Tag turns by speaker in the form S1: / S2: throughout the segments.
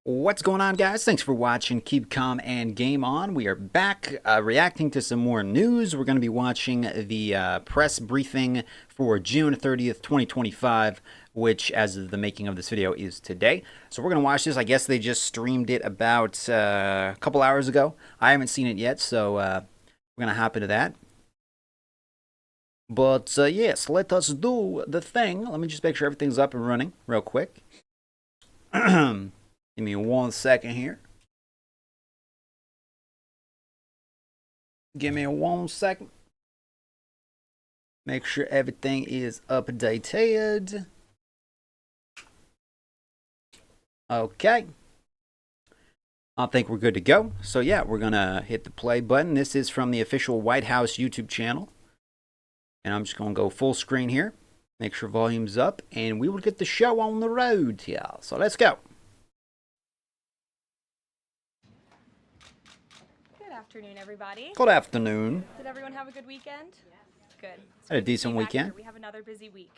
S1: What's going on, guys? Thanks for watching. Keep calm and game on. We are back reacting to some more news. We're going to be watching the press briefing for June 30th, 2025, which, as of the making of this video, is today. So we're going to watch this. I guess they just streamed it about a couple hours ago. I haven't seen it yet, so we're going to hop into that. But yes, let us do the thing. Let me just make sure everything's up and running real quick. Give me 1 second here. Give me 1 second. Make sure everything is updated. Okay. I think we're good to go. So yeah, we're going to hit the play button. This is from the official White House YouTube channel. And I'm just going to go full screen here. Make sure volume's up. And we will get the show on the road here. So let's go.
S2: Good afternoon, everybody.
S1: Good afternoon.
S2: Did everyone have a good weekend? Good.
S1: Had a decent weekend.
S2: We have another busy week.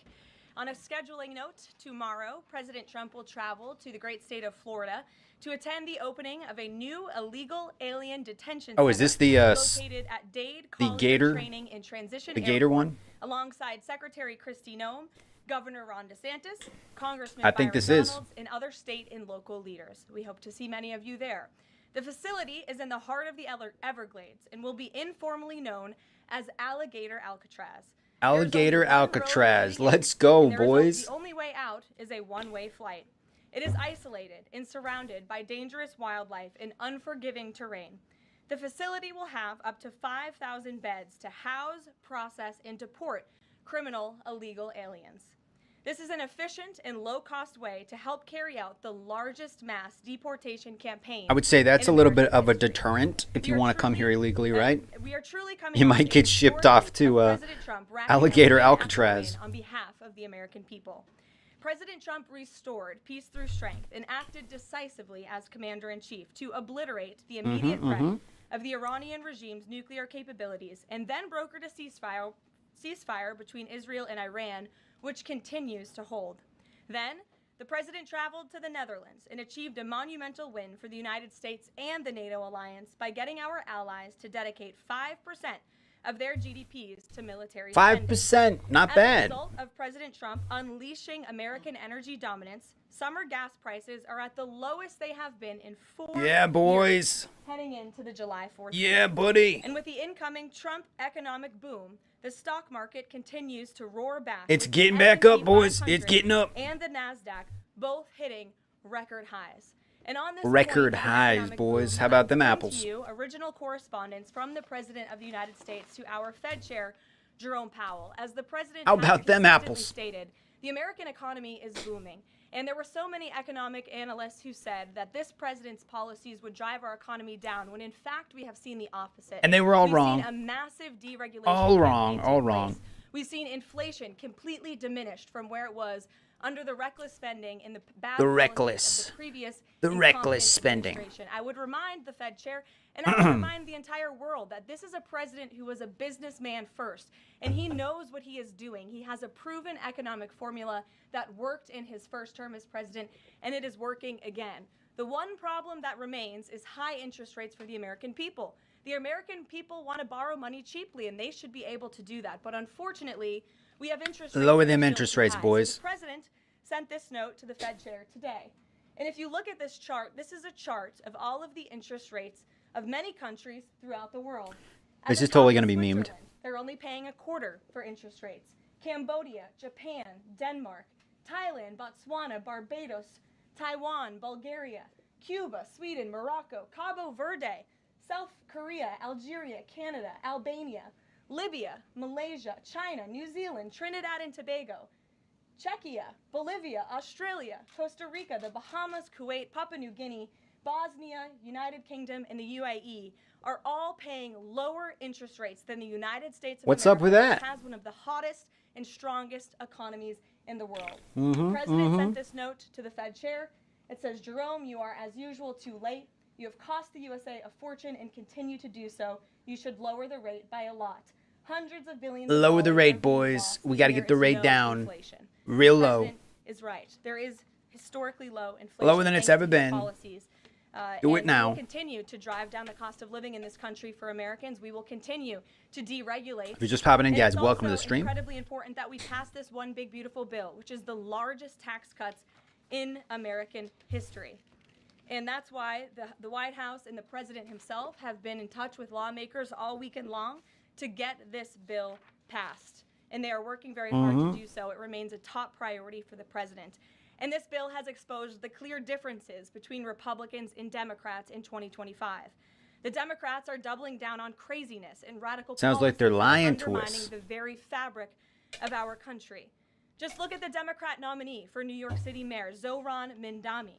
S2: On a scheduling note, tomorrow, President Trump will travel to the great state of Florida to attend the opening of a new illegal alien detention center.
S1: Oh, is this the
S2: located at Dade College
S1: Gator?
S2: Training in Transition
S1: The Gator one?
S2: Alongside Secretary Kristi Noem, Governor Ron DeSantis, Congressman
S1: I think
S2: Byron
S1: this is.
S2: Donalds, and other state and local leaders. We hope to see many of you there. The facility is in the heart of the Everglades and will be informally known as Alligator Alcatraz.
S1: Alligator Alcatraz. Let's go, boys.
S2: The only way out is a one-way flight. It is isolated and surrounded by dangerous wildlife and unforgiving terrain. The facility will have up to 5,000 beds to house, process, and deport criminal illegal aliens. This is an efficient and low-cost way to help carry out the largest mass deportation campaign.
S1: I would say that's a little bit of a deterrent if you want to come here illegally, right?
S2: We are truly coming.
S1: You might get shipped off to Alligator Alcatraz.
S2: On behalf of the American people. President Trump restored peace through strength and acted decisively as commander-in-chief to obliterate the immediate threat of the Iranian regime's nuclear capabilities, and then brokered a ceasefire between Israel and Iran, which continues to hold. Then, the president traveled to the Netherlands and achieved a monumental win for the United States and the NATO alliance by getting our allies to dedicate 5% of their GDPs to military spending.
S1: 5%, not bad.
S2: As a result of President Trump unleashing American energy dominance, summer gas prices are at the lowest they have been in 4
S1: boys.
S2: years, heading into the July 4th.
S1: Yeah, buddy.
S2: And with the incoming Trump economic boom, the stock market continues to roar back.
S1: It's getting back up, boys. It's getting up.
S2: And the NASDAQ both hitting record highs. And on this
S1: Record
S2: point,
S1: highs, boys. How about them apples?
S2: To you, original correspondence from the President of the United States to our Fed Chair, Jerome Powell. As the President
S1: How about them apples?
S2: Stated, the American economy is booming. And there were so many economic analysts who said that this president's policies would drive our economy down, when in fact we have seen the opposite.
S1: And they were all
S2: We've
S1: wrong.
S2: seen a massive deregulation.
S1: All wrong, all wrong.
S2: We've seen inflation completely diminished from where it was under the reckless spending in the bad
S1: reckless spending.
S2: I would remind the Fed chair, and I would remind the entire world, that this is a president who was a businessman first, and he knows what he is doing. He has a proven economic formula that worked in his first term as president, and it is working again. The one problem that remains is high interest rates for the American people. The American people want to borrow money cheaply, and they should be able to do that. But unfortunately, we have interest rates.
S1: Lower them interest rates, boys.
S2: So the president sent this note to the Fed chair today. And if you look at this chart, this is a chart of all of the interest rates of many countries throughout the world.
S1: This is totally going to be memed.
S2: They're only paying a quarter for interest rates. Cambodia, Japan, Denmark, Thailand, Botswana, Barbados, Taiwan, Bulgaria, Cuba, Sweden, Morocco, Cabo Verde, South Korea, Algeria, Canada, Albania, Libya, Malaysia, China, New Zealand, Trinidad and Tobago, Czechia, Bolivia, Australia, Costa Rica, the Bahamas, Kuwait, Papua New Guinea, Bosnia, United Kingdom, and the UAE are all paying lower interest rates than the United States of
S1: What's
S2: America,
S1: up with that?
S2: which has one of the hottest and strongest economies in the world. The president sent this note to the Fed chair. It says, Jerome, you are as usual too late. You have cost the USA a fortune and continue to do so. You should lower the rate by a lot. Hundreds of billions.
S1: Lower the rate, boys. We got to get the rate down.
S2: Inflation.
S1: Real low.
S2: Is right. There is historically low inflation.
S1: Lower than it's
S2: thanks
S1: ever
S2: to these
S1: been.
S2: policies.
S1: Do it
S2: and
S1: now.
S2: We will continue to drive down the cost of living in this country for Americans. We will continue to deregulate.
S1: If you're just popping in,
S2: And
S1: guys,
S2: it's
S1: welcome to the
S2: also
S1: stream.
S2: incredibly important that we pass this one big beautiful bill, which is the largest tax cuts in American history. And that's why the White House and the president himself have been in touch with lawmakers all weekend long to get this bill passed. And they are working very hard to do so. It remains a top priority for the president. And this bill has exposed the clear differences between Republicans and Democrats in 2025. The Democrats are doubling down on craziness and radical
S1: Sounds like they're lying
S2: policies,
S1: to
S2: undermining
S1: us.
S2: the very fabric of our country. Just look at the Democrat nominee for New York City Mayor, Zohran Mamdani.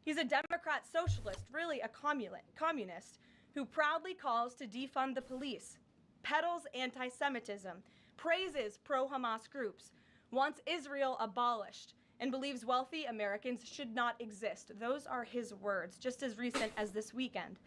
S2: He's a Democrat socialist, really a communist, who proudly calls to defund the police, peddles anti-Semitism, praises pro-Hamas groups, wants Israel abolished, and believes wealthy Americans should not exist. Those are his words, just as recent as this weekend.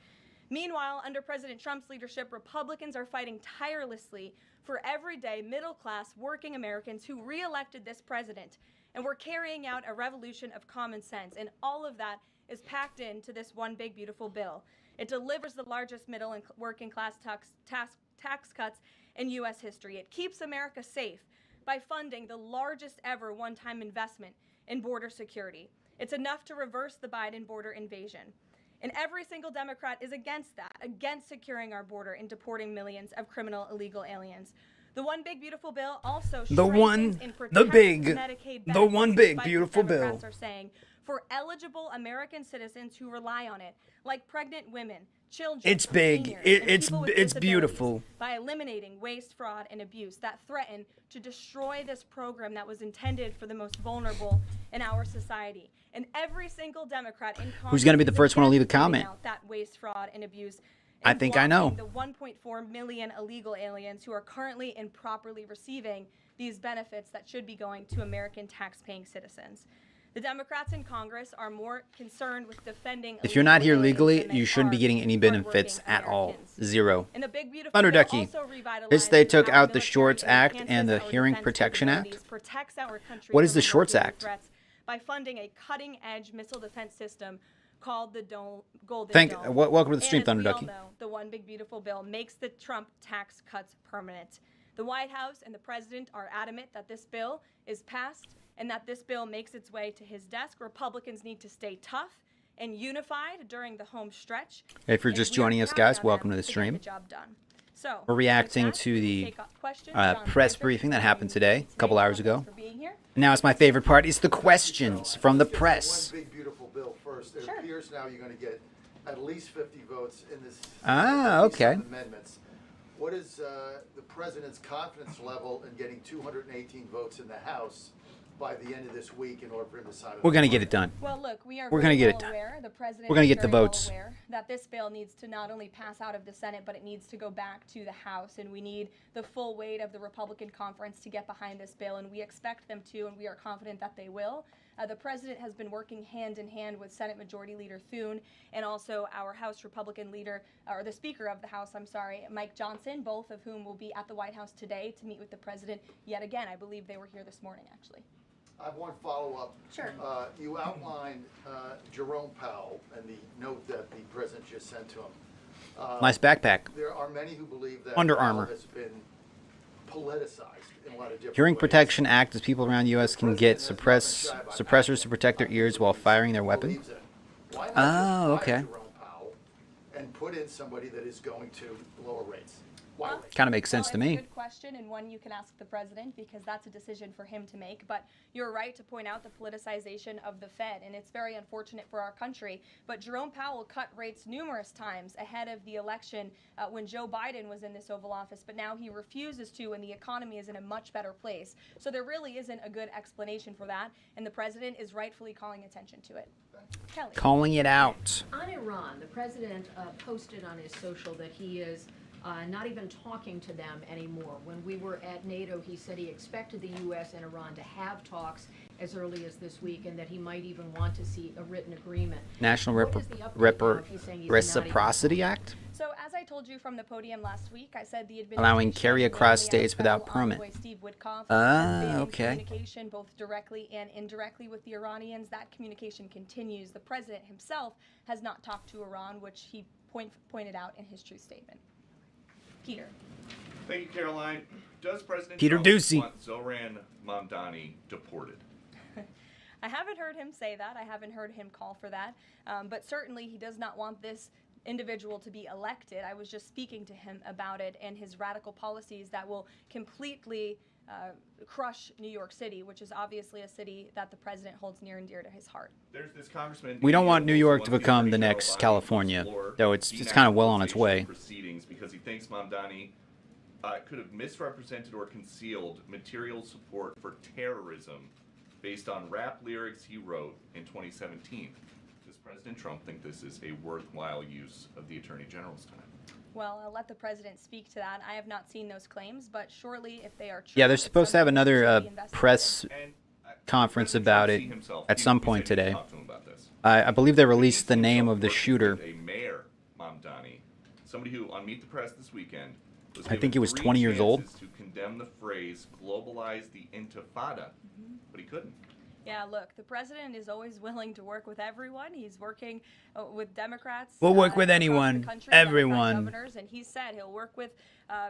S2: Meanwhile, under President Trump's leadership, Republicans are fighting tirelessly for everyday, middle-class, working Americans who re-elected this president. And we're carrying out a revolution of common sense. And all of that is packed into this one big, beautiful bill. It delivers the largest middle and working class tax cuts in U.S. history. It keeps America safe by funding the largest ever one-time investment in border security. It's enough to reverse the Biden border invasion. And every single Democrat is against that, against securing our border and deporting millions of criminal illegal aliens. The one big beautiful bill also strengthens and protects Medicaid benefits,
S1: beautiful
S2: despite what
S1: bill.
S2: Democrats are saying, for eligible American citizens who rely on it, like pregnant women, children,
S1: It's big.
S2: seniors,
S1: It-
S2: and
S1: it's
S2: people with
S1: it's
S2: disabilities,
S1: beautiful.
S2: by eliminating waste, fraud, and abuse that threaten to destroy this program that was intended for the most vulnerable in our society. And every single Democrat in Congress
S1: Who's going to be the
S2: is
S1: first one to leave a
S2: against
S1: comment?
S2: out that waste, fraud, and abuse.
S1: I
S2: and
S1: think I know.
S2: blocking the 1.4 million illegal aliens who are currently improperly receiving these benefits that should be going to American tax-paying citizens. The Democrats in Congress are more concerned with defending.
S1: If you're not here
S2: illegal aliens
S1: legally,
S2: than they
S1: you shouldn't be
S2: are
S1: getting any
S2: hardworking
S1: benefits at all.
S2: Americans.
S1: Zero.
S2: And the big beautiful
S1: Thunder
S2: bill
S1: Ducky.
S2: also revitalizes
S1: This, they took
S2: our
S1: out the
S2: military
S1: Shorts
S2: and
S1: Act
S2: enhances
S1: and the
S2: our
S1: Hearing
S2: defense
S1: Protection Act.
S2: capabilities, protects our country
S1: What is
S2: from
S1: the Shorts
S2: remote
S1: Act?
S2: threats by funding a cutting-edge missile defense system called the Golden Dome.
S1: Welcome to the stream,
S2: And as
S1: Thunder
S2: we all
S1: Ducky.
S2: know, the one big beautiful bill makes the Trump tax cuts permanent. The White House and the president are adamant that this bill is passed and that this bill makes its way to his desk. Republicans need to stay tough and unified during the home stretch.
S1: If you're
S2: And
S1: just
S2: we are
S1: joining us,
S2: counting
S1: guys,
S2: on
S1: welcome
S2: them
S1: to the
S2: get
S1: stream.
S2: the job done. So,
S1: We're reacting
S2: with that,
S1: to
S2: we'll
S1: the
S2: take up questions. John
S1: press
S2: Pfeiffer,
S1: briefing that happened today, a couple hours ago.
S2: thanks for being here.
S1: Now it's my favorite part. It's the questions from the press.
S3: One big beautiful bill first. It
S2: Sure.
S3: appears now you're going to get at least 50 votes in this.
S1: Ah,
S3: at least
S1: okay.
S3: on amendments. What is the president's confidence level in getting 218 votes in the House by the end of this week in order for him to sign it?
S1: We're gonna get it done.
S2: Well, look, we are
S1: We're gonna
S2: very
S1: get
S2: well
S1: it done.
S2: aware, the president
S1: We're gonna
S2: is
S1: get the
S2: very well
S1: votes.
S2: aware that this bill needs to not only pass out of the Senate, but it needs to go back to the House, and we need the full weight of the Republican conference to get behind this bill, and we expect them to, and we are confident that they will. The president has been working hand in hand with Senate Majority Leader Thune and also our House Republican leader, or the Speaker of the House, Mike Johnson, both of whom will be at the White House today to meet with the president yet again. I believe they were here this morning, actually.
S3: I have one follow-up.
S2: Sure.
S3: You outlined Jerome Powell and the note that the president just sent to him.
S1: Nice backpack.
S3: There are many who believe that
S1: Under
S3: Powell
S1: Armour.
S3: has been politicized in a lot of different
S1: Hearing
S3: ways.
S1: Protection Act is people around U.S. can get suppressors to protect their ears while firing their weapon.
S3: Believes it. Why not
S1: Oh,
S3: just fire
S1: okay.
S3: Jerome Powell and put in somebody that is going to lower rates? Why wait?
S1: Kind of makes sense to
S2: Well,
S1: me.
S2: it's a good question, and one you can ask the president because that's a decision for him to make. But you're right to point out the politicization of the Fed, and it's very unfortunate for our country. But Jerome Powell cut rates numerous times ahead of the election when Joe Biden was in this Oval Office, but now he refuses to, and the economy is in a much better place. So there really isn't a good explanation for that, and the president is rightfully calling attention to it. Kelly.
S1: Calling it out.
S4: On Iran, the president posted on his social that he is not even talking to them anymore. When we were at NATO, he said he expected the U.S. and Iran to have talks as early as this week, and that he might even want to see a written agreement.
S1: National
S4: What is the update now if he's saying he's not even
S1: Reciprocity Act,
S2: So as I told you from the podium last week, I said the
S1: allowing
S2: administration,
S1: carry across
S2: namely
S1: states without
S2: Federal
S1: permit.
S2: Envoy Steve Witkoff,
S1: Ah,
S2: has been in
S1: okay.
S2: communication both directly and indirectly with the Iranians. That communication continues. The president himself has not talked to Iran, which he pointed out in his truth statement. Peter.
S5: Thank you, Caroline. Does President
S1: Peter
S5: Trump
S1: Doocy.
S5: want Zohran Mamdani deported?
S2: I haven't heard him say that. I haven't heard him call for that. But certainly he does not want this individual to be elected. I was just speaking to him about it and his radical policies that will completely crush New York City, which is obviously a city that the president holds near and dear to his heart.
S5: There's this congressman.
S1: We don't want New
S5: who
S1: York
S5: wants
S1: to
S5: the
S1: become the
S5: Attorney General
S1: next
S5: Biden
S1: California,
S5: to explore
S1: though it's kind of well on its way.
S5: Proceedings because he thinks Mamdani could have misrepresented or concealed material support for terrorism based on rap lyrics he wrote in 2017. Does President Trump think this is a worthwhile use of the Attorney General's time?
S2: Well, I'll let the president speak to that. I have not seen those claims, but surely if they are true...
S1: Yeah, they're
S2: it's
S1: supposed to have
S2: something that
S1: another
S2: should be investigated.
S1: press
S5: And
S1: conference
S5: President
S1: about
S5: Trump
S1: it
S5: himself,
S1: at
S5: he-
S1: some
S5: he
S1: point
S5: said he
S1: today.
S5: talked to him about this.
S1: I believe they released the
S5: He
S1: name
S5: himself
S1: of the
S5: worked
S1: shooter.
S5: with a mayor, Mamdani, somebody who, on Meet the Press this weekend, was
S1: I think
S5: given
S1: he was
S5: 3
S1: 20 years old.
S5: chances to condemn the phrase "globalize the intifada," but he couldn't.
S2: Yeah, look, the president is always willing to work with everyone. He's working with Democrats.
S1: We'll work with
S2: across the
S1: anyone,
S2: country, Democrat
S1: everyone.
S2: governors, and he said he'll work with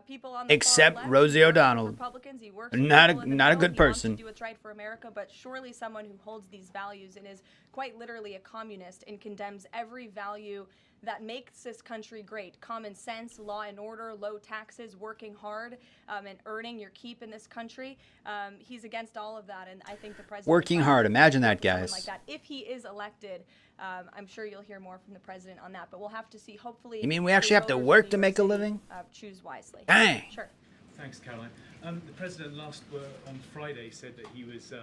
S2: people on the
S1: Except
S2: far left.
S1: Rosie
S2: He works with
S1: O'Donnell.
S2: Republicans. He works with
S1: Not a-
S2: people in the
S1: not a
S2: middle.
S1: good
S2: He wants
S1: person.
S2: to do what's right for America, but surely someone who holds these values and is quite literally a communist and condemns every value that makes this country great. Common sense, law and order, low taxes, working hard, and earning your keep in this country. He's against all of that, and I think the president...
S1: Working hard. Imagine that,
S2: someone
S1: guys.
S2: Like that. If he is elected, I'm sure you'll hear more from the president on that, but we'll have to see. Hopefully...
S1: You mean we actually
S2: the
S1: have to
S2: voters of
S1: work
S2: New
S1: to
S2: York
S1: make a
S2: City,
S1: living?
S2: Choose wisely.
S1: Dang.
S2: Sure.
S6: Thanks, Caroline. The president on Friday said that he was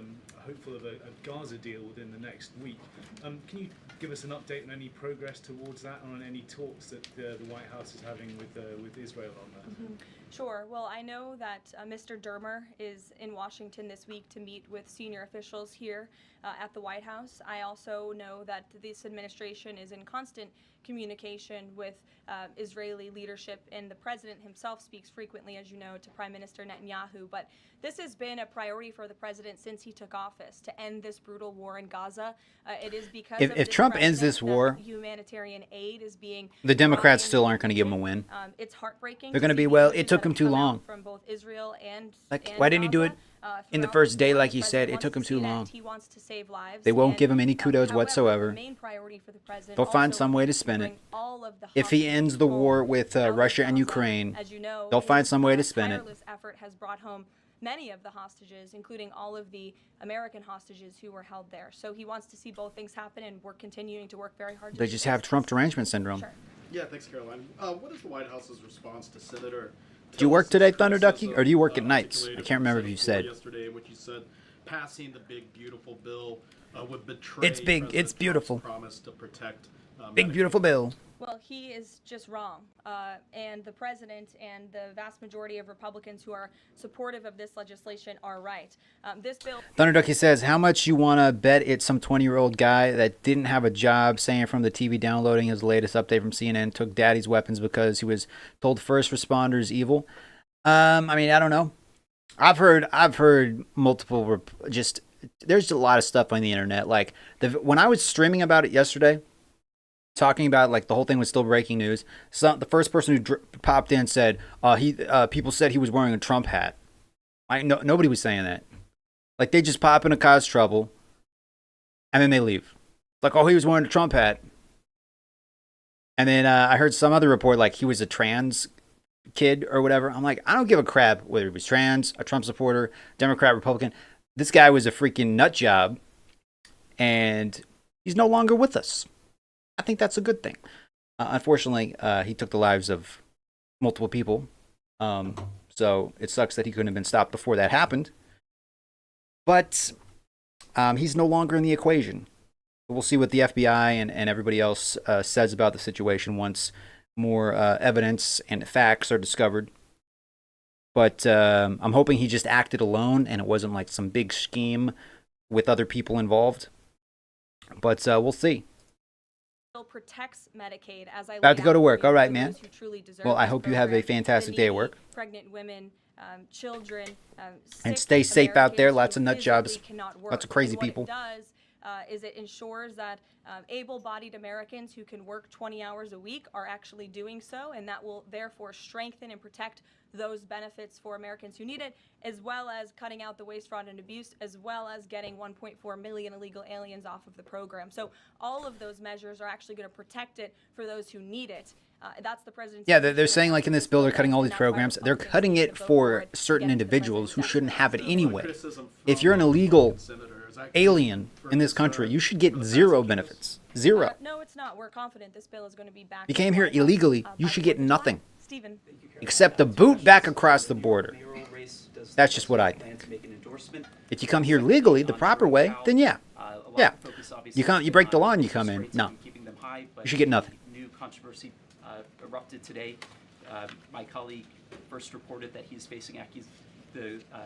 S6: hopeful of a Gaza deal within the next week. Can you give us an update on any progress towards that, and on any talks that the White House is having with Israel on that?
S2: Sure. Well, I know that Mr. Dermer is in Washington this week to meet with senior officials here at the White House. I also know that this administration is in constant communication with Israeli leadership, and the president himself speaks frequently, as you know, to Prime Minister Netanyahu. But this has been a priority for the president since he took office, to end this brutal war in Gaza. It is because
S1: If
S2: of this
S1: Trump ends
S2: president
S1: this
S2: that
S1: war,
S2: humanitarian aid is being
S1: the Democrats
S2: brought
S1: still
S2: into
S1: aren't going to give him a
S2: Ukraine.
S1: win.
S2: It's heartbreaking.
S1: They're
S2: to
S1: gonna
S2: see
S1: be,
S2: the
S1: well, it
S2: images
S1: took
S2: that
S1: him
S2: have
S1: too
S2: come out
S1: long.
S2: from both Israel and
S1: Why didn't he do
S2: Gaza,
S1: it in the
S2: throughout
S1: first day
S2: war.
S1: like
S2: The
S1: he said?
S2: president
S1: It took him
S2: wants
S1: too
S2: to see
S1: long.
S2: that. He wants to save lives.
S1: They won't
S2: and,
S1: give him any kudos
S2: however,
S1: whatsoever.
S2: The main priority for the president
S1: They'll find
S2: also
S1: some way to
S2: is
S1: spin it.
S2: bring all of the
S1: If he
S2: hostages
S1: ends the
S2: home
S1: war with
S2: out of
S1: Russia and
S2: Gaza.
S1: Ukraine,
S2: As you know,
S1: they'll find
S2: his,
S1: some way to spin it.
S2: tireless effort has brought home many of the hostages, including all of the American hostages who were held there. So he wants to see both things happen, and we're continuing to work very hard to
S1: They
S2: do
S1: just
S2: this.
S1: have Trump derangement syndrome.
S2: Sure.
S7: Yeah, thanks, Caroline. What is the White House's response to Senator?
S1: Do you work today, Thunder Ducky,
S7: criticism,
S1: or do you work at nights? I
S7: articulated
S1: can't remember if
S7: from
S1: you
S7: Senate
S1: said.
S7: yesterday, in which you said passing the big beautiful bill would betray.
S1: It's big,
S7: President
S1: it's beautiful.
S7: Trump's promise to protect.
S1: Big beautiful bill.
S2: Well, he is just wrong. And the president and the vast majority of Republicans who are supportive of this legislation are right. This bill...
S1: Thunder Ducky says, how much you want to bet it's some 20-year-old guy that didn't have a job, saying from the TV downloading his latest update from CNN, took daddy's weapons because he was told first responders evil? I mean, I don't know. I've heard multiple, there's a lot of stuff on the internet. Like, when I was streaming about it yesterday, talking about like the whole thing was still breaking news. So the first person who popped in said, people said he was wearing a Trump hat. Nobody was saying that. Like, they just pop in to cause trouble, and then they leave. Like, oh, he was wearing a Trump hat. And then I heard some other report, like he was a trans kid or whatever. I'm like, I don't give a crap whether he was trans, a Trump supporter, Democrat, Republican. This guy was a freaking nut job, and he's no longer with us. I think that's a good thing. Unfortunately, he took the lives of multiple people. So it sucks that he couldn't have been stopped before that happened. But he's no longer in the equation. We'll see what the FBI and everybody else says about the situation once more evidence and facts are discovered. But I'm hoping he just acted alone and it wasn't like some big scheme with other people involved. But we'll see.
S2: Protects Medicaid, as I
S1: About to go to work. All right,
S2: for
S1: man.
S2: those who truly deserve
S1: Well, I
S2: this
S1: hope you have a
S2: program,
S1: fantastic
S2: the
S1: day at
S2: needy,
S1: work.
S2: Pregnant women, children,
S1: And
S2: sick
S1: stay safe out there.
S2: Americans
S1: Lots
S2: who
S1: of nut jobs.
S2: physically cannot
S1: Lots of
S2: work.
S1: crazy
S2: And what
S1: people.
S2: It does is it ensures that able-bodied Americans who can work 20 hours a week are actually doing so, and that will therefore strengthen and protect those benefits for Americans who need it, as well as cutting out the waste, fraud, and abuse, as well as getting 1.4 million illegal aliens off of the program. So all of those measures are actually going to protect it for those who need it. That's the president's.
S1: Yeah, they're saying like in this bill they're cutting all these programs. They're cutting it for certain individuals who shouldn't have it anyway. If you're an illegal alien in this country, you should get zero benefits. Zero.
S2: No, it's not. We're confident this bill is going to be backed.
S1: You came here illegally, you should get nothing.
S2: Stephen.
S1: Except a boot back across the border. That's just what I think. If you come here legally, the proper way, then yeah. Yeah. You break the law and you come in. No. You should get nothing.
S8: New controversy erupted today. My colleague first reported that he's facing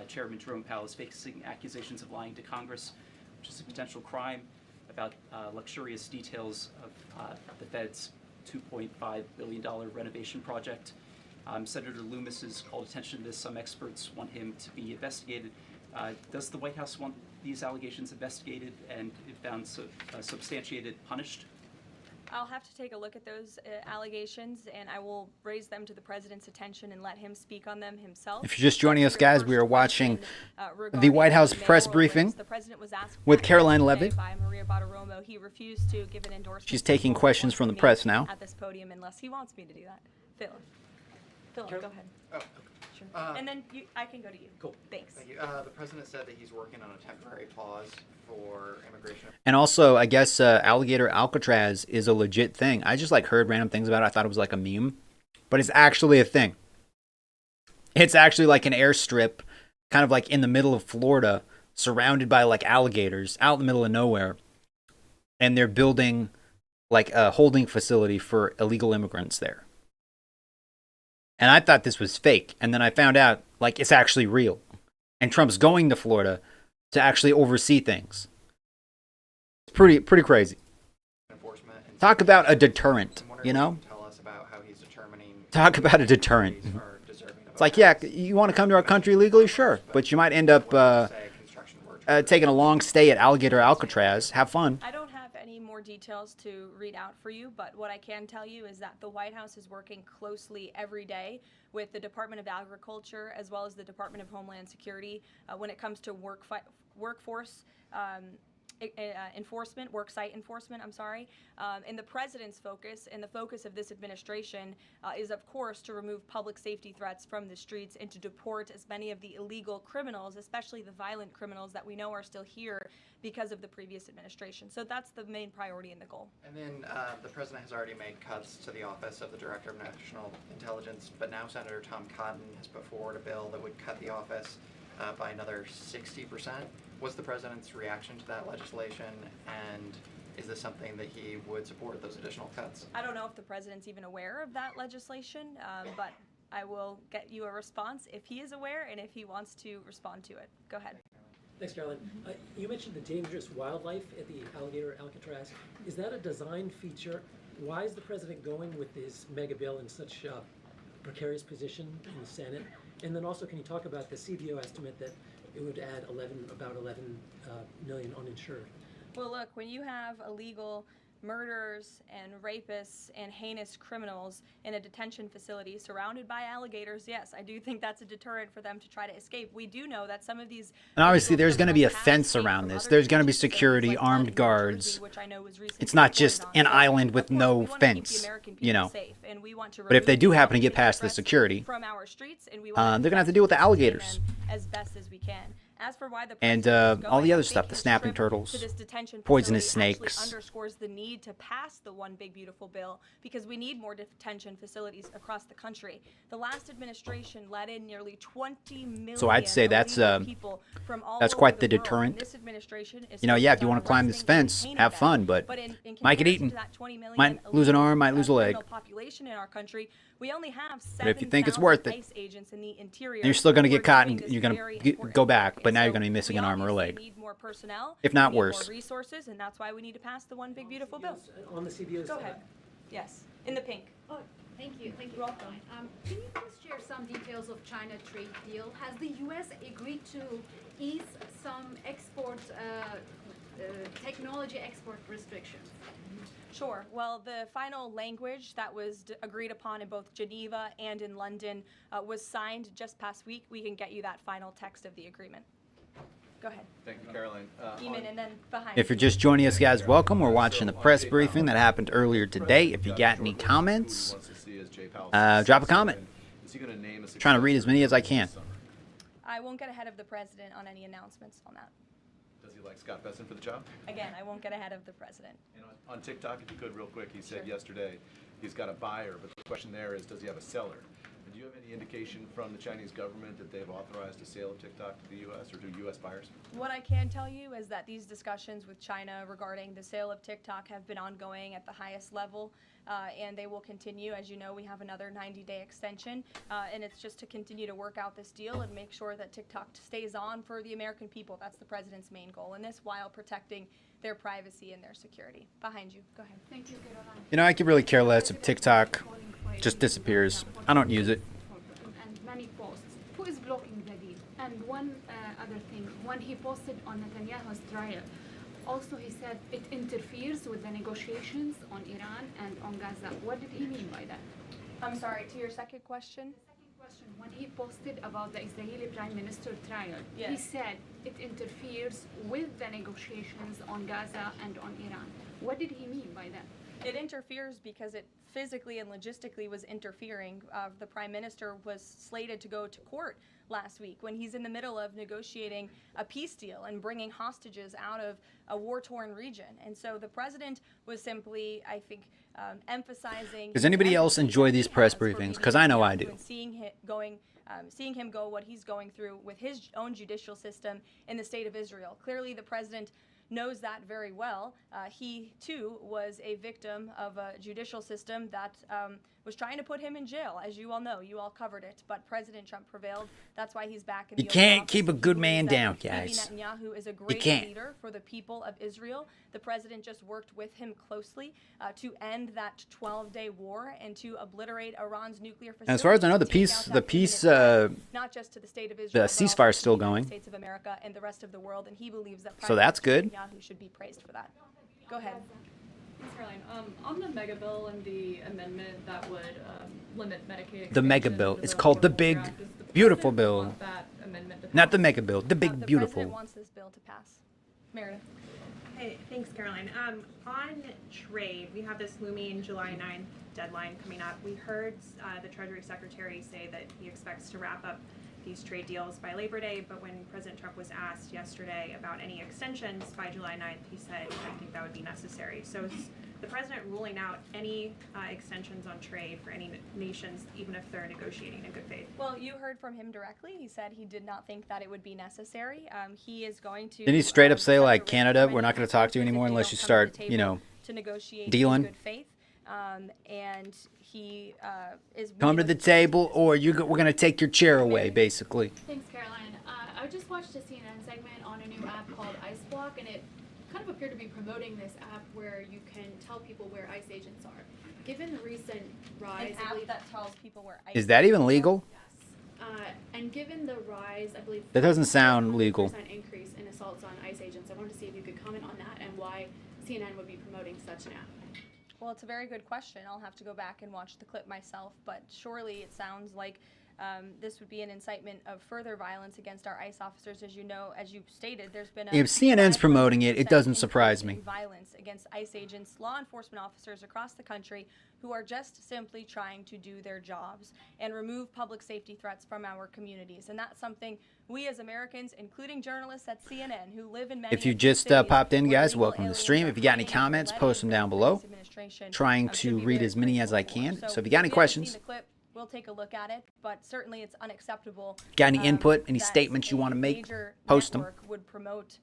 S8: Chairman Jerome Powell is facing accusations of lying to Congress, which is a potential crime, about luxurious details of the Fed's $2.5 billion renovation project. Senator Loomis has called attention to this. Some experts want him to be investigated. Does the White House want these allegations investigated and, if found substantiated, punished?
S2: I'll have to take a look at those allegations, and I will raise them to the president's attention and let him speak on them himself.
S1: If you're just joining us, guys, we are watching the White House press briefing with Caroline Levy.
S2: By Maria Bartiromo. He refused to give an endorsement.
S1: She's taking questions from the press now.
S2: At this podium, unless he wants me to do that. Philip, go ahead.
S9: Oh,
S2: Sure. And then I can go to you.
S9: cool.
S2: Thanks.
S9: Thank you. The president said that he's working on a temporary pause for immigration.
S1: And also, I guess Alligator Alcatraz is a legit thing. I just heard random things about it. I thought it was like a meme, but it's actually a thing. It's actually like an airstrip, kind of like in the middle of Florida, surrounded by alligators out in the middle of nowhere. And they're building a holding facility for illegal immigrants there. And I thought this was fake. And then I found out it's actually real. And Trump's going to Florida to actually oversee things. It's pretty crazy.
S9: Enforcement and
S1: Talk about a deterrent, you know?
S9: Tell us about how he's determining.
S1: Talk about a deterrent.
S9: Are deserving of
S1: It's yeah, you want to come to our country legally? Sure. But you might end up taking a long stay at Alligator Alcatraz. Have fun.
S2: I don't have any more details to read out for you, but what I can tell you is that the White House is working closely every day with the Department of Agriculture as well as the Department of Homeland Security when it comes to workforce enforcement, worksite enforcement, and the president's focus and the focus of this administration is, of course, to remove public safety threats from the streets and to deport as many of the illegal criminals, especially the violent criminals that we know are still here because of the previous administration. So that's the main priority and the goal.
S9: And then the president has already made cuts to the office of the Director of National Intelligence, but now Senator Tom Cotton has put forward a bill that would cut the office by another 60%. What's the president's reaction to that legislation, and is this something that he would support, those additional cuts?
S2: I don't know if the president's even aware of that legislation, but I will get you a response if he is aware and if he wants to respond to it. Go ahead.
S10: Thanks, Carolyn. You mentioned the dangerous wildlife at the Alligator Alcatraz. Is that a design feature? Why is the president going with this mega bill in such a precarious position in the Senate? And then also, can you talk about the CBO estimate that it would add about 11 million uninsured?
S2: Well, look, when you have illegal murderers and rapists and heinous criminals in a detention facility surrounded by alligators, yes, I do think that's a deterrent for them to try to escape. We do know that some of these...
S1: And obviously there's going to be a fence around this. There's going to be security, armed guards. It's not just an island with no fence, you know. But if they do happen to get past the security, they're going to have to deal with the alligators.
S2: As best as we can. As for why the
S1: and all the other stuff, the snapping turtles, poisonous snakes.
S2: Underscores the need to pass the One Big Beautiful Bill because we need more detention facilities across the country. The last administration let in nearly 20 million.
S1: So I'd say that's quite the deterrent.
S2: This administration is
S1: if you want to climb this fence, have fun, but might get eaten. Might lose an arm, might lose a leg.
S2: Population in our country, We only have
S1: But if you think it's
S2: 7,000
S1: worth it,
S2: ICE agents in the interior.
S1: you're still going to
S2: who
S1: get
S2: are
S1: caught
S2: doing
S1: and
S2: this
S1: you're going
S2: very
S1: to
S2: important
S1: go
S2: work.
S1: back, but
S2: And
S1: now you're
S2: so
S1: going to be missing
S2: we
S1: an arm or a
S2: obviously
S1: leg.
S2: need more personnel,
S1: If not
S2: we need
S1: worse.
S2: more resources, and that's why we need to pass the one big beautiful bill.
S10: On the CBO's.
S2: Go ahead. Yes, in the pink.
S11: Oh, thank you,
S2: You're welcome.
S11: Can you please share some details of China trade deal? Has the U.S. agreed to ease some export, technology export restrictions?
S2: Sure. Well, the final language that was agreed upon in both Geneva and in London was signed just past week. We can get you that final text of the agreement. Go ahead.
S12: Thank you, Caroline.
S2: Eamon, and then behind.
S1: If you're just joining us, guys, welcome. We're watching the press briefing that happened earlier today. If you got any comments, drop a comment. Trying to read as many as I can.
S2: I won't get ahead of the president on any announcements on that.
S12: Does he like Scott Besson for the job?
S2: Again, I won't get ahead of the president.
S12: And on TikTok, if you could, real quick, he said
S2: Sure.
S12: yesterday he's got a buyer, but the question there is, does he have a seller? And do you have any indication from the Chinese government that they've authorized a sale of TikTok to the U.S. or to U.S. buyers?
S2: What I can tell you is that these discussions with China regarding the sale of TikTok have been ongoing at the highest level, and they will continue. As you know, we have another 90-day extension, and it's just to continue to work out this deal and make sure that TikTok stays on for the American people. That's the president's main goal in this, while protecting their privacy and their security. Behind you. Go ahead.
S11: Thank you, Caroline.
S1: You know, I could really care less if TikTok just disappears. I don't use it.
S11: And many posts. Who is blocking the deal? And one other thing, when he posted on Netanyahu's trial, also he said it interferes with the negotiations on Iran and on Gaza. What did he mean by that?
S2: I'm sorry, to your second question?
S11: When he posted about the Israeli Prime Minister trial, he
S2: Yes.
S11: said it interferes with the negotiations on Gaza and on Iran. What did he mean by that?
S2: It interferes because it physically and logistically was interfering. The prime minister was slated to go to court last week when he's in the middle of negotiating a peace deal and bringing hostages out of a war-torn region. And so the president was simply, I think, emphasizing.
S1: Does anybody else enjoy these press briefings? Because I know I do.
S2: Seeing him go what he's going through with his own judicial system in the state of Israel. Clearly, the president knows that very well. He, too, was a victim of a judicial system that was trying to put him in jail, as you all know. You all covered it, but President Trump prevailed. That's why he's back in the
S1: You
S2: Oval
S1: can't
S2: Office.
S1: keep a good man
S2: Bibi
S1: down, guys.
S2: Netanyahu is a great
S1: can't.
S2: leader for the people of Israel. The president just worked with him closely to end that 12-day war and to obliterate Iran's nuclear facilities.
S1: As far as I know, the
S2: to take
S1: peace,
S2: out
S1: the
S2: that
S1: peace,
S2: human not just to the state of Israel,
S1: the
S2: but also
S1: ceasefire's
S2: to
S1: still
S2: the United
S1: going.
S2: States of America and the rest of the world, and he believes that
S1: So that's good.
S2: Netanyahu should be praised for that. Go ahead.
S13: Ms. Caroline, on the mega bill and the amendment that would limit Medicaid.
S1: The mega
S13: expansion
S1: bill.
S13: under
S1: It's
S13: the
S1: called the
S13: Affordable
S1: big,
S13: Care Act, does the
S1: beautiful
S13: president
S1: bill.
S13: want that amendment to
S1: Not the
S13: pass?
S1: mega bill. The big,
S2: The
S1: beautiful.
S2: president wants this bill to pass. Meredith.
S14: Hey, thanks, Caroline. On trade, we have this looming July 9th deadline coming up. We heard the Treasury Secretary say that he expects to wrap up these trade deals by Labor Day, but when President Trump was asked yesterday about any extensions by July 9th, he said, I think that would be necessary. So is the president ruling out any extensions on trade for any nations, even if they're negotiating in good faith?
S2: Well, you heard from him directly. He said he did not think that it would be necessary. He is going to.
S1: Didn't he straight up say,
S2: set the
S1: like,
S2: risk
S1: Canada,
S2: for
S1: we're not
S2: any
S1: going to talk to you
S2: countries if
S1: anymore
S2: they
S1: unless
S2: don't
S1: you
S2: come to
S1: start,
S2: the
S1: you
S2: table
S1: know,
S2: to negotiate
S1: dealing?
S2: in good faith. And he is.
S1: come to the table or we're going to take your chair away, basically.
S11: Thanks, Caroline. I just watched a CNN segment on a new app called ICE Block, and it kind of appeared to be promoting this app where you can tell people where ICE agents are. Given the recent rise,
S2: An app that tells people where ICE
S1: Is that even legal?
S11: and given the rise, I believe
S1: That doesn't sound
S11: 100%
S1: legal.
S11: increase in assaults on ICE agents, I wanted to see if you could comment on that and why CNN would be promoting such an app.
S2: Well, it's a very good question. I'll have to go back and watch the clip myself, but surely it sounds like this would be an incitement of further violence against our ICE officers. As you know, as you stated, there's been a
S1: If CNN's promoting it, it
S2: 500%
S1: doesn't surprise
S2: increase
S1: me.
S2: in violence against ICE agents, law enforcement officers across the country who are just simply trying to do their jobs and remove public safety threats from our communities. And that's something we as Americans, including journalists at CNN who live in many
S1: If you
S2: of these
S1: just
S2: cities
S1: popped in,
S2: where
S1: guys,
S2: illegal
S1: welcome to the
S2: aliens
S1: stream.
S2: are
S1: If you got any
S2: coming and
S1: comments,
S2: letting
S1: post them down below.
S2: this administration,
S1: Trying
S2: should
S1: to
S2: be
S1: read
S2: very
S1: as many as I
S2: grateful
S1: can.
S2: for.
S1: So if you got any
S2: we haven't
S1: questions,
S2: seen the clip, we'll take a look at it, but certainly it's unacceptable.
S1: got any input, any
S2: that
S1: statements you
S2: a
S1: want to make,
S2: major
S1: post them.
S2: network would promote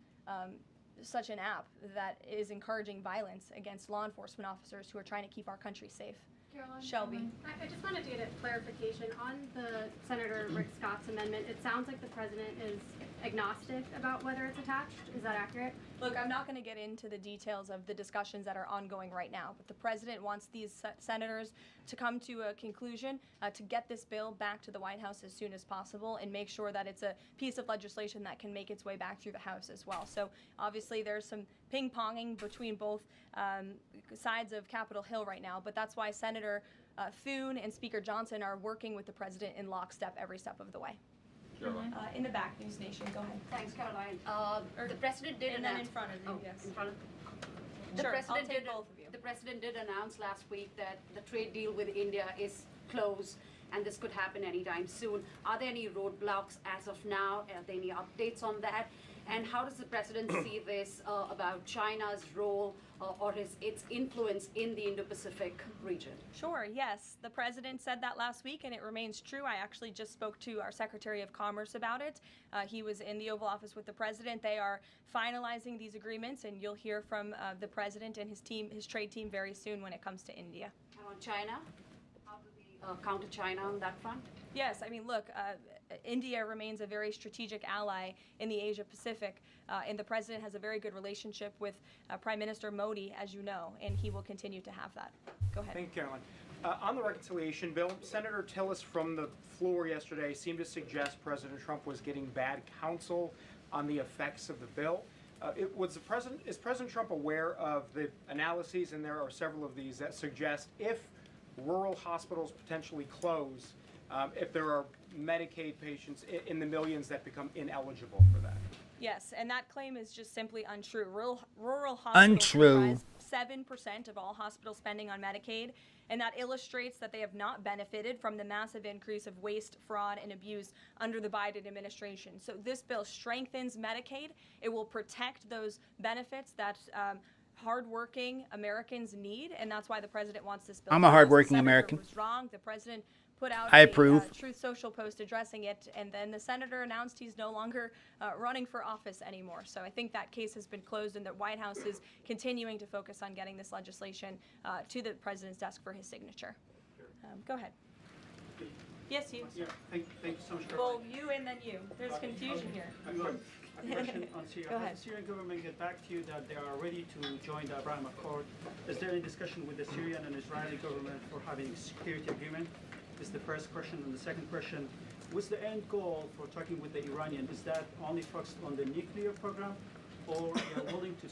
S2: such an app that is encouraging violence against law enforcement officers who are trying to keep our country safe.
S15: Caroline.
S2: Shelby.
S15: I just wanted to get a clarification on the Senator Rick Scott's amendment. It sounds like the president is agnostic about whether it's attached. Is that accurate?
S2: Look, I'm not going to get into the details of the discussions that are ongoing right now, but the president wants these senators to come to a conclusion, to get this bill back to the White House as soon as possible and make sure that it's a piece of legislation that can make its way back through the House as well. So obviously there's some ping-ponging between both sides of Capitol Hill right now, but that's why Senator Thune and Speaker Johnson are working with the president in lockstep every step of the way. In the back, News Nation, go ahead.
S4: Thanks, Caroline. The president did
S2: And then
S4: announce.
S2: in front of you, yes.
S4: In front of.
S2: Sure,
S4: president
S2: I'll take
S4: did,
S2: both of you.
S4: The president did announce last week that the trade deal with India is closed and this could happen anytime soon. Are there any roadblocks as of now? Are there any updates on that? And how does the president see this about China's role or its influence in the Indo-Pacific region?
S2: Sure, yes. The president said that last week, and it remains true. I actually just spoke to our Secretary of Commerce about it. He was in the Oval Office with the president. They are finalizing these agreements, and you'll hear from the president and his team, his trade team, very soon when it comes to India.
S4: And on China? How do we counter China on that front?
S2: Yes, I mean, look, India remains a very strategic ally in the Asia Pacific, and the president has a very good relationship with Prime Minister Modi, as you know, and he will continue to have that. Go ahead.
S16: Thank you, Caroline. On the reconciliation bill, Senator Tillis from the floor yesterday seemed to suggest President Trump was getting bad counsel on the effects of the bill. Is President Trump aware of the analyses, and there are several of these, that suggest if rural hospitals potentially close, if there are Medicaid patients in the millions that become ineligible for that?
S2: Yes, and that claim is just simply untrue. Rural hospitals comprise 7% of all hospital spending on Medicaid, and that illustrates that they have not benefited from the massive increase of waste, fraud, and abuse under the Biden administration. So this bill strengthens Medicaid. It will protect those benefits that hardworking Americans need, and that's why the president wants this bill.
S1: I'm a hardworking American.
S2: Was wrong. The president put out
S1: I
S2: a
S1: approve.
S2: Truth Social post addressing it, and then the senator announced he's no longer running for office anymore. So I think that case has been closed, and the White House is continuing to focus on getting this legislation to the president's desk for his signature. Go ahead. Yes, you.
S17: Yeah, thank you so much.
S2: Well, you and then you. There's confusion here.
S17: A question on Syria.
S2: Go ahead.
S17: Has the Syrian government get back to you that they are ready to join the Abraham Accord? Is there any discussion with the Syrian and Israeli government for having a security agreement? Is the first question. And the second question, what's the end goal for talking with the Iranian? Is that only focused on the nuclear program, or they are willing to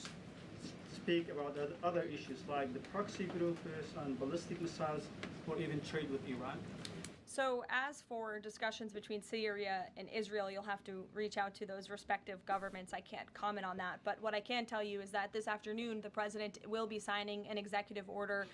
S17: speak about other issues like the proxy groups and ballistic missiles, or even trade with Iran?
S2: So as for discussions between Syria and Israel, you'll have to reach out to those respective governments. I can't comment on that. But what I can tell you is that this afternoon, the president will be signing an executive order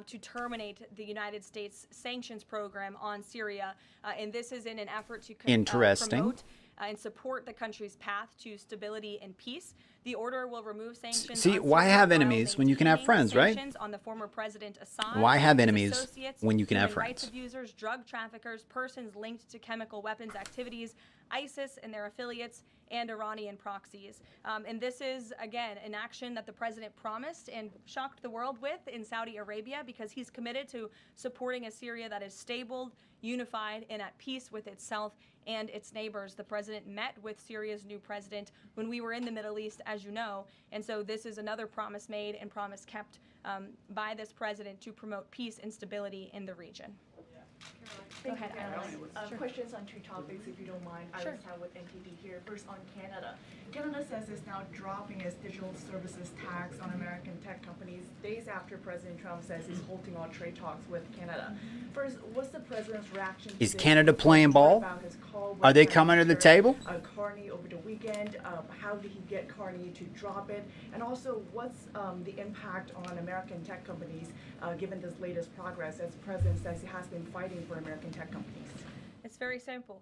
S2: to terminate the United States sanctions program on Syria. And this is in an effort to promote and support the country's path to stability and peace. The order will remove sanctions.
S1: See, why have enemies when you can have friends, right?
S2: On the former President Assad.
S1: Why have enemies when you can have
S2: human rights
S1: friends?
S2: Abusers, drug traffickers, persons linked to chemical weapons activities, ISIS and their affiliates, and Iranian proxies. And this is, again, an action that the president promised and shocked the world with in Saudi Arabia, because he's committed to supporting a Syria that is stable, unified, and at peace with itself and its neighbors. The president met with Syria's new president when we were in the Middle East, as you know, and so this is another promise made and promise kept by this president to promote peace and stability in the region. Go ahead, Eileen.
S18: Questions on two topics, if you don't mind.
S2: Sure.
S18: I will start with NTD here. First, on Canada. Canada says it's now dropping its digital services tax on American tech companies days after President Trump says he's halting all trade talks with Canada. First, what's the president's reaction to
S1: Is
S18: this?
S1: Canada playing ball?
S18: About his call with
S1: Are they
S18: Prime
S1: coming to the
S18: Minister,
S1: table?
S18: Carney over the weekend. How did he get Carney to drop it? And also, what's the impact on American tech companies given this latest progress, as the president says he has been fighting for American tech companies?
S2: It's very simple.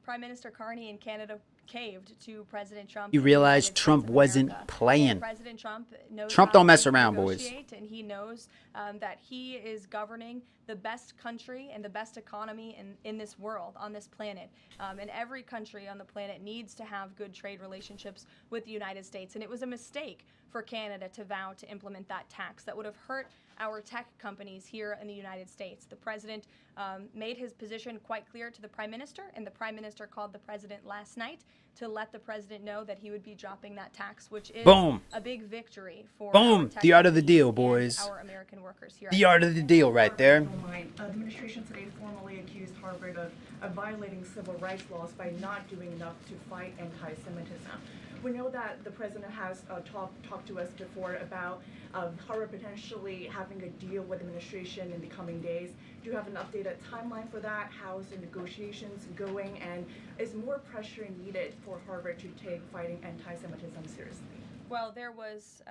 S2: Prime Minister Carney in Canada caved to President Trump.
S1: You realize Trump wasn't playing.
S2: President Trump knows
S1: Trump
S2: how
S1: don't
S2: to
S1: mess around, boys.
S2: negotiate, and he knows that he is governing the best country and the best economy in this world, on this planet. And every country on the planet needs to have good trade relationships with the United States. And it was a mistake for Canada to vow to implement that tax that would have hurt our tech companies here in the United States. The president made his position quite clear to the Prime Minister, and the Prime Minister called the president last night to let the president know that he would be dropping that tax, which is
S1: Boom.
S2: a big victory for
S1: Boom.
S2: our tech
S1: The art of the
S2: companies
S1: deal,
S2: and
S1: boys.
S2: our American workers here.
S1: The art of the deal right there.
S18: The administration today formally accused Harvard of violating civil rights laws by not doing enough to fight anti-Semitism. We know that the president has talked to us before about Harvard potentially having a deal with the administration in the coming days. Do you have an updated timeline for that? How's the negotiations going? And is more pressure needed for Harvard to take fighting anti-Semitism seriously?
S2: Well, there was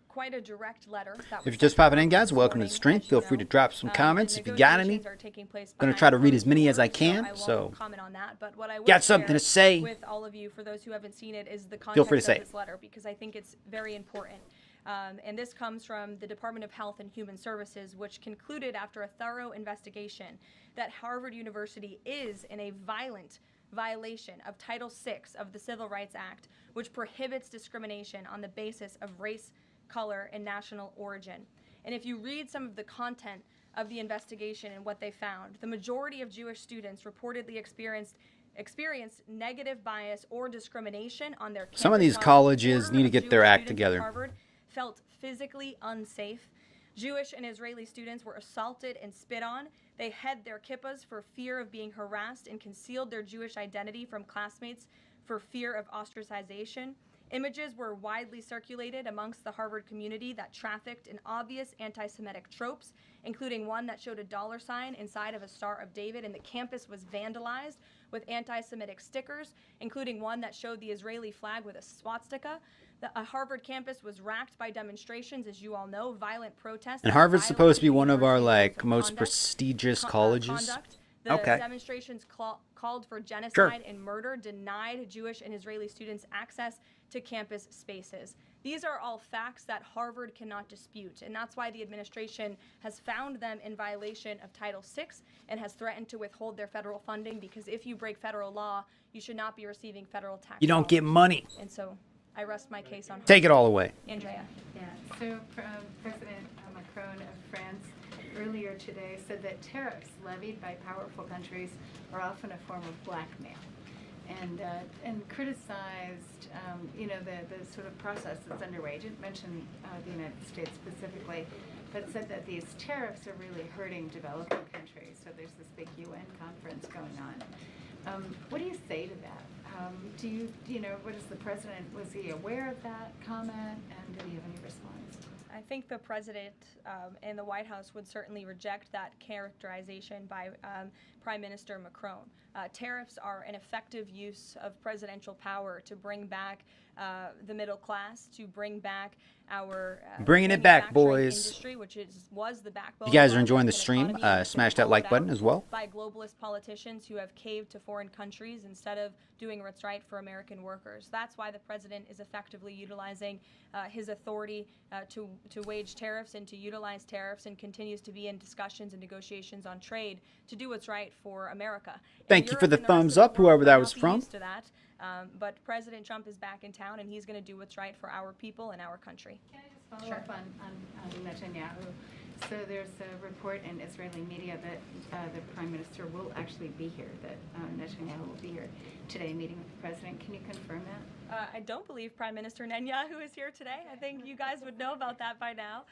S2: quite a direct letter.
S1: If you're just popping in, guys, welcome to the stream. Feel free to drop some comments if you got any. I'm going to try to read as many as I can, so
S2: comment on that, but what I
S1: got something to say.
S2: With all of you, for those who haven't seen it, is the
S1: Feel free to
S2: context
S1: say
S2: of this letter, because I think it's very important. And this comes from the Department of Health and Human Services, which concluded after a thorough investigation that Harvard University is in a violent violation of Title VI of the Civil Rights Act, which prohibits discrimination on the basis of race, color, and national origin. And if you read some of the content of the investigation and what they found, the majority of Jewish students reportedly experienced negative bias or discrimination on their campus.
S1: Some of these colleges need to get their act together.
S2: Harvard felt physically unsafe. Jewish and Israeli students were assaulted and spit on. They hid their kippahs for fear of being harassed and concealed their Jewish identity from classmates for fear of ostracization. Images were widely circulated amongst the Harvard community that trafficked in obvious anti-Semitic tropes, including one that showed a $sign inside of a Star of David, and the campus was vandalized with anti-Semitic stickers, including one that showed the Israeli flag with a swastika. The Harvard campus was racked by demonstrations, as you all know, violent protests.
S1: And Harvard's supposed to be one of our most prestigious colleges.
S2: The
S1: Okay.
S2: demonstrations called for genocide and murder, denied Jewish and Israeli students access to campus spaces. These are all facts that Harvard cannot dispute, and that's why the administration has found them in violation of Title VI and has threatened to withhold their federal funding, because if you break federal law, you should not be receiving federal tax
S1: You don't
S2: dollars.
S1: get money.
S2: And so I rest my case on
S1: Take it all away.
S2: Andrea.
S19: Yeah, so President Macron of France earlier today said that tariffs levied by powerful countries are often a form of blackmail, and criticized the sort of process that's underway. He didn't mention the United States specifically, but said that these tariffs are really hurting developing countries. So there's this big UN conference going on. What do you say to that? What is the president, was he aware of that comment, and did he have any response?
S2: I think the president and the White House would certainly reject that characterization by Prime Minister Macron. Tariffs are an effective use of presidential power to bring back the middle class, to bring back our
S1: Bringing it back, boys.
S2: industry, which was the backbone.
S1: If you guys
S2: of
S1: are
S2: our
S1: enjoying the
S2: American
S1: stream,
S2: economy,
S1: smash that like button as well.
S2: by globalist politicians who have caved to foreign countries instead of doing what's right for American workers. That's why the president is effectively utilizing his authority to wage tariffs and to utilize tariffs, and continues to be in discussions and negotiations on trade to do what's right for America.
S1: Thank you for the thumbs up, whoever that was from.
S2: To that, but President Trump is back in town, and he's going to do what's right for our people and our country.
S19: Can I just follow up on Netanyahu? So there's a report in Israeli media that the Prime Minister will actually be here, that Netanyahu will be here today meeting with the President. Can you confirm that?
S2: I don't believe Prime Minister Netanyahu is here today. I think you guys would know about that by now,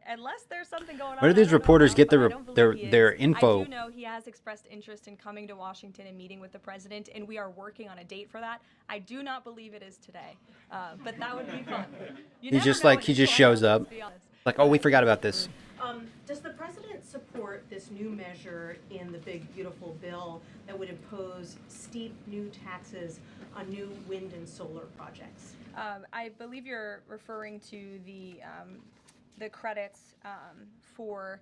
S2: unless there's something going on.
S1: Where do these reporters get their info?
S2: I do know he has expressed interest in coming to Washington and meeting with the president, and we are working on a date for that. I do not believe it is today, but that would be fun.
S1: He's just like, he just shows up. Like, oh, we forgot about this.
S20: Does the president support this new measure in the big, beautiful bill that would impose steep new taxes on new wind and solar projects?
S2: I believe you're referring to the credits for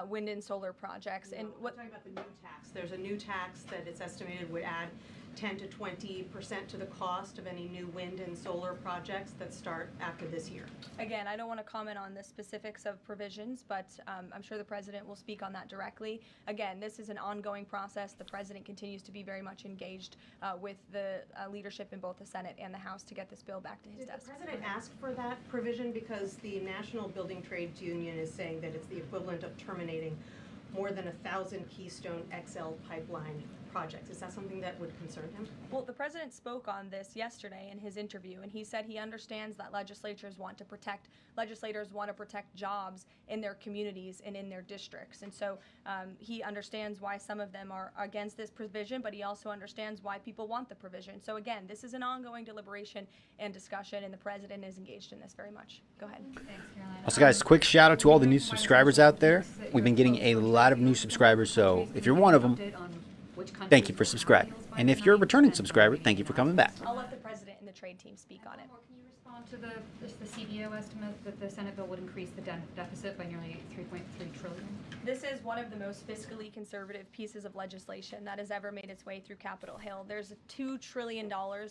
S2: wind and solar projects. And
S20: We're talking about the new tax. There's a new tax that it's estimated would add 10 to 20% to the cost of any new wind and solar projects that start after this year.
S2: Again, I don't want to comment on the specifics of provisions, but I'm sure the president will speak on that directly. Again, this is an ongoing process. The president continues to be very much engaged with the leadership in both the Senate and the House to get this bill back to his desk.
S20: Did the president ask for that provision? Because the National Building Trades Union is saying that it's the equivalent of terminating more than 1,000 Keystone XL pipeline projects. Is that something that would concern him?
S2: Well, the president spoke on this yesterday in his interview, and he said he understands that legislators want to protect jobs in their communities and in their districts. And so he understands why some of them are against this provision, but he also understands why people want the provision. So again, this is an ongoing deliberation and discussion, and the president is engaged in this very much. Go ahead. Thanks, Caroline.
S1: Also, guys, quick shout out to all the new subscribers out there. We've been getting a lot of new subscribers, so if you're one of them, thank you for subscribing. And if you're a returning subscriber, thank you for coming back.
S2: I'll let the president and the trade team speak on it.
S21: Can you respond to the CBO estimate that the Senate bill would increase the deficit by nearly $3.3 trillion?
S2: This is one of the most fiscally conservative pieces of legislation that has ever made its way through Capitol Hill. There's $2 trillion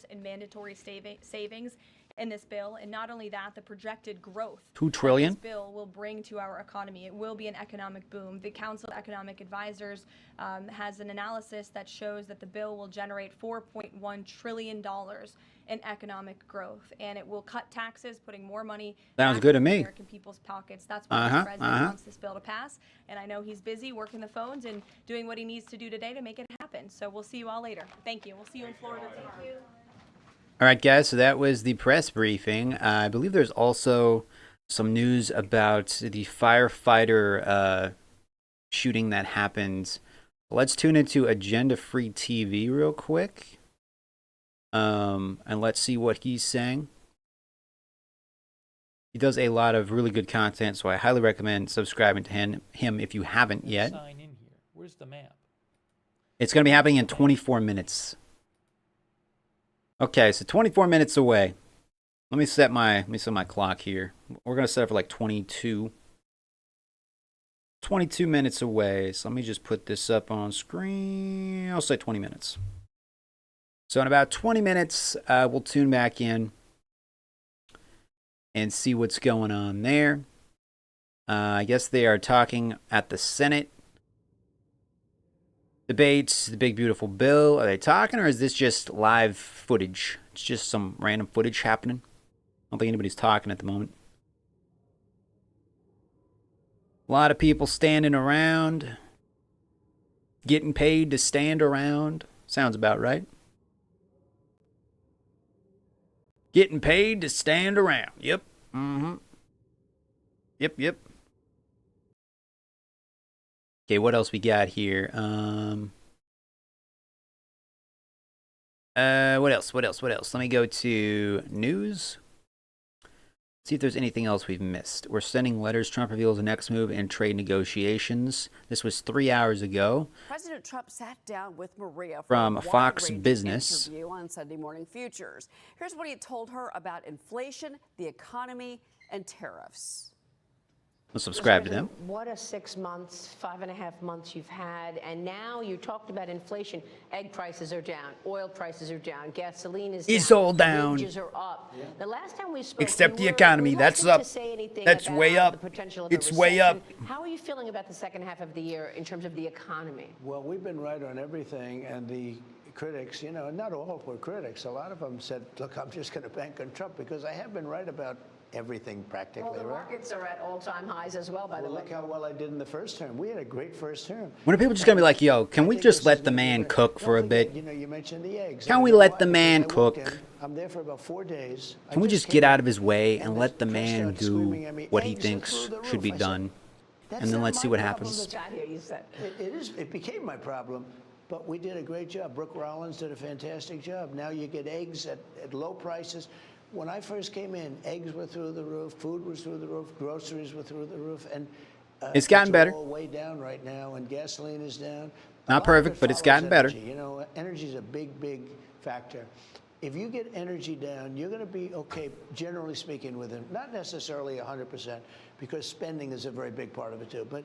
S2: in mandatory savings in this bill, and not only that, the projected growth
S1: $2 trillion?
S2: this bill will bring to our economy. It will be an economic boom. The Council of Economic Advisors has an analysis that shows that the bill will generate $4.1 trillion in economic growth, and it will cut taxes, putting more money
S1: Sounds
S2: back
S1: good to
S2: in
S1: me.
S2: American people's pockets. That's why the president wants this bill to pass, and I know he's busy working the phones and doing what he needs to do today to make it happen. So we'll see you all later. Thank you. We'll see you in Florida tomorrow. Thank you.
S1: All right, guys, so that was the press briefing. I believe there's also some news about the firefighter shooting that happened. Let's tune into Agenda Free TV real quick, and let's see what he's saying. He does a lot of really good content, so I highly recommend subscribing to him if you haven't yet.
S22: Sign in here. Where's the map?
S1: It's going to be happening in 24 minutes. Okay, so 24 minutes away. Let me set my clock here. We're going to set it for like 22 minutes away. So let me just put this up on screen. I'll say 20 minutes. So in about 20 minutes, we'll tune back in and see what's going on there. I guess they are talking at the Senate debates, the big beautiful bill. Are they talking, or is this just live footage? It's just some random footage happening. I don't think anybody's talking at the moment. A lot of people standing around, getting paid to stand around. Sounds about right. Getting paid to stand around. Yep. Yep. Okay, what else we got here? What else? Let me go to news. See if there's anything else we've missed. We're sending letters. Trump reveals the next move in trade negotiations. This was 3 hours ago.
S23: President Trump sat down with Maria
S1: From
S23: a
S1: Fox
S23: wide-ranging
S1: Business.
S23: interview on Sunday Morning Futures. Here's what he told her about inflation, the economy, and tariffs.
S1: Let's subscribe to them.
S24: What a 6 months, 5.5 months you've had, and now you talked about inflation. Egg prices are down, oil prices are down, gasoline is down.
S1: It's all down.
S24: Wages are up. The last time we spoke,
S1: Except
S24: you
S1: the
S24: were
S1: economy, that's
S24: reluctant
S1: up.
S24: to say anything
S1: That's
S24: about
S1: way
S24: the
S1: up.
S24: potential of a
S1: It's way up.
S24: recession. How are you feeling about the second half of the year in terms of the economy?
S25: Well, we've been right on everything, and the critics, not all were critics. A lot of them said, look, I'm just going to bank on Trump because I have been right about everything practically,
S24: Well, the
S25: right?
S24: markets are at all-time highs as well, by the way.
S25: Look how well I did in the first term. We had a great first term.
S1: When are people just going to be like, yo, can we just let the man cook for a bit?
S25: You mentioned the eggs.
S1: Can we let the man cook?
S25: I'm there for about 4 days.
S1: Can we just get out of his way and let the man do what he thinks should be done? And then let's see what happens.
S25: It became my problem, but we did a great job. Brooke Rollins did a fantastic job. Now you get eggs at low prices. When I first came in, eggs were through the roof, food was through the roof, groceries were through the roof, and
S1: it's gotten better.
S25: All way down right now, and gasoline is down.
S1: Not perfect, but it's gotten better.
S25: Energy is a big factor. If you get energy down, you're going to be okay, generally speaking, with it. Not necessarily 100%, because spending is a very big part of it too. But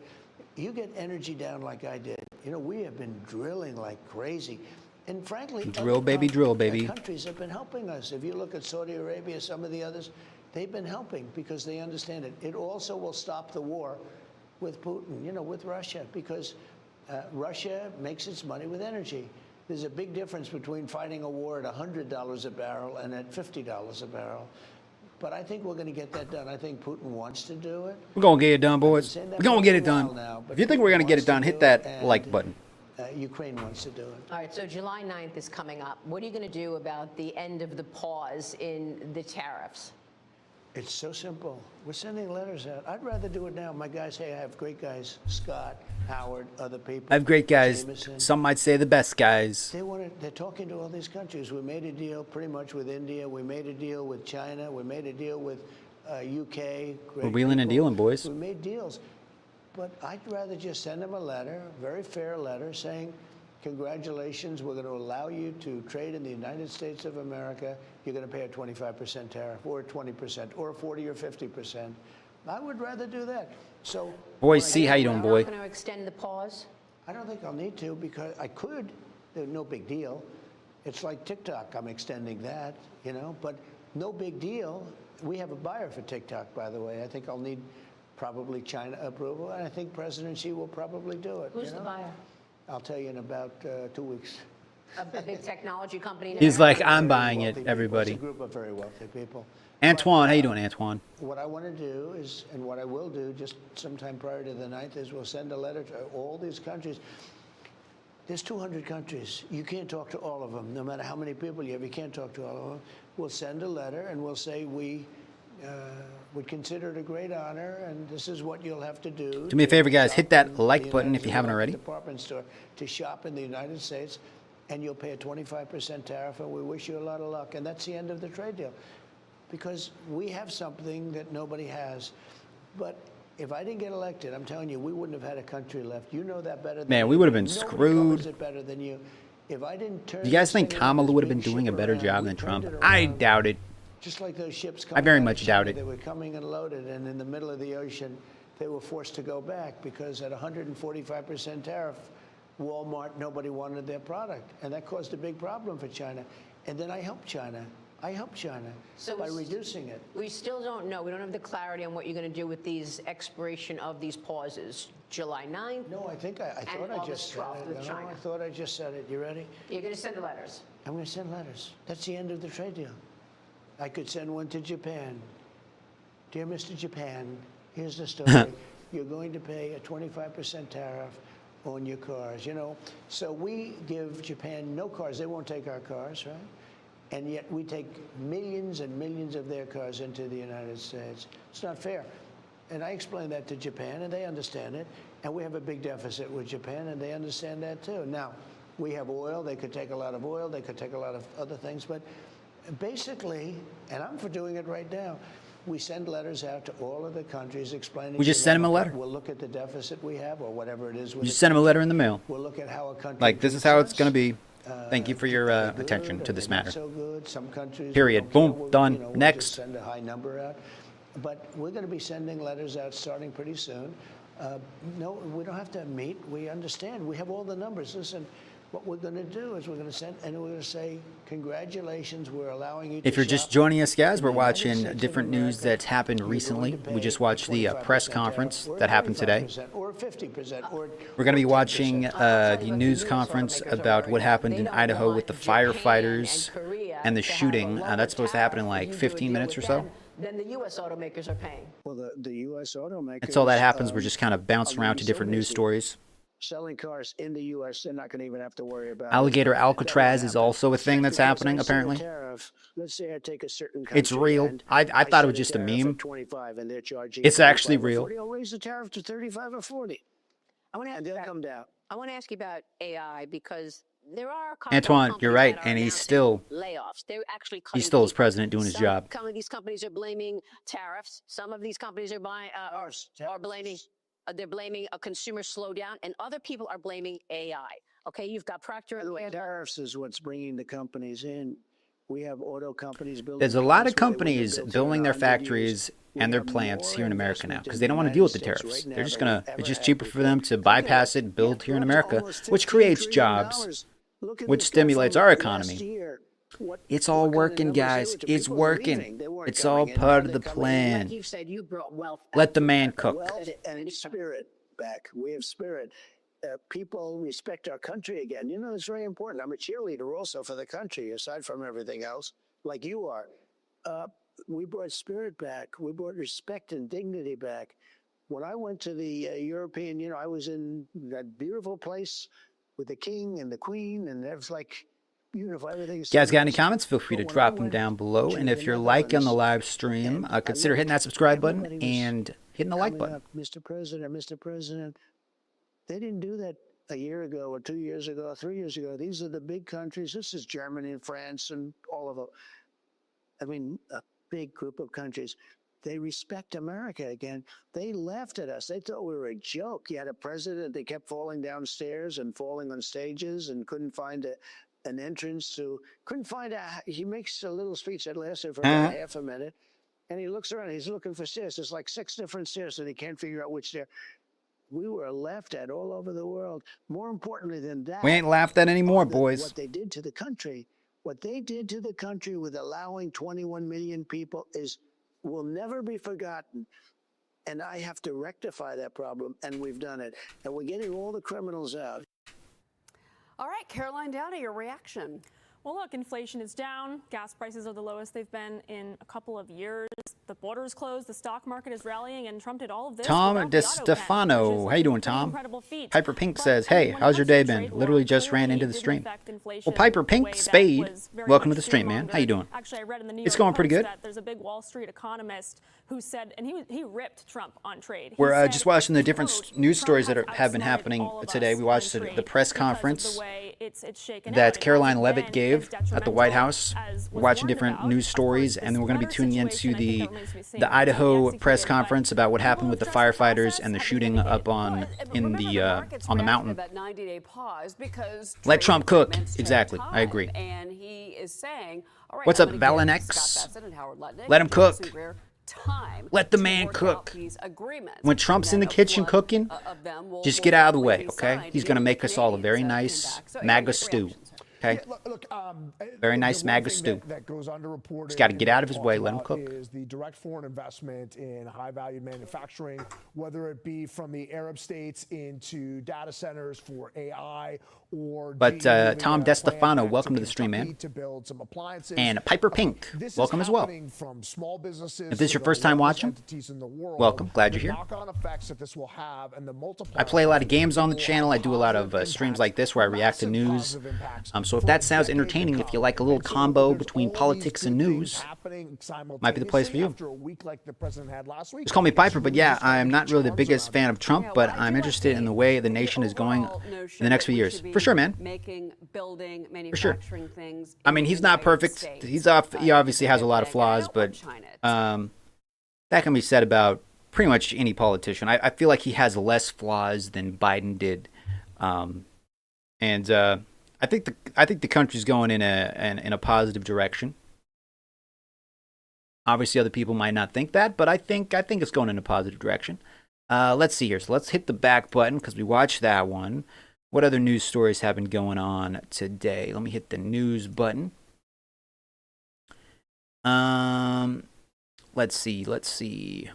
S25: you get energy down like I did. You know, we have been drilling like crazy. And frankly,
S1: Drill, baby, drill, baby.
S25: countries have been helping us. If you look at Saudi Arabia, some of the others, they've been helping because they understand it. It also will stop the war with Putin, you know, with Russia, because Russia makes its money with energy. There's a big difference between fighting a war at $100 a barrel and at $50 a barrel. But I think we're going to get that done. I think Putin wants to do it.
S1: We're going to get it done, boys. We're going to get it done. If you think we're going to get it done, hit that like button.
S25: Ukraine wants to do it.
S24: All right, so July 9th is coming up. What are you going to do about the end of the pause in the tariffs?
S25: It's so simple. We're sending letters out. I'd rather do it now. My guys, hey, I have great guys, Scott, Howard, other people.
S1: I have great guys.
S25: Jameson.
S1: Some might say the best guys.
S25: They're talking to all these countries. We made a deal pretty much with India. We made a deal with China. We made a deal with UK.
S1: We're wheeling and dealing, boys.
S25: We made deals. But I'd rather just send them a letter, a very fair letter, saying, congratulations, we're going to allow you to trade in the United States of America. You're going to pay a 25% tariff, or a 20%, or a 40 or 50%. I would rather do that. So,
S1: boys, see how you doing, boy?
S24: Going to extend the pause?
S25: I don't think I'll need to, because I could. There's no big deal. It's like TikTok. I'm extending that, you know, but no big deal. We have a buyer for TikTok, by the way. I think I'll need probably China approval, and I think President Xi will probably do it.
S24: Who's the buyer?
S25: I'll tell you in about 2 weeks.
S24: A big technology company?
S1: He's like, I'm buying it, everybody.
S25: It's a group of very wealthy people.
S1: Antoine, how you doing, Antoine?
S25: What I want to do is, and what I will do just sometime prior to the 9th, is we'll send a letter to all these countries. There's 200 countries. You can't talk to all of them. No matter how many people you have, you can't talk to all of them. We'll send a letter and we'll say we would consider it a great honor, and this is what you'll have to do.
S1: Do me a favor, guys. Hit that like button if you haven't already.
S25: Department store to shop in the United States, and you'll pay a 25% tariff, and we wish you a lot of luck. And that's the end of the trade deal, because we have something that nobody has. But if I didn't get elected, I'm telling you, we wouldn't have had a country left. You know that better than
S1: Man,
S25: me.
S1: we would have been
S25: Nobody
S1: screwed.
S25: covers it better than you. If I didn't turn
S1: Do you guys
S25: this
S1: think
S25: thing
S1: Kamala
S25: into
S1: would have
S25: this
S1: been
S25: big
S1: doing a
S25: ship
S1: better
S25: around,
S1: job
S25: we
S1: than
S25: turned
S1: Trump?
S25: it
S1: I
S25: around.
S1: doubt it.
S25: Just like those ships
S1: I
S25: coming
S1: very
S25: out of
S1: much
S25: China,
S1: doubt it.
S25: They were coming and loaded, and in the middle of the ocean, they were forced to go back because at 145% tariff, Walmart, nobody wanted their product. And that caused a big problem for China. And then I helped China. by reducing it.
S24: We still don't know. We don't have the clarity on what you're going to do with these expiration of these pauses. July 9th?
S25: No, I think I thought I just said it.
S24: With
S25: No,
S24: China.
S25: I thought I just said it. You ready?
S24: You're going to send the letters.
S25: I'm going to send letters. That's the end of the trade deal. I could send one to Japan. Dear Mr. Japan, here's the story. You're going to pay a 25% tariff on your cars, you know. So we give Japan no cars. They won't take our cars, right? And yet we take millions and millions of their cars into the United States. It's not fair. And I explained that to Japan, and they understand it. And we have a big deficit with Japan, and they understand that too. Now, we have oil. They could take a lot of oil. They could take a lot of other things. But basically, and I'm for doing it right now, we send letters out to all of the countries explaining.
S1: We just
S25: to
S1: send
S25: them,
S1: them a letter.
S25: We'll look at the deficit we have, or whatever it is.
S1: You just send them a letter in the mail.
S25: We'll look at how a country.
S1: Like, this is how it's going to be. Thank you for your attention to this matter.
S25: So good. Some countries.
S1: Period. Boom. Done.
S25: We'll
S1: Next.
S25: just send a high number out. But we're going to be sending letters out starting pretty soon. No, we don't have to meet. We understand. We have all the numbers. Listen, what we're going to do is we're going to send, and we're going to say, congratulations, we're allowing you to
S1: If you're
S25: shop
S1: just joining us, guys, we're
S25: in the United
S1: watching
S25: States of
S1: different news that's happened recently. We just watched the press conference that happened today.
S25: Or 50%, or
S1: We're going to be watching the news conference about what happened in Idaho with the firefighters and the shooting. That's supposed to happen in like 15 minutes or so.
S24: Then the U.S. automakers are paying.
S25: Well, the U.S. automakers.
S1: Until that happens, we're just kind of bouncing around to different news stories.
S25: Selling cars in the U.S., they're not going to even have to worry about.
S1: Alligator Alcatraz is also a thing that's happening, apparently.
S25: Let's say I take a certain country.
S1: It's real.
S25: and
S1: I thought it was
S25: set
S1: just a
S25: tariff at
S1: meme.
S25: 25 and they're charging.
S1: It's actually
S25: 25 or
S1: real.
S25: 40. I'll raise the tariff to 35 or 40.
S24: I want to ask
S25: And they'll come down.
S24: I want to ask you about AI because there are
S1: Antoine, you're right, and he's still
S24: layoffs. They're actually cutting
S1: he's still as
S24: people.
S1: president doing his job.
S24: Some of these companies are blaming tariffs. Some of these companies are blaming. They're blaming a consumer slowdown, and other people are blaming AI. Okay, you've got Procter
S25: By the way,
S24: and
S25: tariffs is what's bringing the companies in. We have auto companies building.
S1: There's a lot of
S25: plants where they
S1: companies
S25: built
S1: building their
S25: 100 years.
S1: factories
S25: We
S1: and their
S25: have
S1: plants
S25: more
S1: here in America now
S25: investment
S1: because
S25: in
S1: they don't
S25: the
S1: want to deal with the
S25: United States
S1: tariffs.
S25: right
S1: They're
S25: now
S1: just
S25: than
S1: gonna.
S25: we've
S1: It's
S25: ever
S1: just
S25: had
S1: cheaper for
S25: before.
S1: them to
S25: Look
S1: bypass
S25: at
S1: it, build here in America,
S25: almost
S1: which
S25: $15
S1: creates
S25: trillion.
S1: jobs,
S25: Look at
S1: which
S25: this stuff
S1: stimulates
S25: from
S1: our
S25: last
S1: economy.
S25: year.
S1: It's all
S25: what kind of
S1: working,
S25: numbers they
S1: guys.
S25: were to
S1: It's
S25: people were
S1: working.
S25: leaving. They weren't
S1: It's all
S25: coming, and now
S1: part of
S25: they're
S1: the
S25: coming in.
S1: plan.
S25: Like you said, you brought wealth
S1: Let the
S25: out
S1: man
S25: to
S1: cook.
S25: Wealth and spirit back. We have spirit. People respect our country again. You know, it's very important. I'm a cheerleader also for the country, aside from everything else, like you are. We brought spirit back. We brought respect and dignity back. When I went to the European, I was in that beautiful place with the king and the queen, and it was like beautiful. Everything's
S1: Guys, got any comments? Feel free to drop them down below.
S25: to
S1: And if
S25: the
S1: you're liking the
S25: Netherlands,
S1: live stream,
S25: and I
S1: consider hitting that
S25: looked,
S1: subscribe button
S25: everybody was
S1: and hitting the like
S25: coming
S1: button.
S25: up, Mr. President, Mr. President. They didn't do that a year ago or 2 years ago, 3 years ago. These are the big countries. This is Germany and France and all of them. I mean, a big group of countries. They respect America again. They laughed at us. They thought we were a joke. You had a president that kept falling downstairs and falling on stages and couldn't find an entrance to, he makes a little speech that lasted for about half a minute. And he looks around, he's looking for stairs. There's like 6 different stairs, and he can't figure out which stair. We were laughed at all over the world. More importantly than that,
S1: We ain't laughed at anymore, boys.
S25: what they did to the country, with allowing 21 million people will never be forgotten. And I have to rectify that problem, and we've done it. And we're getting all the criminals out.
S23: All right, Caroline Downey, your reaction.
S2: Well, look, inflation is down. Gas prices are the lowest they've been in a couple of years. The border is closed. The stock market is rallying, and Trump did all of this.
S1: Tom
S2: without the auto pen, which is
S1: DeStefano. How you doing,
S2: a pretty
S1: Tom?
S2: incredible feat.
S1: Piper Pink
S2: But,
S1: says,
S2: I mean,
S1: hey,
S2: when it
S1: how's your
S2: comes to
S1: day
S2: the
S1: been?
S2: trade war,
S1: Literally just ran
S2: clearly
S1: into
S2: it
S1: the
S2: didn't
S1: stream.
S2: affect inflation
S1: Well, Piper
S2: the
S1: Pink
S2: way that
S1: Spade,
S2: was very
S1: welcome to
S2: much
S1: the stream, man.
S2: fearmonged.
S1: How you doing?
S2: Actually, I read in the New
S1: It's
S2: York
S1: going pretty
S2: Post
S1: good.
S2: that there's a big Wall Street economist who said, and he ripped Trump on trade. He
S1: We're
S2: said,
S1: just watching the different
S2: quote,
S1: news
S2: "Trump
S1: stories that
S2: has
S1: have been
S2: outsmarted
S1: happening
S2: all of
S1: today.
S2: us
S1: We watched
S2: on
S1: the
S2: trade
S1: press
S2: because of the
S1: conference
S2: way it's shaken out.
S1: that
S2: It
S1: Caroline
S2: hasn't
S1: Levitt
S2: been
S1: gave
S2: as
S1: at the White House.
S2: detrimental as
S1: We're
S2: was
S1: watching
S2: warned
S1: different
S2: about.
S1: news
S2: Of
S1: stories,
S2: course,
S1: and then we're going to be
S2: this
S1: tuning
S2: situation,
S1: into
S2: I think
S1: the
S2: that remains to be seen.
S1: the
S2: It will be
S1: Idaho
S2: executed,
S1: press
S2: but
S1: conference about what
S2: people
S1: happened
S2: who
S1: with the
S2: trust the process
S1: firefighters and the
S2: have been
S1: shooting
S2: vindicated.
S1: up on in
S23: Remember,
S1: the
S23: market's
S1: on the
S23: reacted
S1: mountain.
S23: to that 90-day pause because
S1: Let
S23: trade
S1: Trump cook.
S23: agreements take
S1: Exactly.
S23: time.
S1: I agree.
S23: And he is saying, all right,
S1: What's
S23: I'm
S1: up,
S23: gonna give
S1: Valenex?
S23: Scott Bassett and Howard Lutnick
S1: Let him
S23: and Jason
S1: cook.
S23: Greer time
S1: Let the
S23: to
S1: man
S23: work out
S1: cook.
S23: these agreements.
S1: When Trump's in the
S23: And then a
S1: kitchen
S23: flood
S1: cooking,
S23: of them will
S1: just get out of the
S23: finally
S1: way,
S23: be
S1: okay?
S23: signed,
S1: He's going to
S23: meaning
S1: make
S23: the
S1: us all a
S23: Canadians
S1: very
S23: came
S1: nice
S23: back. So,
S1: MAGA
S23: your
S1: stew,
S23: reactions.
S1: okay? Very nice MAGA stew.
S3: That goes underreported.
S1: He's got to get
S3: and
S1: out of his
S3: talked
S1: way. Let him
S3: about
S1: cook.
S3: Is the direct foreign investment in high-value manufacturing, whether it be from the Arab states into data centers for AI or.
S1: But
S3: GE moving
S1: Tom
S3: their plant
S1: DeStefano,
S3: back
S1: welcome to the stream,
S3: Kentucky
S1: man.
S3: To build some appliances.
S1: And Piper Pink,
S3: This is
S1: welcome as well.
S3: happening from small businesses
S1: If this is
S3: to
S1: your
S3: the
S1: first time
S3: largest
S1: watching,
S3: entities in the world,
S1: welcome. Glad you're
S3: the
S1: here.
S3: knock-on effects that this will have and the
S1: I play a lot of games on the channel. I do a lot of streams like this where I react to news. So if that sounds entertaining, if you like a little combo between politics and news, might be the place for you. Just call me Piper, but yeah, I'm not really the biggest fan of Trump, but I'm interested in the way the nation is going in the next few years. For sure, man.
S23: Making, building,
S1: For sure.
S23: manufacturing things.
S1: I mean, he's not perfect. He obviously has a lot of flaws, but that can be said about pretty much any politician. I feel like he has less flaws than Biden did, and I think the country's going in a positive direction. Obviously, other people might not think that, but I think it's going in a positive direction. Let's see here. So let's hit the back button because we watched that one. What other news stories have been going on today? Let me hit the news button. Let's see.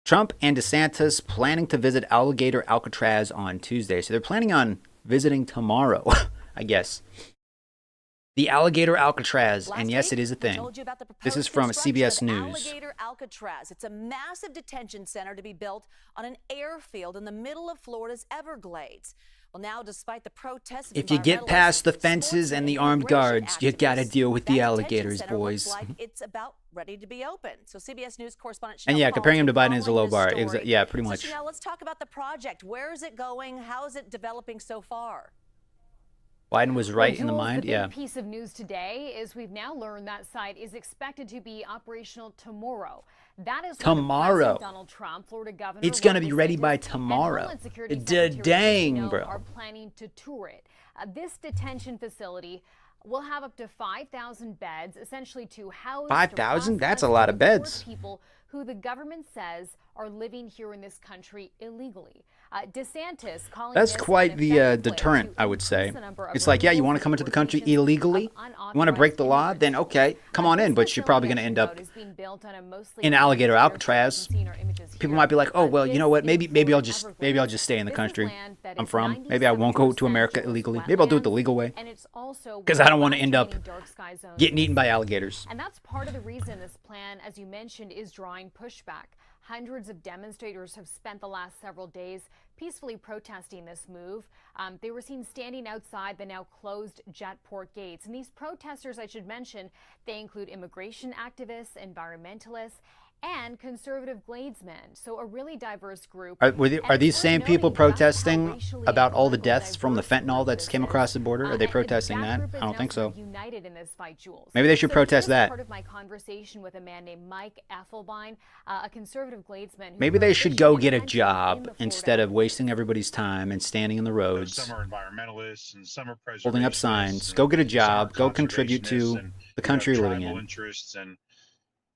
S1: Trump and DeSantis planning to visit Alligator Alcatraz on Tuesday. So they're planning on visiting tomorrow, I guess. The Alligator Alcatraz, and yes, it is a thing. This is from CBS News.
S23: Alligator Alcatraz. It's a massive detention center to be built on an airfield in the middle of Florida's Everglades. Well, now, despite the protests,
S1: If you get past the fences and the armed guards, you got to deal with the alligators, boys.
S23: Like it's about ready to be open. So CBS News correspondent
S1: And
S23: Chanel
S1: yeah,
S23: Paul
S1: comparing him to Biden is a
S23: following
S1: low
S23: this
S1: bar.
S23: story.
S1: Yeah, pretty
S23: So
S1: much.
S23: Chanel, let's talk about the project. Where is it going? How is it developing so far?
S1: Biden was right in the
S5: Jules,
S1: mind.
S5: the
S1: Yeah.
S5: big piece of news today is we've now learned that site is expected to be operational tomorrow. That is when
S1: Tomorrow.
S5: President Donald Trump, Florida governor,
S1: It's going to
S5: Ron
S1: be ready by
S5: DeSantis,
S1: tomorrow.
S5: and Homeland Security
S1: Dang,
S5: Secretary Christopher
S1: bro.
S5: are planning to tour it. This detention facility will have up to 5,000 beds, essentially to house
S1: 5,000? That's a
S5: process,
S1: lot of
S5: and deport
S1: beds.
S5: people who the government says are living here in this country illegally. DeSantis calling
S1: That's
S5: this
S1: quite
S5: an
S1: the
S5: effective way
S1: deterrent,
S5: to
S1: I would say.
S5: increase the number of
S1: It's like, yeah, you want to
S5: removals
S1: come
S5: and
S1: into the country
S5: deportations
S1: illegally? You want to break the law? Then okay, come on in, but you're probably going to end up in Alligator, Alcatraz. People might be like, oh, well, you know what? Maybe I'll just stay in the country I'm from. Maybe I won't go to America illegally. Maybe I'll do it the legal way. Because I don't want to end up getting eaten by alligators.
S5: And that's part of the reason this plan, as you mentioned, is drawing pushback. Hundreds of demonstrators have spent the last several days peacefully protesting this move. They were seen standing outside the now closed jetport gates. And these protesters, I should mention, they include immigration activists, environmentalists, and conservative Gladesmen. So a really diverse group.
S1: Are these same people protesting about all the deaths from the fentanyl that's came across the border? Are they protesting that? I don't think so.
S5: United in this fight, Jules.
S1: Maybe they should protest that.
S5: Part of my conversation with a man named Mike Effelbein, a conservative Gladesman.
S1: Maybe they should go get a job instead of wasting everybody's time and standing in the roads,
S6: some are environmentalists and some are
S1: holding up signs. Go get a job. Go contribute to the country you're living in.
S6: Interests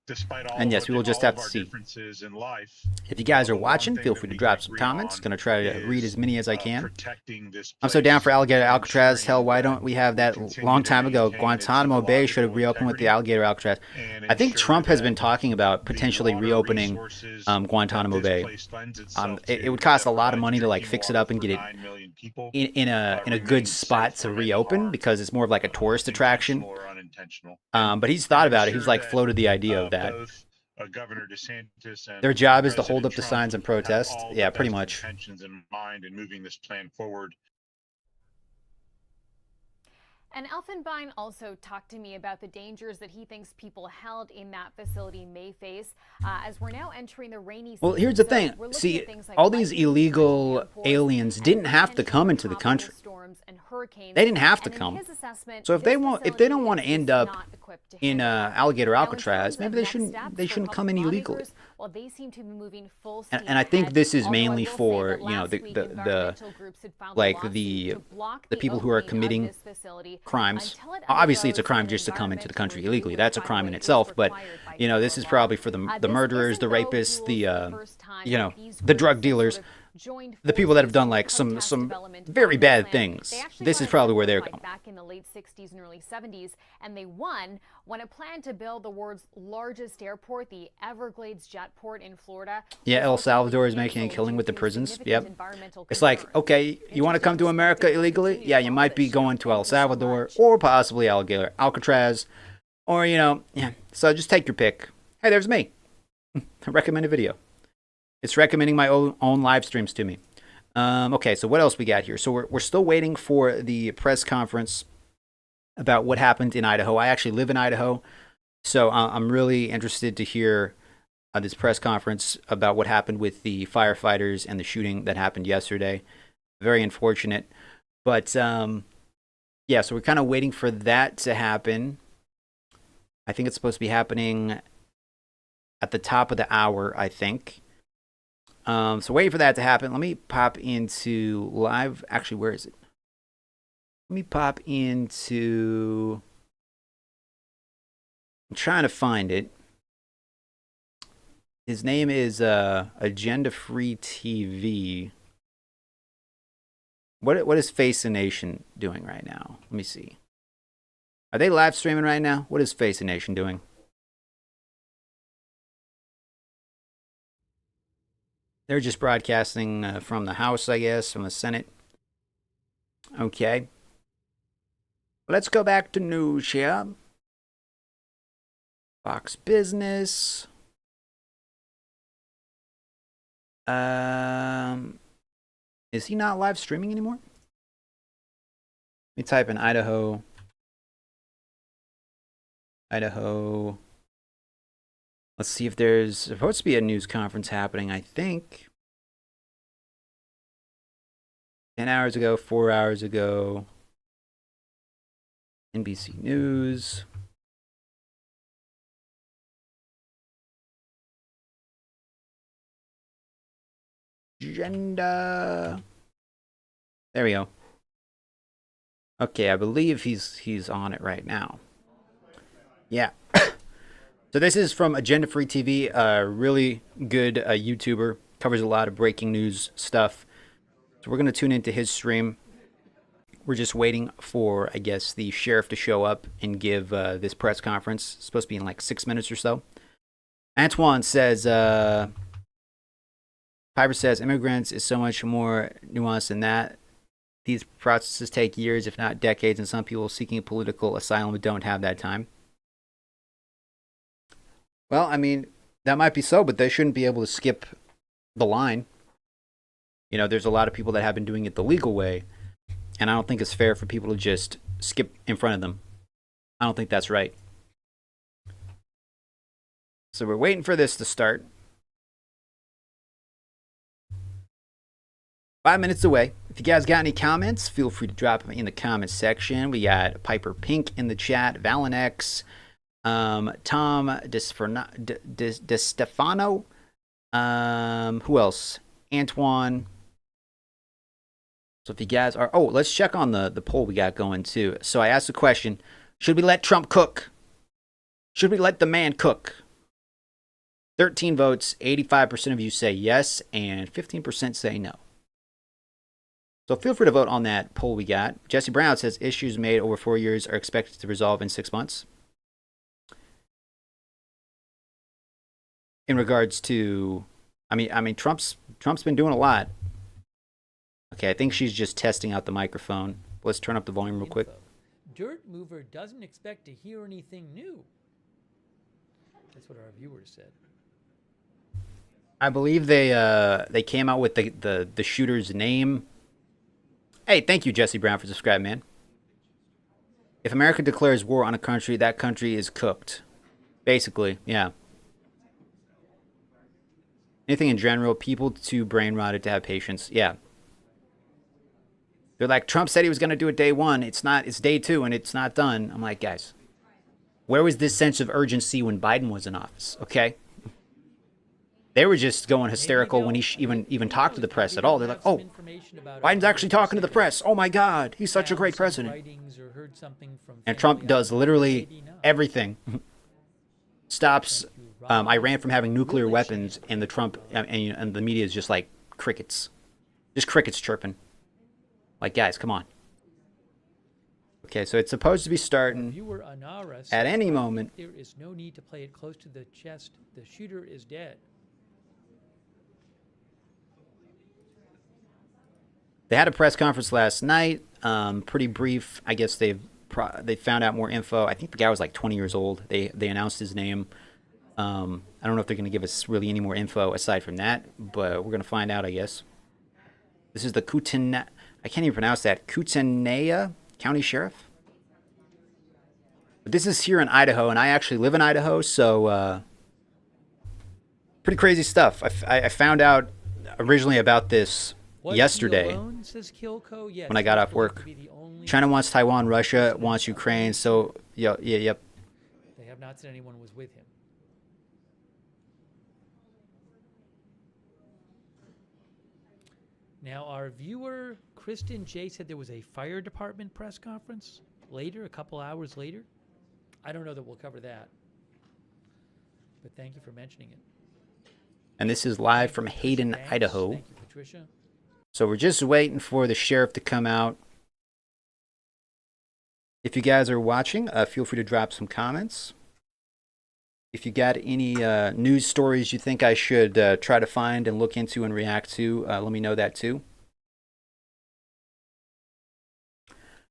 S6: despite all
S1: and yes, we will just have to see.
S6: In life,
S1: if you guys are watching, feel free to drop some comments. Going to try to read as many as I can. I'm so down for Alligator Alcatraz. Hell, why don't we have that long time ago? Guantanamo Bay should have reopened with the Alligator Alcatraz. I think Trump has been talking about potentially reopening Guantanamo Bay. It would cost a lot of money to like fix it up and get it in a good spot to reopen because it's more of like a tourist attraction. But he's thought about it. He's like floated the idea of that.
S6: Governor DeSantis and
S1: their job is to hold up the signs and protest. Yeah, pretty much.
S6: Intentions in mind and moving this plan forward.
S5: And Elfenbein also talked to me about the dangers that he thinks people held in that facility may face as we're now entering the rainy season.
S1: Well, here's the thing. See, all these illegal aliens didn't have to come into the country. They didn't have to come. So if they don't want to end up in Alligator Alcatraz, maybe they shouldn't come in illegally.
S5: Well, they seem to be moving full
S1: steam and I think this is mainly for the people who are committing crimes. Obviously, it's a crime just to come into the country illegally. That's a crime in itself. But this is probably for the murderers, the rapists, the drug dealers, the people that have done like some very bad things. This is probably where they're going.
S5: Back in the late 60s and early 70s, and they won when it planned to build the world's largest airport, the Everglades Jetport in Florida.
S1: Yeah, El Salvador is making a killing with the prisons. Yep. It's like, okay, you want to come to America illegally? Yeah, you might be going to El Salvador or possibly Alligator, Alcatraz, or yeah. So just take your pick. Hey, there's me. I recommend a video. It's recommending my own live streams to me. Okay, so what else we got here? So we're still waiting for the press conference about what happened in Idaho. I actually live in Idaho, so I'm really interested to hear this press conference about what happened with the firefighters and the shooting that happened yesterday. Very unfortunate. But, yeah, so we're kind of waiting for that to happen. I think it's supposed to be happening at the top of the hour, I think. So waiting for that to happen. Let me pop into live. Actually, where is it? Let me pop into. I'm trying to find it. His name is Agenda Free TV. What is Face the Nation doing right now? Let me see. Are they live streaming right now? What is Face the Nation doing? They're just broadcasting from the House, I guess, from the Senate. Okay. Let's go back to news here. Fox Business. Is he not live streaming anymore? Let me type in Idaho. Idaho. Let's see if there's supposed to be a news conference happening, I think. 10 hours ago, 4 hours ago. NBC News. Agenda. There we go. Okay, I believe he's on it right now. Yeah. So this is from Agenda Free TV, a really good YouTuber, covers a lot of breaking news stuff. So we're going to tune into his stream. We're just waiting for, I guess, the sheriff to show up and give this press conference. It's supposed to be in like 6 minutes or so. Antoine says, Piper says, immigrants is so much more nuanced than that. These processes take years, if not decades, and some people seeking political asylum don't have that time. Well, I mean, that might be so, but they shouldn't be able to skip the line. You know, there's a lot of people that have been doing it the legal way, and I don't think it's fair for people to just skip in front of them. I don't think that's right. So we're waiting for this to start. 5 minutes away. If you guys got any comments, feel free to drop them in the comments section. We got Piper Pink in the chat, Valenex, Tom DeStefano, who else? Antoine. So if you guys are, let's check on the poll we got going too. So I asked the question, should we let Trump cook? Should we let the man cook? 13 votes, 85% of you say yes, and 15% say no. So feel free to vote on that poll we got. Jesse Brown says issues made over 4 years are expected to resolve in 6 months. In regards to, I mean, Trump's been doing a lot. Okay, I think she's just testing out the microphone. Let's turn up the volume real quick.
S22: Dirt Mover doesn't expect to hear anything new. That's what our viewers said.
S1: I believe they came out with the shooter's name. Hey, thank you, Jesse Brown, for subscribing, man. If America declares war on a country, that country is cooked. Basically, yeah. Anything in general, people too brain rotted to have patience. Yeah. They're like, Trump said he was going to do it day one. It's day two, and it's not done. I'm like, guys, where was this sense of urgency when Biden was in office? Okay. They were just going hysterical when he even talked to the press at all. They're like, oh, Biden's actually talking to the press. Oh, my God. He's such a great president. And Trump does literally everything. Stops Iran from having nuclear weapons, and the Trump and the media is just like crickets. Just crickets chirping. Like, guys, come on. Okay, so it's supposed to be starting at any moment.
S22: There is no need to play it close to the chest. The shooter is dead.
S1: They had a press conference last night, pretty brief. I guess they found out more info. I think the guy was like 20 years old. They announced his name. I don't know if they're going to give us really any more info aside from that, but we're going to find out, I guess. This is the I can't even pronounce that, Kootenai County Sheriff. But this is here in Idaho, and I actually live in Idaho, so pretty crazy stuff. I found out originally about this yesterday when I got off work. China wants Taiwan, Russia wants Ukraine, so yep.
S22: They have not said anyone was with him. Now, our viewer, Kristen J, said there was a fire department press conference later, a couple hours later. I don't know that we'll cover that, but thank you for mentioning it.
S1: And this is live from Hayden, Idaho.
S22: Thank you, Patricia.
S1: So we're just waiting for the sheriff to come out. If you guys are watching, feel free to drop some comments. If you got any news stories you think I should try to find and look into and react to, let me know that too.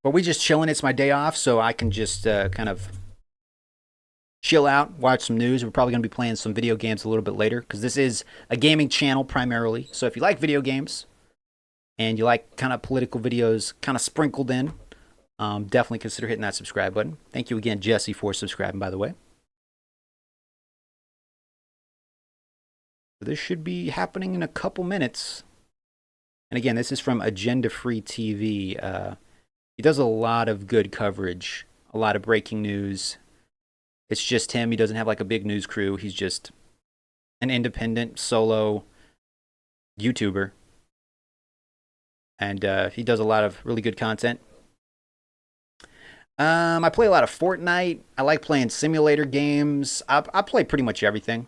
S1: But we just chilling. It's my day off, so I can just kind of chill out, watch some news. We're probably going to be playing some video games a little bit later because this is a gaming channel primarily. So if you like video games and you like kind of political videos kind of sprinkled in, definitely consider hitting that subscribe button. Thank you again, Jesse, for subscribing, by the way. This should be happening in a couple minutes. And again, this is from Agenda Free TV. He does a lot of good coverage, a lot of breaking news. It's just him. He doesn't have like a big news crew. He's just an independent solo YouTuber. And he does a lot of really good content. I play a lot of Fortnite. I like playing simulator games. I play pretty much everything.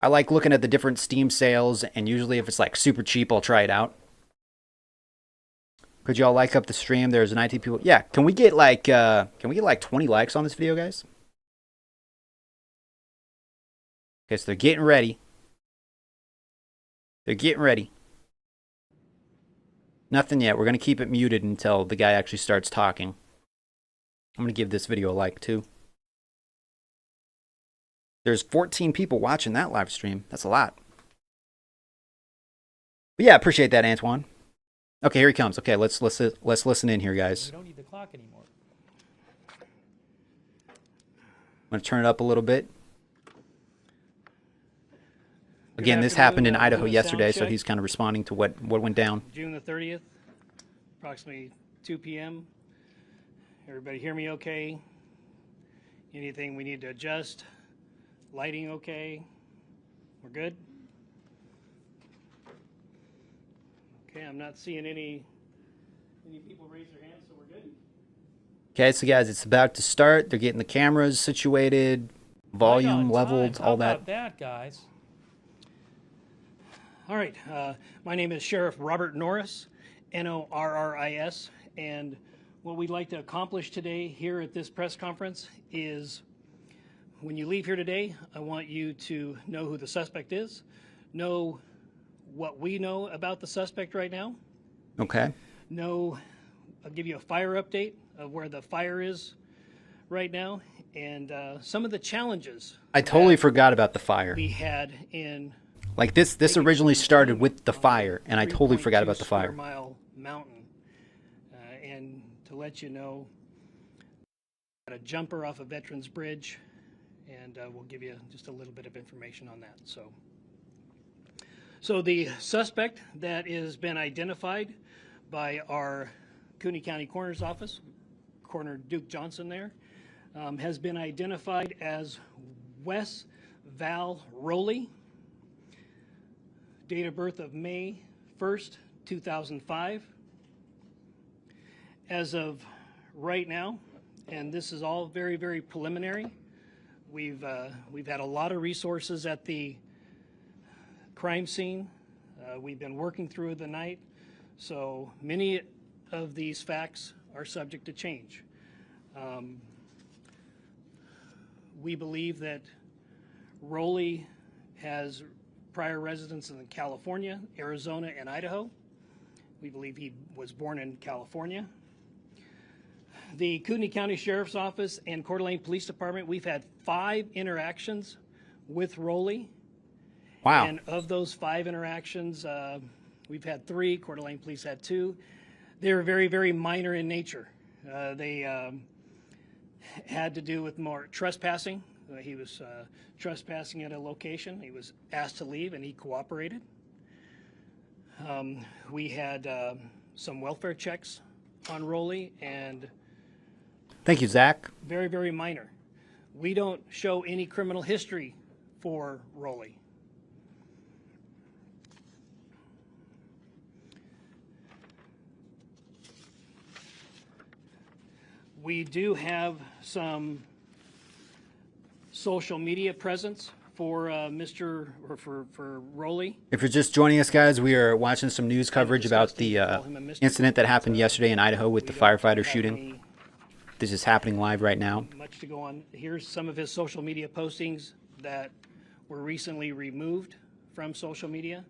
S1: I like looking at the different Steam sales, and usually if it's like super cheap, I'll try it out. Could y'all like up the stream? There's 19 people. Yeah, can we get like 20 likes on this video, guys? Okay, so they're getting ready. They're getting ready. Nothing yet. We're going to keep it muted until the guy actually starts talking. I'm going to give this video a like, too. There's 14 people watching that live stream. That's a lot. But yeah, appreciate that, Antoine. Okay, here he comes. Okay, let's listen in here, guys.
S22: We don't need the clock anymore.
S1: I'm going to turn it up a little bit. Again, this happened in Idaho yesterday, so he's kind of responding to what went down.
S7: June the 30th, approximately 2 p.m. Everybody hear me okay? Anything we need to adjust? Lighting okay? We're good? Okay, I'm not seeing any people raise their hands, so we're good.
S1: Okay, so guys, it's about to start. They're getting the cameras situated, volume leveled, all that.
S22: How about that, guys?
S7: All right, my name is Sheriff Robert Norris, Norris, and what we'd like to accomplish today here at this press conference is when you leave here today, I want you to know who the suspect is, know what we know about the suspect right now.
S1: Okay.
S7: I'll give you a fire update of where the fire is right now and some of the challenges.
S1: I totally forgot about the fire.
S7: We had in
S1: Like this originally started with the fire, and I totally forgot about the fire.
S7: 3.2 square mile mountain, and to let you know, got a jumper off of Veterans Bridge, and we'll give you just a little bit of information on that. So the suspect that has been identified by our Cooney County Coroner's Office, Coroner Duke Johnson there, has been identified as Wes Val Rowley. Date of birth of May 1st, 2005. As of right now, and this is all very, very preliminary, we've had a lot of resources at the crime scene. We've been working through the night, so many of these facts are subject to change. We believe that Rowley has prior residence in California, Arizona, and Idaho. We believe he was born in California. The Cooney County Sheriff's Office and Coeur d'Alene Police Department, we've had 5 interactions with Rowley.
S1: Wow.
S7: And of those 5 interactions, we've had 3, Coeur d'Alene Police had 2. They were very, very minor in nature. They had to do with more trespassing. He was trespassing at a location. He was asked to leave, and he cooperated. We had some welfare checks on Rowley, and
S1: Thank you, Zach.
S7: very, very minor. We don't show any criminal history for Rowley. We do have some social media presence for for Rowley.
S1: If you're just joining us, guys, we are watching some news coverage about the incident that happened yesterday in Idaho with the firefighter shooting. This is happening live right now.
S7: Much to go on. Here's some of his social media postings that were recently removed from social media.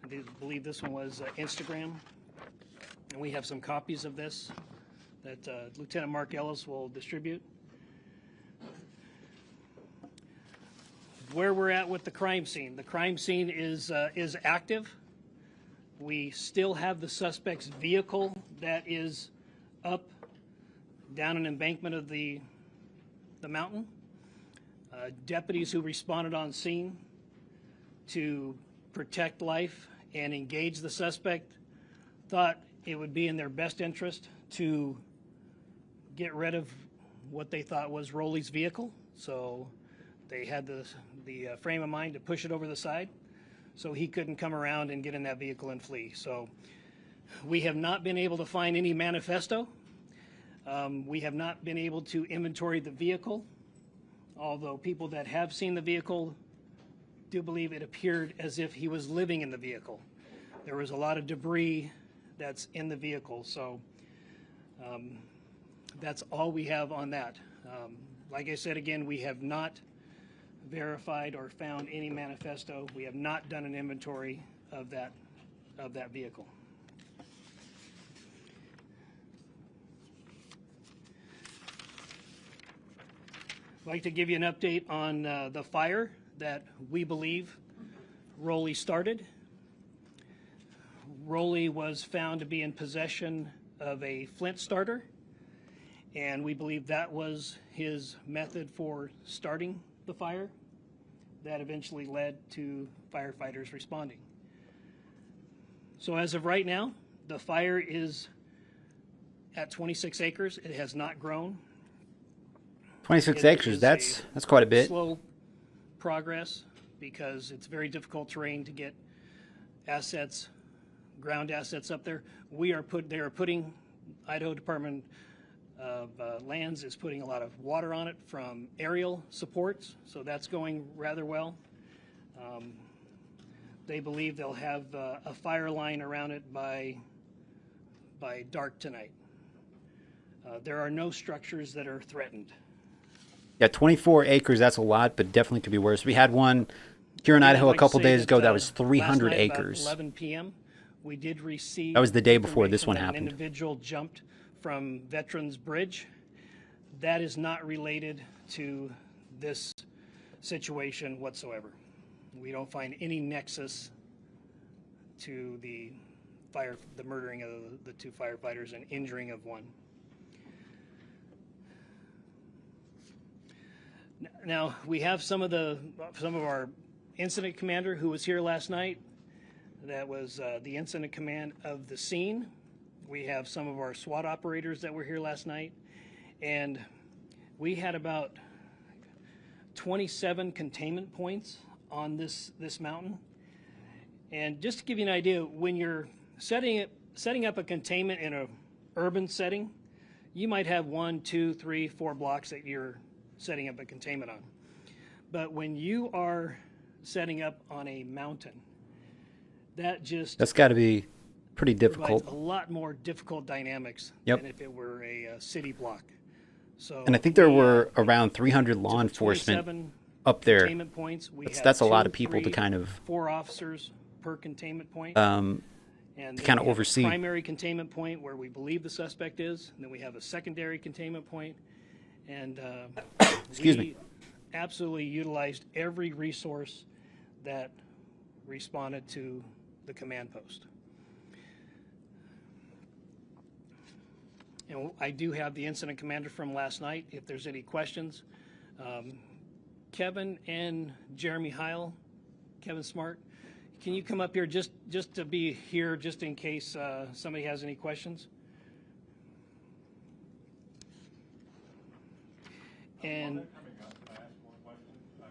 S7: I believe this one was Instagram. And we have some copies of this that Lieutenant Mark Ellis will distribute. Where we're at with the crime scene. The crime scene is active. We still have the suspect's vehicle that is up down an embankment of the mountain. Deputies who responded on scene to protect life and engage the suspect thought it would be in their best interest to get rid of what they thought was Rowley's vehicle. So they had the frame of mind to push it over the side so he couldn't come around and get in that vehicle and flee. So we have not been able to find any manifesto. We have not been able to inventory the vehicle, although people that have seen the vehicle do believe it appeared as if he was living in the vehicle. There was a lot of debris that's in the vehicle, so that's all we have on that. Like I said, again, we have not verified or found any manifesto. We have not done an inventory of that vehicle. I'd like to give you an update on the fire that we believe Rowley started. Rowley was found to be in possession of a flint starter, and we believe that was his method for starting the fire. That eventually led to firefighters responding. So as of right now, the fire is at 26 acres. It has not grown.
S1: 26 acres, that's quite a bit.
S7: Slow progress because it's very difficult terrain to get assets, ground assets up there. They are putting, Idaho Department of Lands is putting a lot of water on it from aerial supports, so that's going rather well. They believe they'll have a fire line around it by dark tonight. There are no structures that are threatened.
S1: Yeah, 24 acres, that's a lot, but definitely could be worse. We had one here in Idaho a couple days ago that was 300
S7: last night,
S1: acres.
S7: About 11 p.m., we did receive.
S1: That was the day before this one
S7: information that
S1: happened.
S7: An individual jumped from Veterans Bridge. That is not related to this situation whatsoever. We don't find any nexus to the murdering of the two firefighters and injuring of one. Now we have some of our incident commander who was here last night. That was the incident command of the scene. We have some of our SWAT operators that were here last night, and we had about 27 containment points on this mountain. And just to give you an idea, when you're setting up a containment in an urban setting, you might have 1, 2, 3, 4 blocks that you're setting up a containment on. But when you are setting up on a mountain, that's got
S1: to be pretty difficult.
S7: A lot more difficult dynamics
S1: Yep.
S7: than if it were a city block. So
S1: And I think there were around 300 law enforcement up there.
S7: Containment points.
S1: That's a lot
S7: 2,
S1: of people to
S7: 3,
S1: kind of
S7: 4 officers per containment point.
S1: and
S7: And
S1: to
S7: then
S1: kind of
S7: we have a
S1: oversee.
S7: primary containment point where we believe the suspect is. And then we have a secondary containment point. And
S1: Excuse
S7: we
S1: me.
S7: absolutely utilized every resource that responded to the command post. And I do have the incident commander from last night if there's any questions. Kevin and Jeremy Heil, Kevin Smart, can you come up here just to be here just in case somebody has any questions? And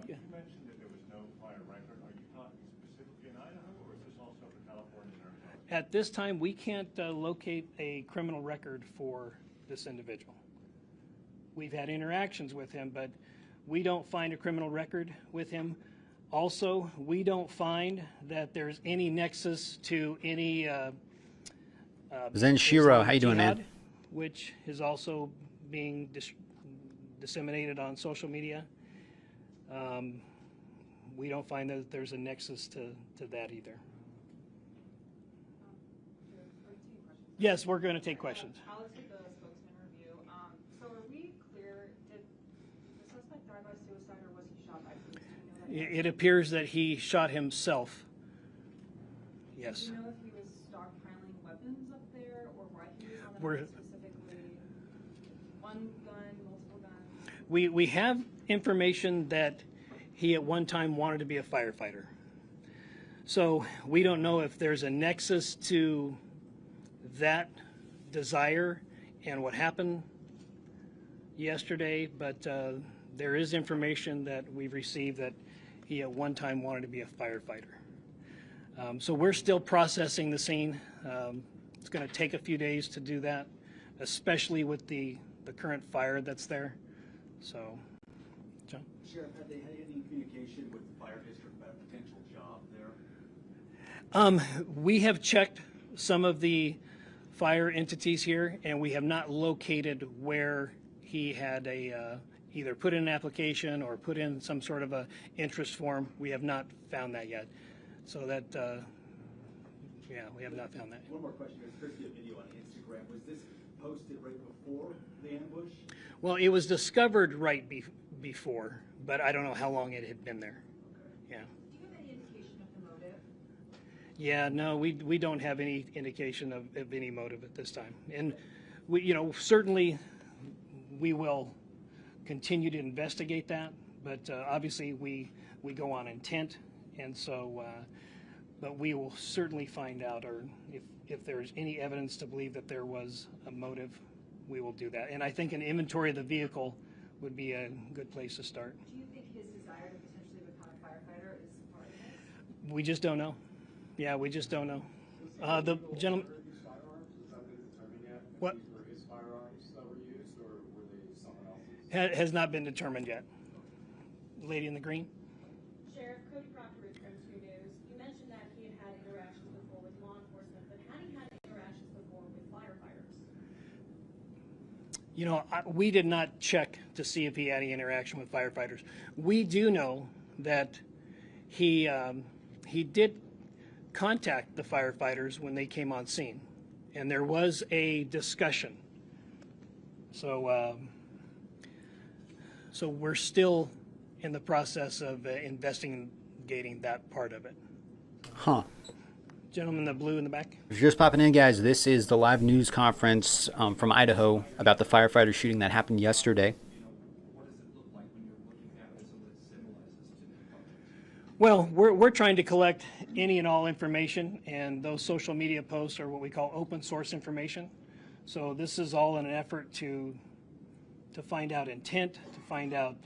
S8: you mentioned that there was no fire record. Are you talking specifically in Idaho, or is this also for California and Arizona?
S7: at this time, we can't locate a criminal record for this individual. We've had interactions with him, but we don't find a criminal record with him. Also, we don't find that there's any nexus to any
S1: Zen Shiro, how you doing, man?
S7: jihad, which is also being disseminated on social media. We don't find that there's a nexus to that either. Yes, we're going to take questions.
S9: Alex with the spokesman review. So are we clear, did the suspect die by suicide or was he shot by police? Do you know that?
S7: It appears that he shot himself. Yes.
S9: Do you know if he was stockpiling weapons up there or why he was on the
S7: We're-
S9: mountain specifically? One gun, multiple guns?
S7: We have information that he at one time wanted to be a firefighter. So we don't know if there's a nexus to that desire and what happened yesterday, but there is information that we've received that he at one time wanted to be a firefighter. So we're still processing the scene. It's going to take a few days to do that, especially with the current fire that's there. So, John?
S10: Sheriff, have they had any communication with the fire district about a potential job there?
S7: We have checked some of the fire entities here, and we have not located where he had either put in an application or put in some sort of a interest form. We have not found that yet. So that, yeah, we have not found that.
S10: One more question. There's supposed to be a video on Instagram. Was this posted right before the ambush?
S7: Well, it was discovered right before, but I don't know how long it had been there. Yeah.
S9: Do you have any indication of the motive?
S7: Yeah, no, we don't have any indication of any motive at this time. And we, certainly we will continue to investigate that, but obviously we go on intent, and so, but we will certainly find out, or if there's any evidence to believe that there was a motive, we will do that. And I think an inventory of the vehicle would be a good place to start.
S9: Do you think his desire to potentially become a firefighter is part of this?
S7: We just don't know. Yeah, we just don't know. The gentleman. What?
S8: His firearms that were used, or were they someone else's?
S7: Has not been determined yet. Lady in the green.
S9: Sheriff Cody Proctor with Prince 2 News. You mentioned that he had interactions before with law enforcement, but had he had interactions before with firefighters?
S7: We did not check to see if he had any interaction with firefighters. We do know that he did contact the firefighters when they came on scene, and there was a discussion. So, so we're still in the process of investigating that part of it.
S1: Huh.
S7: Gentleman in the blue in the back.
S1: If you're just popping in, guys, this is the live news conference from Idaho about the firefighter shooting that happened yesterday.
S7: Well, we're trying to collect any and all information, and those social media posts are what we call open source information. So this is all in an effort to find out intent, to find out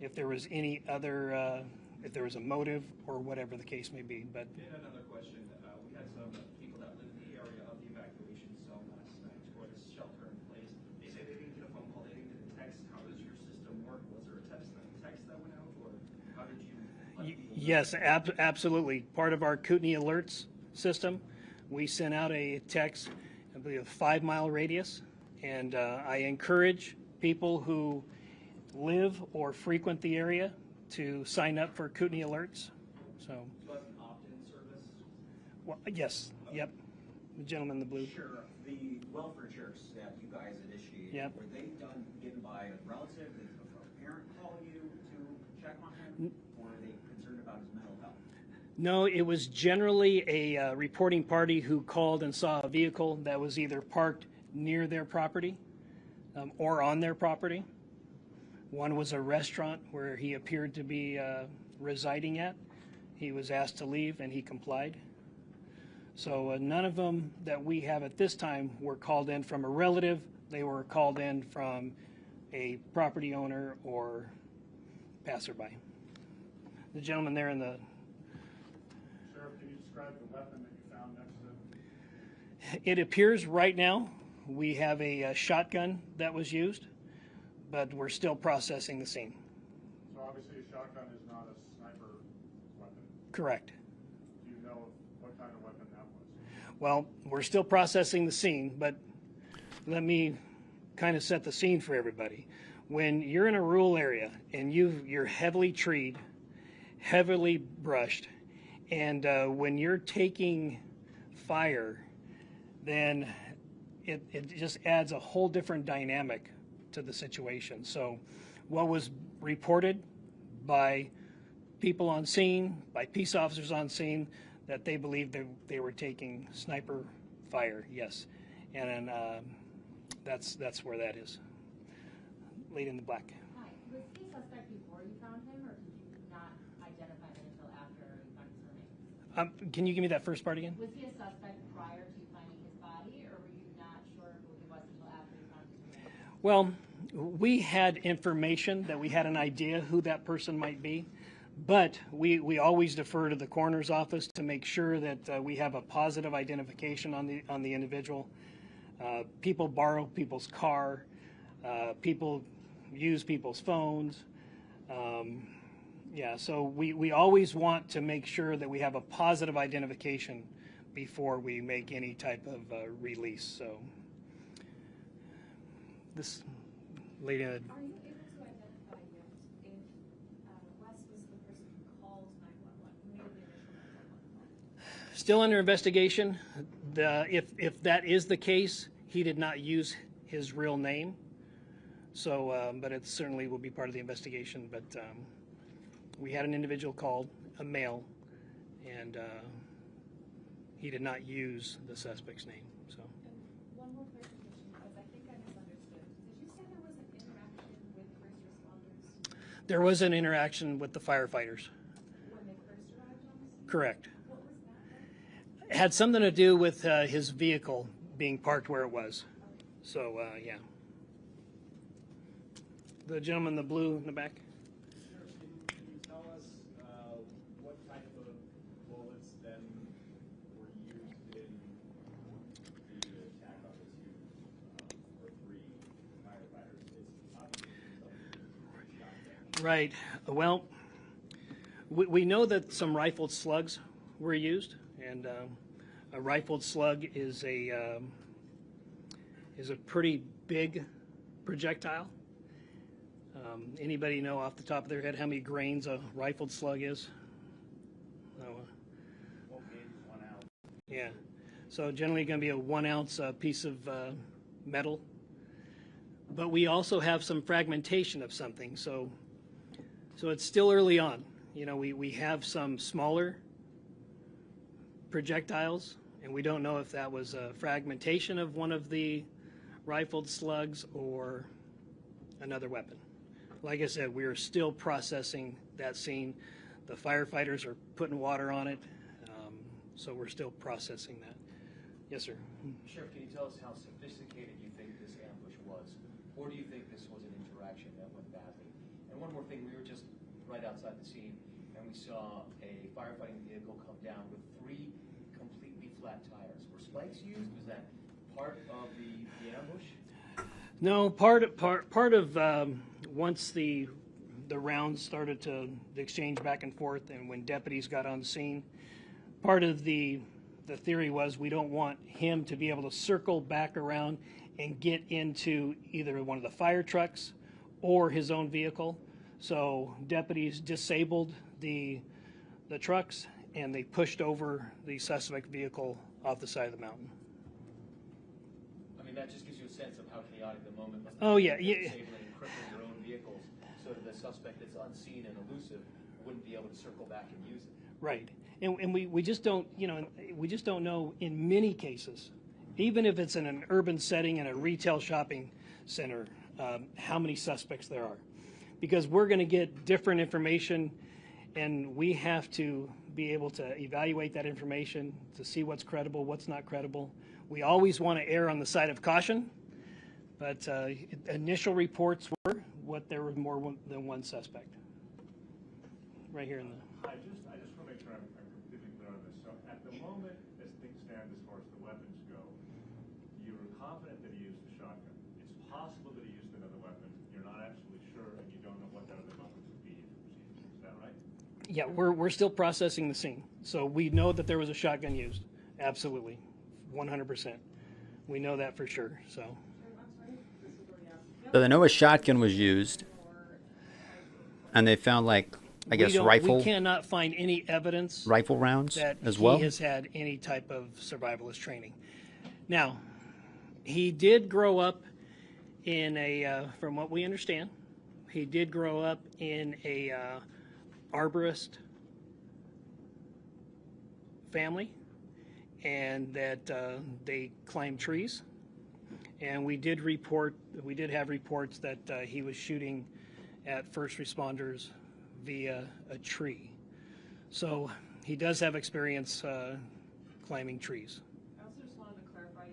S7: if there was any other, if there was a motive or whatever the case may be. But
S11: Another question. We had some people that live in the area of the evacuation zone last night for this shelter in place. They say they didn't get a phone call, they didn't get a text. How does your system work? Was there a text that went out, or how did you?
S7: yes, absolutely. Part of our Kootenai alerts system, we sent out a text, I believe a 5-mile radius, and I encourage people who live or frequent the area to sign up for Kootenai alerts. So.
S11: So that's an opt-in service?
S7: Well, yes. Okay. Yep. The gentleman in the blue.
S12: Sure. The welfare checks that you guys initiated,
S7: yep.
S12: were they given by a relative? Did a parent call you to check on him? Or are they concerned about his mental health?
S7: No, it was generally a reporting party who called and saw a vehicle that was either parked near their property or on their property. One was a restaurant where he appeared to be residing at. He was asked to leave and he complied. So none of them that we have at this time were called in from a relative. They were called in from a property owner or passerby. The gentleman there in the...
S8: Sheriff, can you describe the weapon that you found next to him?
S7: It appears right now we have a shotgun that was used, but we're still processing the scene.
S8: So obviously a shotgun is not a sniper weapon.
S7: Correct.
S8: Do you know what kind of weapon that was?
S7: Well, we're still processing the scene, but let me kind of set the scene for everybody. When you're in a rural area and you're heavily treed, heavily brushed, and when you're taking fire, then it just adds a whole different dynamic to the situation. So what was reported by people on scene, by peace officers on scene, that they believed they were taking sniper fire, yes. And that's where that is. Lady in the black.
S13: Hi. Was he a suspect before you found him, or did you not identify him until after you found his remains?
S7: Can you give me that first part again?
S13: Was he a suspect prior to finding his body, or were you not sure who he was until after you found his remains?
S7: Well, we had information that we had an idea who that person might be, but we always defer to the coroner's office to make sure that we have a positive identification on the individual. People borrow people's car. People use people's phones. Yeah, so we always want to make sure that we have a positive identification before we make any type of release. So this lady.
S9: Are you able to identify yet if Wes was the person who called 911, who made the initial 911 call?
S7: Still under investigation. If that is the case, he did not use his real name. So, but it certainly will be part of the investigation. But we had an individual called, a male, and he did not use the suspect's name. So.
S9: And one more clarification, because I think I misunderstood. Did you say there was an interaction with first responders?
S7: There was an interaction with the firefighters.
S9: When they first arrived on the scene?
S7: Correct.
S9: What was that?
S7: It had something to do with his vehicle being parked where it was. So, yeah. The gentleman in the blue in the back.
S8: Can you tell us what type of bullets then were used in the attack on the two or three firefighters? It's obviously something.
S7: Right. Well, we know that some rifled slugs were used, and a rifled slug is a pretty big projectile. Anybody know off the top of their head how many grains a rifled slug is? No.
S8: 1 ounce.
S7: Yeah. So generally going to be a 1 ounce piece of metal. But we also have some fragmentation of something. So it's still early on. You know, we have some smaller projectiles, and we don't know if that was a fragmentation of one of the rifled slugs or another weapon. Like I said, we are still processing that scene. The firefighters are putting water on it, so we're still processing that. Yes, sir.
S4: Sheriff, can you tell us how sophisticated you think this ambush was? Or do you think this was an interaction that went badly? And one more thing, we were just right outside the scene, and we saw a firefighting vehicle come down with 3 completely flat tires. Were spikes used? Was that part of the ambush?
S7: No, part of once the rounds started to exchange back and forth, and when deputies got on the scene, part of the theory was we don't want him to be able to circle back around and get into either one of the fire trucks or his own vehicle. So deputies disabled the trucks, and they pushed over the suspect vehicle off the side of the mountain.
S4: I mean, that just gives you a sense of how chaotic the moment must
S7: Oh, yeah,
S4: be.
S7: yeah.
S4: Disabling and crippling your own vehicles so that the suspect that's unseen and elusive wouldn't be able to circle back and use it.
S7: Right. And we just don't, we just don't know in many cases, even if it's in an urban setting in a retail shopping center, how many suspects there are. Because we're going to get different information, and we have to be able to evaluate that information to see what's credible, what's not credible. We always want to err on the side of caution, but initial reports were there was more than one suspect. Right here in the...
S8: I just want to make sure I'm completely clear on this. So at the moment, as things stand as far as the weapons go, you were confident that he used a shotgun. It's possible that he used another weapon. You're not absolutely sure, and you don't know what that other weapon would be. Is that right?
S7: Yeah, we're still processing the scene. So we know that there was a shotgun used. Absolutely. 100%. We know that for sure. So
S1: they know a shotgun was used, and they found, like, I guess rifle.
S7: We cannot find any evidence
S1: rifle rounds
S7: that
S1: as well.
S7: He has had any type of survivalist training. Now, he did grow up in a, from what we understand, he did grow up in a arborist family, and that they climb trees. And we did have reports that he was shooting at first responders via a tree. So he does have experience climbing trees.
S14: I also just wanted to clarify,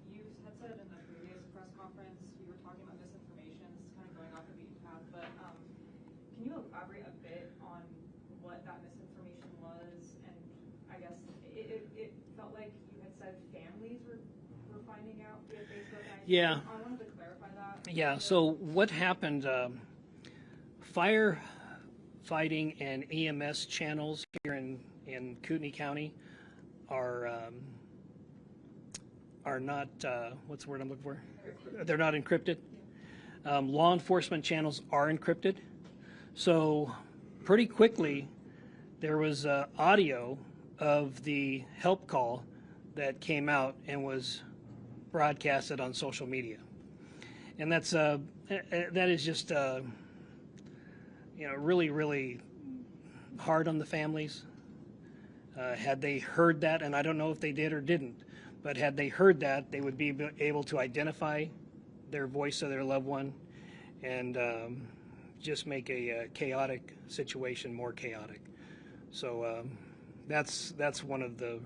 S14: you had said in the previous press conference, you were talking about misinformation. This is kind of going off the beaten path, but can you elaborate a bit on what that misinformation was? And I guess it felt like you had said families were for finding out via Facebook?
S7: Yeah.
S14: I wanted to clarify that.
S7: Yeah, so what happened, firefighting and EMS channels here in Kootenai County are not, what's the word I'm looking for? They're not encrypted. Law enforcement channels are encrypted. So pretty quickly, there was audio of the help call that came out and was broadcasted on social media. And that is just, really, really hard on the families. Had they heard that, and I don't know if they did or didn't, but had they heard that, they would be able to identify their voice of their loved one and just make a chaotic situation more chaotic. So that's one of the.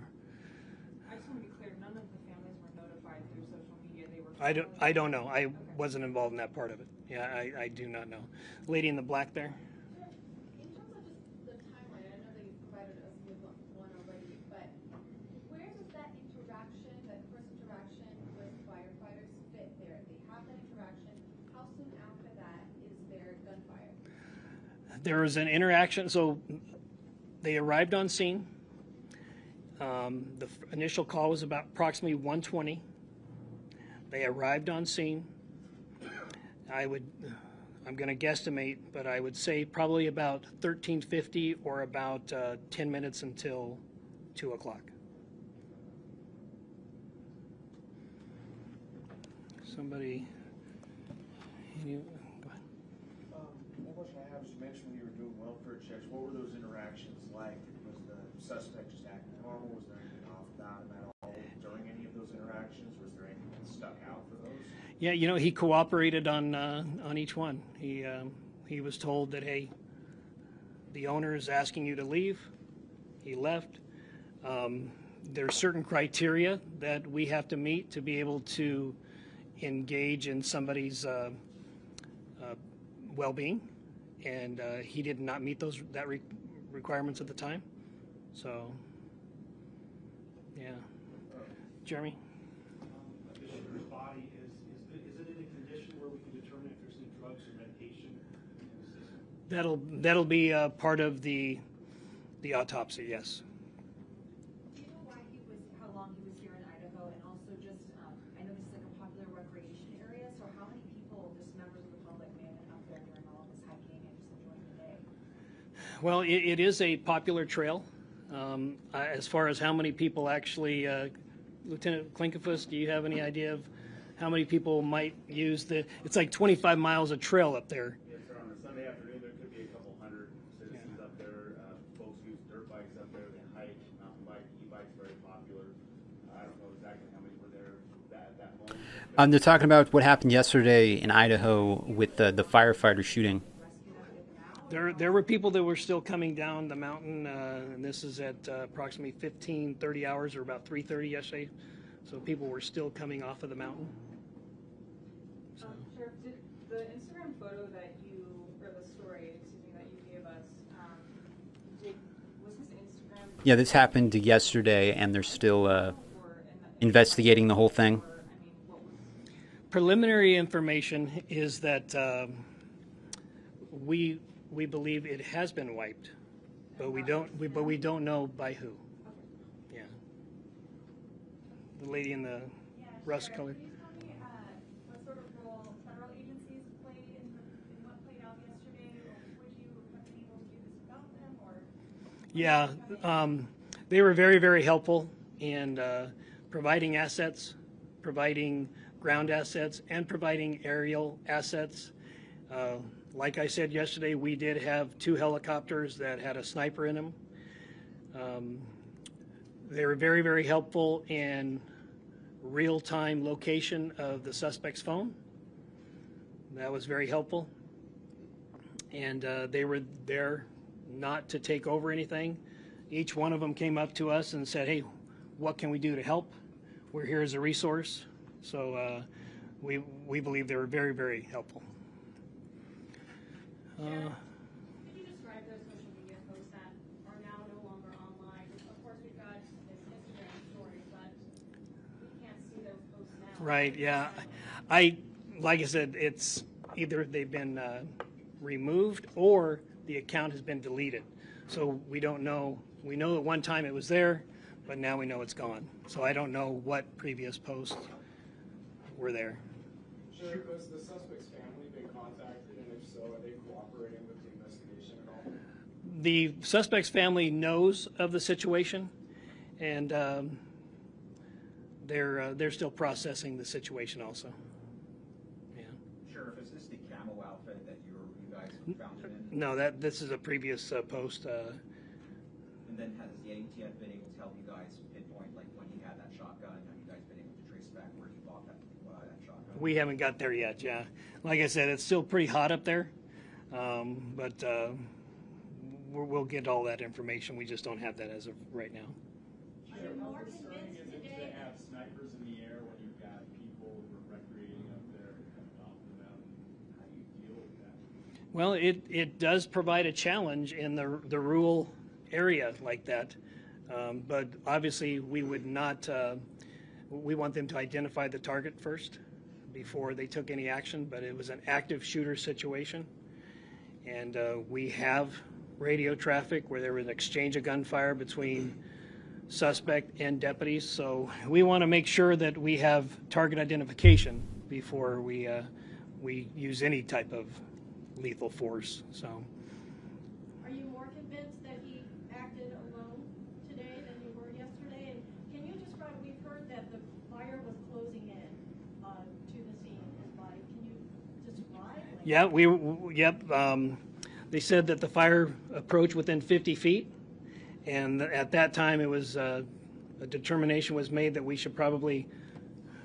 S14: I just want to be clear, none of the families were notified through social media. They were.
S7: I don't know. I wasn't involved in that part of it. Yeah, I do not know. Lady in the black there.
S9: In terms of just the timeline, I know that you provided us with one already, but where does that interaction, that first interaction with firefighters fit there? They have that interaction. How soon after that is there gunfire?
S7: There was an interaction. So they arrived on scene. The initial call was about approximately 1:20. They arrived on scene. I'm going to guesstimate, but I would say probably about 13:50 or about 10 minutes until 2 o'clock. Somebody, go ahead.
S10: One question I have is, you mentioned when you were doing welfare checks, what were those interactions like? Was the suspect just acting normal? Was there anything off about him at all during any of those interactions? Was there anything that stuck out for those?
S7: Yeah, he cooperated on each one. He was told that, hey, the owner is asking you to leave. He left. There's certain criteria that we have to meet to be able to engage in somebody's well-being, and he did not meet those requirements at the time. So, yeah, Jeremy.
S8: The shooter's body is it in a condition where we can determine if there's any drugs or medication in the system?
S7: That'll be part of the autopsy. Yes.
S13: Do you know how long he was here in Idaho, and also just I know this is like a popular recreation area, so how many people, just members of the public, may have been up there during all of this hiking and just enjoying the day?
S7: Well, it is a popular trail. As far as how many people actually, Lieutenant Klinkefus, do you have any idea of how many people might use it's like 25 miles of trail up there.
S8: Yes, sir. On a Sunday afternoon, there could be a couple hundred citizens up there. Folks use dirt bikes up there. They hike, mountain bike, e-bikes, very popular. I don't know exactly how many were there at that moment.
S1: They're talking about what happened yesterday in Idaho with the firefighter shooting.
S7: There were people that were still coming down the mountain, and this is at approximately 30 hours, or about 3:30 yesterday. So people were still coming off of the mountain.
S14: Sheriff, did the Instagram photo that or the story, that you gave us, was his Instagram?
S1: Yeah, this happened yesterday, and they're still investigating the whole thing.
S7: Preliminary information is that we believe it has been wiped, but we don't know by who. Yeah. The lady in the rust color.
S9: Can you tell me what sort of role federal agencies played in what played out yesterday? Would you have been able to do this without them, or?
S7: Yeah, they were very, very helpful in providing assets, providing ground assets, and providing aerial assets. Like I said yesterday, we did have 2 helicopters that had a sniper in them. They were very, very helpful in real-time location of the suspect's phone. That was very helpful. And they were there not to take over anything. Each one of them came up to us and said, hey, what can we do to help? We're here as a resource. So we believe they were very, very helpful.
S9: Could you describe those social media posts that are now no longer online? Of course, we've got this Instagram story, but we can't see those posts
S7: Right, yeah. Like I said, it's either they've been removed or the account has been deleted. So we don't know. We know at one time it was there, but now we know it's gone. So I don't know what previous posts were there.
S8: Sheriff, has the suspect's family been contacted, and if so, are they cooperating with the investigation at all?
S7: The suspect's family knows of the situation, and they're still processing the situation also. Yeah.
S12: Sheriff, is this the camo outfit that you guys found him in?
S7: No, this is a previous post.
S12: And then has the ATF been able to help you guys pinpoint like when he had that shotgun? Have you guys been able to trace back where he bought that shotgun?
S7: We haven't got there yet, yeah. Like I said, it's still pretty hot up there, but we'll get all that information. We just don't have that as of right now.
S8: Sheriff, how concerning is it to have snipers in the air when you've got people who are recreating up there coming off the mountain? How do you deal with that?
S7: Well, it does provide a challenge in the rural area like that, but obviously we would not. We want them to identify the target first before they took any action. But it was an active shooter situation, and we have radio traffic where there was an exchange of gunfire between suspect and deputies. So we want to make sure that we have target identification before we use any type of lethal force. So.
S15: Are you more convinced that he acted alone today than you were yesterday? And can you describe, we've heard that the fire was closing in to the scene. Can you describe?
S7: Yeah, they said that the fire approached within 50 feet. And at that time, it was a determination was made that we should probably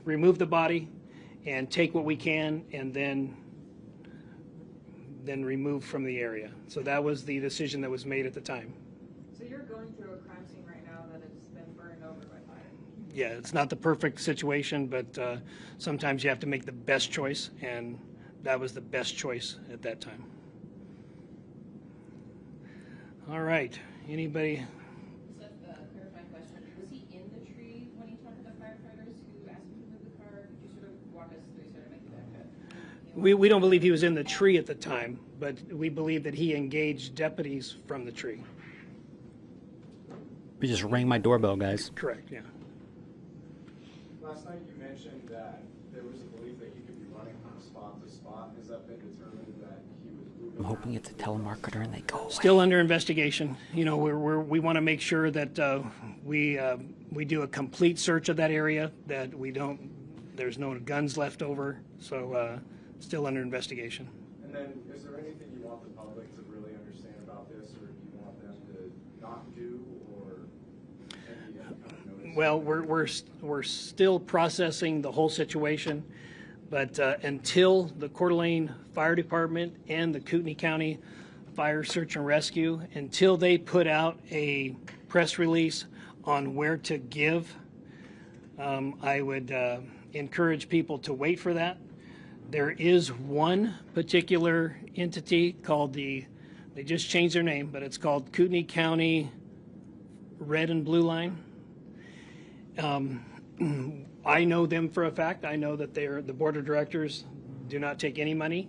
S7: remove the body and take what we can and then remove from the area. So that was the decision that was made at the time.
S14: So you're going through a crime scene right now that has been burned over by fire?
S7: Yeah, it's not the perfect situation, but sometimes you have to make the best choice, and that was the best choice at that time. All right, anybody?
S16: Just a clarifying question. Was he in the tree when he talked to the firefighters who asked him to move the car? Could you sort of walk us through, sort of make that fit?
S7: We don't believe he was in the tree at the time, but we believe that he engaged deputies from the tree.
S1: We just rang my doorbell, guys.
S7: Correct, yeah.
S8: Last night you mentioned that there was a belief that he could be running from spot to spot. Has that been determined that he was moving?
S1: I'm hoping it's a telemarketer and they go away.
S7: Still under investigation. You know, we want to make sure that we do a complete search of that area, that there's no guns left over. So still under investigation.
S8: And then, is there anything you want the public to really understand about this, or do you want them to not do, or any kind of notice?
S7: Well, we're still processing the whole situation, but until the Coeur d'Alene Fire Department and the Kootenai County Fire Search and Rescue, until they put out a press release on where to give, I would encourage people to wait for that. There is one particular entity called they just changed their name, but it's called Kootenai County Red and Blue Line. I know them for a fact. I know that the board of directors do not take any money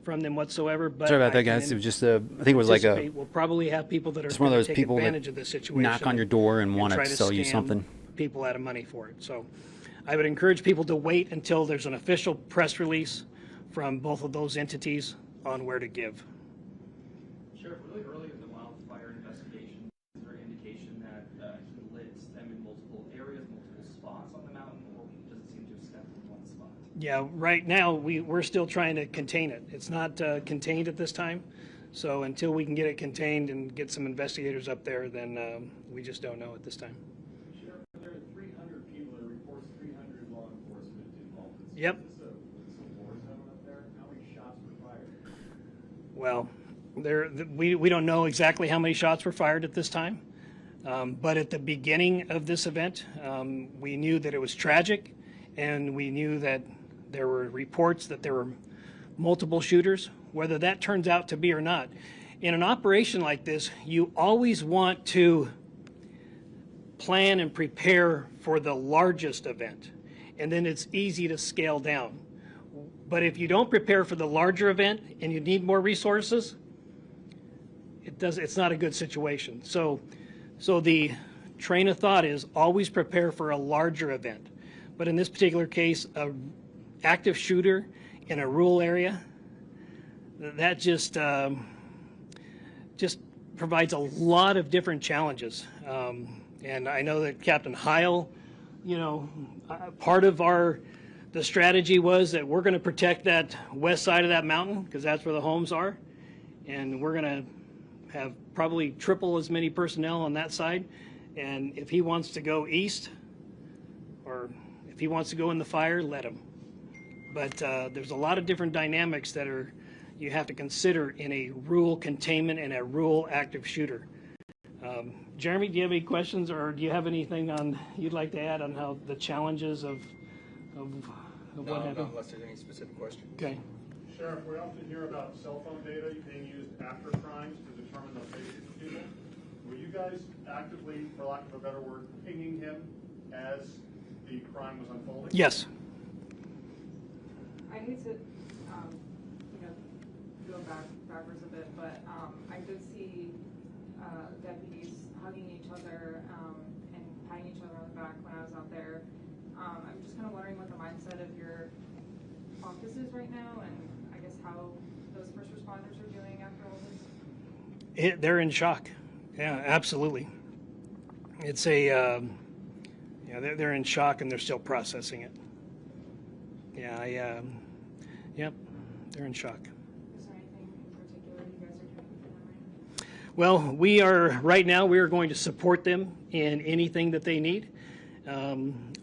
S7: from them whatsoever. But
S1: sorry about that, guys. It was just I think it was like a.
S7: We'll probably have people that are
S1: it's one of those
S7: take
S1: people
S7: advantage
S1: that
S7: of this situation.
S1: Knock on your door and want to sell you something.
S7: People out of money for it. So I would encourage people to wait until there's an official press release from both of those entities on where to give.
S11: Sheriff, really early in the wildfire investigation, is there indication that he lit them in multiple areas, multiple spots on the mountain, or does it seem to have stepped in one spot?
S7: Yeah, right now we're still trying to contain it. It's not contained at this time. So until we can get it contained and get some investigators up there, then we just don't know at this time.
S8: Sheriff, there are 300 people that reports 300 law enforcement involved in this.
S7: Yep.
S8: Is this a war zone up there? How many shots were fired?
S7: Well, we don't know exactly how many shots were fired at this time. But at the beginning of this event, we knew that it was tragic, and we knew that there were reports that there were multiple shooters. Whether that turns out to be or not, in an operation like this, you always want to plan and prepare for the largest event. and then it's easy to scale down. But if you don't prepare for the larger event and you need more resources, it's not a good situation. So the train of thought is always prepare for a larger event. But in this particular case, a active shooter in a rural area, that just provides a lot of different challenges. And I know that Captain Heil, part of the strategy was that we're going to protect that west side of that mountain because that's where the homes are. And we're going to have probably triple as many personnel on that side. And if he wants to go east, or if he wants to go in the fire, let him. But there's a lot of different dynamics that you have to consider in a rural containment and a rural active shooter. Jeremy, do you have any questions, or do you have anything you'd like to add on how the challenges of what happened?
S17: No, unless there's any specific question.
S7: Okay.
S8: Sheriff, we often hear about cell phone data being used after crimes to determine locations of people. Were you guys actively, for lack of a better word, pinging him as the crime was unfolding?
S7: Yes.
S14: I hate to, go backwards a bit, but I did see deputies hugging each other and patting each other on the back when I was out there. I'm just kind of wondering what the mindset of your office is right now, and I guess how those first responders are doing after all this.
S7: They're in shock. Yeah, absolutely. It's they're in shock and they're still processing it. Yeah, yep, they're in shock.
S14: Is there anything in particular you guys are doing for them right now?
S7: Well, right now we are going to support them in anything that they need.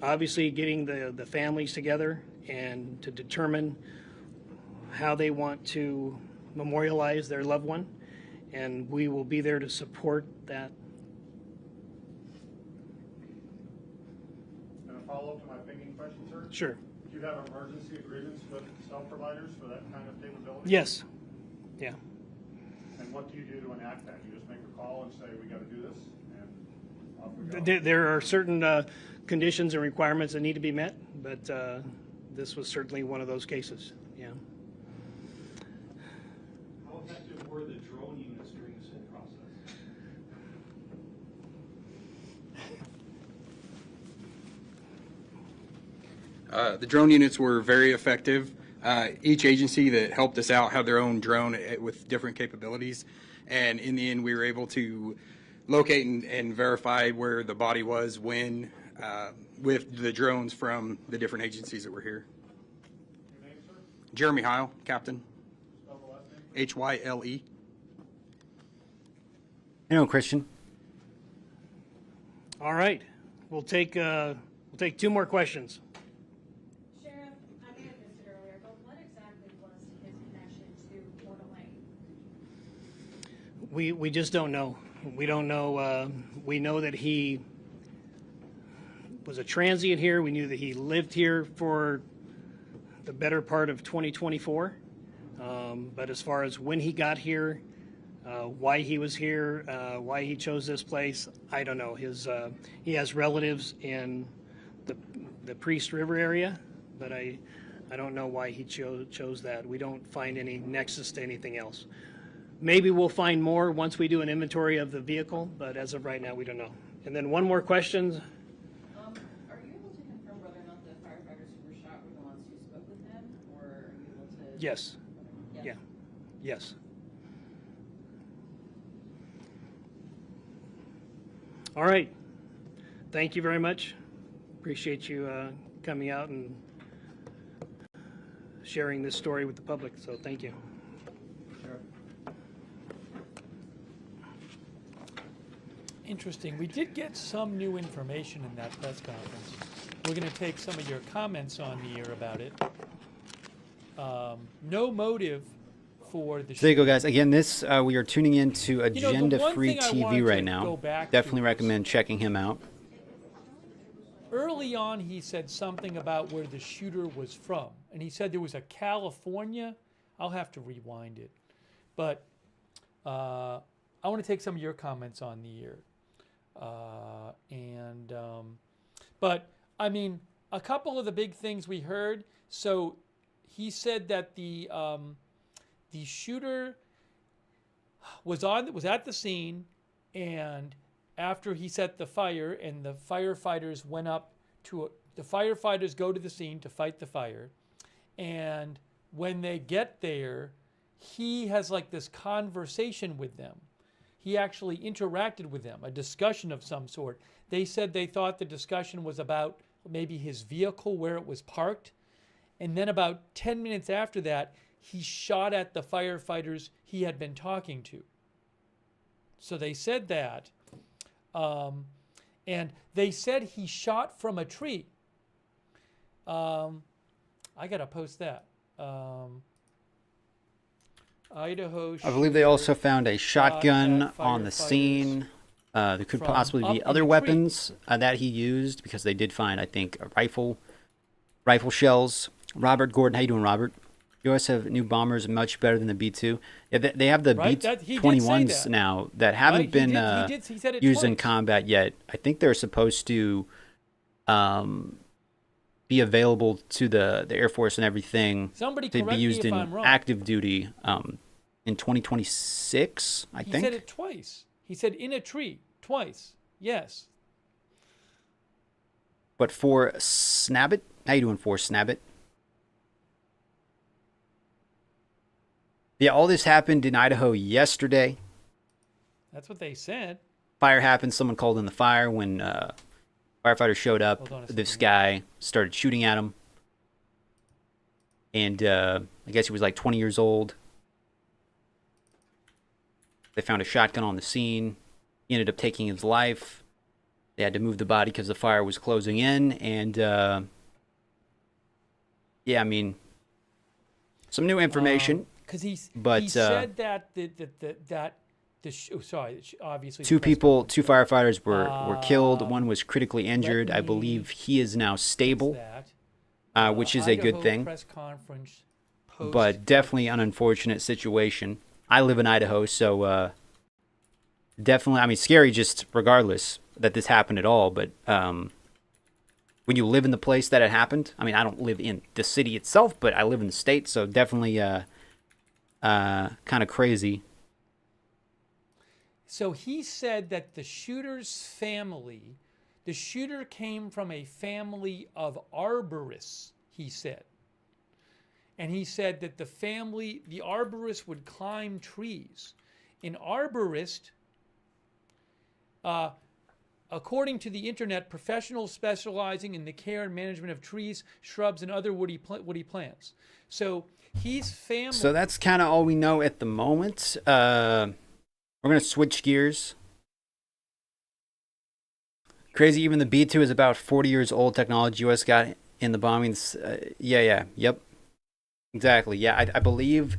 S7: Obviously getting the families together and to determine how they want to memorialize their loved one, and we will be there to support that.
S8: And a follow-up to my pinging question, sir?
S7: Sure.
S8: Do you have emergency agreements with cell providers for that kind of capability?
S7: Yes. Yeah.
S8: And what do you do to enact that? You just make a call and say, we got to do this, and off we go?
S7: There are certain conditions and requirements that need to be met, but this was certainly one of those cases. Yeah.
S11: How effective were the drone units during this whole process?
S17: The drone units were very effective. Each agency that helped us out had their own drone with different capabilities, and in the end we were able to locate and verify where the body was when with the drones from the different agencies that were here.
S8: Your name, sir?
S17: Jeremy Heil, Captain.
S8: Spell the last name, please.
S17: Hyle.
S1: Christian.
S7: All right. We'll take two more questions.
S9: Sheriff, I may have missed it earlier, but what exactly was his connection to Coeur d'Alene?
S7: We just don't know. We don't know. We know that he was a transient here. We knew that he lived here for the better part of 2024. But as far as when he got here, why he was here, why he chose this place, I don't know. He has relatives in the Priest River area, but I don't know why he chose that. We don't find any nexus to anything else. Maybe we'll find more once we do an inventory of the vehicle, but as of right now, we don't know. And then one more question.
S16: Are you able to confirm whether or not the firefighters who were shot were the ones who spoke with him, or are you able to?
S7: Yes.
S16: Yes.
S7: Yeah. Yes. All right. Thank you very much. Appreciate you coming out and sharing this story with the public. So thank you.
S22: Interesting. We did get some new information in that press conference. We're going to take some of your comments on the air about it. No motive for the.
S1: So there you go, guys. Again, this we are tuning into
S22: the
S1: Agenda
S22: one
S1: Free
S22: thing I wanted
S1: TV right
S22: to
S1: now.
S22: go back
S1: Definitely
S22: to
S1: recommend checking him out.
S22: Early on, he said something about where the shooter was from, and he said there was a California. I'll have to rewind it, but I want to take some of your comments on the air. But I mean, a couple of the big things we heard. So he said that the shooter was at the scene, and after he set the fire, and the firefighters went up to the firefighters go to the scene to fight the fire, and when they get there, he has like this conversation with them. He actually interacted with them, a discussion of some sort. They said they thought the discussion was about maybe his vehicle, where it was parked. And then about 10 minutes after that, he shot at the firefighters he had been talking to. So they said that. And they said he shot from a tree. I got to post that. Idaho.
S1: I believe they also found a shotgun on the scene. There could possibly be other weapons that he used, because they did find, I think, a rifle shells. Robert Gordon, how you doing, Robert? U.S. have new bombers much better than the B-2. Yeah, they have the B-21s now that haven't been used in combat yet. I think they're supposed to be available to the Air Force and everything to be used in active duty in 2026, I think.
S22: He said it twice. He said in a tree twice. Yes.
S1: But for Snabbit, how you doing, for Snabbit? Yeah, all this happened in Idaho yesterday.
S22: That's what they said.
S1: Fire happened. Someone called in the fire. When firefighters showed up, this guy started shooting at him. And I guess he was like 20 years old. They found a shotgun on the scene. He ended up taking his life. They had to move the body because the fire was closing in. And yeah, I mean, some new information.
S22: Because he
S1: said
S22: that obviously
S1: two firefighters were killed. One was critically injured. I believe he is now stable, which is a good thing. But definitely an unfortunate situation. I live in Idaho, so definitely, I mean, scary just regardless that this happened at all. But when you live in the place that it happened, I mean, I don't live in the city itself, but I live in the state, so definitely kind of crazy.
S22: So he said that the shooter came from a family of arborists, he said. And he said that the arborist would climb trees. An arborist, according to the internet, professionals specializing in the care and management of trees, shrubs, and other woody plants. So he's family.
S1: So that's kind of all we know at the moment. We're going to switch gears. Crazy, even the B-2 is about 40 years old technology U.S. got in the bombings. Yep. Exactly. Yeah, I believe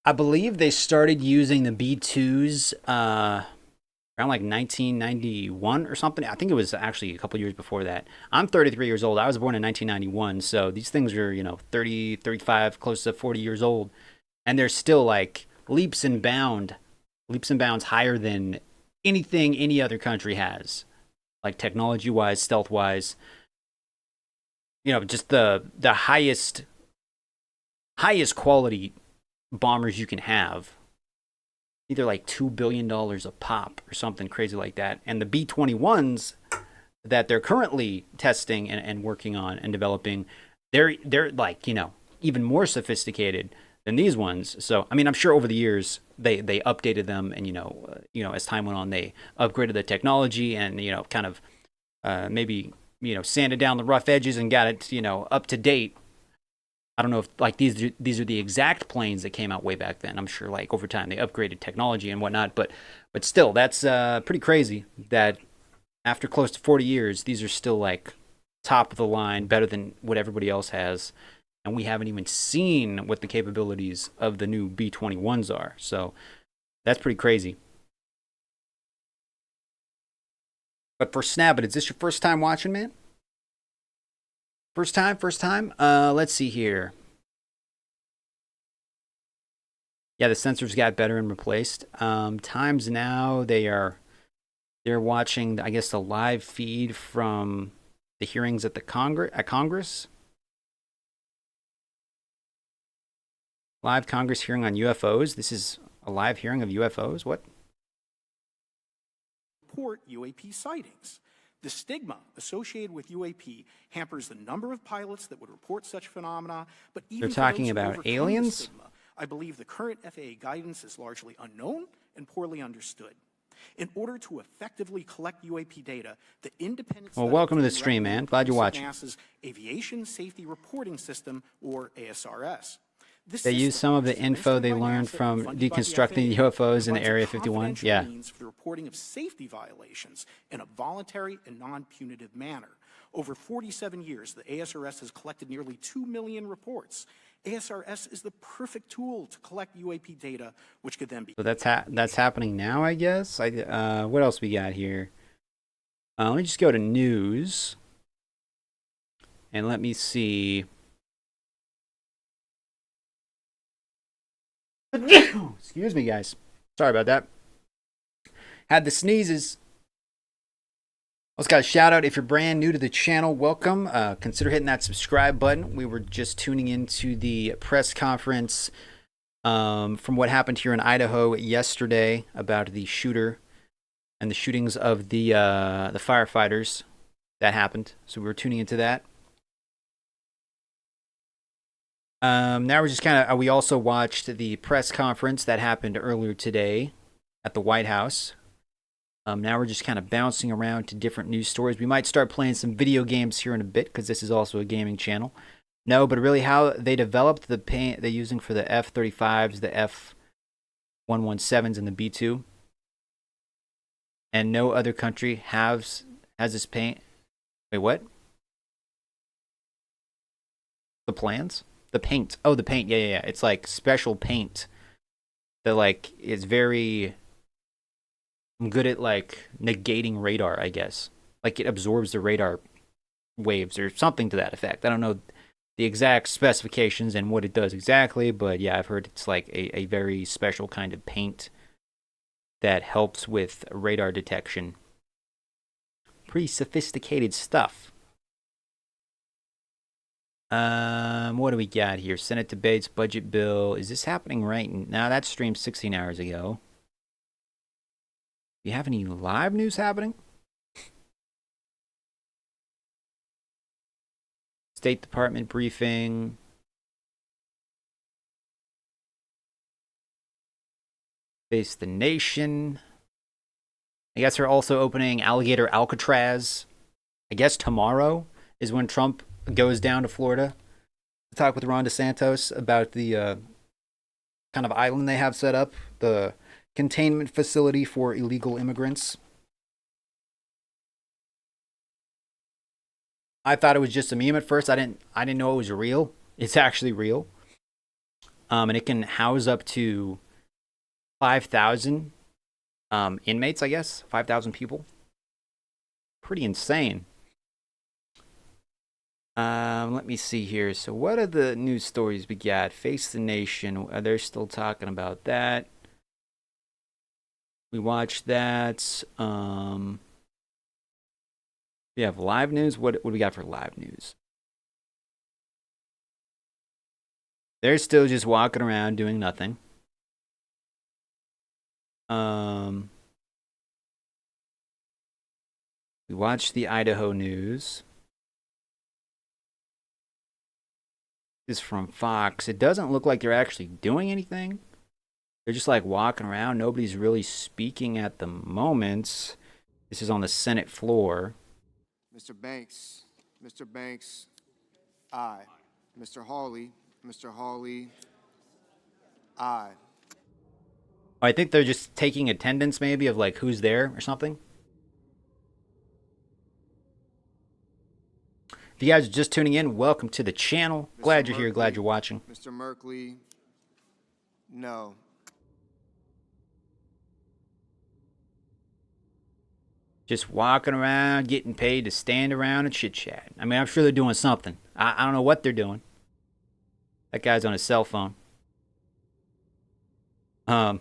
S1: they started using the B-2s around like 1991 or something. I think it was actually a couple years before that. I'm 33 years old. I was born in 1991, so these things are, 30, 35, close to 40 years old, and they're still like leaps and bounds higher than anything any other country has, like technology-wise, stealth-wise. Just the highest quality bombers you can have. Either like $2 billion a pop or something crazy like that. And the B-21s that they're currently testing and working on and developing, they're like, even more sophisticated than these ones. So, I mean, I'm sure over the years they updated them, and, as time went on, they upgraded the technology and, kind of maybe, sanded down the rough edges and got it, up to date. I don't know if like these are the exact planes that came out way back then. I'm sure like over time they upgraded technology and whatnot, but still, that's pretty crazy that after close to 40 years, these are still like top of the line, better than what everybody else has, and we haven't even seen what the capabilities of the new B-21s are. So that's pretty crazy. But for Snabbit, is this your first time watching, man? First time. Let's see here. Yeah, the sensors got better and replaced. Times now they're watching, I guess, the live feed from The hearings at the Congress. Live Congress hearing on UFOs. This is a live hearing of UFOs? What?
S18: Report UAP sightings. The stigma associated with UAP hampers the number of pilots that would report such phenomena, but even
S1: They're
S18: for
S1: talking
S18: those who
S1: about
S18: overcome the
S1: aliens?
S18: stigma, I believe the current FAA guidance is largely unknown and poorly understood. In order to effectively collect UAP data, the independent
S1: Well,
S18: study
S1: welcome to the
S18: team
S1: stream, man.
S18: recommended
S1: Glad you're
S18: use of
S1: watching.
S18: NASA's Aviation Safety Reporting System, or ASRS. This
S1: They use
S18: system,
S1: some of the
S18: which is
S1: info they
S18: administered by
S1: learned
S18: NASA and
S1: from
S18: funded by the
S1: deconstructing
S18: FAA,
S1: UFOs in
S18: provides a
S1: Area 51.
S18: confidential
S1: Yeah.
S18: means for the reporting of safety violations in a voluntary and non-punitive manner. Over 47 years, the ASRS has collected nearly 2 million reports. ASRS is the perfect tool to collect UAP data, which could then be...
S1: So that's happening now, I guess. What else we got here? Let me just go to news. And let me see. Excuse me, guys. Sorry about that. Had the sneezes. Let's got a shout out. If you're brand new to the channel, welcome. Consider hitting that subscribe button. We were just tuning into the press conference from what happened here in Idaho yesterday about the shooter and the shootings of the firefighters that happened. So we were tuning into that. Now we're just kind of, we also watched the press conference that happened earlier today at the White House. Now we're just kind of bouncing around to different news stories. We might start playing some video games here in a bit because this is also a gaming channel. No, but really how they developed the paint they're using for the F-35s, the F-117s, and the B-2. And no other country has this paint. Wait, what? The plans? The paint. Oh, the paint. Yeah. It's like special paint that like is very good at like negating radar, I guess. Like it absorbs the radar waves or something to that effect. I don't know the exact specifications and what it does exactly, but yeah, I've heard it's like a very special kind of paint that helps with radar detection. Pretty sophisticated stuff. What do we got here? Senate debates, budget bill. Is this happening right now? That streamed 16 hours ago. Do you have any live news happening? State Department briefing. Face the Nation. I guess they're also opening Alligator Alcatraz. I guess tomorrow is when Trump goes down to Florida to talk with Ron DeSantis about the kind of island they have set up, the containment facility for illegal immigrants. I thought it was just a meme at first. I didn't know it was real. It's actually real. And it can house up to 5,000 inmates, I guess. 5,000 people. Pretty insane. Let me see here. So what are the news stories we got? Face the Nation. They're still talking about that. We watched that. We have live news. What do we got for live news? They're still just walking around doing nothing. We watched the Idaho news. This is from Fox. It doesn't look like they're actually doing anything. They're just like walking around. Nobody's really speaking at the moment. This is on the Senate floor.
S19: Mr. Banks, aye. Mr. Hawley, aye.
S1: I think they're just taking attendance maybe of like who's there or something. If you guys are just tuning in, welcome to the channel. Glad you're here, glad you're watching.
S19: Mr. Merkley, no.
S1: Just walking around, getting paid to stand around and chit-chat. I mean, I'm sure they're doing something. I don't know what they're doing. That guy's on his cell phone. You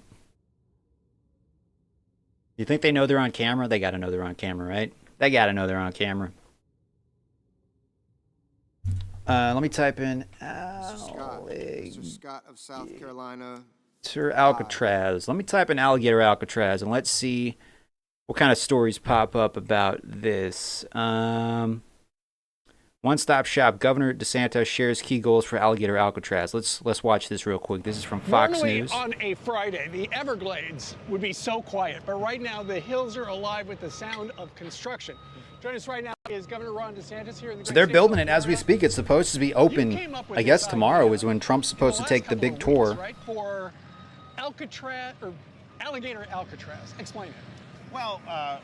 S1: think they know they're on camera? They gotta know they're on camera, right? They gotta know they're on camera. Let me type in
S19: Mr. Scott of South Carolina.
S1: Alcatraz. Let me type in Alligator Alcatraz and let's see what kind of stories pop up about this. One-stop shop. Governor DeSantis shares key goals for Alligator Alcatraz. Let's watch this real quick. This is from Fox
S2: Normally,
S1: News.
S2: on a Friday, the Everglades would be so quiet, but right now the hills are alive with the sound of construction. Joining us right now is Governor Ron DeSantis here in the.
S1: So they're building it as we speak. It's supposed to be open. I guess tomorrow is when Trump's supposed to take the big tour.
S2: Right, for Alcatraz or Alligator Alcatraz. Explain it.
S20: Well,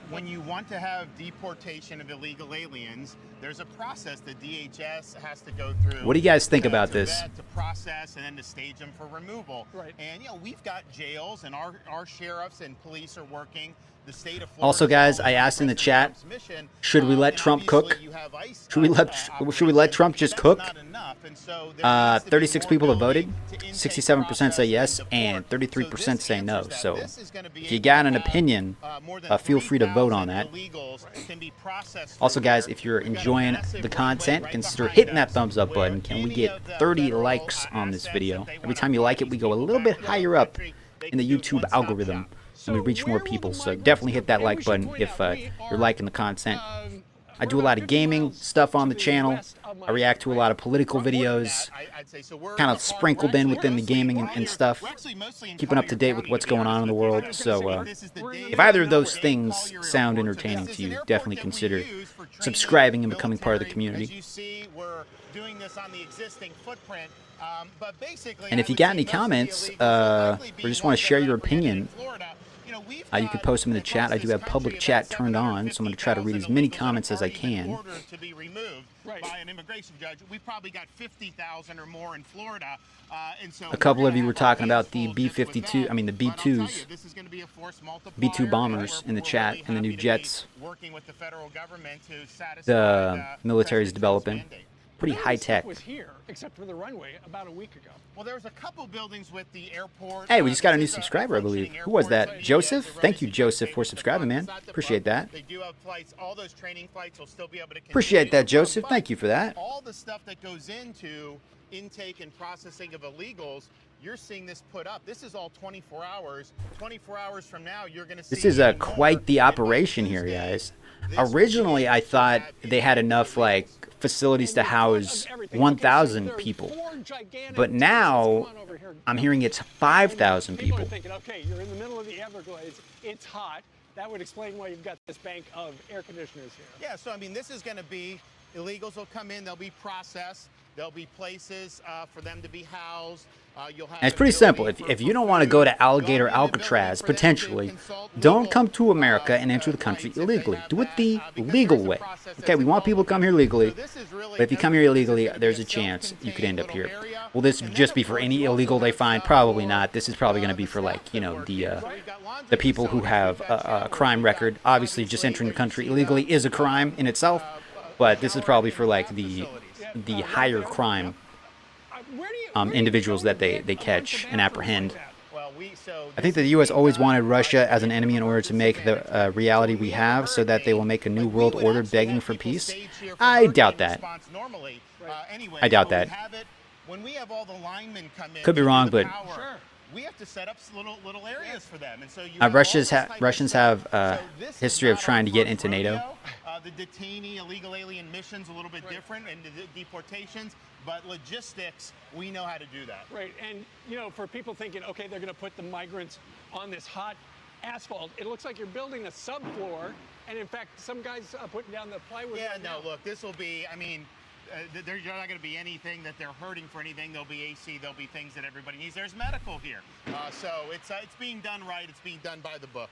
S20: when you want to have deportation of illegal aliens, there's a process the DHS has to go through.
S1: What do you guys think about this?
S20: To process and then to stage them for removal. Right. And, we've got jails and our sheriffs and police are working. The state of Florida.
S1: Also, guys, I asked in the chat, should we let Trump cook? Should we let Trump just cook? 36 people have voted, 67% say yes, and 33% say no. So if you got an opinion, feel free to vote on that. Also, guys, if you're enjoying the content, consider hitting that thumbs up button. Can we get 30 likes on this video? Every time you like it, we go a little bit higher up in the YouTube algorithm and we reach more people. So definitely hit that like button if you're liking the content. I do a lot of gaming stuff on the channel. I react to a lot of political videos, kind of sprinkled in within the gaming and stuff, keeping up to date with what's going on in the world. So if either of those things sound entertaining to you, definitely consider subscribing and becoming part of the community. And if you got any comments or just want to share your opinion, you can post them in the chat. I do have public chat turned on, so I'm going to try to read as many comments as I can.
S20: By an immigration judge, we probably got 50,000 or more in Florida, and so
S1: a couple of you were talking about the B-52, I mean the B-2s, B-2 bombers in the chat, and the new jets the military is developing. Pretty high tech.
S2: Was here, except for the runway, about a week ago.
S20: Well, there was a couple buildings with the airport.
S1: Hey, we just got a new subscriber, I believe. Who was that? Joseph? Thank you, Joseph, for subscribing, man. Appreciate that.
S20: They do have flights. All those training flights will still be able to continue.
S1: Appreciate that, Joseph. Thank you for that.
S20: All the stuff that goes into intake and processing of illegals, you're seeing this put up. This is all 24 hours. 24 hours from now, you're going to see.
S1: This is quite the operation here, guys. Originally, I thought they had enough, facilities to house 1,000 people. But now, I'm hearing it's 5,000 people.
S2: People are thinking, okay, you're in the middle of the Everglades. It's hot. That would explain why you've got this bank of air conditioners here.
S20: Yeah, so, this is going to be, illegals will come in, they'll be processed. There'll be places for them to be housed. You'll have.
S1: And it's pretty simple. If you don't want to go to Alligator Alcatraz, potentially, don't come to America and enter the country illegally. Do it the legal way. Okay, we want people to come here legally, but if you come here illegally, there's a chance you could end up here. Will this just be for any illegal they find? Probably not. This is probably going to be for the people who have a crime record. Obviously, just entering the country illegally is a crime in itself, but this is probably for the higher crime individuals that they catch and apprehend. I think that the U.S. always wanted Russia as an enemy in order to make the reality we have, so that they will make a new world order begging for peace. I doubt that. I doubt that. Could be wrong, but
S20: we have to set up little areas for them, and so
S1: Russians have a history of trying to get into NATO.
S20: The detainee illegal alien missions a little bit different, and the deportations, but logistics, we know how to do that.
S2: Right, and for people thinking, okay, they're going to put the migrants on this hot asphalt, it looks like you're building a subfloor, and in fact, some guys are putting down the plywood.
S20: Yeah,
S2: right now.
S20: Look, this will be, there's not going to be anything that they're hurting for anything. There'll be AC, there'll be things that everybody needs. There's medical here. So it's being done right. It's being done by the book.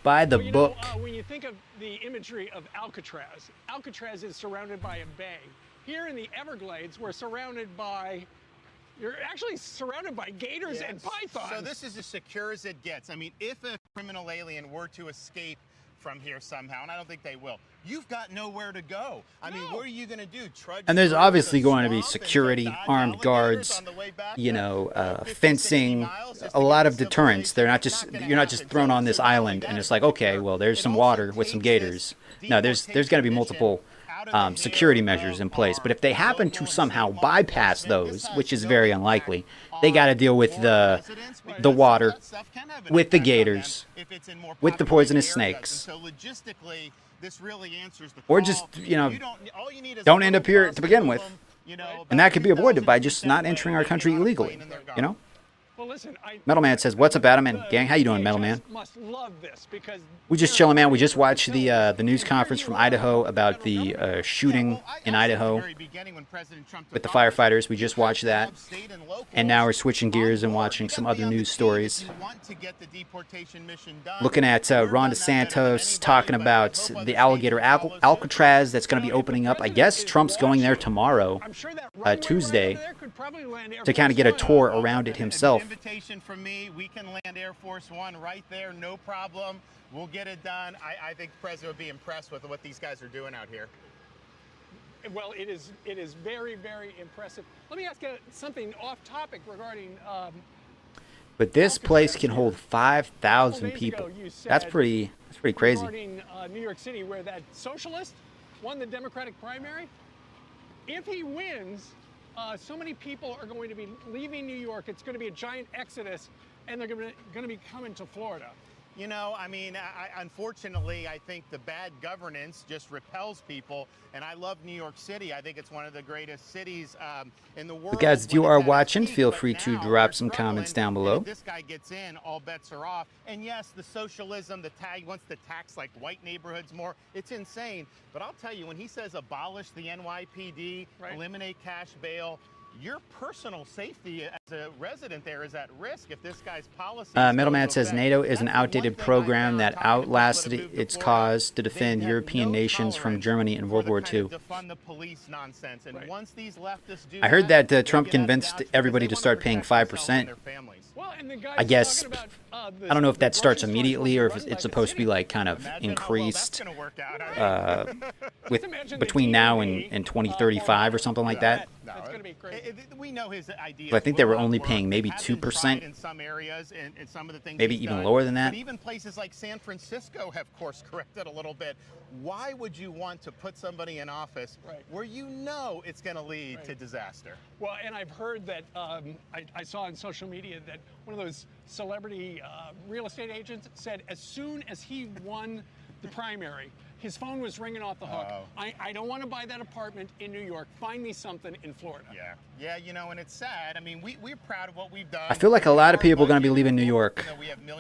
S1: By the book.
S2: When you think of the imagery of Alcatraz, Alcatraz is surrounded by a bay. Here in the Everglades, you're actually surrounded by gators and pythons.
S20: So this is as secure as it gets. If a criminal alien were to escape from here somehow, and I don't think they will, you've got nowhere to go. What are you going to do?
S1: And there's obviously going to be security, armed guards, fencing, a lot of deterrence. You're not just thrown on this island and it's like, okay, well, there's some water with some gators. No, there's going to be multiple security measures in place. But if they happen to somehow bypass those, which is very unlikely, they got to deal with the water, with the gators, with the poisonous snakes, or just, don't end up here to begin with. And that could be avoided by just not entering our country illegally,
S2: Well, listen,
S1: Metal Man says, "What's up, Adam and gang? How you doing, Metal Man?"
S2: Must love this because
S1: We just chilling, man. We just watched the news conference from Idaho about the shooting in Idaho with the firefighters. We just watched that, and now we're switching gears and watching some other news stories. Looking at Ron DeSantis talking about the Alligator Alcatraz that's going to be opening up. I guess Trump's going there tomorrow, Tuesday, to kind of get a tour around it himself.
S20: Invitation from me. We can land Air Force One right there, no problem. We'll get it done. I think the president would be impressed with what these guys are doing out here.
S2: Well, it is very, very impressive. Let me ask you something off topic regarding.
S1: But this place can hold 5,000 people. That's pretty crazy.
S2: Regarding New York City, where that socialist won the Democratic primary. If he wins, so many people are going to be leaving New York. It's going to be a giant exodus, and they're going to be coming to Florida.
S20: Unfortunately, I think the bad governance just repels people, and I love New York City. I think it's one of the greatest cities in the world.
S1: But guys, if you are watching, feel free to drop some comments down below.
S20: If this guy gets in, all bets are off. And yes, the socialism, the tag wants to tax like white neighborhoods more. It's insane. But I'll tell you, when he says abolish the NYPD, eliminate cash bail, your personal safety as a resident there is at risk if this guy's policy.
S1: Middleman says NATO is an outdated program that outlasted its cause to defend European nations from Germany in World War II. I heard that Trump convinced everybody to start paying 5%. I guess, I don't know if that starts immediately or if it's supposed to be like kind of increased with between now and 2035 or something like that.
S20: We know his idea.
S1: But I think they were only paying maybe 2%,
S20: in some areas, and some of the things
S1: maybe
S20: he's
S1: even
S20: done.
S1: lower than that.
S20: But even places like San Francisco have course corrected a little bit. Why would you want to put somebody in office where you know it's going to lead to disaster?
S2: Well, and I've heard that I saw on social media that one of those celebrity real estate agents said as soon as he won the primary, his phone was ringing off the hook. I don't want to buy that apartment in New York. Find me something in Florida.
S20: Yeah, and it's sad. I mean, we're proud of what we've done.
S1: I feel like a lot of people are going to be leaving New York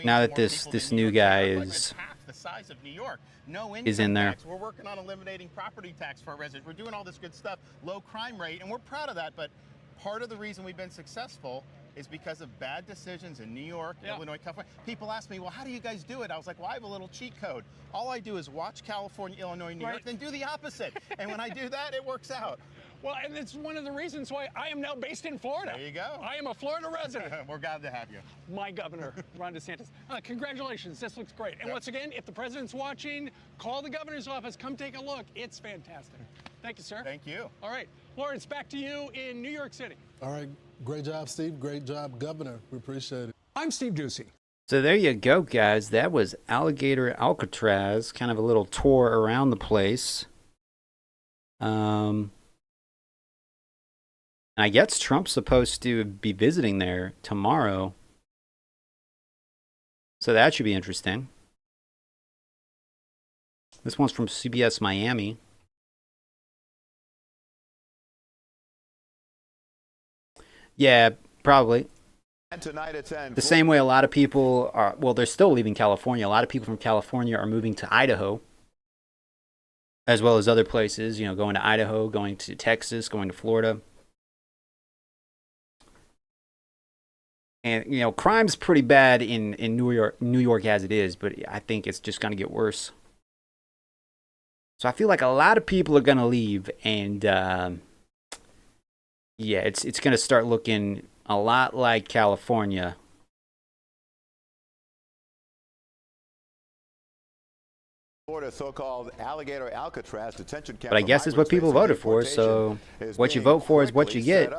S1: now that this new guy is
S20: the size of New York. No
S1: is in there.
S20: We're working on eliminating property tax for our residents. We're doing all this good stuff, low crime rate, and we're proud of that. But part of the reason we've been successful is because of bad decisions in New York, Illinois, California. People ask me, well, how do you guys do it? I was like, well, I have a little cheat code. All I do is watch California, Illinois, New York, then do the opposite. And when I do that, it works out.
S2: Well, and it's one of the reasons why I am now based in Florida.
S20: There you go.
S2: I am a Florida resident.
S20: We're glad to have you.
S2: My governor, Ron DeSantis. Congratulations. This looks great. And once again, if the president's watching, call the governor's office. Come take a look. It's fantastic. Thank you, sir.
S20: Thank you.
S2: All right. Lawrence, back to you in New York City.
S3: All right. Great job, Steve. Great job, Governor. We appreciate it.
S2: I'm Steve Ducey.
S1: So there you go, guys. That was Alligator Alcatraz, kind of a little tour around the place. And I guess Trump's supposed to be visiting there tomorrow. So that should be interesting. This one's from CBS Miami. Yeah, probably.
S21: Tonight at 10.
S1: The same way a lot of people are, well, they're still leaving California. A lot of people from California are moving to Idaho, as well as other places, going to Idaho, going to Texas, going to Florida. And, crime's pretty bad in New York as it is, but I think it's just going to get worse. So I feel like a lot of people are going to leave, and yeah, it's going to start looking a lot like California.
S21: Florida so-called Alligator Alcatraz detention camp.
S1: But I guess it's what people voted for, so what you vote for is what you get.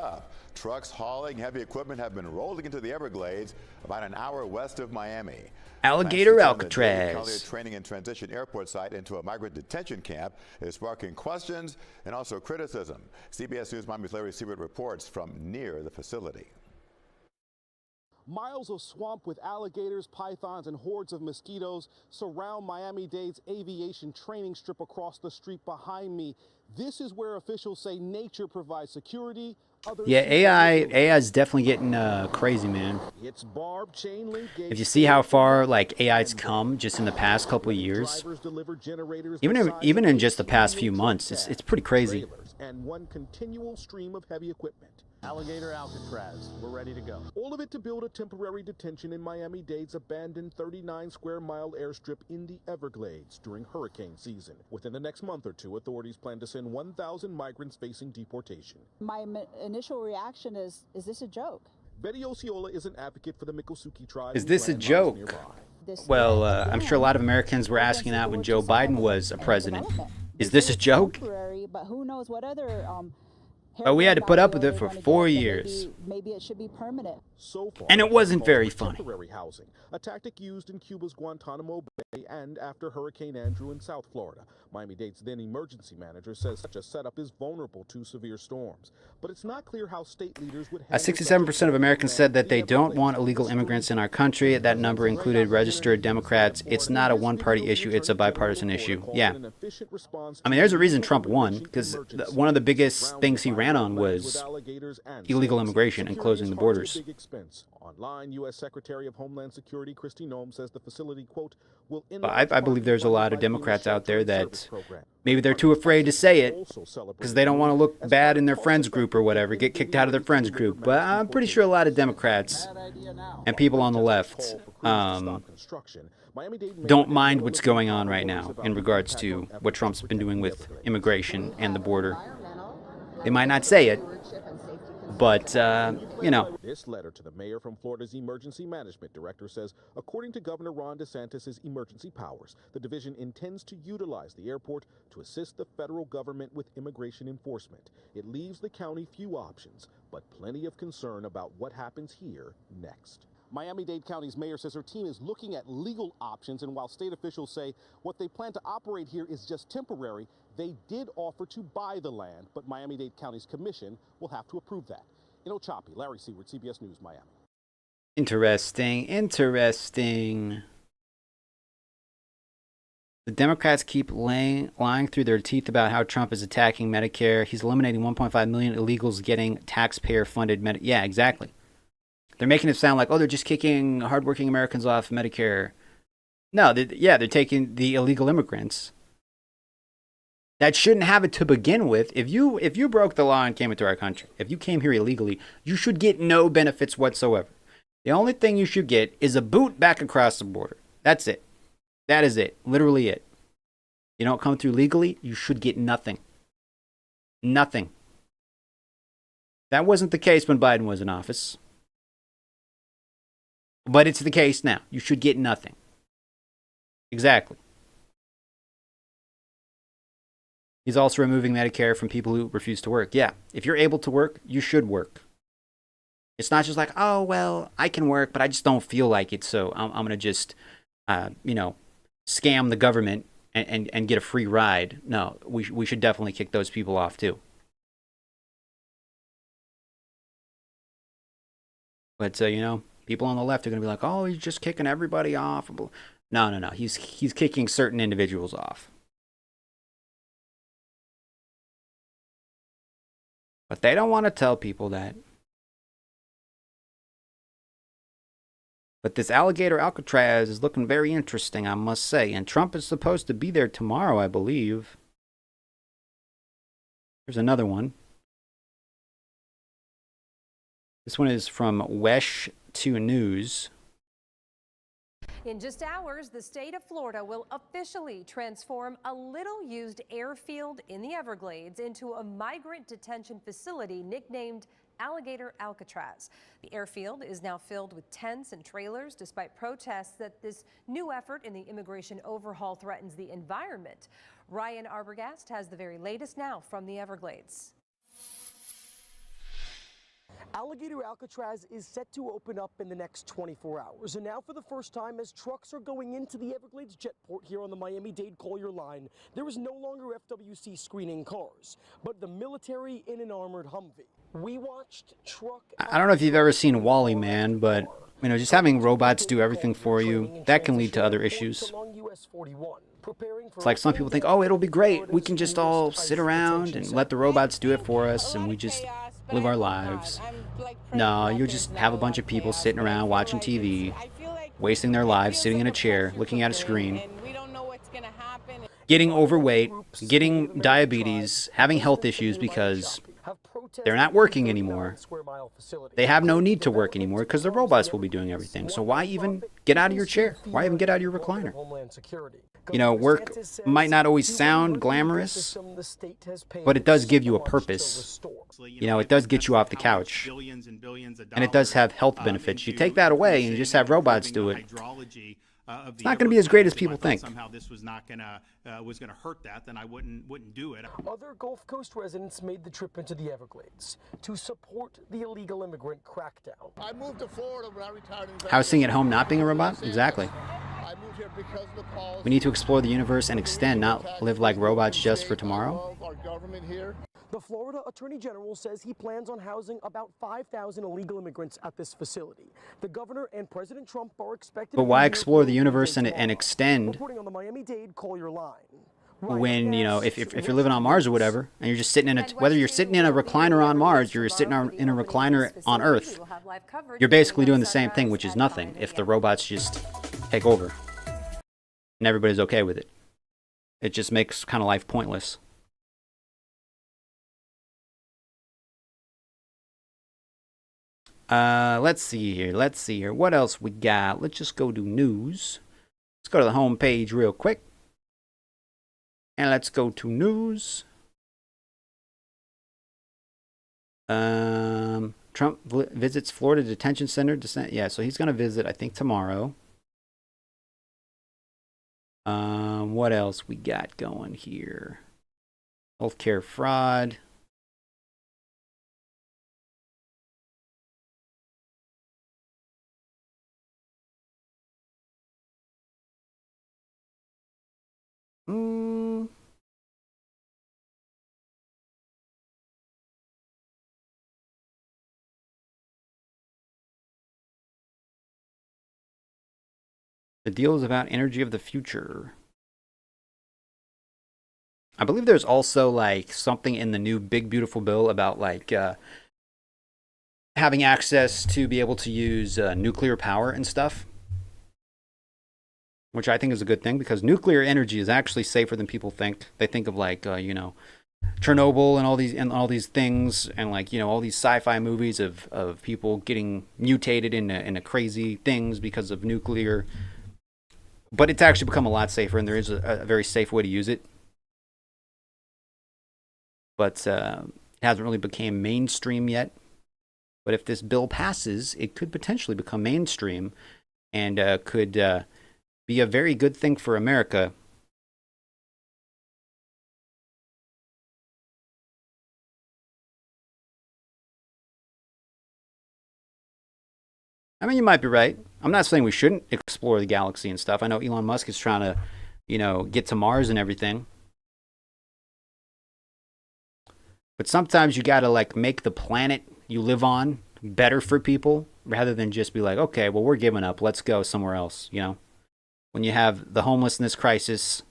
S21: Trucks hauling heavy equipment have been rolling into the Everglades about an hour west of Miami.
S1: Alligator,
S21: Plans to turn the
S1: Alcatraz.
S21: Collier Training and Transition Airport site into a migrant detention camp is sparking questions and also criticism. CBS News Miami's Larry Seward reports from near the facility.
S5: Miles of swamp with alligators, pythons, and hordes of mosquitoes surround Miami-Dade's aviation training strip across the street behind me. This is where officials say nature provides security.
S1: Yeah, AI is definitely getting crazy, man.
S5: It's barbed chain link gates.
S1: If you see how far like AI's come just in the past couple of years, even in just the past few months, it's pretty crazy.
S5: And one continual stream of heavy equipment.
S6: Alligator, Alcatraz, we're ready to go.
S5: All of it to build a temporary detention in Miami-Dade's abandoned 39-square-mile airstrip in the Everglades during hurricane season. Within the next month or two, authorities plan to send 1,000 migrants facing deportation.
S23: My initial reaction is this a joke?
S5: Betty Osceola is an advocate for the Miccosukee tribe.
S1: Is this a joke? Well, I'm sure a lot of Americans were asking that when Joe Biden was a president. Is this a joke?
S23: But who knows what other
S1: But we had to put up with it for 4 years.
S23: Maybe it should be permanent.
S5: So far,
S1: and it wasn't very funny.
S5: Temporary housing, a tactic used in Cuba's Guantanamo Bay and after Hurricane Andrew in South Florida. Miami-Dade's then emergency manager says such a setup is vulnerable to severe storms. But it's not clear how state leaders would handle
S1: 67% of Americans said that they don't want illegal immigrants in our country. That number included registered Democrats. It's not a one-party issue. It's a bipartisan issue. Yeah. I mean, there's a reason Trump won, because one of the biggest things he ran on was illegal immigration and closing the borders.
S5: Online, U.S. Secretary of Homeland Security Kristi Noem says the facility, quote, will
S1: I believe there's a lot of Democrats out there that maybe they're too afraid to say it because they don't want to look bad in their friends group or whatever, get kicked out of their friends group. But I'm pretty sure a lot of Democrats and people on the left don't mind what's going on right now in regards to what Trump's been doing with immigration and the border. They might not say it, but, you know.
S5: This letter to the mayor from Florida's emergency management director says, according to Governor Ron DeSantis' emergency powers, the division intends to utilize the airport to assist the federal government with immigration enforcement. It leaves the county few options, but plenty of concern about what happens here next. Miami-Dade County's mayor says her team is looking at legal options, and while state officials say what they plan to operate here is just temporary, they did offer to buy the land, but Miami-Dade County's commission will have to approve that. In Ochopee, Larry Seward, CBS News, Miami.
S1: Interesting. The Democrats keep lying through their teeth about how Trump is attacking Medicare. He's eliminating 1.5 million illegals getting taxpayer-funded Medicare. Yeah, exactly. They're making it sound like, oh, they're just kicking hardworking Americans off Medicare. No, they're taking the illegal immigrants that shouldn't have it to begin with. If you broke the law and came into our country, if you came here illegally, you should get no benefits whatsoever. The only thing you should get is a boot back across the border. That's it. That is it. Literally it. You don't come through legally, you should get nothing. Nothing. That wasn't the case when Biden was in office. But it's the case now. You should get nothing. Exactly. He's also removing Medicare from people who refuse to work. Yeah, if you're able to work, you should work. It's not just like, oh, well, I can work, but I just don't feel like it, so I'm going to just, scam the government and get a free ride. No, we should definitely kick those people off, too. But, people on the left are going to be like, oh, he's just kicking everybody off. No. He's kicking certain individuals off. But they don't want to tell people that. But this Alligator Alcatraz is looking very interesting, I must say. And Trump is supposed to be there tomorrow, I believe. Here's another one. This one is from Wesh 2 News.
S24: In just hours, the state of Florida will officially transform a little-used airfield in the Everglades into a migrant detention facility nicknamed Alligator Alcatraz. The airfield is now filled with tents and trailers, despite protests that this new effort in the immigration overhaul threatens the environment. Ryan Arbogast has the very latest now from the Everglades.
S4: Alligator Alcatraz is set to open up in the next 24 hours. And now for the first time, as trucks are going into the Everglades jetport here on the Miami-Dade Collier line, there is no longer FWC screening cars, but the military in an armored Humvee. We watched truck...
S1: I don't know if you've ever seen Wall-E, man, but, you know, just having robots do everything for you, that can lead to other issues. It's like some people think, oh, it'll be great. We can just all sit around and let the robots do it for us, and we just live our lives. No, you'll just have a bunch of people sitting around watching TV, wasting their lives sitting in a chair, looking at a screen, getting overweight, getting diabetes, having health issues because they're not working anymore. They have no need to work anymore because the robots will be doing everything. So why even get out of your chair? Why even get out of your recliner? You know, work might not always sound glamorous, but it does give you a purpose. You know, it does get you off the couch. And it does have health benefits. You take that away and you just have robots do it. It's not going to be as great as people think.
S10: Somehow this was not going to hurt that, then I wouldn't do it.
S4: Other Gulf Coast residents made the trip into the Everglades to support the illegal immigrant crackdown.
S12: I moved to Florida when I retired in
S1: How's sitting at home not being a robot? Exactly.
S12: I moved here because of the policy.
S1: We need to explore the universe and extend, not live like robots just for tomorrow.
S12: Our government here.
S4: The Florida Attorney General says he plans on housing about 5,000 illegal immigrants at this facility. The governor and President Trump are expected.
S1: But why explore the universe and extend
S4: Reporting on the Miami-Dade Collier line.
S1: when, you know, if you're living on Mars or whatever, and you're just sitting in a, whether you're sitting in a recliner on Mars or you're sitting in a recliner on Earth, you're basically doing the same thing, which is nothing if the robots just take over and everybody's okay with it. It just makes kind of life pointless. Let's see here. What else we got? Let's just go to news. Let's go to the home page real quick. And let's go to news. Trump visits Florida detention center. Yeah, so he's going to visit, I think, tomorrow. What else we got going here? Healthcare fraud. The deal is about energy of the future. I believe there's also like something in the new big beautiful bill about like having access to be able to use nuclear power and stuff, which I think is a good thing because nuclear energy is actually safer than people think. They think of like you know, Chernobyl and all these things, and like, you know, all these sci-fi movies of people getting mutated into crazy things because of nuclear. But it's actually become a lot safer, and there is a very safe way to use it. But it hasn't really become mainstream yet. But if this bill passes, it could potentially become mainstream and could be a very good thing for America. I mean, you might be right. I'm not saying we shouldn't explore the galaxy and stuff. I know Elon Musk is trying to, you know, get to Mars and everything. But sometimes you got to like make the planet you live on better for people rather than just be like, okay, well, we're giving up. Let's go somewhere else, you know? When you have the homelessness crisis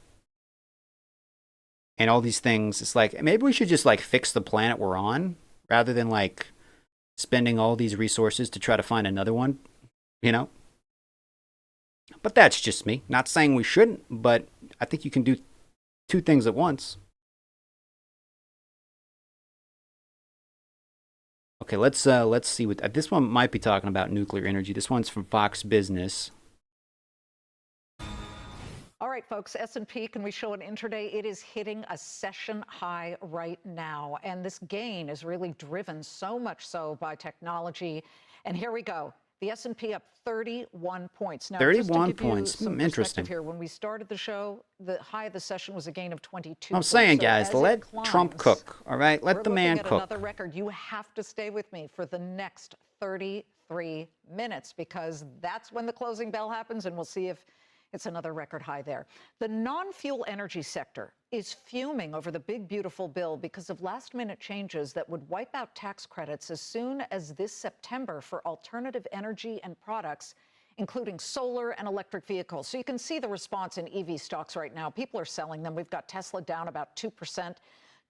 S1: and all these things, it's like, maybe we should just like fix the planet we're on rather than like spending all these resources to try to find another one, you know? But that's just me. Not saying we shouldn't, but I think you can do two things at once. Okay, let's see what this one might be talking about nuclear energy. This one's from Fox Business.
S13: All right, folks, S&P, can we show an intraday? It is hitting a session high right now. And this gain is really driven so much so by technology. And here we go. The S&P up 31 points. Now,
S1: 31
S13: just to give
S1: points.
S13: You some
S1: Interesting.
S13: perspective here. When we started the show, the high of the session was a gain of 22.
S1: I'm saying,
S13: So
S1: guys,
S13: as
S1: let
S13: it climbs,
S1: Trump cook. All right, let the man
S13: we're looking at
S1: cook.
S13: another record. You have to stay with me for the next 33 minutes because that's when the closing bell happens, and we'll see if it's another record high there. The non-fuel energy sector is fuming over the big, beautiful bill because of last-minute changes that would wipe out tax credits as soon as this September for alternative energy and products, including solar and electric vehicles. So you can see the response in EV stocks right now. People are selling them. We've got Tesla down about 2%.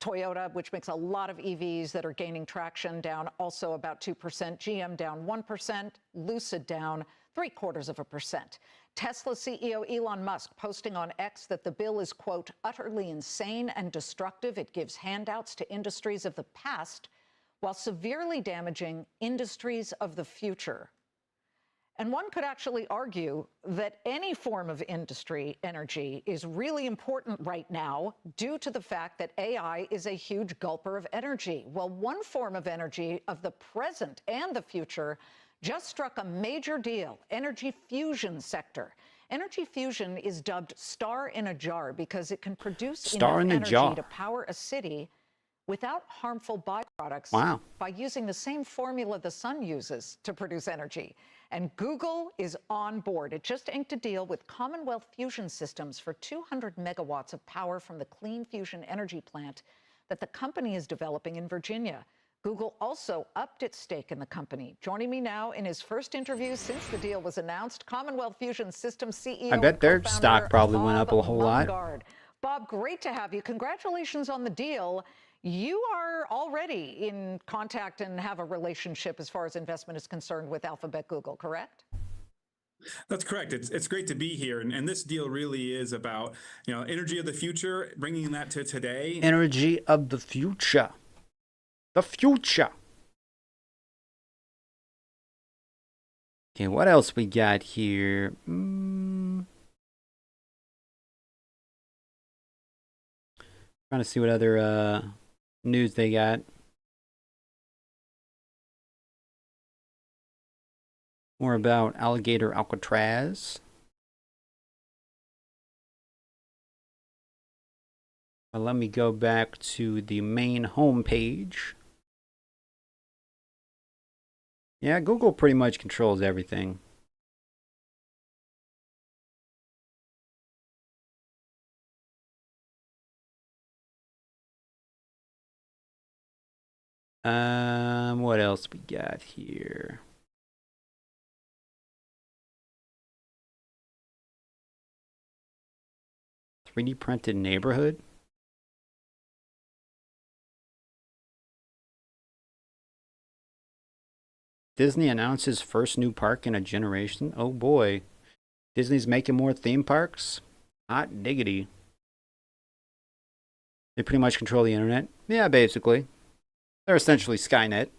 S13: Toyota, which makes a lot of EVs that are gaining traction, down also about 2%. GM down 1%. Lucid down 0.75%. Tesla CEO Elon Musk posting on X that the bill is, quote, utterly insane and destructive. It gives handouts to industries of the past while severely damaging industries of the future. And one could actually argue that any form of industry energy is really important right now due to the fact that AI is a huge gulper of energy. Well, one form of energy of the present and the future just struck a major deal, energy fusion sector. Energy fusion is dubbed star in a jar because it can produce enough energy to power a city without harmful byproducts by using the same formula the sun uses to produce energy. And Google is on board. It just inked a deal with Commonwealth Fusion Systems for 200 megawatts of power from the clean fusion energy plant that the company is developing in Virginia. Google also upped its stake in the company. Joining me now in his first interview since the deal was announced, Commonwealth Fusion Systems CEO.
S1: I bet their stock probably went up a whole lot.
S13: Bob, great to have you. Congratulations on the deal. You are already in contact and have a relationship as far as investment is concerned with Alphabet Google, correct?
S8: That's correct. It's great to be here, and this deal really is about energy of the future, bringing that to today.
S1: Energy of the future. The future. Okay, what else we got here? Trying to see what other news they got. More about Alligator Alcatraz. Well, let me go back to the main homepage. Yeah, Google pretty much controls everything. What else we got here? "3D printed neighborhood?" Disney announces first new park in a generation. Oh boy. Disney's making more theme parks? Hot diggity. They pretty much control the internet. Yeah, basically. They're essentially Skynet.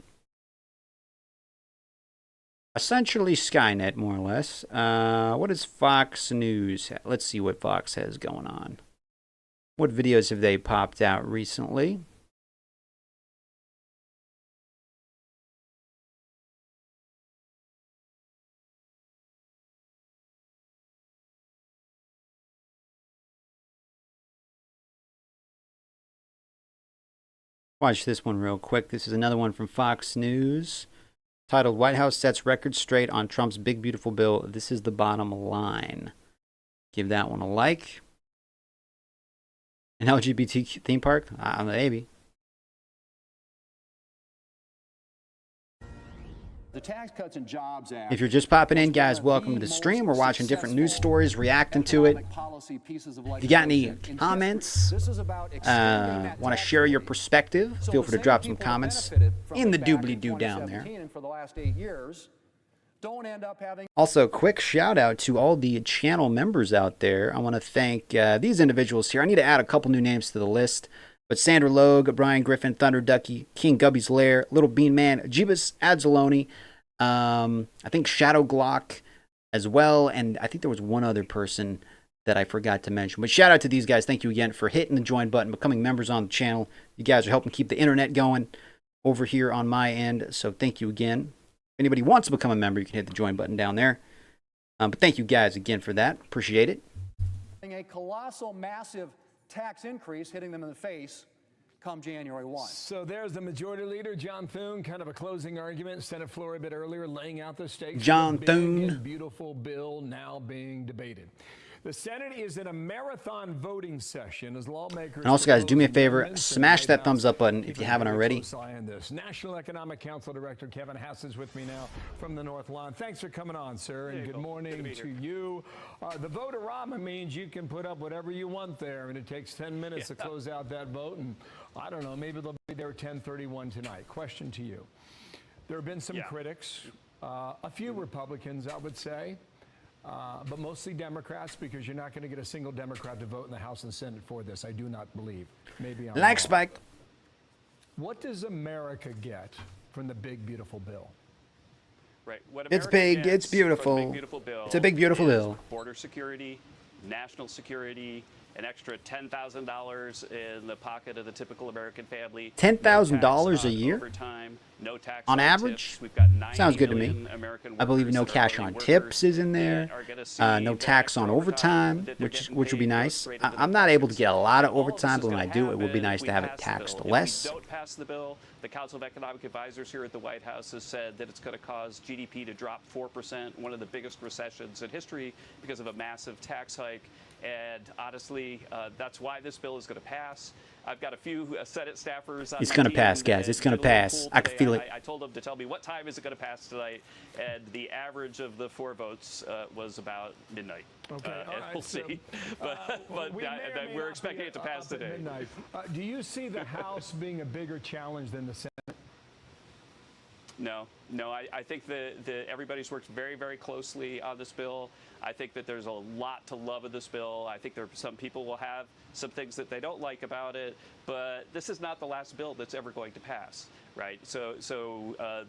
S1: Essentially Skynet, more or less. What is Fox News? Let's see what Fox has going on. What videos have they popped out recently? Watch this one real quick. This is another one from Fox News. Titled, "White House Sets Record Straight on Trump's Big Beautiful Bill. This is the bottom line." Give that one a like. An LGBT theme park? Maybe.
S11: The Tax Cuts and Jobs Act.
S1: If you're just popping in, guys, welcome to the stream. We're watching different news stories, reacting to it. If you got any comments, want to share your perspective, feel free to drop some comments in the doobly-doo down there.
S11: For the last 8 years, don't end up having.
S1: Also, quick shout out to all the channel members out there. I want to thank these individuals here. I need to add a couple new names to the list. But Sandra Logue, Brian Griffin, Thunder Ducky, King Gubby's Lair, Little Bean Man, Jeebus Adzaloni, I think Shadow Glock as well, and I think there was one other person that I forgot to mention. But shout out to these guys. Thank you again for hitting the join button, becoming members on the channel. You guys are helping keep the internet going over here on my end, so thank you again. anybody wants to become a member, you can hit the join button down there. But thank you guys again for that. Appreciate it.
S11: A colossal, massive tax increase hitting them in the face come January 1.
S9: So there's the majority leader, John Thune, kind of a closing argument, Senate floor a bit earlier, laying out the stakes.
S1: John
S9: Big
S1: Thune.
S9: and beautiful bill now being debated. The Senate is in a marathon voting session as lawmakers.
S1: And also, guys, do me a favor, smash that thumbs up button if you haven't already.
S9: National Economic Council Director Kevin Hass is with me now from the North Lawn. Thanks for coming on, sir, and good morning to you. The vote-a-rama means you can put up whatever you want there, and it takes 10 minutes to close out that vote, and I don't know, maybe they'll be there at 10:31 tonight. Question to you. There have been some critics, a few Republicans, I would say, but mostly Democrats, because you're not going to get a single Democrat to vote in the House and Senate for this. I do not believe. Maybe I'm
S1: Like
S9: wrong.
S1: Spike.
S9: What does America get from the big, beautiful bill?
S14: Right. What
S1: It's
S14: America
S1: big,
S14: gets
S1: it's beautiful.
S14: from the big, beautiful bill
S1: It's a big, beautiful
S14: is
S1: bill.
S14: Border security, national security, an extra $10,000 in the pocket of the typical American family.
S1: $10,000 a year?
S14: Overtime, no tax
S1: On
S14: on
S1: average?
S14: tips. We've got 90
S1: Sounds good to me.
S14: million American
S1: I believe no
S14: workers that are
S1: cash
S14: hourly
S1: on
S14: workers
S1: tips is in there.
S14: that are gonna see
S1: No
S14: that
S1: tax on overtime,
S14: that they're
S1: which
S14: getting
S1: would be
S14: paid
S1: nice.
S14: straight into
S1: I'm
S14: the
S1: not able to
S14: pockets.
S1: get a lot of
S14: All this
S1: overtime,
S14: is
S1: but when I
S14: gonna
S1: do, it would be
S14: happen
S1: nice
S14: if
S1: to
S14: we
S1: have it
S14: pass the
S1: taxed
S14: bill.
S1: less.
S14: If we don't pass the bill, the Council of Economic Advisors here at the White House has said that it's going to cause GDP to drop 4%, one of the biggest recessions in history because of a massive tax hike. And honestly, that's why this bill is going to pass. I've got a few Senate staffers.
S1: It's going to pass, guys. It's going to pass. I can feel it.
S14: I told them to tell me what time is it going to pass tonight, and the average of the 4 votes was about midnight.
S9: Okay, all
S14: and
S9: right,
S14: we'll
S9: so,
S14: see. We're expecting it to pass today.
S9: Midnight. Do you see the House being a bigger challenge than the Senate?
S14: No, I think that everybody's worked very, very closely on this bill. I think that there's a lot to love of this bill. I think some people will have some things that they don't like about it, but this is not the last bill that's ever going to pass, right? So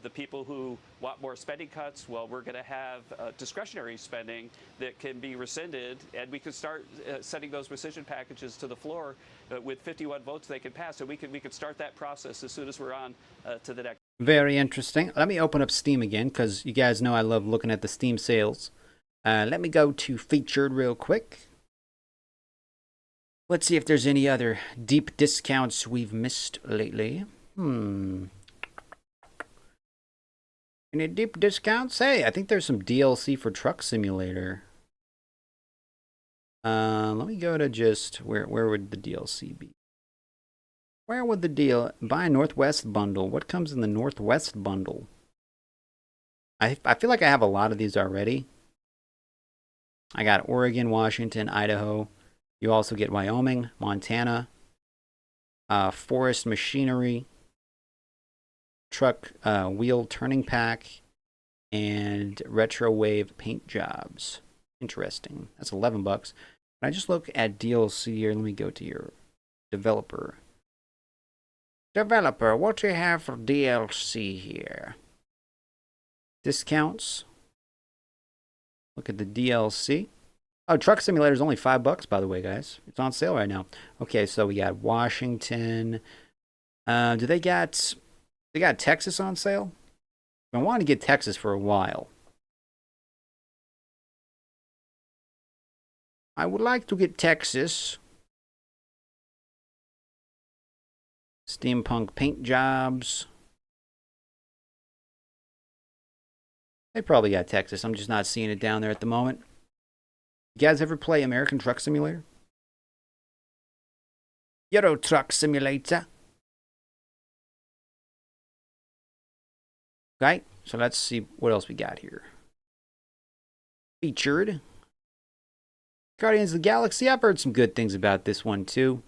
S14: the people who want more spending cuts, well, we're going to have discretionary spending that can be rescinded, and we could start sending those rescission packages to the floor with 51 votes they can pass, and we could start that process as soon as we're on to the next.
S1: Very interesting. Let me open up Steam again, because you guys know I love looking at the Steam sales. Let me go to featured real quick. Let's see if there's any other deep discounts we've missed lately. Any deep discounts? Hey, I think there's some DLC for Truck Simulator. Let me go to just, where would the DLC be? Where would the deal, buy a Northwest bundle. What comes in the Northwest bundle? I feel like I have a lot of these already. I got Oregon, Washington, Idaho. You also get Wyoming, Montana, Forest Machinery, Truck Wheel Turning Pack, and Retro Wave Paint Jobs. Interesting. That's $11. When I just look at DLC here, let me go to your developer. Developer, what do you have for DLC here? Discounts. Look at the DLC. Oh, Truck Simulator is only $5, by the way, guys. It's on sale right now. Okay, so we got Washington. Do they got Texas on sale? I wanted to get Texas for a while. I would like to get Texas. Steampunk Paint Jobs. They probably got Texas. I'm just not seeing it down there at the moment. You guys ever play American Truck Simulator? Euro Truck Simulator. Okay, so let's see what else we got here. Featured. Guardians of the Galaxy. I've heard some good things about this one too.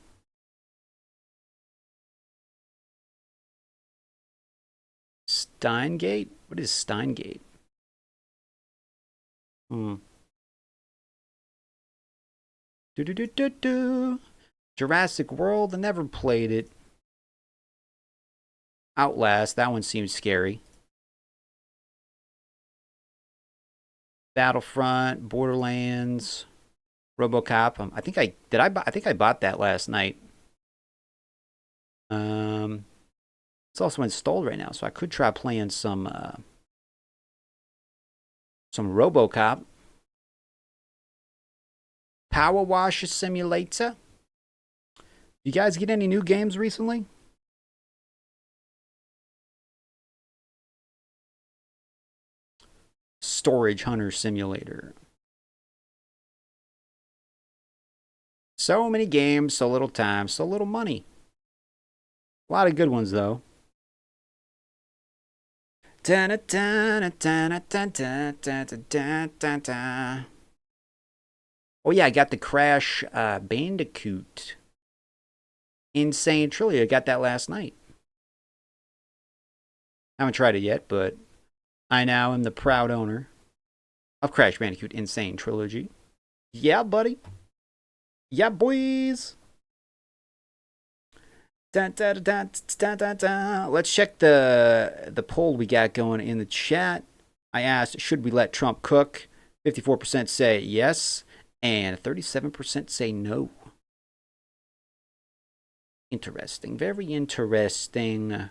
S1: Steingate? What is Steingate? Jurassic World. I never played it. Outlast. That one seems scary. Battlefront, Borderlands, RoboCop. I think I bought that last night. It's also installed right now, so I could try playing some Some RoboCop. Power Wash Simulator. You guys get any new games recently? Storage Hunter Simulator. So many games, so little time, so little money. A lot of good ones, though. Oh, yeah, I got the Crash Bandicoot Insane Trilogy. I got that last night. I haven't tried it yet, but I now am the proud owner of Crash Bandicoot Insane Trilogy. Yeah, buddy. Yeah, boys. Let's check the poll we got going in the chat. I asked, should we let Trump cook? 54% say yes, and 37% say no. Interesting. Very interesting.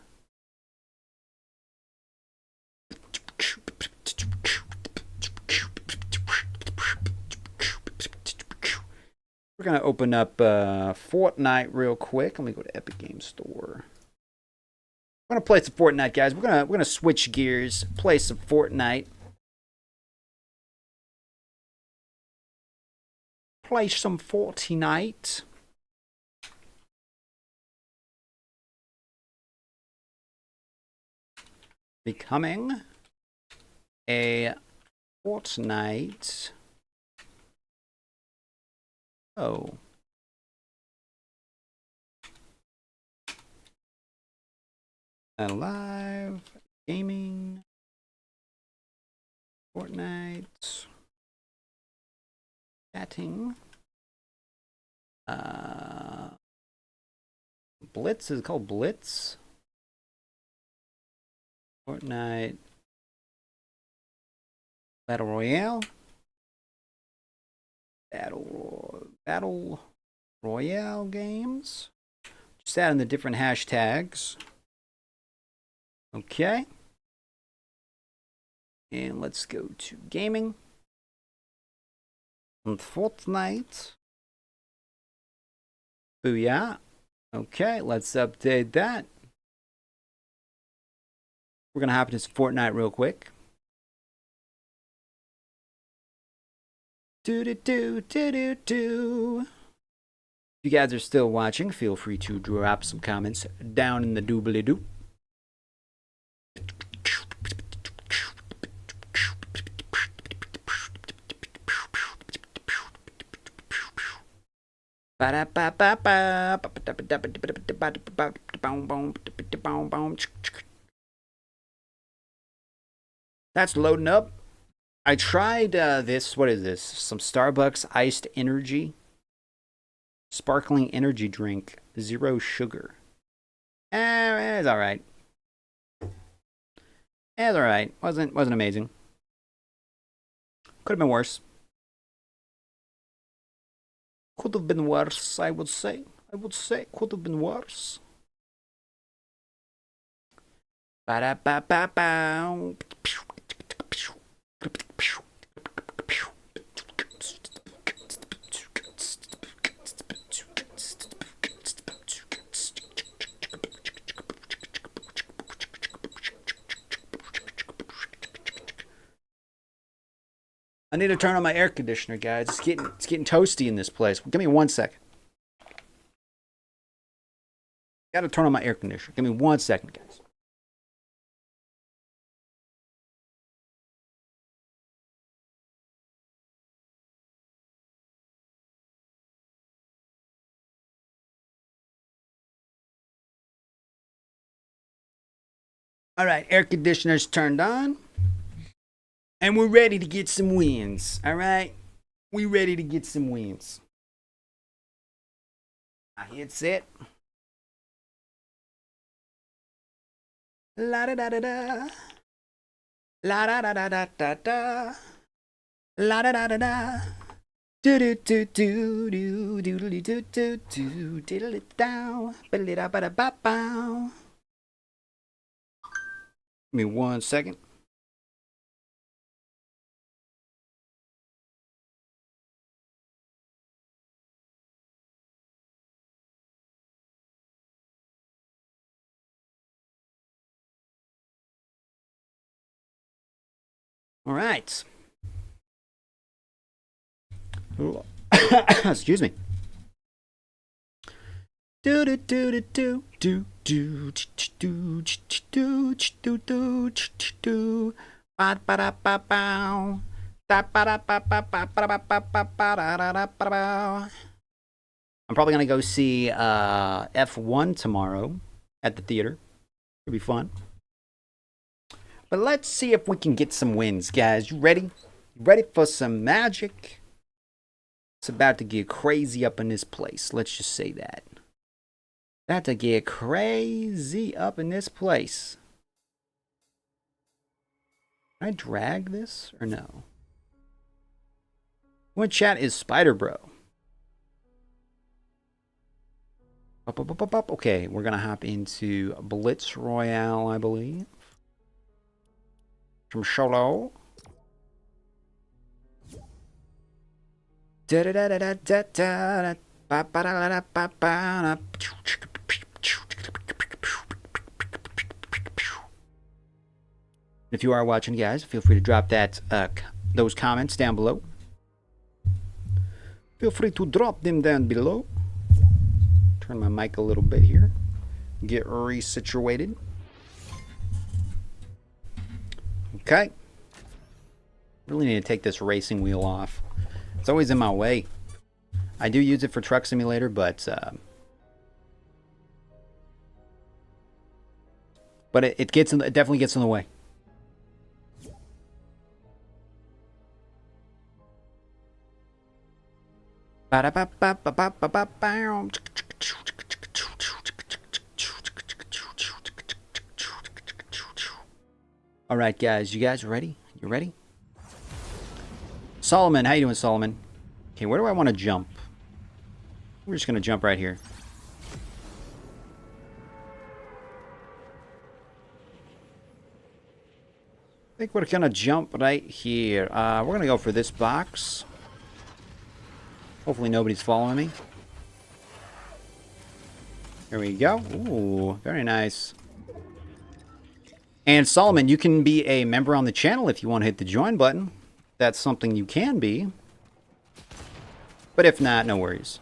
S1: We're going to open up Fortnite real quick. Let me go to Epic Games Store. We're going to play some Fortnite, guys. We're going to switch gears, play some Fortnite. Play some Fortnite. Becoming a Fortnite. Oh. Live gaming. Fortnite. Chatting. Blitz, is it called Blitz? Fortnite. Battle Royale. Battle Royale games. Just adding the different hashtags. Okay. And let's go to gaming. And Fortnite. Booyah. Okay, let's update that. We're going to hop into Fortnite real quick. If you guys are still watching, feel free to drop some comments down in the doobly-doo. That's loading up. I tried this. What is this? Some Starbucks iced energy. Sparkling energy drink. 0 sugar. It's alright. It's alright. Wasn't amazing. Could have been worse. Could have been worse, I would say. Could have been worse. Ba-da-ba-ba-bow. I need to turn on my air conditioner, guys. It's getting toasty in this place. Give me 1 second. Gotta turn on my air conditioner. Give me 1 second, guys. All right, air conditioner's turned on. And we're ready to get some wins. All right? We ready to get some wins. I hit set. La da da da da. La da da da da da da. La da da da da. Do do do do do do do do do do diddle it down. Ba da ba da ba bow. Give me 1 second. All right. Excuse me. Do do do do do do do do do do do do. Ba ba da ba bow. Da ba da ba ba ba ba ba ba ba ba da da da ba ba. I'm probably gonna go see F1 tomorrow at the theater. It'll be fun. But let's see if we can get some wins, guys. You ready? You ready for some magic? It's about to get crazy up in this place. Let's just say that. About to get crazy up in this place. Can I drag this or no? Who in chat is Spider Bro? Okay, we're gonna hop into Blitz Royale, I believe. From Solo. If you are watching, guys, feel free to drop that those comments down below. Feel free to drop them down below. Turn my mic a little bit here. Get resituated. Okay. Really need to take this racing wheel off. It's always in my way. I do use it for Truck Simulator, but it gets in, it definitely gets in the way. All right, guys, you guys ready? You ready? Solomon, how you doing, Solomon? Okay, where do I want to jump? We're just gonna jump right here. I think we're gonna jump right here. We're gonna go for this box. Hopefully nobody's following me. There we go. Ooh, very nice. And Solomon, you can be a member on the channel if you want to hit the join button. That's something you can be. But if not, no worries.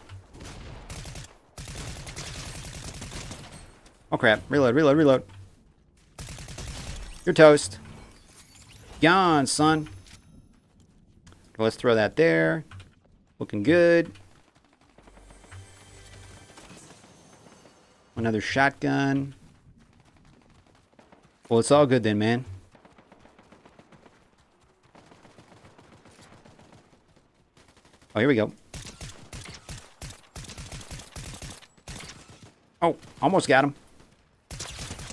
S1: Oh crap. Reload, reload, reload. You're toast. Gone, son. Let's throw that there. Looking good. Another shotgun. Well, it's all good then, man. Oh, here we go. Oh, almost got him.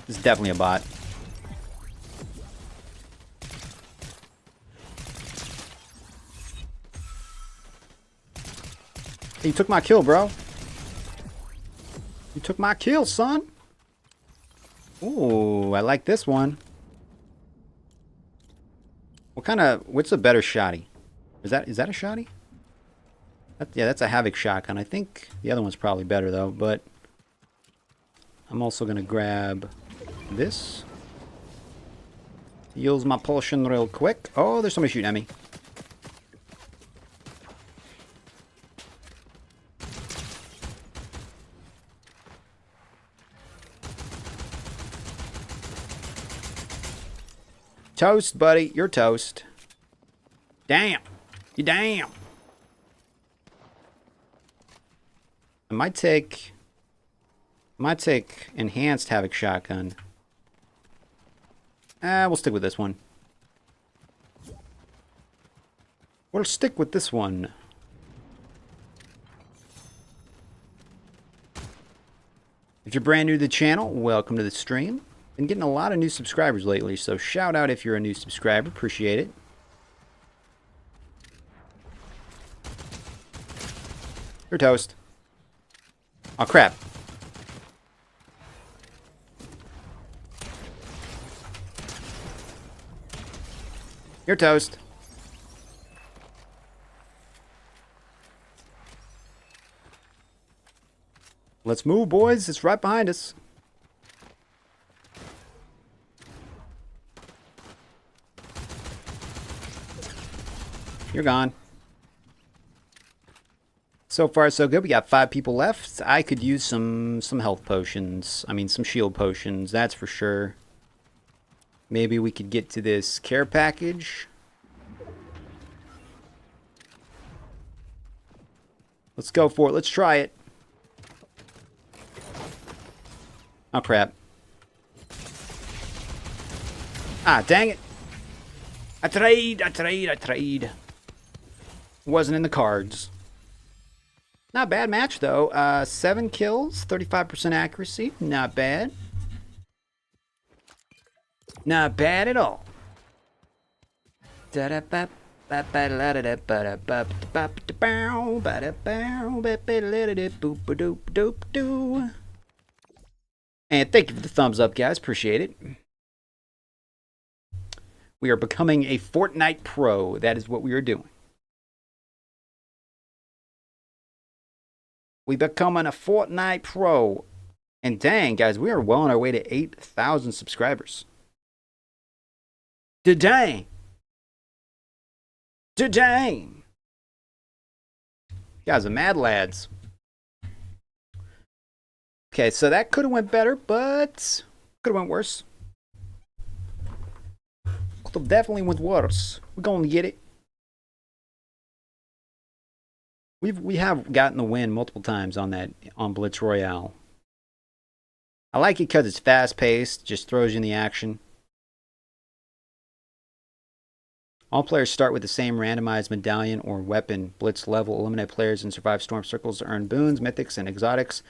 S1: This is definitely a bot. Hey, you took my kill, bro. You took my kill, son. Ooh, I like this one. What's a better shotty? Is that a shotty? Yeah, that's a Havoc shotgun. I think the other one's probably better though, but I'm also gonna grab this. Use my potion real quick. Oh, there's somebody shooting at me. Toast, buddy. You're toast. Damn. You damn. I might take enhanced Havoc shotgun. We'll stick with this one. We'll stick with this one. If you're brand new to the channel, welcome to the stream. Been getting a lot of new subscribers lately, so shout out if you're a new subscriber. Appreciate it. You're toast. Oh, crap. You're toast. Let's move, boys. It's right behind us. You're gone. So far, so good. We got 5 people left. I could use some health potions. I mean, some shield potions, that's for sure. Maybe we could get to this care package. Let's go for it. Let's try it. Oh, crap. Ah, dang it. I tried. Wasn't in the cards. Not a bad match, though. 7 kills, 35% accuracy. Not bad. Not bad at all. And thank you for the thumbs up, guys. Appreciate it. We are becoming a Fortnite pro. That is what we are doing. We becoming a Fortnite pro. And dang, guys, we are well on our way to 8,000 subscribers. Dang. Dang. You guys are mad lads. Okay, so that could have went better, but could have went worse. Could have definitely went worse. We're going to get it. We have gotten the win multiple times on Blitz Royale. I like it because it's fast paced, just throws you in the action. All players start with the same randomized medallion or weapon. Blitz level, eliminate players and survive storm circles to earn boons, mythics, and exotics.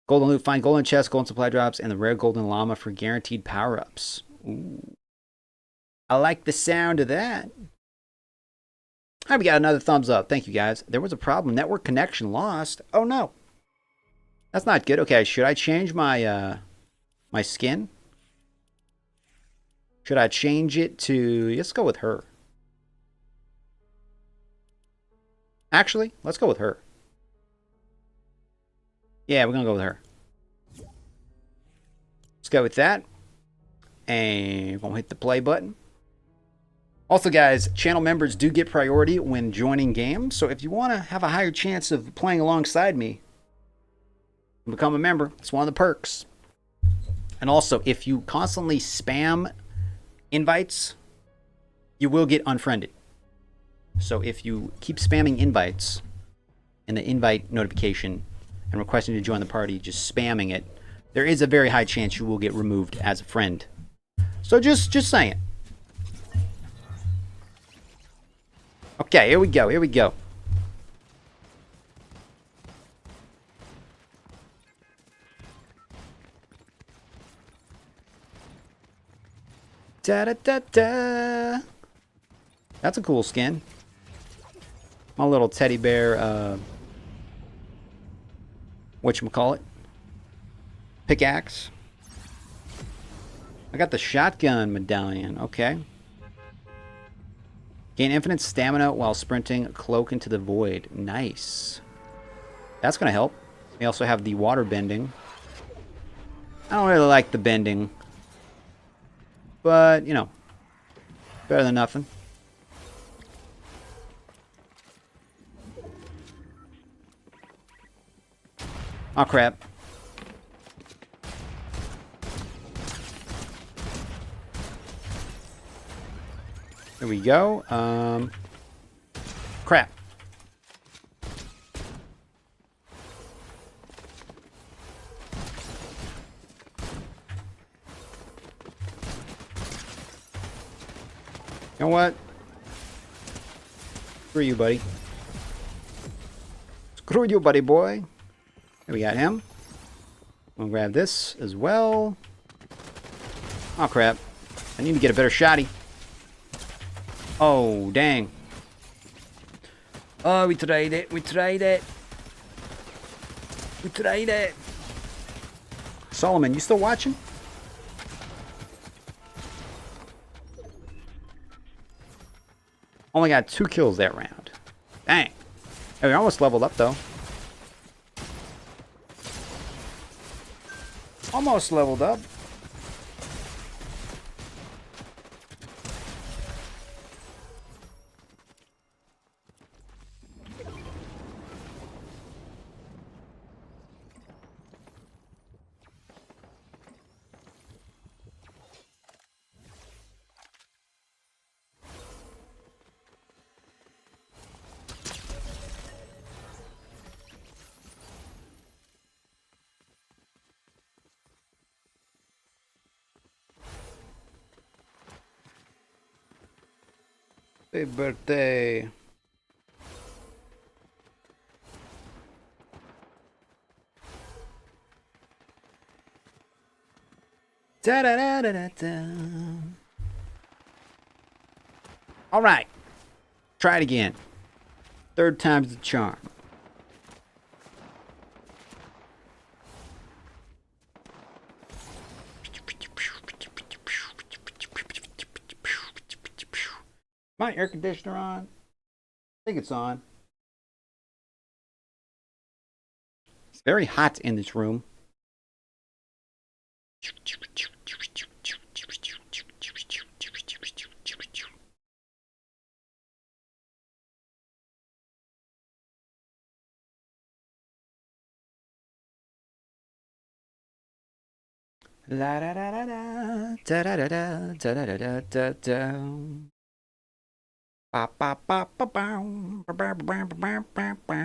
S1: Golden loot, find golden chests, golden supply drops, and the rare golden llama for guaranteed power-ups. Ooh. I like the sound of that. All right, we got another thumbs up. Thank you, guys. There was a problem. Network connection lost. Oh, no. That's not good. Okay, should I change my my skin? Should I change it to... Let's go with her. Actually, let's go with her. Yeah, we're going to go with her. Let's go with that. And we're going to hit the play button. Also, guys, channel members do get priority when joining games. So if you want to have a higher chance of playing alongside me, become a member. It's one of the perks. And also, if you constantly spam invites, you will get unfriended. So if you keep spamming invites in the invite notification and requesting to join the party, just spamming it, there is a very high chance you will get removed as a friend. So just saying. Okay, here we go. Here we go. Da da da da. That's a cool skin. My little teddy bear, whatchamacallit? Pickaxe. I got the shotgun medallion. Okay. Gain infinite stamina while sprinting. Cloak into the void. Nice. That's going to help. We also have the water bending. I don't really like the bending. But, you know, better than nothing. Oh, crap. There we go. Crap. You know what? Screw you, buddy. Screw you, buddy boy. Here we got him. We'll grab this as well. Oh, crap. I need to get a better shotty. Oh, dang. Oh, we tried it. We tried it. We tried it. Solomon, you still watching? Only got 2 kills that round. Dang. Hey, we almost leveled up, though. Almost leveled up. Happy birthday. Da da da da da da. All right. Try it again. Third time's the charm. My air conditioner on? I think it's on. It's very hot in this room. La da da da da da da da da da da da da da. Ba ba ba ba bow ba ba ba ba ba ba.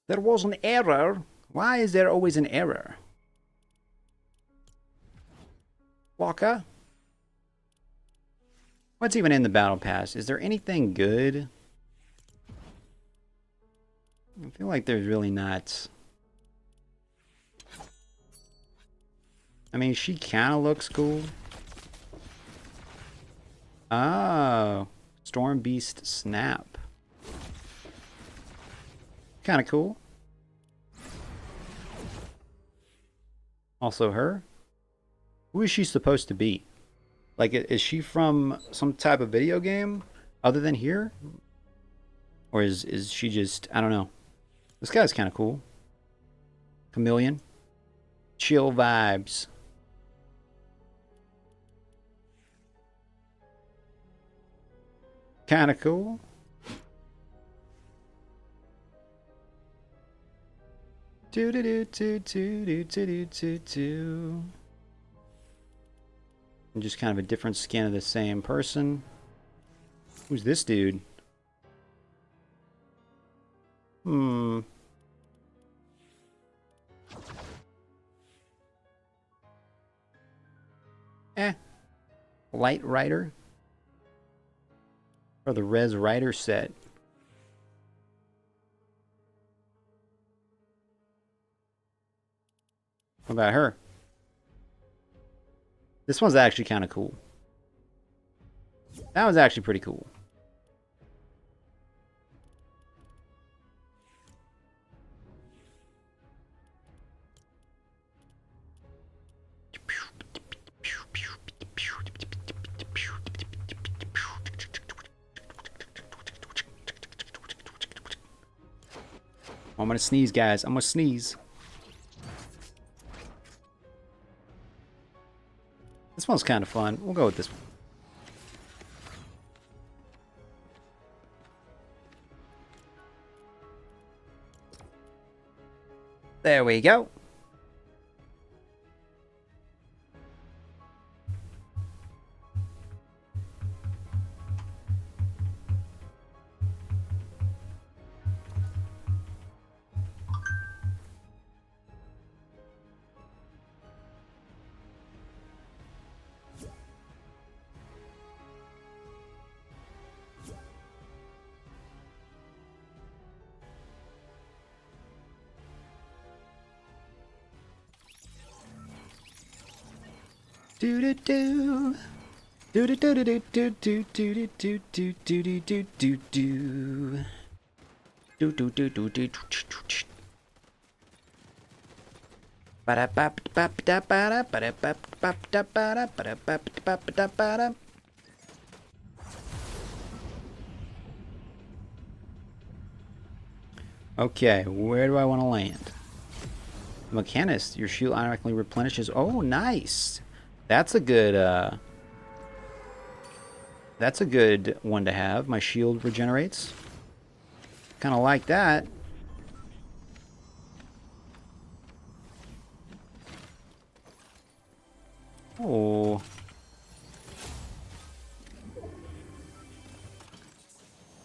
S1: There was an error. Why is there always an error? Walker? What's even in the battle pass? Is there anything good? I feel like there's really not. I mean, she kind of looks cool. Oh. Storm Beast Snap. Kind of cool. Also her. Who is she supposed to be? Like, is she from some type of video game other than here? Or is she just, I don't know. This guy's kind of cool. Chameleon. Chill vibes. Kind of cool. Do do do do do do do do do. And just kind of a different skin of the same person. Who's this dude? Light Rider? Or the Res Rider set? What about her? This one's actually kind of cool. That was actually pretty cool. I'm gonna sneeze, guys. I'm gonna sneeze. This one's kind of fun. We'll go with this one. There we go. Do do do. Do do do do do do do do do do do do do do. Do do do do do. Okay, where do I want to land? Mechanist, your shield automatically replenishes. Oh, nice. That's a good That's a good one to have. My shield regenerates. Kind of like that. Oh.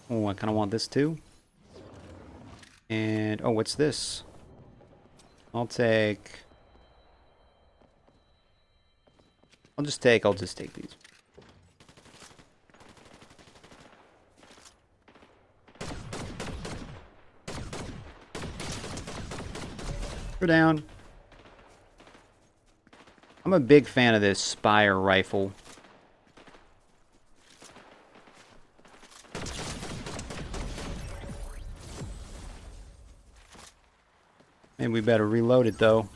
S1: Oh, I kind of want this too. And, oh, what's this? I'll just take these. We're down. I'm a big fan of this Spire rifle. Maybe we better reload it though.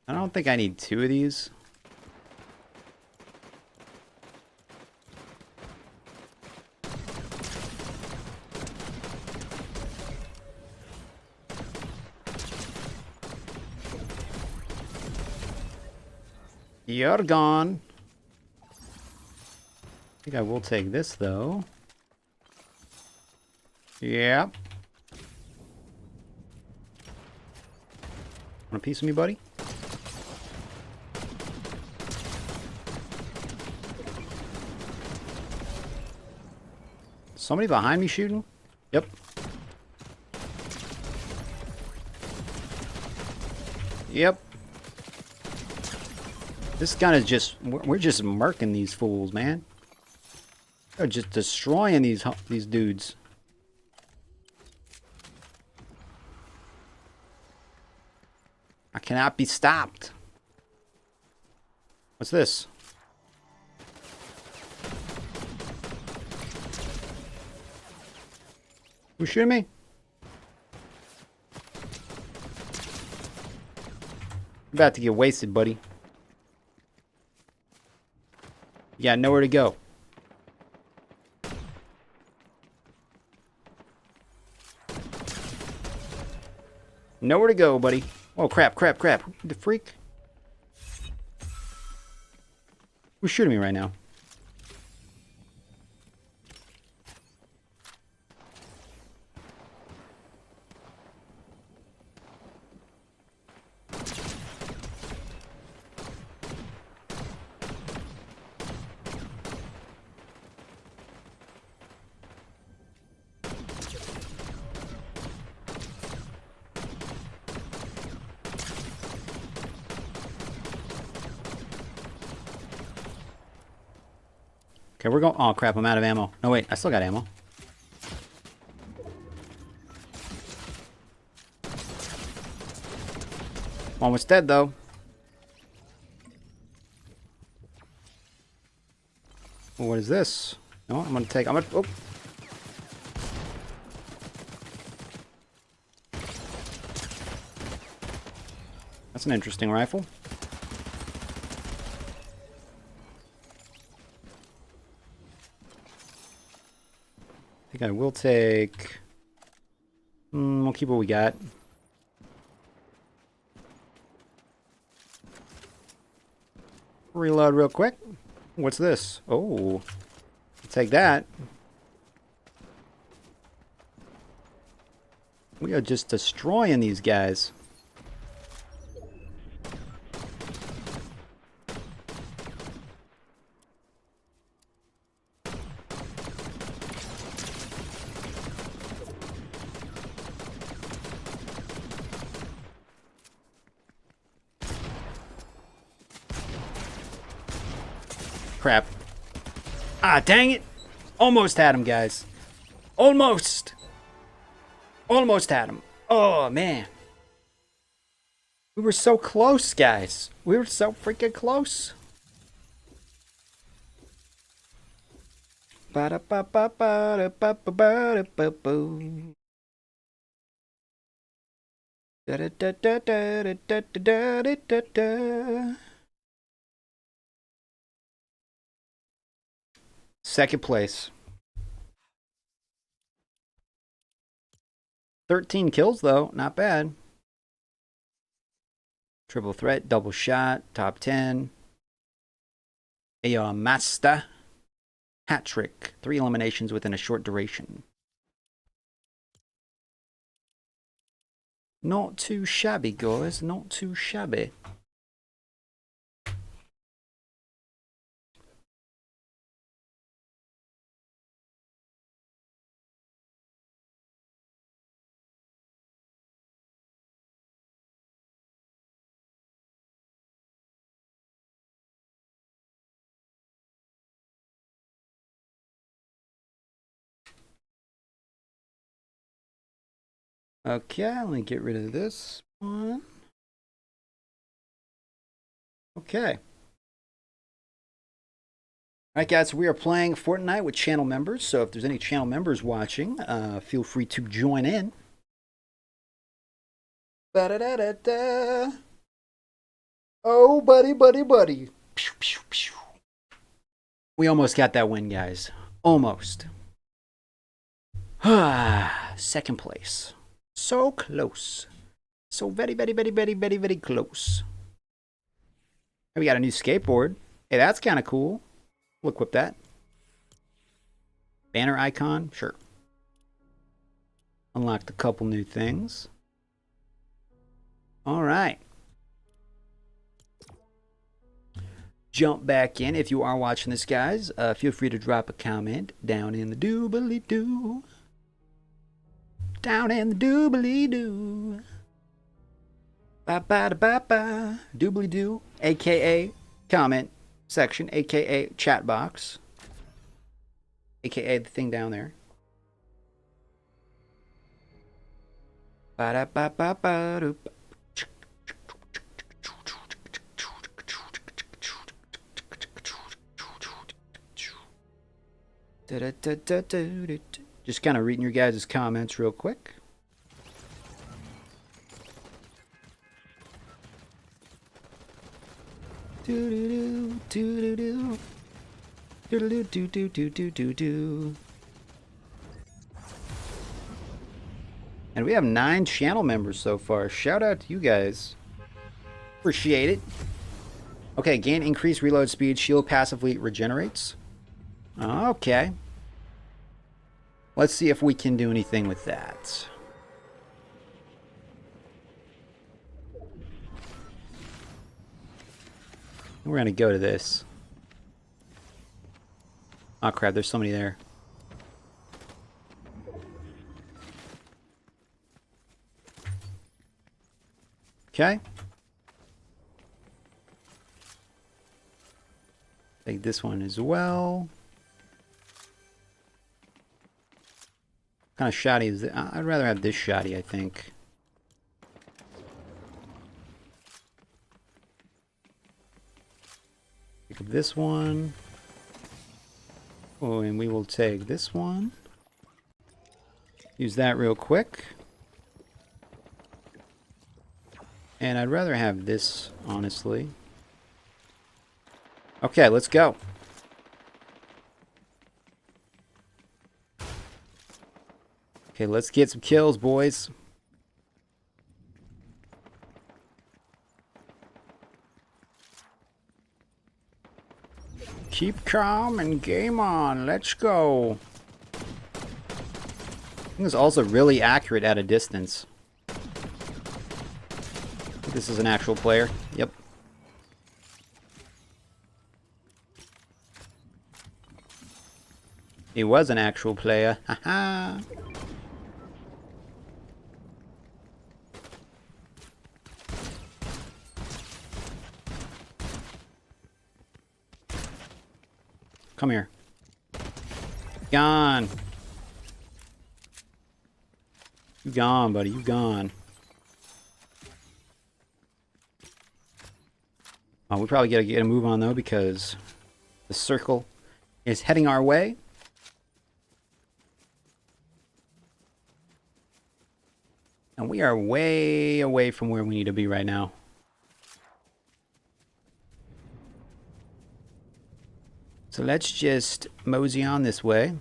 S1: I don't think I need 2 of these. You're gone. I think I will take this though. Yep. Want a piece of me, buddy? Somebody behind me shooting? Yep. Yep. This gun is just... We're just murking these fools, man. They're just destroying these dudes. I cannot be stopped. What's this? Who's shooting me? You're about to get wasted, buddy. You got nowhere to go. Nowhere to go, buddy. Oh, crap, crap, crap. The freak? Who's shooting me right now? Okay, we're going... Oh, crap, I'm out of ammo. No, wait, I still got ammo. Almost dead, though. Well, what is this? No, I'm gonna take... Oh. That's an interesting rifle. I think I will take... we'll keep what we got. Reload real quick. What's this? Oh, I'll take that. We are just destroying these guys. Crap. Ah, dang it. Almost had him, guys. Almost. Almost had him. Oh, man. We were so close, guys. We were so freaking close. Ba-da-ba-ba-ba-da-ba-ba-ba-da-ba-boo. Da-da-da-da-da-da-da-da-da-da. Second place. 13 kills, though. Not bad. Triple threat, double shot, top 10. A master hat trick. 3 eliminations within a short duration. Not too shabby, guys. Not too shabby. Okay, let me get rid of this one. Okay. All right, guys, we are playing Fortnite with channel members. So if there's any channel members watching, feel free to join in. Ba-da-da-da-da. Oh, buddy, buddy, buddy. Pew, pew, pew. We almost got that win, guys. Almost. Second place. So close. So very, very, very, very, very, very close. We got a new skateboard. Hey, that's kind of cool. We'll equip that. Banner icon? Sure. Unlocked a couple new things. All right. Jump back in. If you are watching this, guys, feel free to drop a comment down in the doobly-doo. Down in the doobly-doo. Ba-ba-da-ba-ba. Doobly-doo, a.k.a. comment section, a.k.a. chat box, a.k.a. the thing down there. Ba-da-ba-ba-ba-doop. Just kind of reading your guys' comments real quick. Do do do do do do do do do do do do. And we have 9 channel members so far. Shout out to you guys. Appreciate it. Okay, gain increased reload speed. Shield passively regenerates. Okay. Let's see if we can do anything with that. We're going to go to this. Oh crap, there's somebody there. Okay. Take this one as well. What kind of shotty is it? I'd rather have this shotty, I think. Take this one. Oh, and we will take this one. Use that real quick. And I'd rather have this, honestly. Okay, let's go. Okay, let's get some kills, boys. Keep calm and game on. Let's go. I think it's also really accurate at a distance. This is an actual player. Yep. He was an actual player. Haha. Come here. Gone. You gone, buddy. You gone. Oh, we probably gotta get a move on though because the circle is heading our way. And we are way away from where we need to be right now. So let's just mosey on this way.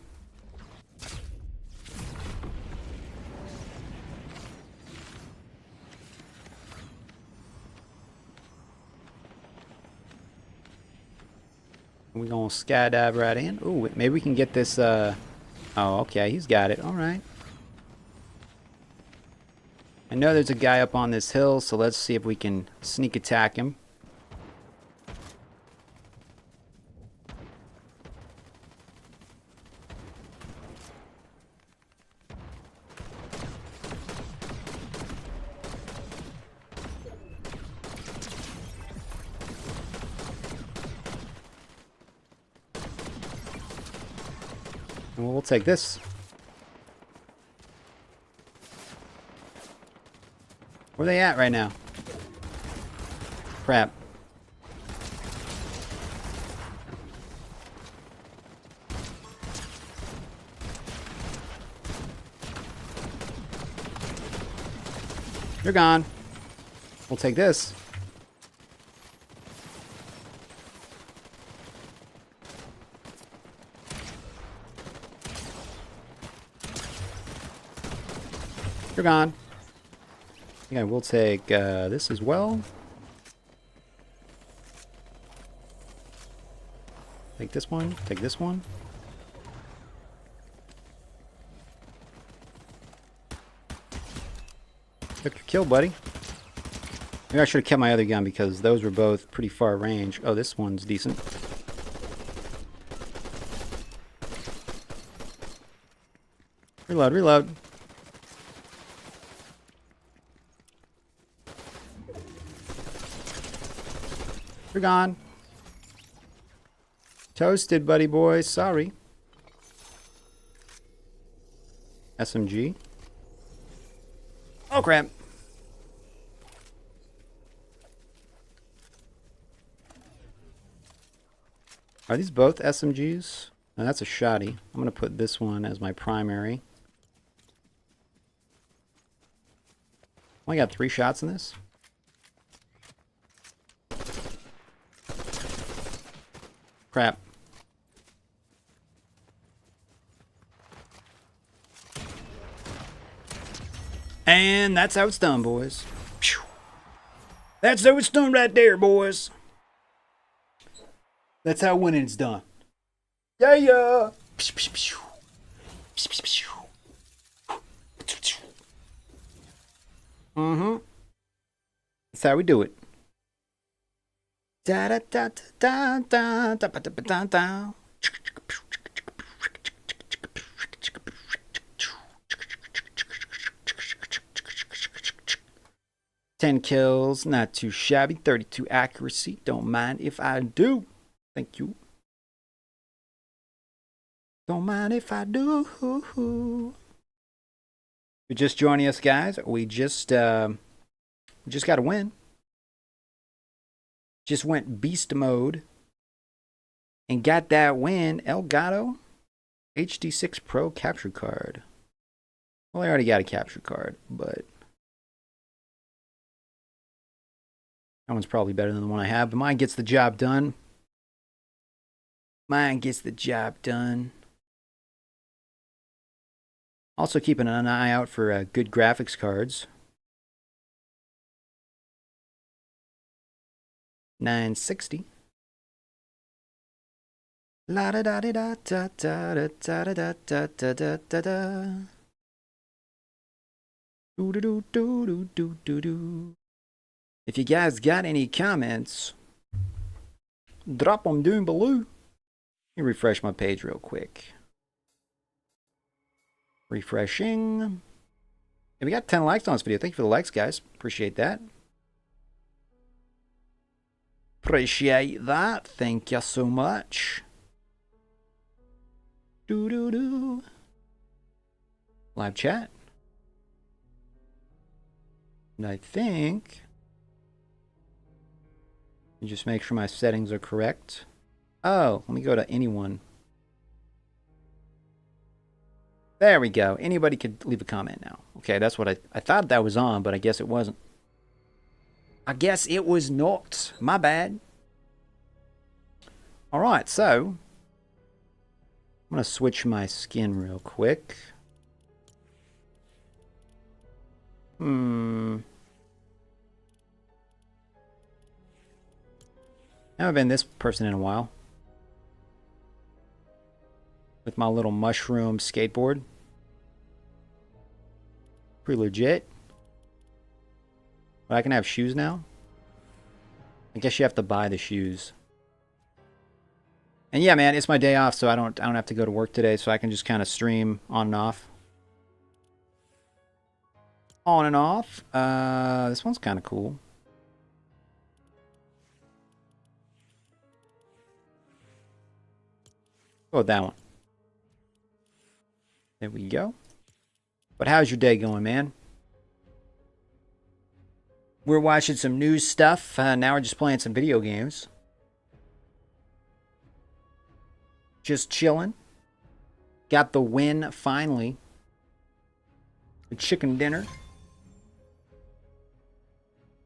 S1: We're gonna skydive right in. Ooh, maybe we can get this, oh, okay, he's got it. Alright. I know there's a guy up on this hill, so let's see if we can sneak attack him. Well, we'll take this. Where are they at right now? Crap. You're gone. We'll take this. You're gone. Yeah, we'll take this as well. Take this one. Take this one. Took your kill, buddy. Maybe I should have kept my other gun because those were both pretty far range. Oh, this one's decent. Reload, reload. You're gone. Toasted, buddy boy. Sorry. SMG. Oh, crap. Are these both SMGs? No, that's a shotty. I'm going to put this one as my primary. Only got 3 shots in this. Crap. And that's how it's done, boys. Phew. That's how it's done right there, boys. That's how winning's done. Yeah, yeah. Mm-hmm. That's how we do it. Da da da da da da da da da da. 10 kills, not too shabby. 32 accuracy. Don't mind if I do. Thank you. Don't mind if I do. You're just joining us, guys. We just got to win. Just went beast mode and got that win. Elgato HD6 Pro capture card. Well, I already got a capture card, but that one's probably better than the one I have. But mine gets the job done. Mine gets the job done. Also keeping an eye out for good graphics cards. 960. La da da da da da da da da da da da da da. Do do do do do do do. If you guys got any comments, drop them down below. Let me refresh my page real quick. Refreshing. Hey, we got 10 likes on this video. Thank you for the likes, guys. Appreciate that. Appreciate that. Thank you so much. Do do do. Live chat. And I think just make sure my settings are correct. Oh, let me go to anyone. There we go. Anybody could leave a comment now. Okay, that's what I thought that was on, but I guess it wasn't. I guess it was not. My bad. Alright, so I'm going to switch my skin real quick. I haven't been this person in a while. with my little mushroom skateboard. Pretty legit. But I can have shoes now? I guess you have to buy the shoes. And yeah, man, it's my day off, so I don't have to go to work today, so I can just kind of stream on and off. On and off. This one's kind of cool. Go with that one. There we go. But how's your day going, man? We're watching some news stuff. Now we're just playing some video games. Just chilling. Got the win finally. The chicken dinner.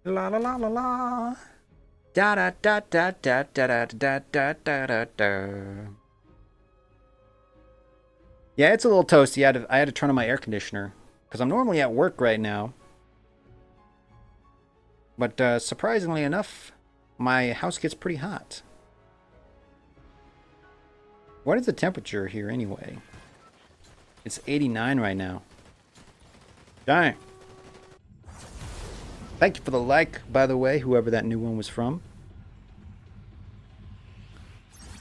S1: La la la la la. Da da da da da da da da da da da da. Yeah, it's a little toasty. I had to turn on my air conditioner because I'm normally at work right now. But surprisingly enough, my house gets pretty hot. What is the temperature here anyway? It's 89 right now. Dang. Thank you for the like, by the way, whoever that new one was from.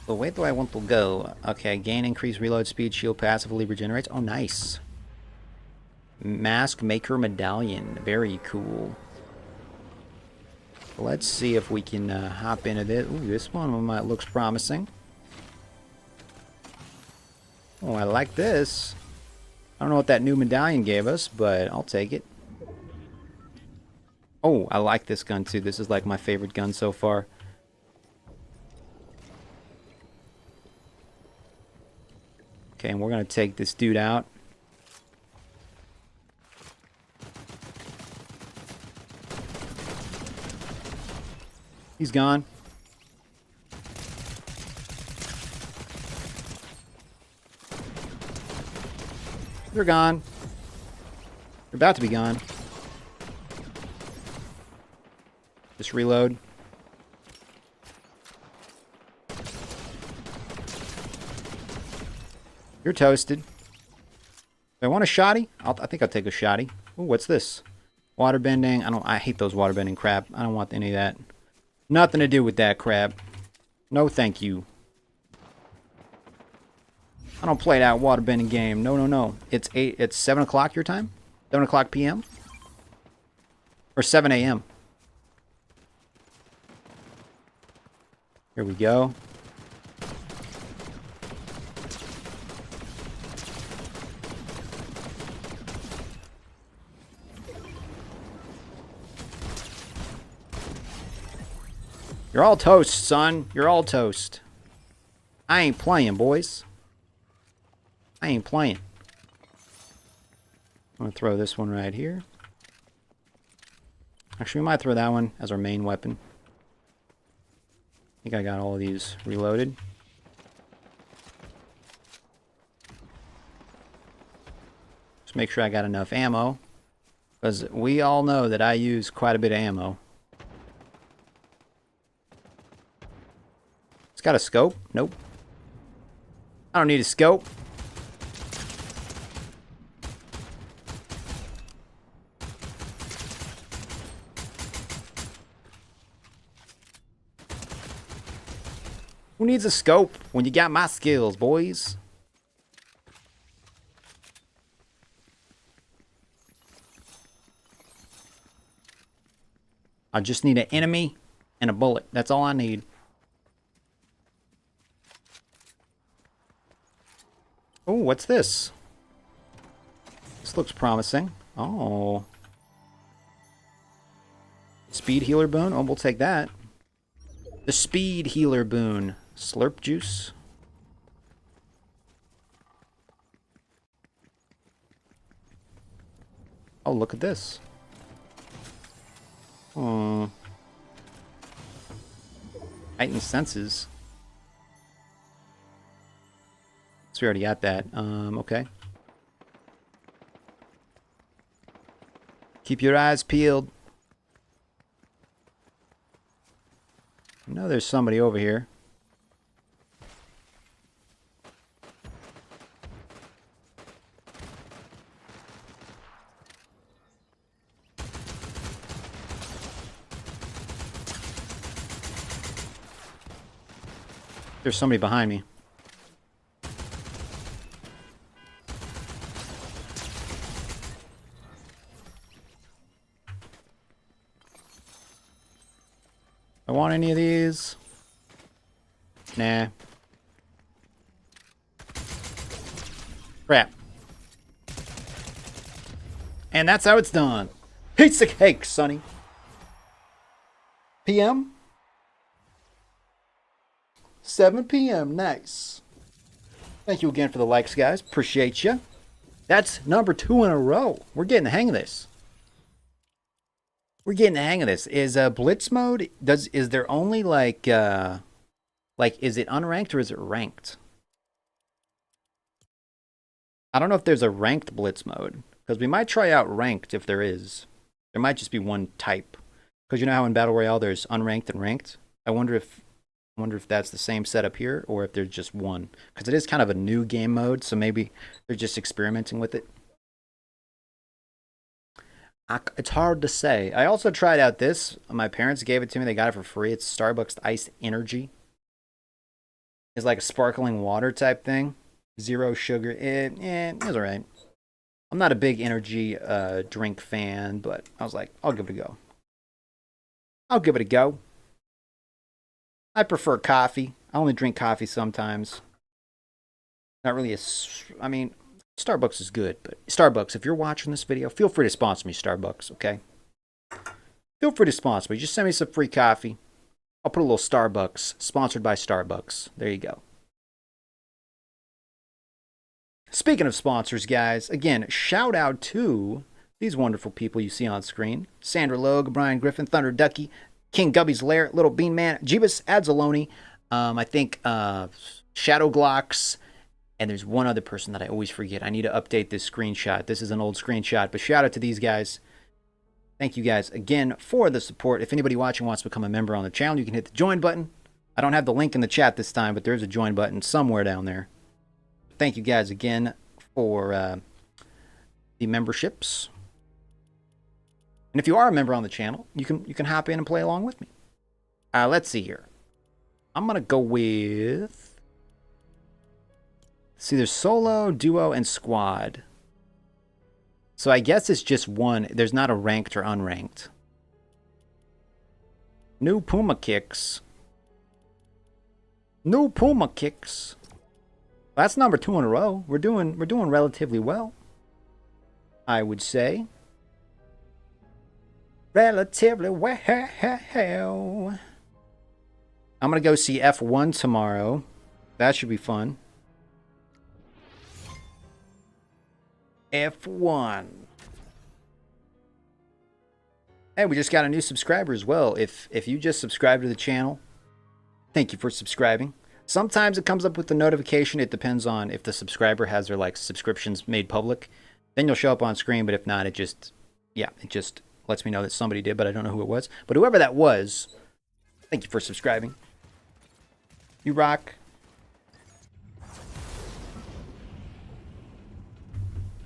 S1: So where do I want to go? Okay, gain increased reload speed, shield passively regenerates. Oh, nice. Mask Maker Medallion. Very cool. Let's see if we can hop into this. Ooh, this one looks promising. Oh, I like this. I don't know what that new medallion gave us, but I'll take it. Oh, I like this gun too. This is like my favorite gun so far. Okay, and we're going to take this dude out. He's gone. They're gone. They're about to be gone. Just reload. You're toasted. Do I want a shotty? I think I'll take a shotty. Ooh, what's this? Water bending. I hate those water bending crap. I don't want any of that. Nothing to do with that crap. No, thank you. I don't play that water bending game. No, no, no. It's 7 o'clock your time? 7 o'clock p.m.? Or 7 a.m. Here we go. You're all toast, son. You're all toast. I ain't playing, boys. I ain't playing. I'm going to throw this one right here. Actually, we might throw that one as our main weapon. I think I got all of these reloaded. Just make sure I got enough ammo. Because we all know that I use quite a bit of ammo. It's got a scope. Nope. I don't need a scope. Who needs a scope when you got my skills, boys? I just need an enemy and a bullet. That's all I need. Oh, what's this? This looks promising. Oh. Speed healer boon? Oh, we'll take that. The speed healer boon. Slurp juice. Oh, look at this. Oh. Heightened senses. So we already got that. Okay. Keep your eyes peeled. I know there's somebody over here. There's somebody behind me. I want any of these? Nah. Crap. And that's how it's done. Pizza cake, Sonny. PM? 7 p.m. Nice. Thank you again for the likes, guys. Appreciate you. That's number 2 in a row. We're getting the hang of this. We're getting the hang of this. Is Blitz mode, is there only like is it unranked or is it ranked? I don't know if there's a ranked Blitz mode, because we might try out ranked if there is. There might just be one type, because you know how in Battle Royale there's unranked and ranked. I wonder if that's the same setup here, or if there's just one, because it is kind of a new game mode, so maybe they're just experimenting with it. It's hard to say. I also tried out this. My parents gave it to me. They got it for free. It's Starbucks Iced Energy. It's like a sparkling water type thing. 0 sugar. It was alright. I'm not a big energy drink fan, but I was like, I'll give it a go. I'll give it a go. I prefer coffee. I only drink coffee sometimes. Not really I mean, Starbucks is good, but Starbucks, if you're watching this video, feel free to sponsor me, Starbucks, okay? Feel free to sponsor me. Just send me some free coffee. I'll put a little Starbucks, sponsored by Starbucks. There you go. Speaking of sponsors, guys, again, shout out to these wonderful people you see on screen. Sandra Logue, Brian Griffin, Thunder Ducky, King Gubby's Lair, Little Bean Man, Jeebus Adzaloni, I think Shadow Glocks, and there's one other person that I always forget. I need to update this screenshot. This is an old screenshot, but shout out to these guys. Thank you guys again for the support. If anybody watching wants to become a member on the channel, you can hit the join button. I don't have the link in the chat this time, but there's a join button somewhere down there. Thank you guys again for the memberships. And if you are a member on the channel, you can hop in and play along with me. Let's see here. I'm gonna go with. See, there's solo, duo, and squad. So I guess it's just one. There's not a ranked or unranked. New Puma kicks. New Puma kicks. That's number 2 in a row. We're doing relatively well, I would say. Relatively well. I'm gonna go see F1 tomorrow. That should be fun. F1. Hey, we just got a new subscriber as well. If you just subscribe to the channel, thank you for subscribing. Sometimes it comes up with the notification. It depends on if the subscriber has their like subscriptions made public. Then you'll show up on screen, but if not, it just lets me know that somebody did, but I don't know who it was. But whoever that was, thank you for subscribing. You rock.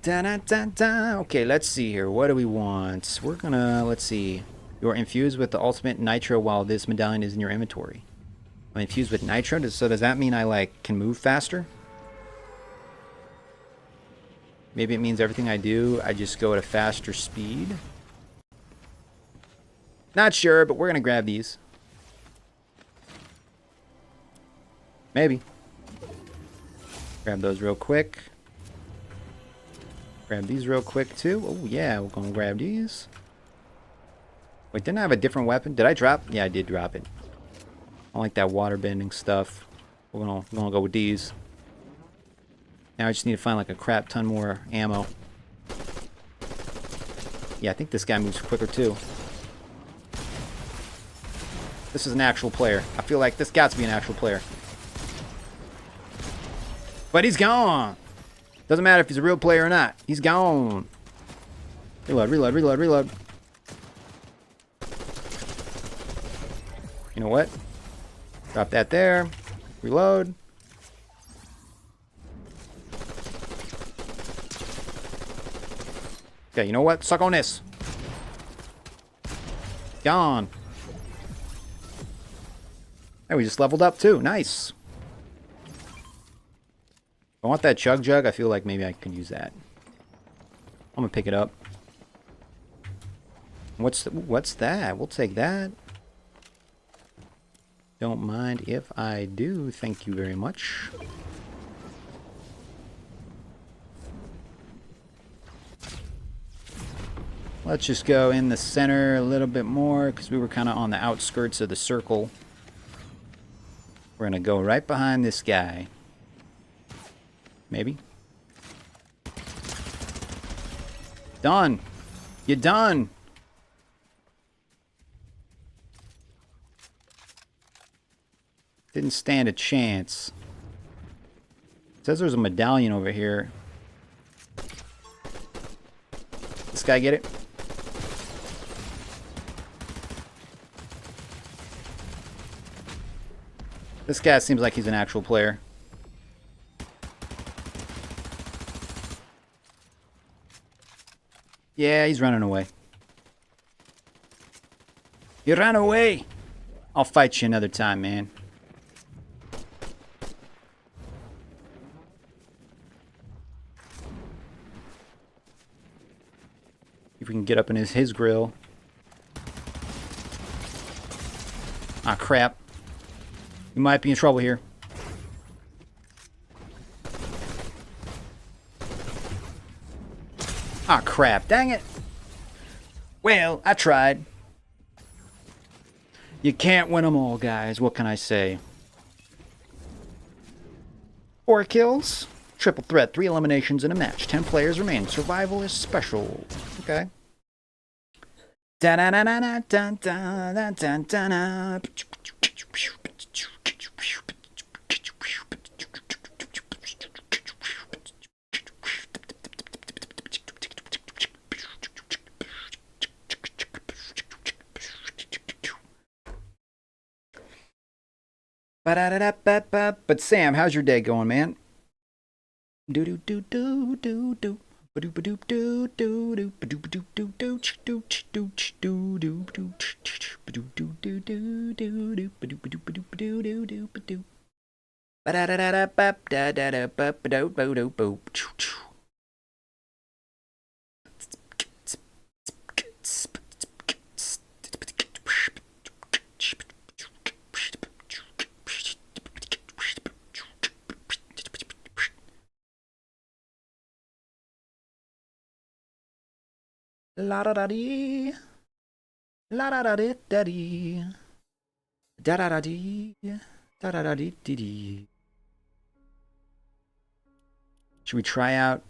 S1: Okay, let's see here. What do we want? We're gonna, let's see. You're infused with the ultimate nitro while this medallion is in your inventory. I'm infused with nitro, so does that mean I like can move faster? Maybe it means everything I do, I just go at a faster speed. Not sure, but we're gonna grab these. Maybe. Grab those real quick. Grab these real quick too. Oh yeah, we're gonna grab these. Wait, didn't I have a different weapon? Did I drop? Yeah, I did drop it. I like that water bending stuff. We're gonna go with these. Now I just need to find like a crap ton more ammo. Yeah, I think this guy moves quicker too. This is an actual player. I feel like this got to be an actual player. But he's gone. Doesn't matter if he's a real player or not. He's gone. Reload, reload, reload, reload. You know what? Drop that there. Reload. Okay, you know what? Suck on this. Gone. Hey, we just leveled up too. Nice. I want that chug jug. I feel like maybe I could use that. I'm gonna pick it up. What's that? We'll take that. Don't mind if I do. Thank you very much. Let's just go in the center a little bit more because we were kind of on the outskirts of the circle. We're gonna go right behind this guy. Maybe. Done. You're done. Didn't stand a chance. It says there's a medallion over here. This guy get it? This guy seems like he's an actual player. Yeah, he's running away. You ran away! I'll fight you another time, man. If we can get up in his grill. Ah, crap. We might be in trouble here. Ah, crap. Dang it. Well, I tried. You can't win them all, guys. What can I say? 4 kills. Triple threat. 3 eliminations in a match. 10 players remain. Survival is special. Okay. Da da da da da da da da da da. But Sam, how's your day going, man? Do do do do do do. Do do do do do do do do do do do do do do do do do. La da da dee, la da da dee da dee, da da da dee, da da da dee dee dee. Should we try out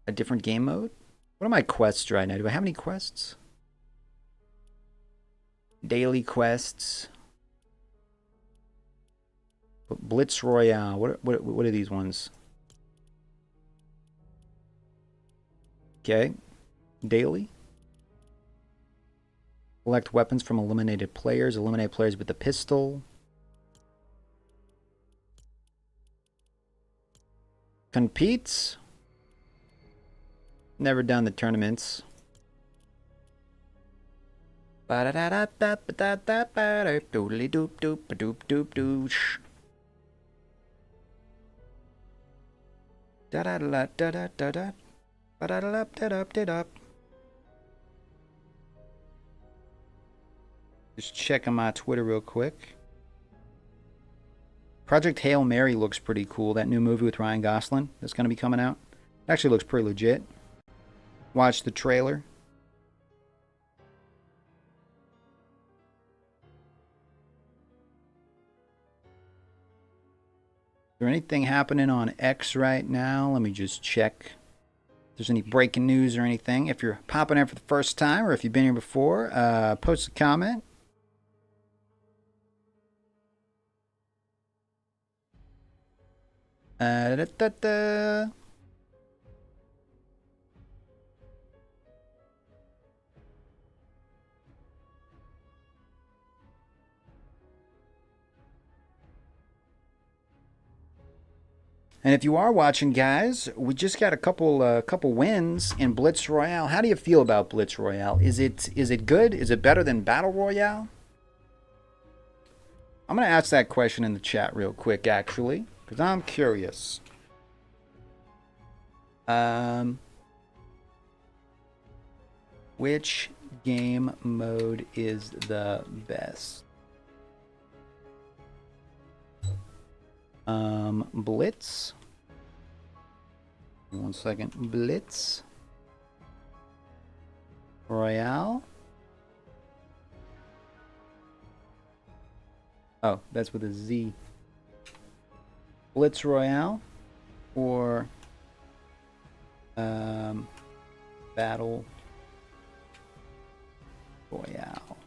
S1: a different game mode? What are my quests right now? Do I have any quests? Daily quests. Blitz Royale. What are these ones? Okay. Daily. Collect weapons from eliminated players. Eliminate players with the pistol. Competes. Never done the tournaments. Just checking my Twitter real quick. Project Hail Mary looks pretty cool. That new movie with Ryan Gosling that's going to be coming out. It actually looks pretty legit. Watch the trailer. Is there anything happening on X right now? Let me just check. If there's any breaking news or anything. If you're popping in for the first time or if you've been here before, post a comment. Da, da, da. And if you are watching, guys, we just got a couple wins in Blitz Royale. How do you feel about Blitz Royale? Is it good? Is it better than Battle Royale? I'm gonna ask that question in the chat real quick, actually, because I'm curious. Which game mode is the best? Blitz. One second. Blitz. Royale. Oh, that's with a Z. Blitz Royale or Battle Royale.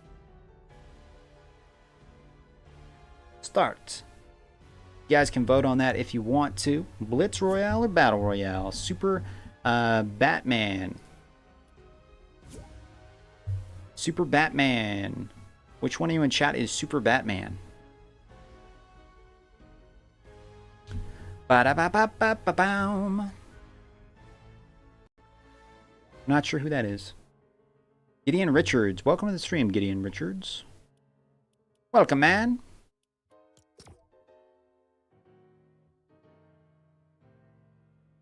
S1: Start. You guys can vote on that if you want to. Blitz Royale or Battle Royale? Super Batman. Super Batman. Which one of you in chat is Super Batman? Ba-da-ba-ba-ba-ba-boom. Not sure who that is. Gideon Richards. Welcome to the stream, Gideon Richards. Welcome, man.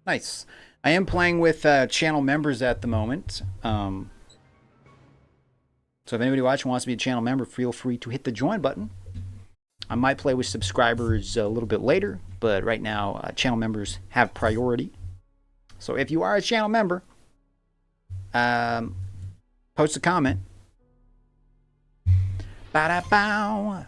S1: Nice. I am playing with channel members at the moment. So if anybody watching wants to be a channel member, feel free to hit the join button. I might play with subscribers a little bit later, but right now channel members have priority. So if you are a channel member, post a comment. Ba-da-bow.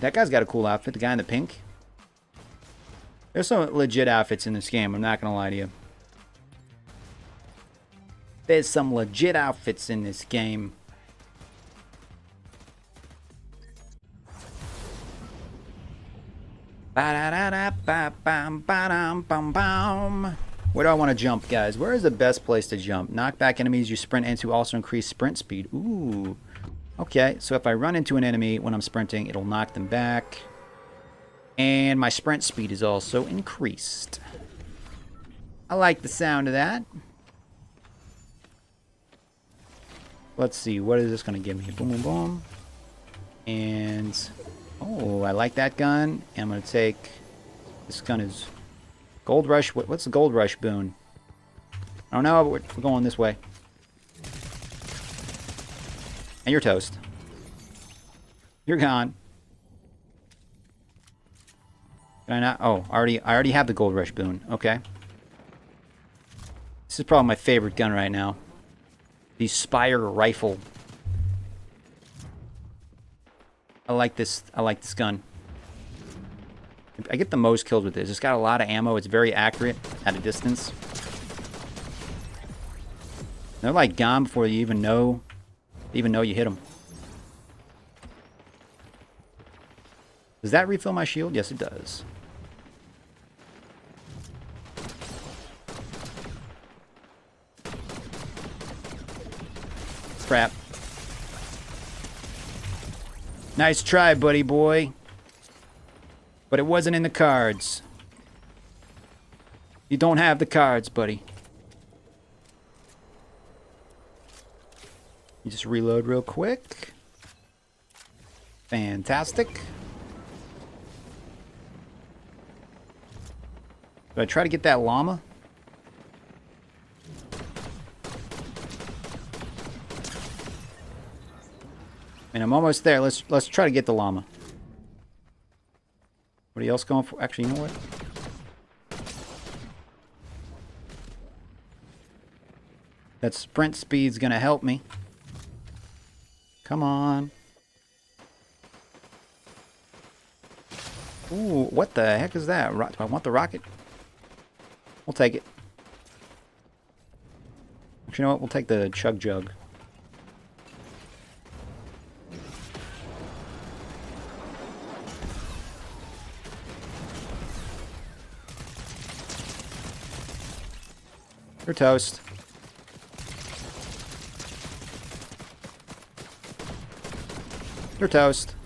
S1: That guy's got a cool outfit, the guy in the pink. There's some legit outfits in this game, I'm not gonna lie to you. There's some legit outfits in this game. Where do I want to jump, guys? Where is the best place to jump? Knock back enemies you sprint into also increase sprint speed. Ooh. Okay, so if I run into an enemy when I'm sprinting, it'll knock them back. And my sprint speed is also increased. I like the sound of that. Let's see, what is this going to give me? Boom, boom, boom. And, oh, I like that gun. And I'm going to take, this gun is Gold Rush. What's the Gold Rush boon? I don't know, but we're going this way. And you're toast. You're gone. Can I not? Oh, I already have the Gold Rush boon. Okay. This is probably my favorite gun right now. The Spire rifle. I like this gun. I get the most kills with this. It's got a lot of ammo. It's very accurate at a distance. They're like gone before you even know you hit them. Does that refill my shield? Yes, it does. Crap. Nice try, buddy boy. But it wasn't in the cards. You don't have the cards, buddy. You just reload real quick. Fantastic. Did I try to get that llama? And I'm almost there. Let's try to get the llama. What else going for? Actually, you know what? That sprint speed's gonna help me. Come on. Ooh, what the heck is that? Do I want the rocket? We'll take it. Actually, you know what? We'll take the chug jug. You're toast. You're toast.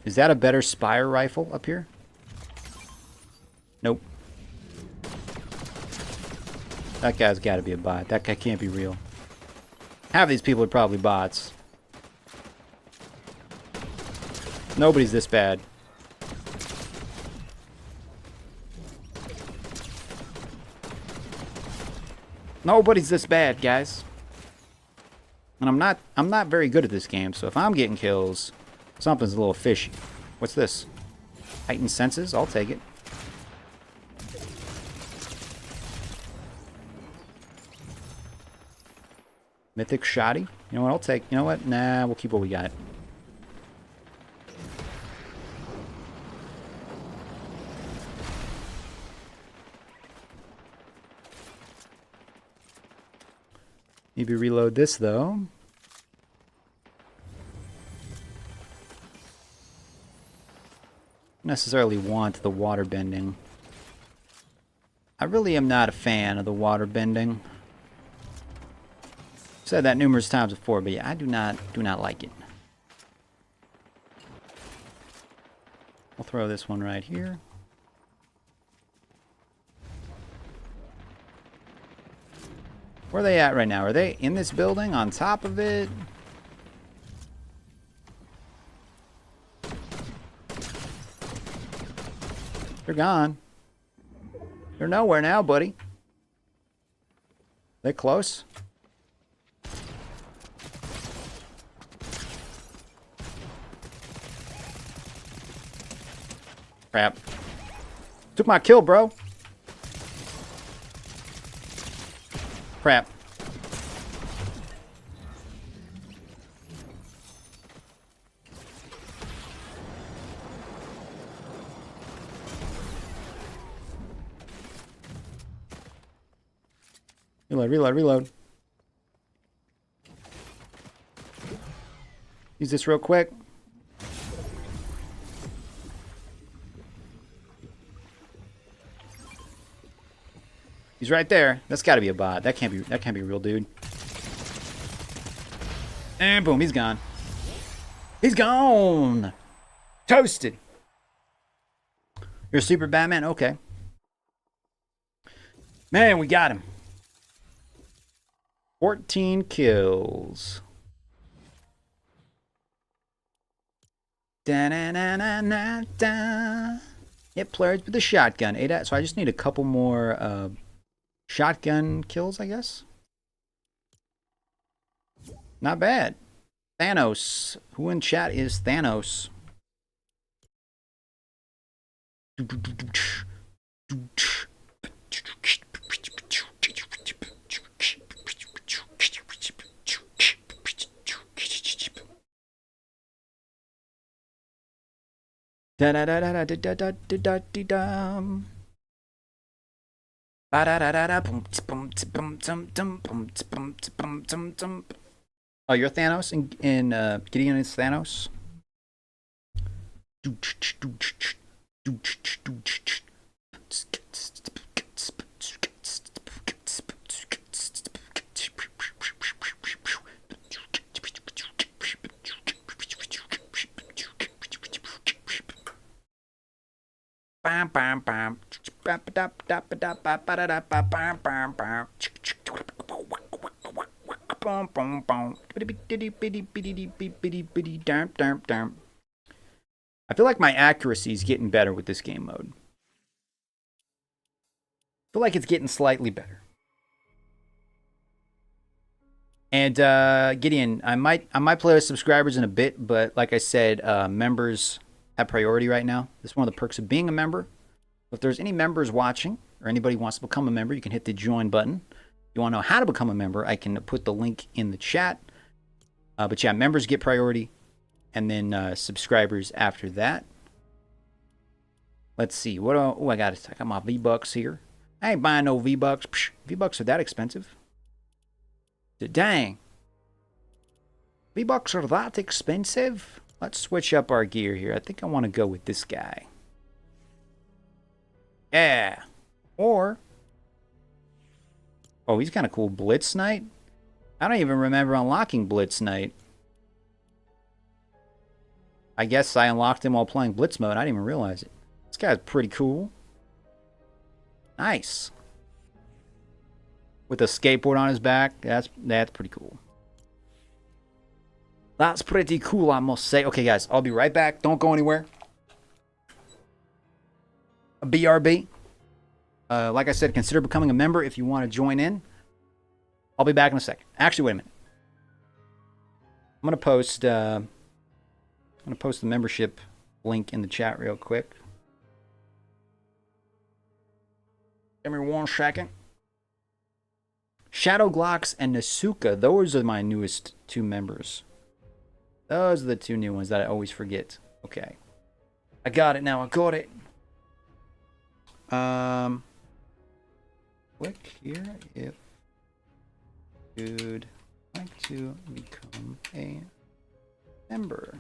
S1: Is that a better Spire rifle up here? Nope. That guy's got to be a bot. That guy can't be real. Half of these people are probably bots. Nobody's this bad. Nobody's this bad, guys. And I'm not very good at this game, so if I'm getting kills, something's a little fishy. What's this? Heightened senses? I'll take it. Mythic shoddy? You know what? I'll take. You know what? Nah, we'll keep what we got. Maybe reload this though. Necessarily want the water bending. I really am not a fan of the water bending. Said that numerous times before, but yeah, I do not like it. I'll throw this one right here. Where are they at right now? Are they in this building? On top of it? They're gone. They're nowhere now, buddy. They close? Crap. Took my kill, bro. Crap. Reload, reload, reload. Use this real quick. He's right there. That's got to be a bot. That can't be a real dude. And boom, he's gone. He's gone. Toasted. You're a super Batman? Okay. Man, we got him. 14 kills. Da-na-na-na-na-da. Yep, players with the shotgun. So I just need a couple more shotgun kills, I guess. Not bad. Thanos. Who in chat is Thanos? Da da da da da da da da da da da. Ba da da da da. Oh, you're Thanos, and Gideon is Thanos. Bam bam bam. I feel like my accuracy is getting better with this game mode. I feel like it's getting slightly better. And Gideon, I might play with subscribers in a bit, but like I said, members have priority right now. This is one of the perks of being a member. If there's any members watching or anybody who wants to become a member, you can hit the join button. If you want to know how to become a member, I can put the link in the chat. But yeah, members get priority, and then subscribers after that. Let's see. What? Oh, I got my V-Bucks here. I ain't buying no V-Bucks. V-Bucks are that expensive? Dang. V-Bucks are that expensive? Let's switch up our gear here. I think I want to go with this guy. Yeah. Or... oh, he's kind of cool. Blitz Knight? I don't even remember unlocking Blitz Knight. I guess I unlocked him while playing Blitz mode. I didn't even realize it. This guy's pretty cool. Nice. With a skateboard on his back. That's pretty cool. That's pretty cool, I must say. Okay, guys, I'll be right back. Don't go anywhere. BRB. Like I said, consider becoming a member if you want to join in. I'll be back in a second. Actually, wait a minute. I'm gonna post the membership link in the chat real quick. Give me 1 second. Shadow Glocks and Nasuka. Those are my newest 2 members. Those are the 2 new ones that I always forget. Okay. I got it now. I got it. Click here if you'd like to become a member.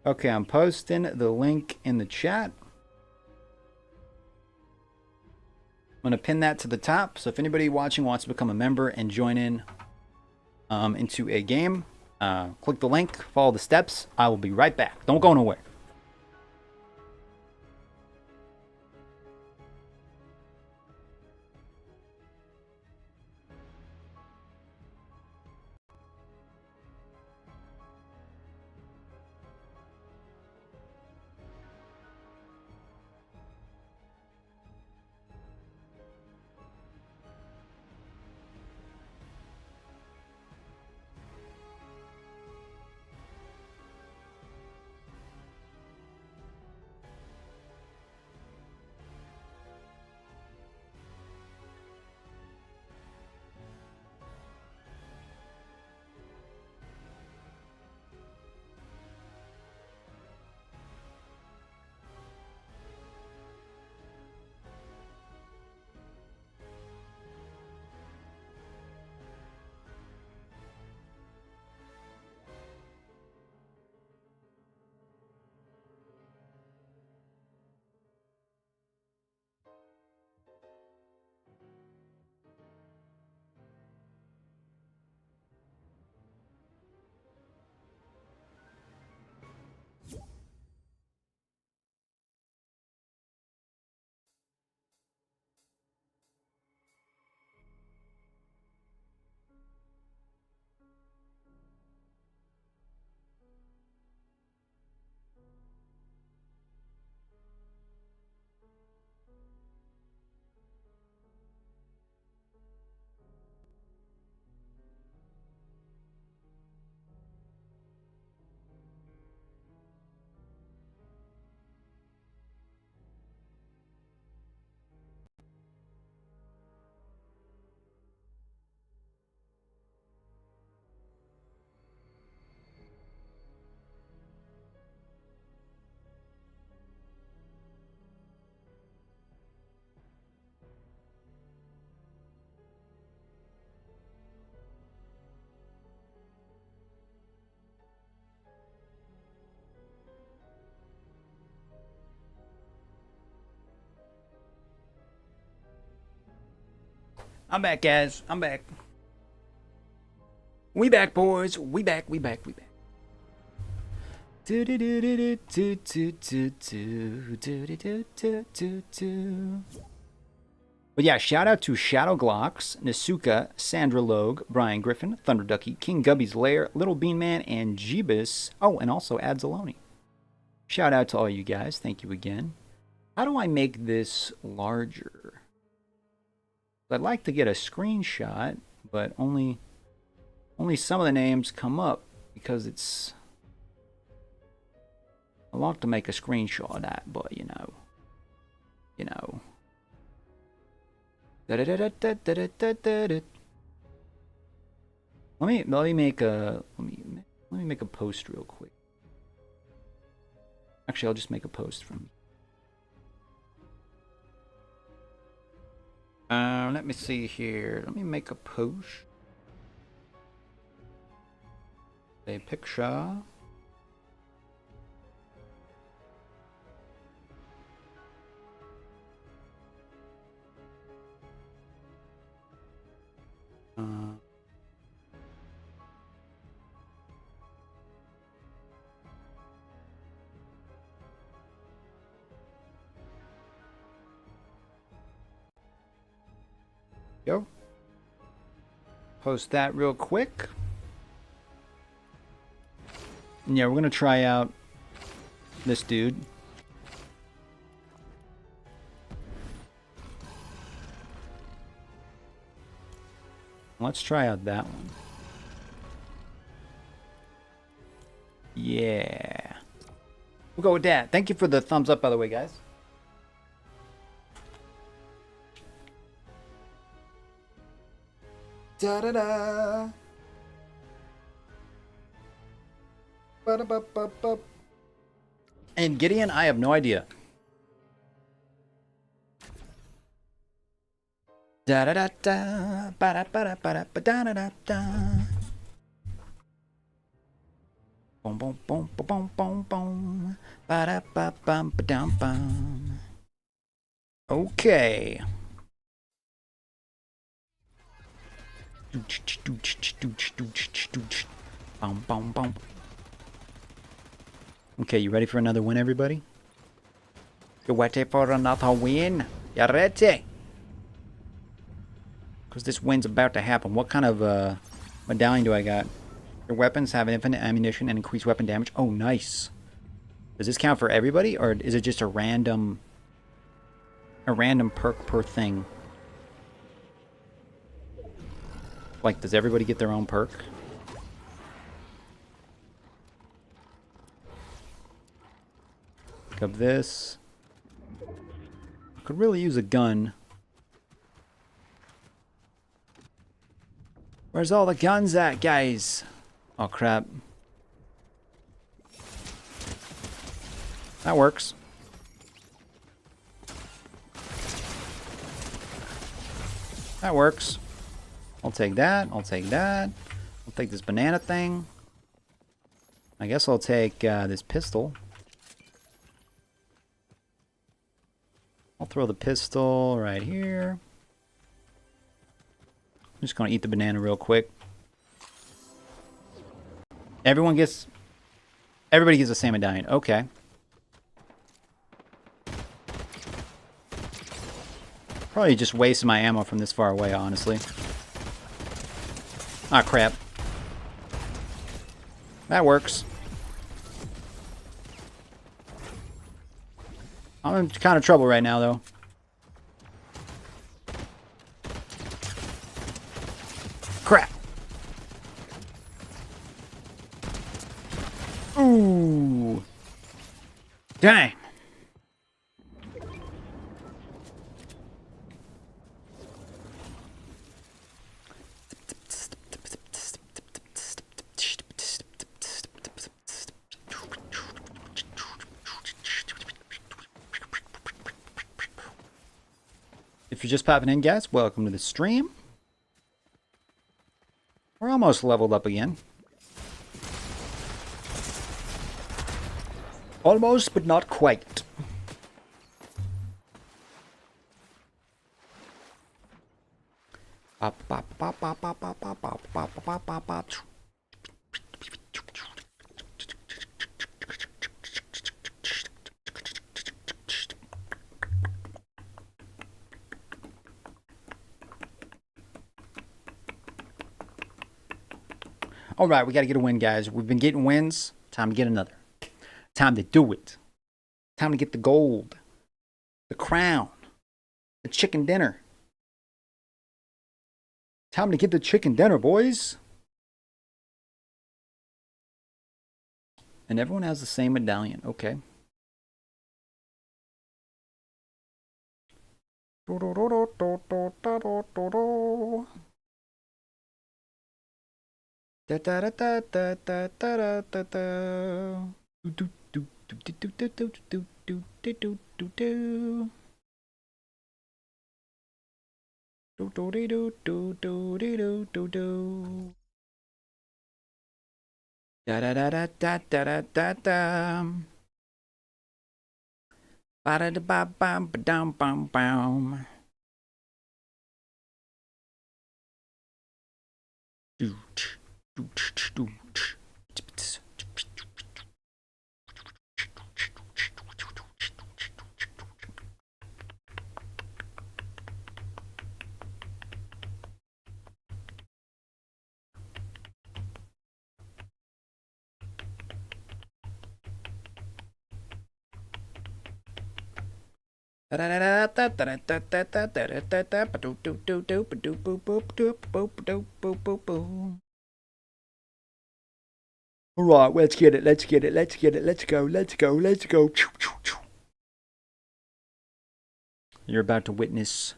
S1: Okay, I'm posting the link in the chat. I'm going to pin that to the top. So if anybody watching wants to become a member and join in into a game, click the link, follow the steps. I will be right back. Don't go nowhere. I'm back, guys. I'm back. We back, boys. We back. We back. We back. But yeah, shout out to Shadow Glocks, Nasuka, Sandra Logue, Brian Griffin, Thunder Ducky, King Gubby's Lair, Little Bean Man, and Jeebus. Oh, and also Adzaloni. Shout out to all you guys. Thank you again. How do I make this larger? I'd like to get a screenshot, but only some of the names come up because it's. I want to make a screenshot of that, but you know. Let me make a post real quick. Actually, I'll just make a post from. Let me see here. Let me make a post. A picture. Go. Post that real quick. Yeah, we're gonna try out this dude. Let's try out that one. Yeah. We'll go with that. Thank you for the thumbs up, by the way, guys. Da-da-da. Ba-da-ba-ba-ba. And Gideon, I have no idea. Da da da da ba da ba da ba da ba da da da. Boom boom boom boom boom boom ba da ba bum ba dum bum. Okay. Boom boom boom. Okay, you ready for another win, everybody? You ready for another win? You ready? Because this win's about to happen. What kind of medallion do I got? Your weapons have infinite ammunition and increased weapon damage. Oh, nice. Does this count for everybody, or is it just a random perk per thing? Like, does everybody get their own perk? Pick up this. I could really use a gun. Where's all the guns at, guys? Oh, crap. That works. That works. I'll take that. I'll take that. I'll take this banana thing. I guess I'll take this pistol. I'll throw the pistol right here. I'm just going to eat the banana real quick. Everybody gets the same medallion. Okay. Probably just wasting my ammo from this far away, honestly. Ah, crap. That works. I'm in kind of trouble right now, though. Crap. Ooh. Dang. If you're just popping in, guys, welcome to the stream. We're almost leveled up again. Almost, but not quite. All right, we got to get a win, guys. We've been getting wins. Time to get another. Time to do it. Time to get the gold, the crown, the chicken dinner. Time to get the chicken dinner, boys. And everyone has the same medallion. Okay. Da da da da da da da da da. Do do do do do do do do do do do do. Do do do do do do do do. Da da da da da da da da. Ba da da ba bam ba dum bam bam. Do do do. All right, let's get it. Let's get it. Let's get it. Let's go. Let's go. Let's go. You're about to witness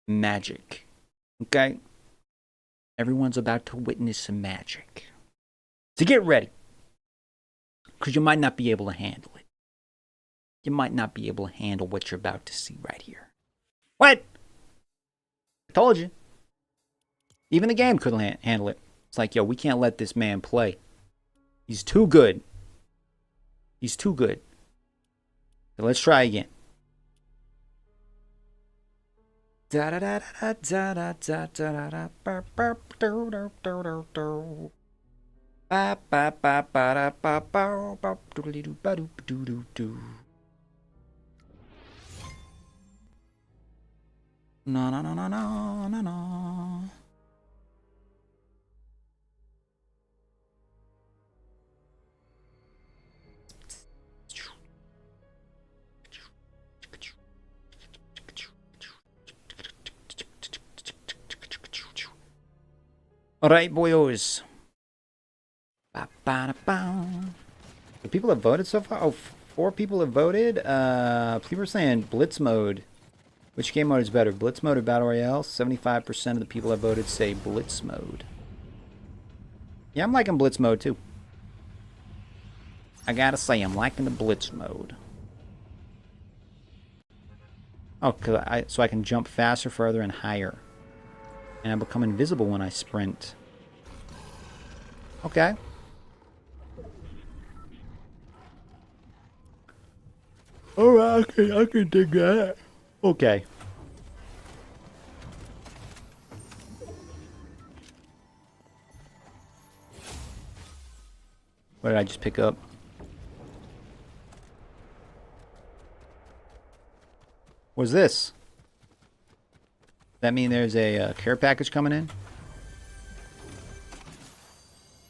S1: magic. Okay? Everyone's about to witness some magic. So get ready. Because you might not be able to handle it. You might not be able to handle what you're about to see right here. What? I told you. Even the game couldn't handle it. It's like, yo, we can't let this man play. He's too good. He's too good. So let's try again. Da da da da da da da da da ba ba do do do do do. Ba ba ba ba da ba ba ba doodly doo ba doo doo doo doo. No no no no no no no. All right, boyos. Ba, ba, da, ba. The people have voted so far? Oh, 4 people have voted. People are saying Blitz mode. Which game mode is better, Blitz mode or Battle Royale? 75% of the people that voted say Blitz mode. Yeah, I'm liking Blitz mode too. I gotta say, I'm liking the Blitz mode. Oh, so I can jump faster, further, and higher. And I become invisible when I sprint. Okay. Alright, I can dig that. Okay. What did I just pick up? What's this? That mean there's a care package coming in?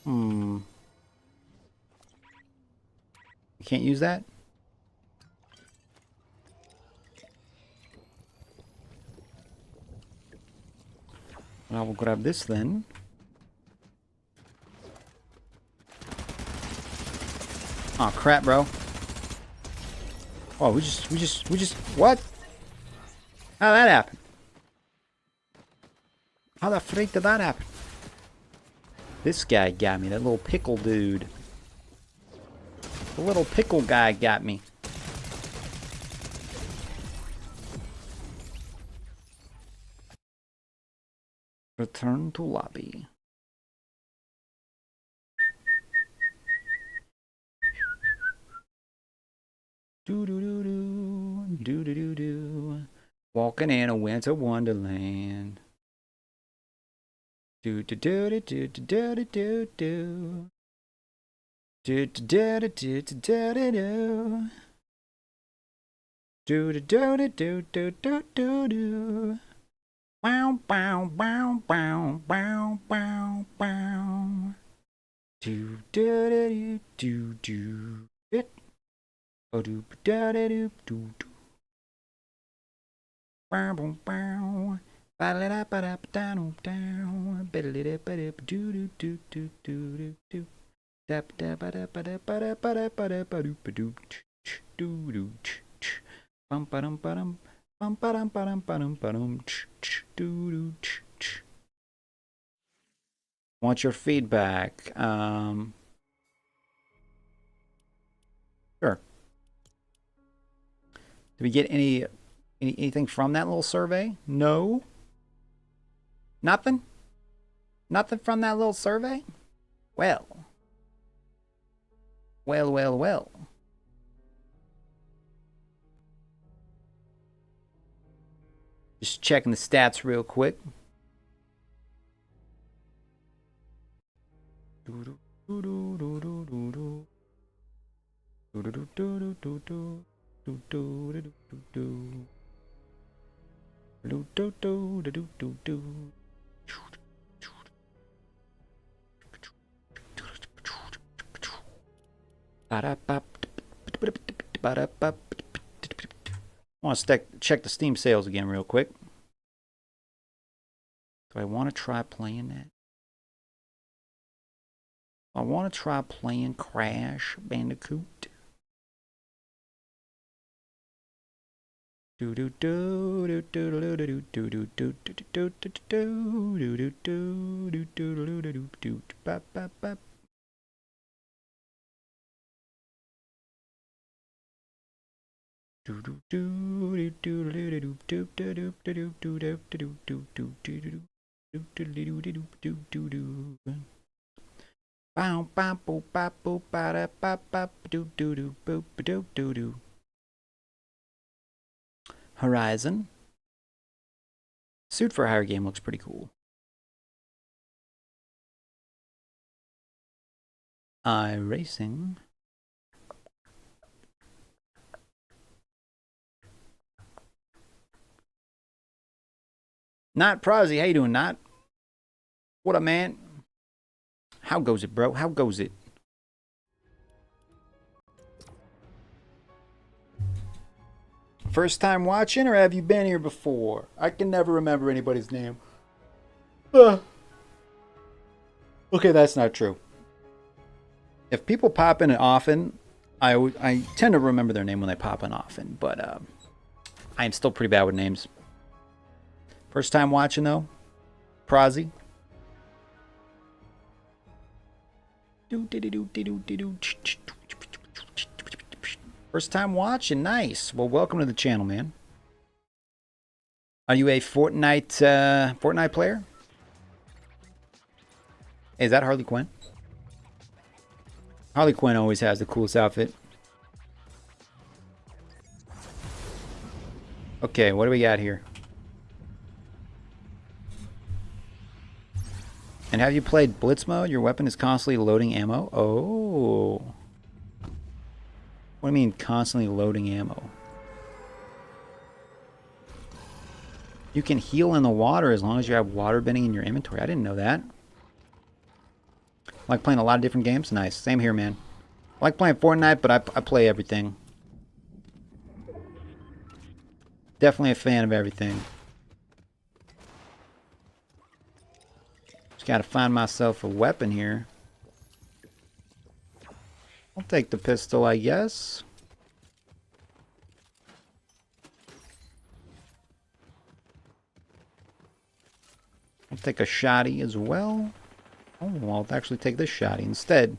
S1: You can't use that? I will grab this then. Oh crap, bro. Oh, we just what? How'd that happen? How the freak did that happen? This guy got me, that little pickle dude. The little pickle guy got me. Return to lobby. Do do do do do do do do. Walking in a winter wonderland. Do do do do do do do do do. Do do do do do do do do. Do do do do do do do do. Bow bow bow bow bow bow bow. Do do do do do do. Oh do da da do do do. Bow bow bow. Ba da da ba da ba da do down. Ba da da ba da do do do do do do do. Da da ba da ba da ba da ba da ba da ba do ba do do do. Bum ba dum ba dum. Bum ba dum ba dum ba dum ba dum. Do do. Want your feedback? Sure. Did we get anything from that little survey? No. Nothing? Nothing from that little survey? Well. Well, well, well. Just checking the stats real quick. I want to check the Steam sales again real quick. Do I want to try playing that? I want to try playing Crash Bandicoot. Do do do do do do do do do do do do do do do do do do ba ba ba. Do do do do do do do do do do do do do do do do do do do do. Bow bow boop bop boop ba da bop bop do do do boop do do do. Horizon. Suit for Hire game looks pretty cool. iRacing. Not Prozzy, how you doing, Not? What up, man? How goes it, bro? How goes it? First time watching, or have you been here before? I can never remember anybody's name. Okay, that's not true. If people pop in often, I tend to remember their name when they pop in often, but I am still pretty bad with names. First time watching, though? Prozzy? First time watching, nice. Well, welcome to the channel, man. Are you a Fortnite player? Hey, is that Harley Quinn? Harley Quinn always has the coolest outfit. Okay, what do we got here? And have you played Blitz mode? Your weapon is constantly loading ammo? Oh. What do you mean constantly loading ammo? You can heal in the water as long as you have water bending in your inventory. I didn't know that. Like playing a lot of different games? Nice. Same here, man. I like playing Fortnite, but I play everything. Definitely a fan of everything. Just gotta find myself a weapon here. I'll take the pistol, I guess. I'll take a shotty as well. Oh, I'll actually take this shotty instead.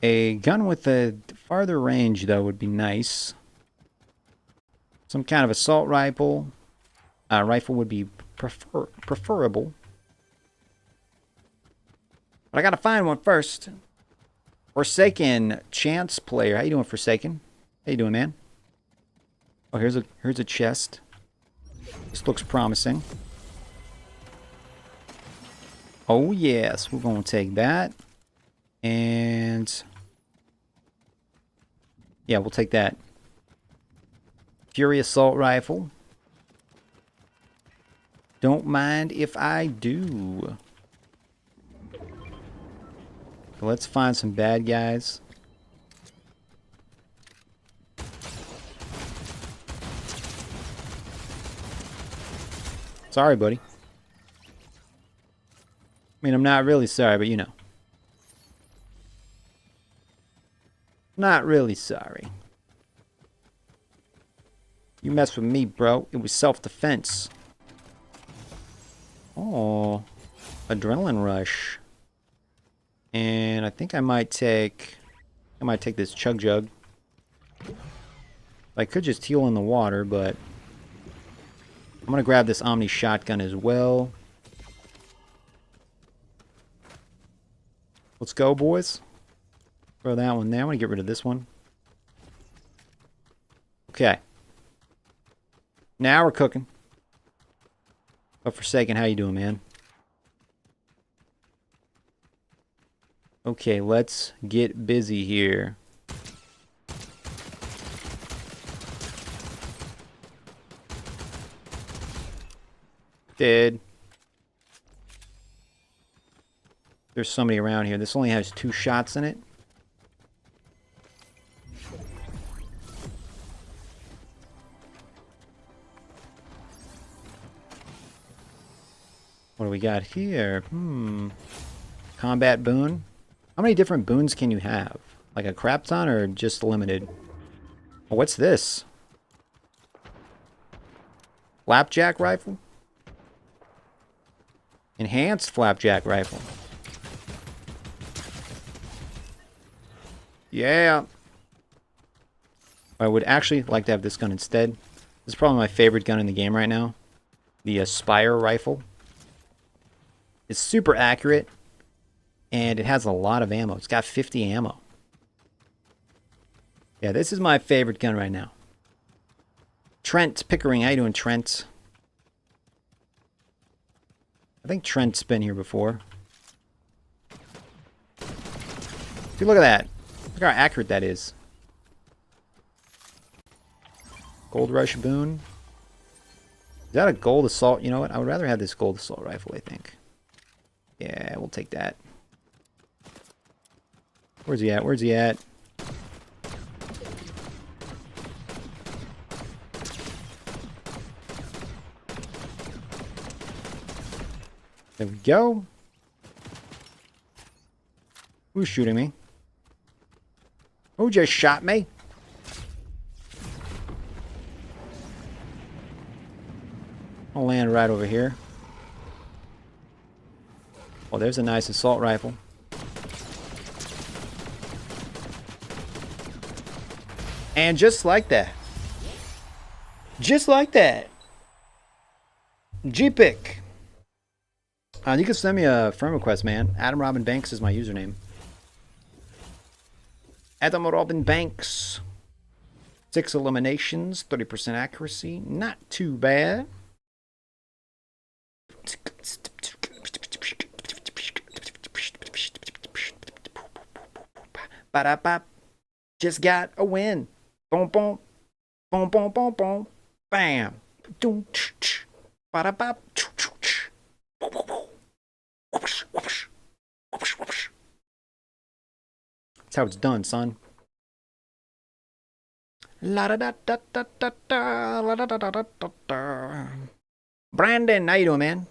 S1: A gun with a farther range, though, would be nice. Some kind of assault rifle. Rifle would be preferable. But I gotta find one first. Forsaken Chance Player. How you doing, Forsaken? How you doing, man? Oh, here's a chest. This looks promising. Oh yes, we're gonna take that. And yeah, we'll take that. Fury Assault Rifle. Don't mind if I do. So let's find some bad guys. Sorry, buddy. I mean, I'm not really sorry, but you know. Not really sorry. You messed with me, bro. It was self-defense. Oh, adrenaline rush. And I think I might take this chug jug. I could just heal in the water, but I'm gonna grab this Omni shotgun as well. Let's go, boys. Throw that one there. I'm gonna get rid of this one. Okay. Now we're cooking. But Forsaken, how you doing, man? Okay, let's get busy here. Dead. There's somebody around here. This only has 2 shots in it. What do we got here? Combat boon. How many different boons can you have? Like a crap ton or just limited? Oh, what's this? Flapjack rifle? Enhanced flapjack rifle. Yeah. I would actually like to have this gun instead. This is probably my favorite gun in the game right now. The Aspire rifle. It's super accurate. And it has a lot of ammo. It's got 50 ammo. Yeah, this is my favorite gun right now. Trent Pickering. How you doing, Trent? I think Trent's been here before. Dude, look at that. Look how accurate that is. Gold Rush boon. Is that a gold assault? You know what? I would rather have this gold assault rifle, I think. Yeah, we'll take that. Where's he at? Where's he at? There we go. Who's shooting me? Who just shot me? I'll land right over here. Oh, there's a nice assault rifle. And just like that. Just like that. G-Pick. You can send me a friend request, man. Adam Robin Banks is my username. Adam Robin Banks. 6 eliminations, 30% accuracy. Not too bad. Ba-da-bop. Just got a win. Boom, boom. Boom, boom, boom, boom. Bam. Doom, ch-ch. Ba-da-bop. Ch-ch-ch. Whoosh, whoosh. Whoosh, whoosh. That's how it's done, son. La-da-da-da-da-da-da. La-da-da-da-da-da. Brandon, how you doing, man?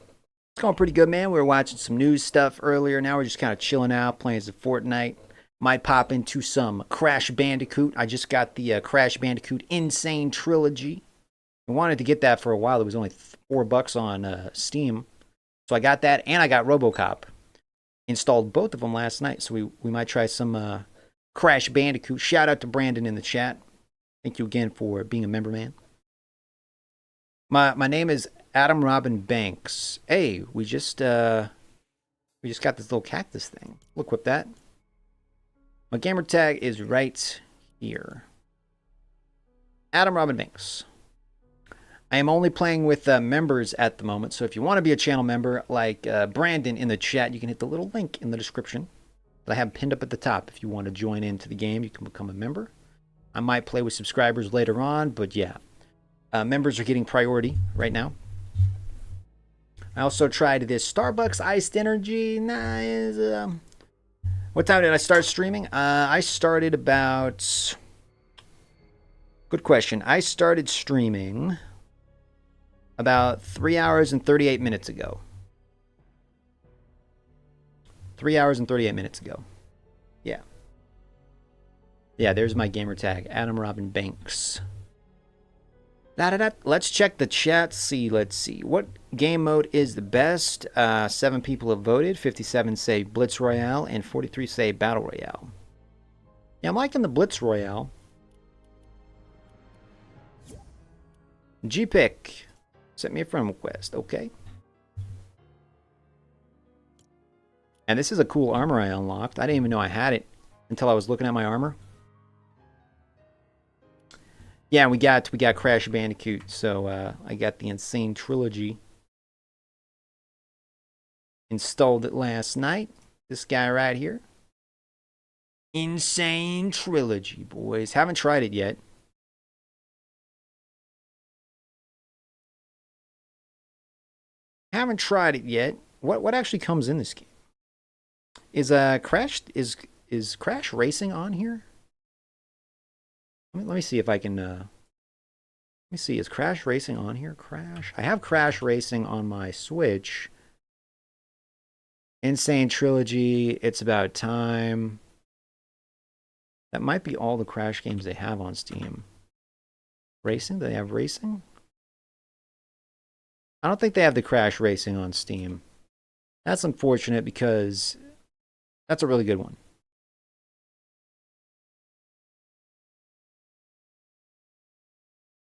S1: It's going pretty good, man. We were watching some news stuff earlier. Now we're just kind of chilling out, playing some Fortnite. Might pop into some Crash Bandicoot. I just got the Crash Bandicoot Insane Trilogy. I wanted to get that for a while. It was only $4 on Steam. So I got that, and I got RoboCop. Installed both of them last night, so we might try some Crash Bandicoot. Shout out to Brandon in the chat. Thank you again for being a member, man. My name is Adam Robin Banks. Hey, we just got this little cactus thing. We'll equip that. My gamer tag is right here. Adam Robin Banks. I am only playing with members at the moment, so if you want to be a channel member like Brandon in the chat, you can hit the little link in the description that I have pinned up at the top. If you want to join into the game, you can become a member. I might play with subscribers later on, but yeah. Members are getting priority right now. I also tried this Starbucks Iced Energy. Nice. What time did I start streaming? I started about... Good question. I started streaming about 3 hours and 38 minutes ago. 3 hours and 38 minutes ago. Yeah. Yeah, there's my gamer tag. Adam Robin Banks. Let's check the chat. Let's see. What game mode is the best? 7 people have voted. 57 say Blitz Royale, and 43 say Battle Royale. Yeah, I'm liking the Blitz Royale. G-Pick. Sent me a friend request. Okay. And this is a cool armor I unlocked. I didn't even know I had it until I was looking at my armor. Yeah, we got Crash Bandicoot, so I got the Insane Trilogy. Installed it last night. This guy right here. Insane Trilogy, boys. Haven't tried it yet. Haven't tried it yet. What actually comes in this game? Is Crash Racing on here? Let me see if I can. Let me see. Is Crash Racing on here? Crash. I have Crash Racing on my Switch. Insane Trilogy. It's About Time. That might be all the Crash games they have on Steam. Racing? Do they have Racing? I don't think they have the Crash Racing on Steam. That's unfortunate because that's a really good one.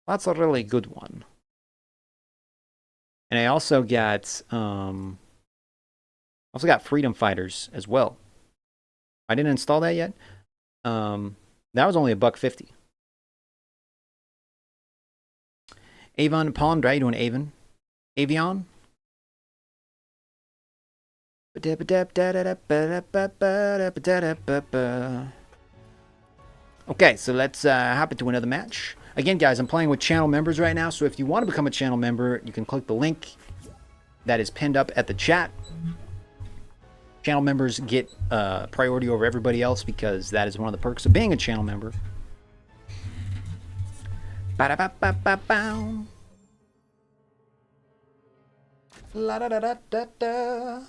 S1: That's a really good one. And I also got Freedom Fighters as well. I didn't install that yet. That was only $1.50. Avon Pond, how you doing, Avon? Avion? Okay, so let's hop into another match. Again, guys, I'm playing with channel members right now, so if you want to become a channel member, you can click the link that is pinned up at the chat. Channel members get priority over everybody else because that is one of the perks of being a channel member. Ba-da-ba-ba-ba-bow. La-da-da-da-da-da.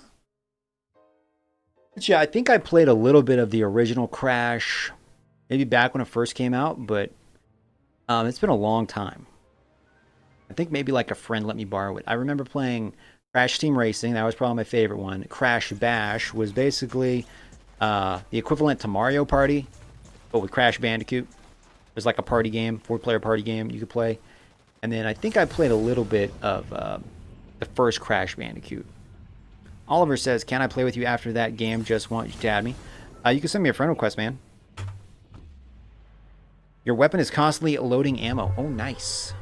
S1: But yeah, I think I played a little bit of the original Crash, maybe back when it first came out, but it's been a long time. I think maybe like a friend let me borrow it. I remember playing Crash Team Racing. That was probably my favorite one. Crash Bash was basically the equivalent to Mario Party, but with Crash Bandicoot. It was like a party game, 4-player party game you could play. And then I think I played a little bit of the first Crash Bandicoot. Oliver says, can I play with you after that game? Just want you to add me. You can send me a friend request, man. Your weapon is constantly loading ammo. Oh, nice.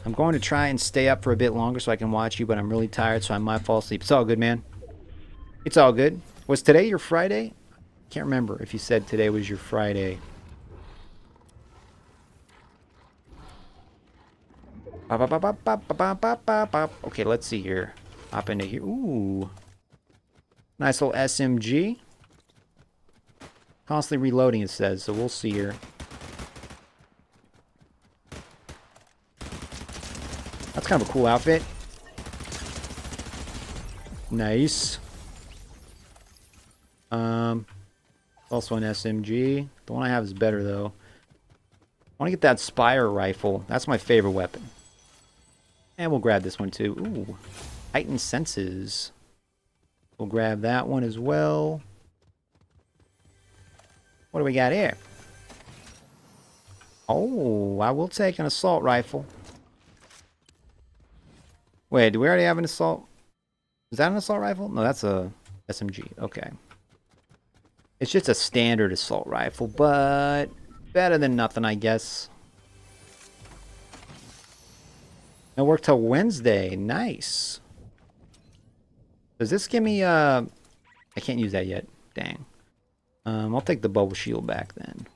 S1: I'm going to try and stay up for a bit longer so I can watch you, but I'm really tired, so I might fall asleep. It's all good, man. It's all good. Was today your Friday? Can't remember if you said today was your Friday. Okay, let's see here. Hop into here. Ooh. Nice little SMG. Constantly reloading, it says, so we'll see here. That's kind of a cool outfit. Nice. Also an SMG. The one I have is better, though. I want to get that Spire rifle. That's my favorite weapon. And we'll grab this one, too. Ooh. Heightened Senses. We'll grab that one as well. What do we got here? Oh, I will take an assault rifle. Wait, do we already have an assault? Is that an assault rifle? No, that's a SMG. Okay. It's just a standard assault rifle, but better than nothing, I guess. No work till Wednesday. Nice. Does this give me I can't use that yet. Dang. I'll take the bubble shield back then.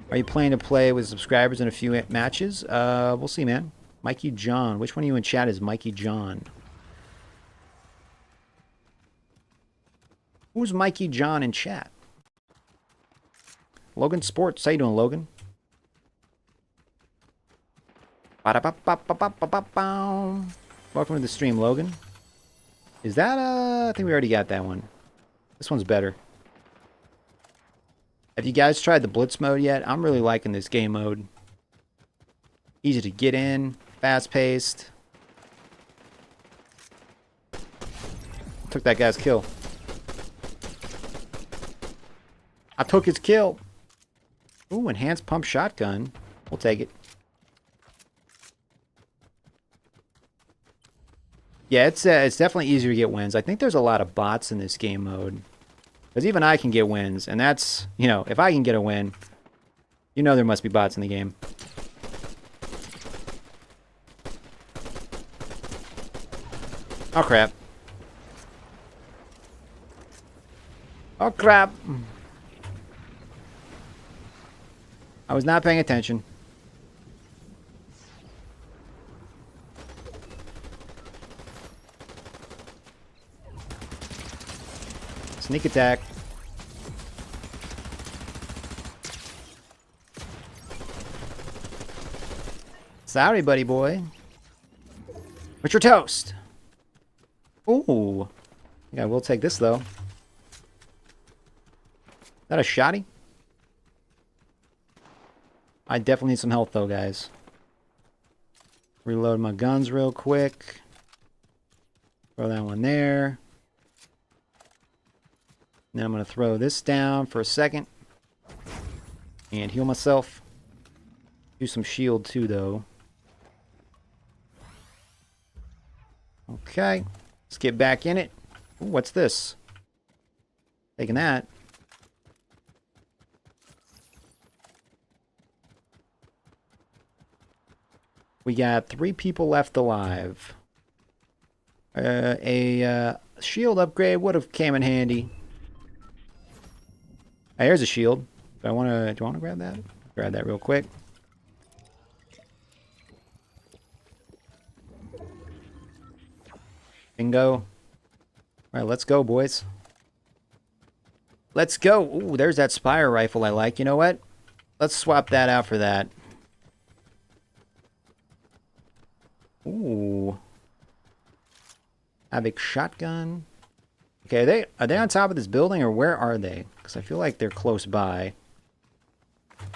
S1: Are you planning to play with subscribers in a few matches? We'll see, man. Mikey John. Which one of you in chat is Mikey John? Who's Mikey John in chat? Logan Sports. How you doing, Logan? Welcome to the stream, Logan. Is that I think we already got that one. This one's better. Have you guys tried the Blitz mode yet? I'm really liking this game mode. Easy to get in, fast-paced. Took that guy's kill. I took his kill. Ooh, enhanced pump shotgun. We'll take it. Yeah, it's definitely easier to get wins. I think there's a lot of bots in this game mode. Because even I can get wins, and that's, you know, if I can get a win, you know there must be bots in the game. Oh, crap. Oh, crap. I was not paying attention. Sneak attack. Sorry, buddy boy. What's your toast? Ooh. Yeah, we'll take this, though. Is that a shotty? I definitely need some health, though, guys. Reload my guns real quick. Throw that one there. Then I'm going to throw this down for a second. And heal myself. Do some shield, too, though. Okay. Let's get back in it. Ooh, what's this? Taking that. We got 3 people left alive. A shield upgrade would have came in handy. Here's a shield. Do I want to grab that? Grab that real quick. Bingo. All right, let's go, boys. Let's go. Ooh, there's that Spire rifle I like. You know what? Let's swap that out for that. Ooh. Havoc shotgun. Okay, are they on top of this building, or where are they? Because I feel like they're close by. I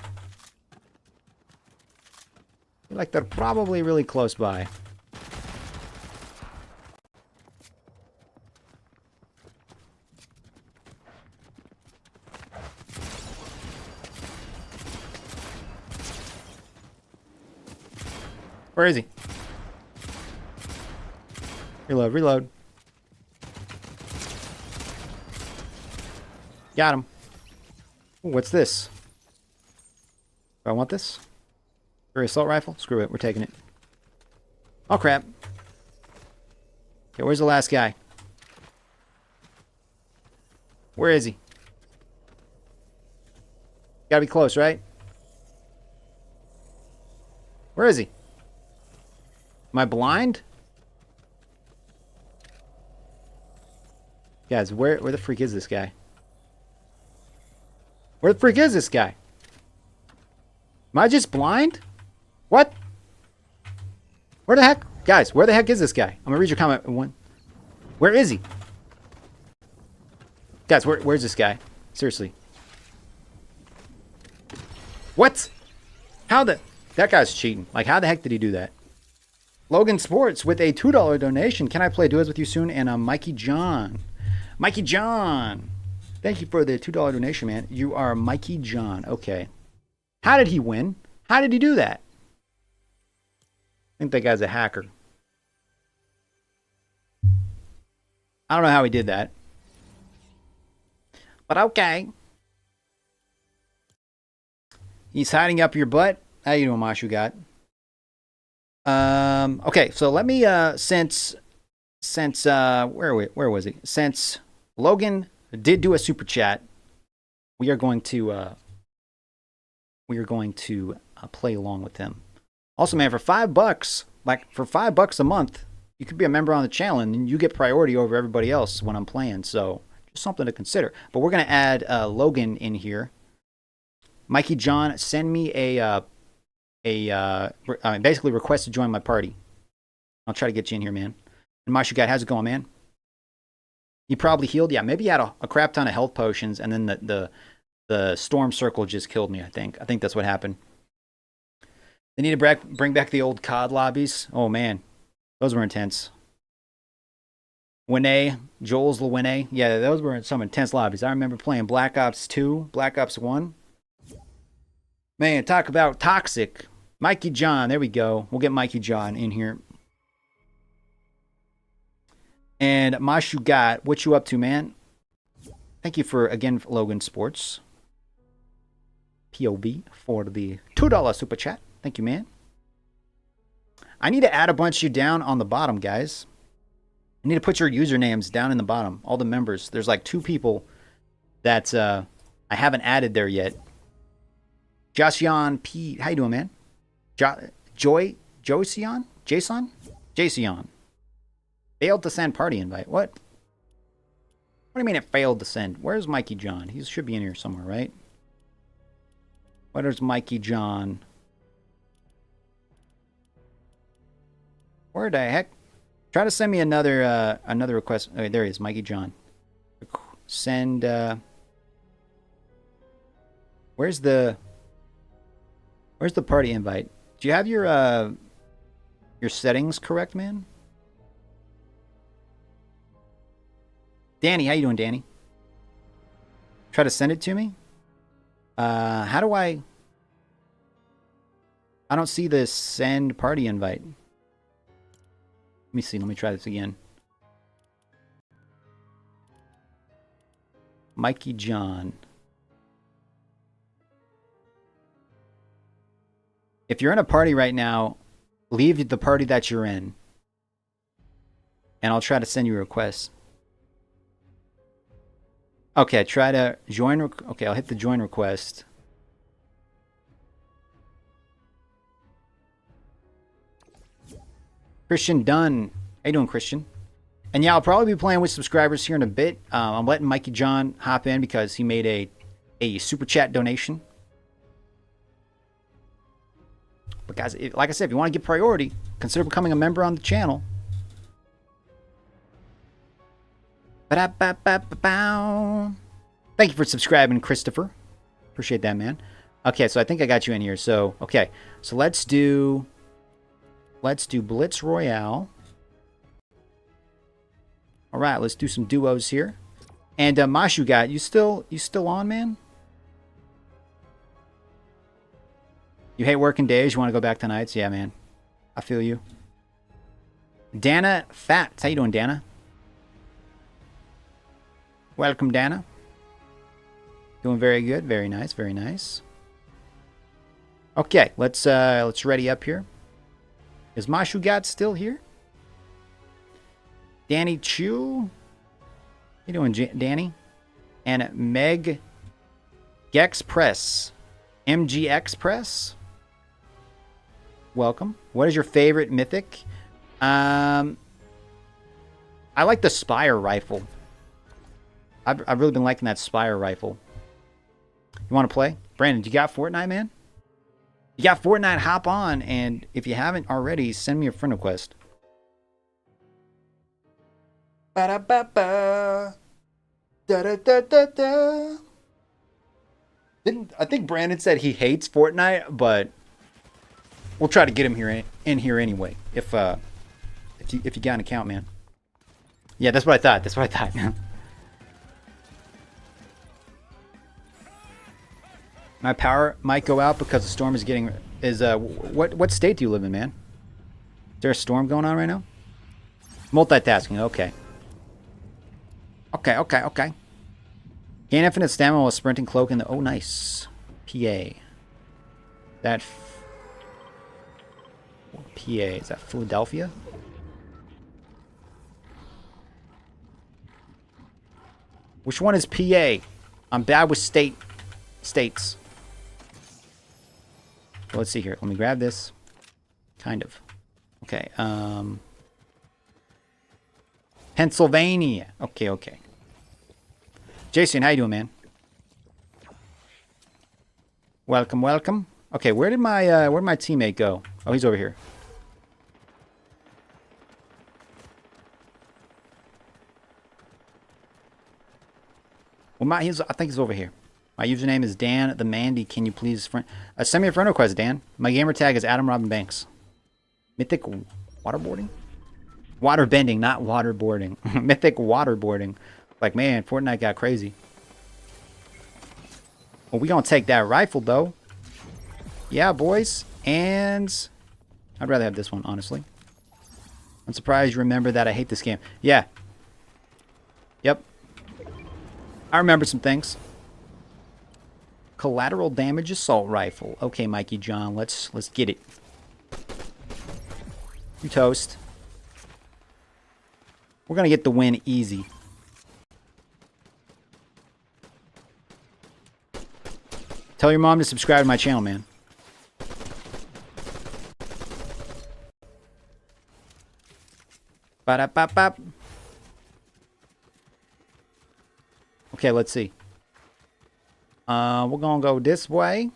S1: feel like they're probably really close by. Where is he? Reload, reload. Got him. Ooh, what's this? Do I want this? For assault rifle? Screw it, we're taking it. Oh crap. Okay, where's the last guy? Where is he? Gotta be close, right? Where is he? Am I blind? Guys, where the freak is this guy? Where the freak is this guy? Am I just blind? What? Where the heck? Guys, where the heck is this guy? I'm gonna read your comment. One. Where is he? Guys, where's this guy? Seriously. What? How the... That guy's cheating. Like, how the heck did he do that? Logan Sports with a $2 donation. Can I play duos with you soon? And Mikey John. Mikey John. Thank you for the $2 donation, man. You are Mikey John. Okay. How did he win? How did he do that? I think that guy's a hacker. I don't know how he did that. But okay. He's hiding up your butt. How you doing, Mashu God? Okay, so let me since where was he? Since Logan did do a super chat, we are going to play along with him. Also, man, for $5, like for $5 a month, you could be a member on the channel and you get priority over everybody else when I'm playing. So just something to consider. But we're gonna add Logan in here. Mikey John, send me basically request to join my party. I'll try to get you in here, man. And Mashu Guy, how's it going, man? He probably healed. Yeah, maybe he had a crap ton of health potions, and then the storm circle just killed me. I think that's what happened. They need to bring back the old COD lobbies. Oh man, those were intense. Winnie, Joel's Winnie. Yeah, those were some intense lobbies. I remember playing Black Ops 2, Black Ops 1. Man, talk about toxic. Mikey John, there we go. We'll get Mikey John in here. And Mashu Got, what you up to, man? Thank you for, again, Logan Sports. POV for the $2 super chat. Thank you, man. I need to add a bunch of you down on the bottom, guys. I need to put your usernames down in the bottom. All the members. There's like 2 people that I haven't added there yet. Joshion P. How you doing, man? Jason? Failed to send party invite. What? What do you mean it failed to send? Where's Mikey John? He should be in here somewhere, right? Where's Mikey John? Where the heck? Try to send me another request. Oh, there he is, Mikey John. Send. Where's the party invite? Do you have your settings correct, man? Danny, how you doing, Danny? Try to send it to me. How do I don't see the send party invite. Let me see. Let me try this again. Mikey John. If you're in a party right now, leave the party that you're in. And I'll try to send you a request. Okay, try to join. Okay, I'll hit the join request. Christian Dunn. How you doing, Christian? And yeah, I'll probably be playing with subscribers here in a bit. I'm letting Mikey John hop in because he made a super chat donation. But guys, like I said, if you want to get priority, consider becoming a member on the channel. Ba-da-ba-ba-ba-bow. Thank you for subscribing, Christopher. Appreciate that, man. Okay, so I think I got you in here. So, okay. So let's do Blitz Royale. All right, let's do some duos here. And Mashu got you still on, man? You hate working days, you want to go back to nights? Yeah, man. I feel you. Dana Fats. How you doing, Dana? Welcome, Dana. Doing very good. Very nice. Very nice. Okay, let's ready up here. Is Mashugat still here? Danny Chu. How you doing, Danny? And Meg Gex Press. MGX Press. Welcome. What is your favorite mythic? I like the Spire rifle. I've really been liking that Spire rifle. You want to play? Brandon, you got Fortnite, man? You got Fortnite, hop on, and if you haven't already, send me a friend request. Ba-da-ba-ba. Da-da-da-da-da. I think Brandon said he hates Fortnite, but we'll try to get him in here anyway. If you got an account, man. Yeah, that's what I thought. That's what I thought, man. My power might go out because the storm is getting... What state do you live in, man? Is there a storm going on right now? Multitasking, okay. Okay. Gain infinite stamina while sprinting, cloak in the... Oh, nice. PA. That... PA, is that Philadelphia? Which one is PA? I'm bad with states. Well, let's see here. Let me grab this. Kind of. Okay. Pennsylvania. Okay. Jason, how you doing, man? Welcome. Okay, where'd my teammate go? Oh, he's over here. Well, I think he's over here. My username is Dan the Mandy. Can you please send me a friend request, Dan? My gamer tag is Adam Robin Banks. Mythic waterboarding? Waterbending, not waterboarding. Mythic waterboarding. Like, man, Fortnite got crazy. Well, we gonna take that rifle, though. Yeah, boys. And I'd rather have this one, honestly. I'm surprised you remember that I hate this game. Yeah. Yep. I remember some things. Collateral damage assault rifle. Okay, Mikey John, let's get it. You toast. We're gonna get the win easy. Tell your mom to subscribe to my channel, man. Ba-da-ba-ba. Okay, let's see. We're gonna go this way.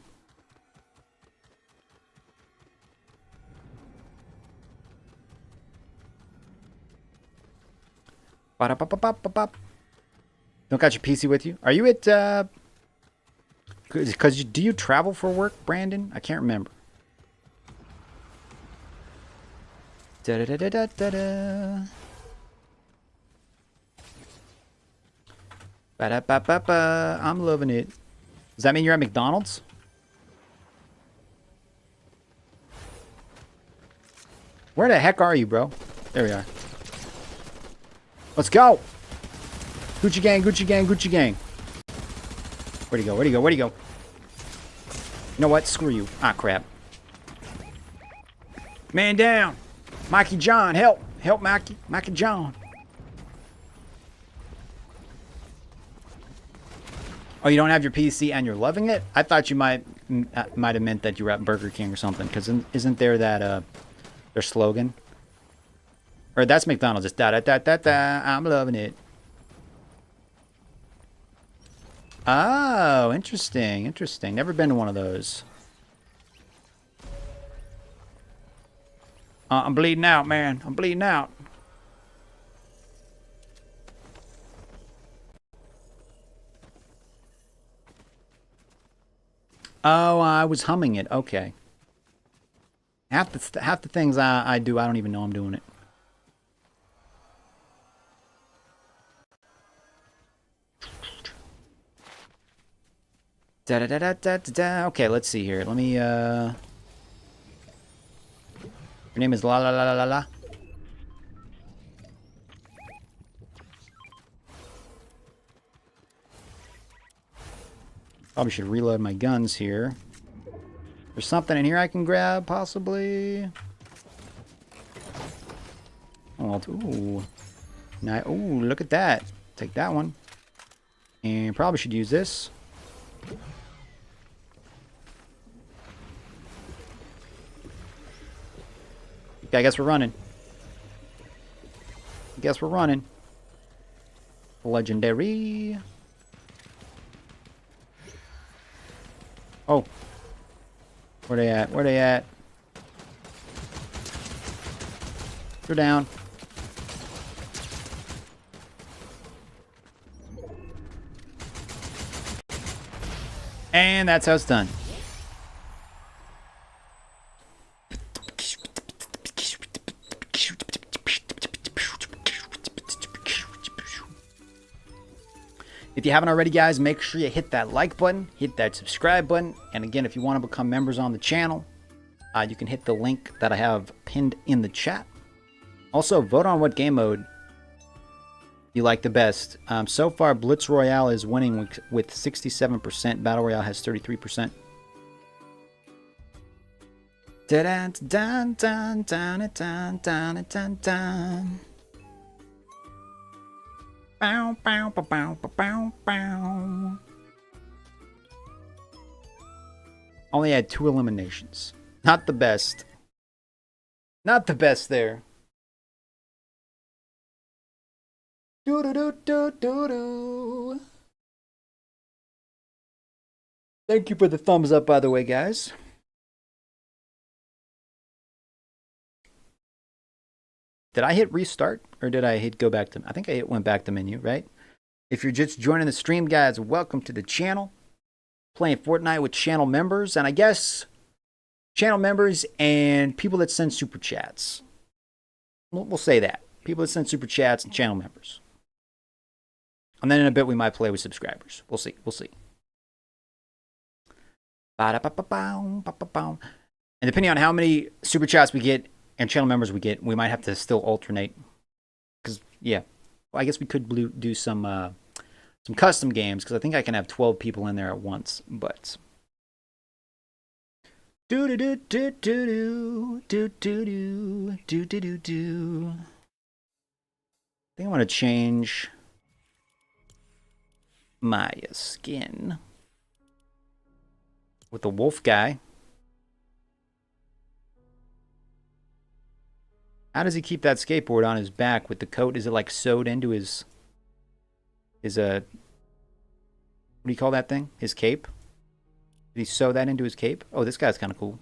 S1: Ba-da-ba-ba-ba-ba-ba. Don't got your PC with you? Are you at, because do you travel for work, Brandon? I can't remember. Da-da-da-da-da-da. Ba-da-ba-ba-ba. I'm loving it. Does that mean you're at McDonald's? Where the heck are you, bro? There we are. Let's go. Gucci gang, Gucci gang, Gucci gang. Where'd he go? Where'd he go? Where'd he go? You know what? Screw you. Ah, crap. Man down. Mikey John, help. Help, Mikey. Mikey John. Oh, you don't have your PC and you're loving it? I thought you might have meant that you were at Burger King or something. Because isn't there that, their slogan? Or that's McDonald's. It's da-da-da-da-da. I'm loving it. Oh, interesting. Interesting. Never been to one of those. I'm bleeding out, man. I'm bleeding out. Oh, I was humming it. Okay. Half the things I do, I don't even know I'm doing it. Da da da da da da. Okay, let's see here. Let me. Your name is La La La La La La. Probably should reload my guns here. There's something in here I can grab, possibly. Oh, ooh. Nice. Ooh, look at that. Take that one. And probably should use this. Okay, I guess we're running. I guess we're running. Legendary. Oh. Where they at? Where they at? They're down. And that's how it's done. If you haven't already, guys, make sure you hit that like button, hit that subscribe button, and again, if you want to become members on the channel, you can hit the link that I have pinned in the chat. Also, vote on what game mode you like the best. So far, Blitz Royale is winning with 67%. Battle Royale has 33%. Dun dun dun dun dun dun dun dun. Bow, bow, bow, bow, bow, bow. Only had 2 eliminations. Not the best. Not the best there. Do do do do do do. Thank you for the thumbs up, by the way, guys. Did I hit restart or did I hit go back to? I think I went back to menu, right? If you're just joining the stream, guys, welcome to the channel. Playing Fortnite with channel members, and I guess channel members and people that send super chats. We'll say that. People that send super chats and channel members. And then in a bit we might play with subscribers. We'll see. We'll see. And depending on how many super chats we get and channel members we get, we might have to still alternate. Because, yeah. Well, I guess we could do some custom games, because I think I can have 12 people in there at once. But do do do do do do do do do do do do. I think I want to change my skin with the wolf guy. How does he keep that skateboard on his back with the coat? Is it like sewed into his What do you call that thing? His cape? Did he sew that into his cape? Oh, this guy's kind of cool.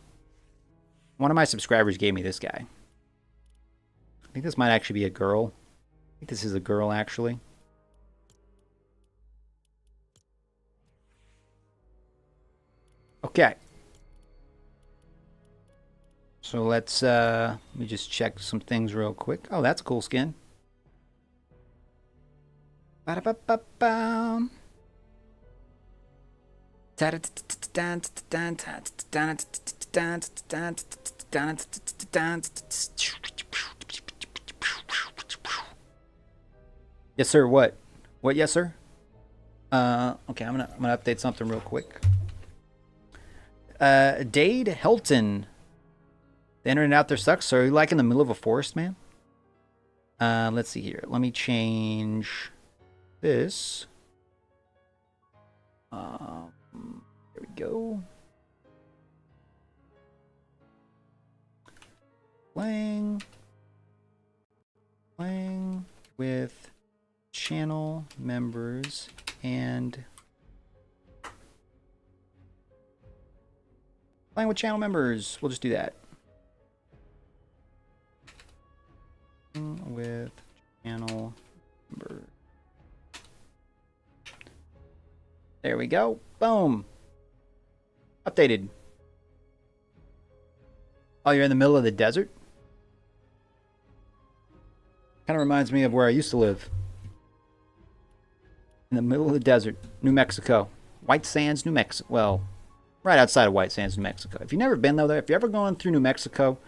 S1: One of my subscribers gave me this guy. I think this might actually be a girl. I think this is a girl, actually. Okay. So let's, let me just check some things real quick. Oh, that's a cool skin. Ba-da-ba-ba-bam. Yes, sir. What? What? Yes, sir. Okay. I'm gonna update something real quick. Dade Helton. The internet out there sucks. So are you like in the middle of a forest, man? Let's see here. Let me change this. There we go. Playing with channel members and playing with channel members. We'll just do that. With channel members. There we go. Boom. Updated. Oh, you're in the middle of the desert? Kind of reminds me of where I used to live. In the middle of the desert, New Mexico. White Sands, New Mexico. Well, right outside of White Sands, New Mexico. If you've never been though, if you're ever going through New Mexico,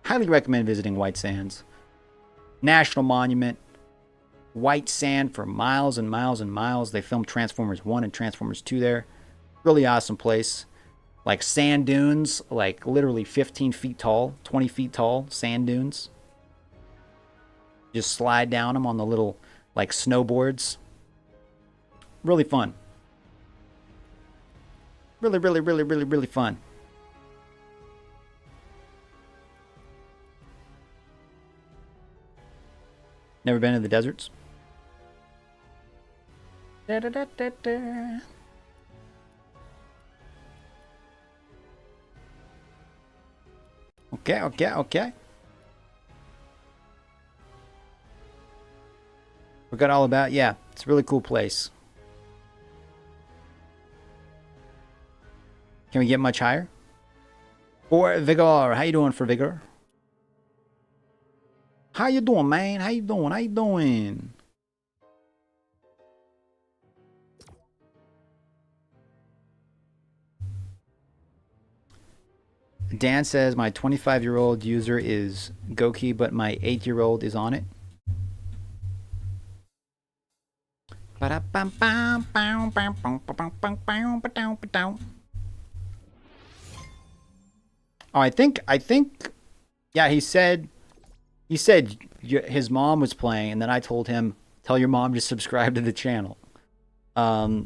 S1: highly recommend visiting White Sands. National Monument. White sand for miles and miles and miles. They filmed Transformers 1 and Transformers 2 there. Really awesome place. Like sand dunes, like literally 15 feet tall, 20 feet tall sand dunes. Just slide down them on the little like snowboards. Really fun. Really, really, really, really, really fun. Never been to the deserts? Da, da, da, da, da. Okay. Forgot all about, yeah, it's a really cool place. Can we get much higher? For Vigor, how you doing for Vigor? How you doing, man? How you doing? Dan says my 25-year-old user is Goki, but my 8-year-old is on it. Oh, I think, yeah, he said his mom was playing, and then I told him, tell your mom to subscribe to the channel. So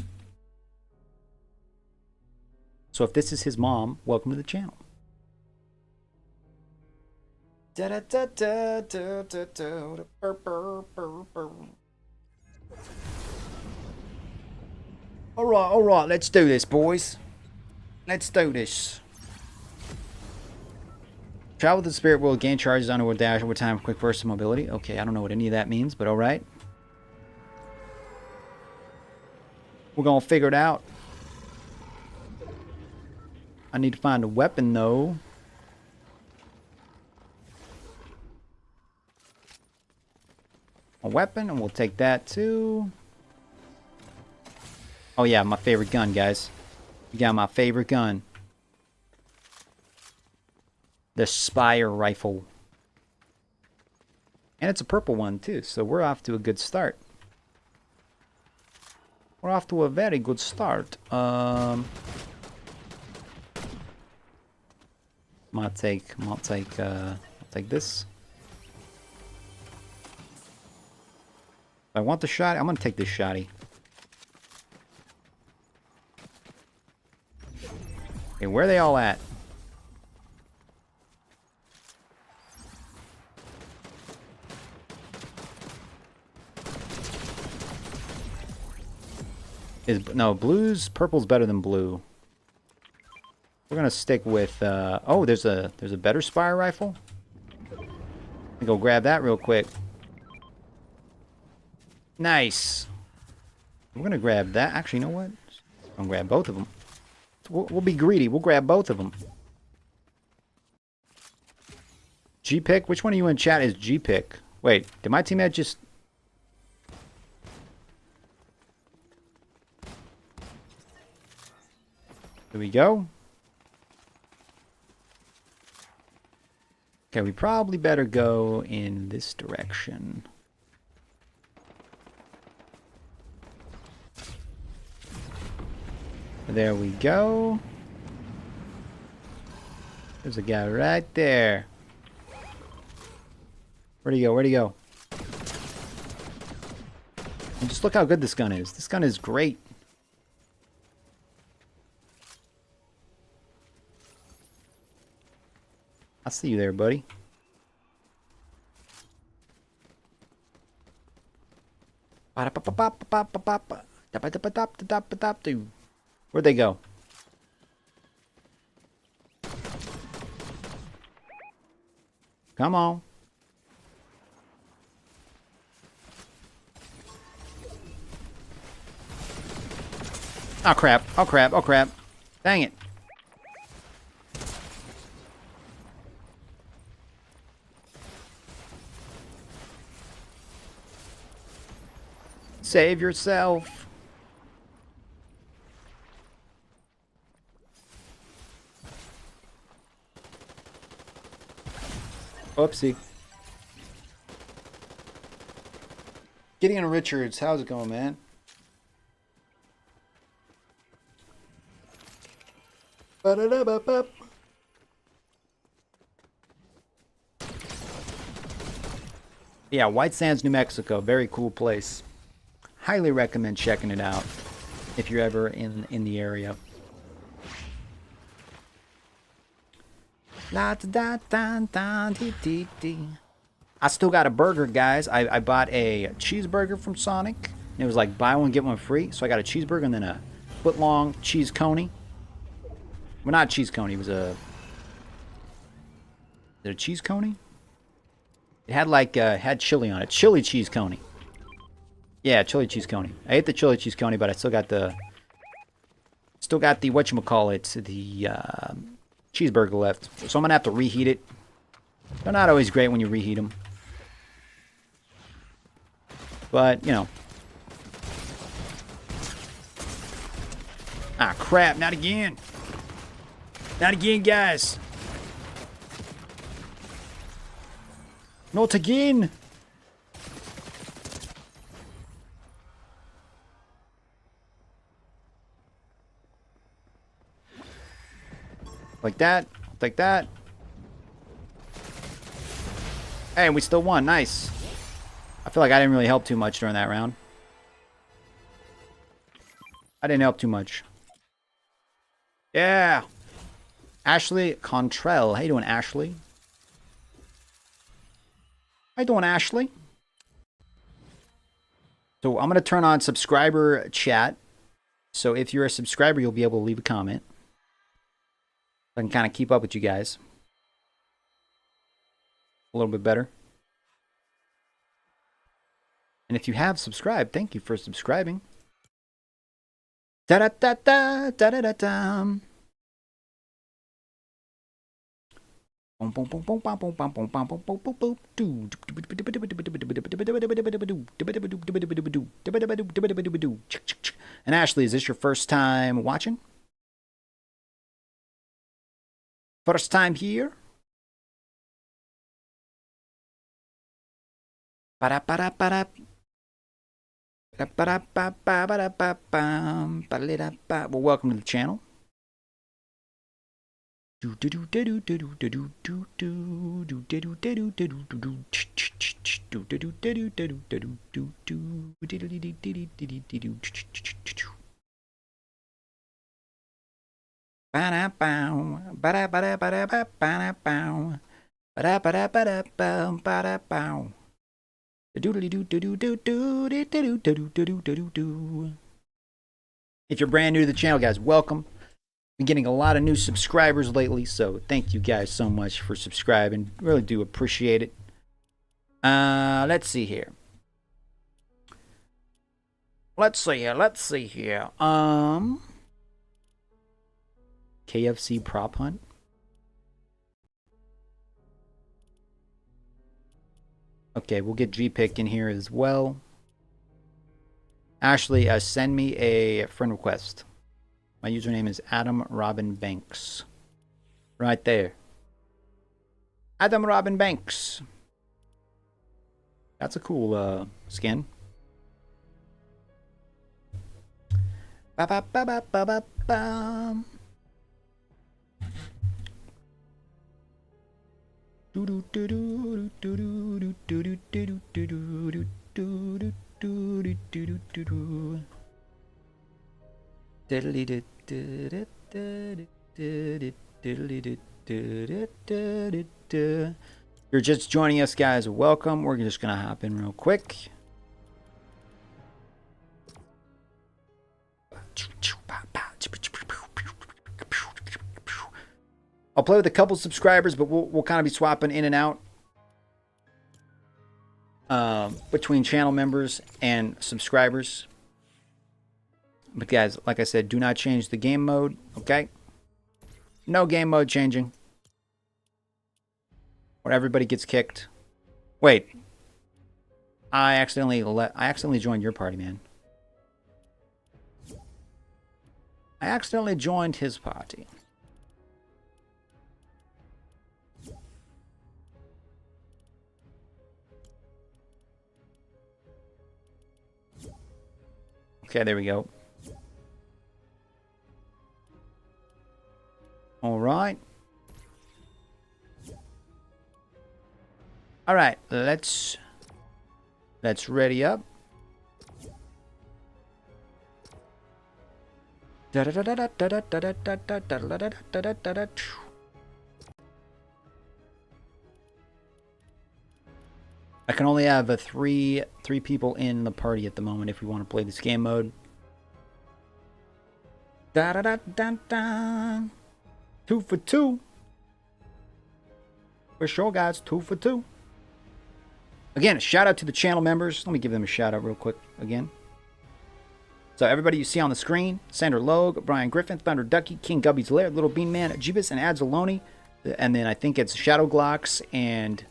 S1: if this is his mom, welcome to the channel. All right, let's do this, boys. Let's do this. Travel to the spirit world, gain charges on a dash over time, quick burst of mobility. Okay, I don't know what any of that means, but all right. We're gonna figure it out. I need to find a weapon, though. A weapon, and we'll take that, too. Oh, yeah, my favorite gun, guys. You got my favorite gun. The Spire rifle. And it's a purple one, too, so we're off to a good start. We're off to a very good start. I'll take this. If I want the shot, I'm gonna take this shotty. Okay, where are they all at? No, purple's better than blue. We're gonna stick with oh, there's a better Spire rifle. Let me go grab that real quick. Nice. We're gonna grab that. Actually, you know what? I'm gonna grab both of them. We'll be greedy. We'll grab both of them. G-Pick? Which one of you in chat is G-Pick? Wait, did my teammate just... Here we go. Okay, we probably better go in this direction. There we go. There's a guy right there. Where'd he go? Where'd he go? And just look how good this gun is. This gun is great. I see you there, buddy. Where'd they go? Come on. Oh crap, oh crap, oh crap. Dang it. Save yourself. Oopsie. Gideon Richards, how's it going, man? Ba-da-da-ba-ba. Yeah, White Sands, New Mexico. Very cool place. Highly recommend checking it out if you're ever in the area. La da da da dee dee dee. I still got a burger, guys. I bought a cheeseburger from Sonic. And it was like buy one get one free. So I got a cheeseburger and then a foot-long cheese coney. Well, not a cheese coney. It was a... Is it a cheese coney? It had like had chili on it. Chili cheese coney. Yeah, chili cheese coney. I ate the chili cheese coney, but I still got the whatchamacallit, the cheeseburger left. So I'm gonna have to reheat it. They're not always great when you reheat them, but you know. Ah, crap! Not again! Not again, guys! Not again! Like that. Like that. Hey, we still won. Nice. I feel like I didn't really help too much during that round. I didn't help too much. Yeah. Ashley Contrell. How you doing, Ashley? How you doing, Ashley? So I'm going to turn on subscriber chat. So if you're a subscriber, you'll be able to leave a comment. I can kind of keep up with you guys a little bit better. And if you have subscribed, thank you for subscribing. Da da da da da da da da. And Ashley, is this your first time watching? First time here? Well, welcome to the channel. Ba-da-bow, ba-da-ba-da-ba-da-ba-da-bow, ba-da-ba-da-ba-da-bow, doodly-doo-doo-doo-doo-doo-doo-doo-doo-doo-doo-doo. If you're brand new to the channel, guys, welcome. Been getting a lot of new subscribers lately, so thank you guys so much for subscribing. Really do appreciate it. Let's see here. Let's see here. KFC prop hunt. Okay, we'll get G-Pick in here as well. Ashley, send me a friend request. My username is Adam Robin Banks. Right there. Adam Robin Banks. That's a cool skin. Ba ba ba ba ba ba ba. Do do do do do do do do do do do do do do do. Diddly did did did did diddly did. You're just joining us, guys. Welcome. We're just gonna hop in real quick. I'll play with a couple subscribers, but we'll kind of be swapping in and out between channel members and subscribers. But guys, like I said, do not change the game mode, okay? No game mode changing. Or everybody gets kicked. Wait. I accidentally joined your party, man. I accidentally joined his party. Okay, there we go. All right. All right, let's ready up. I can only have three people in the party at the moment if we want to play this game mode. Da da da da da. 2 for 2. For sure, guys. 2 for 2. Again, a shout out to the channel members. Let me give them a shout out real quick again. So everybody you see on the screen: Sandra Logue, Brian Griffin, Thunder Ducky, King Gubby's Lair, Little Bean Man, Jeebus, and Adzaloni. And then I think it's Shadow Glocks and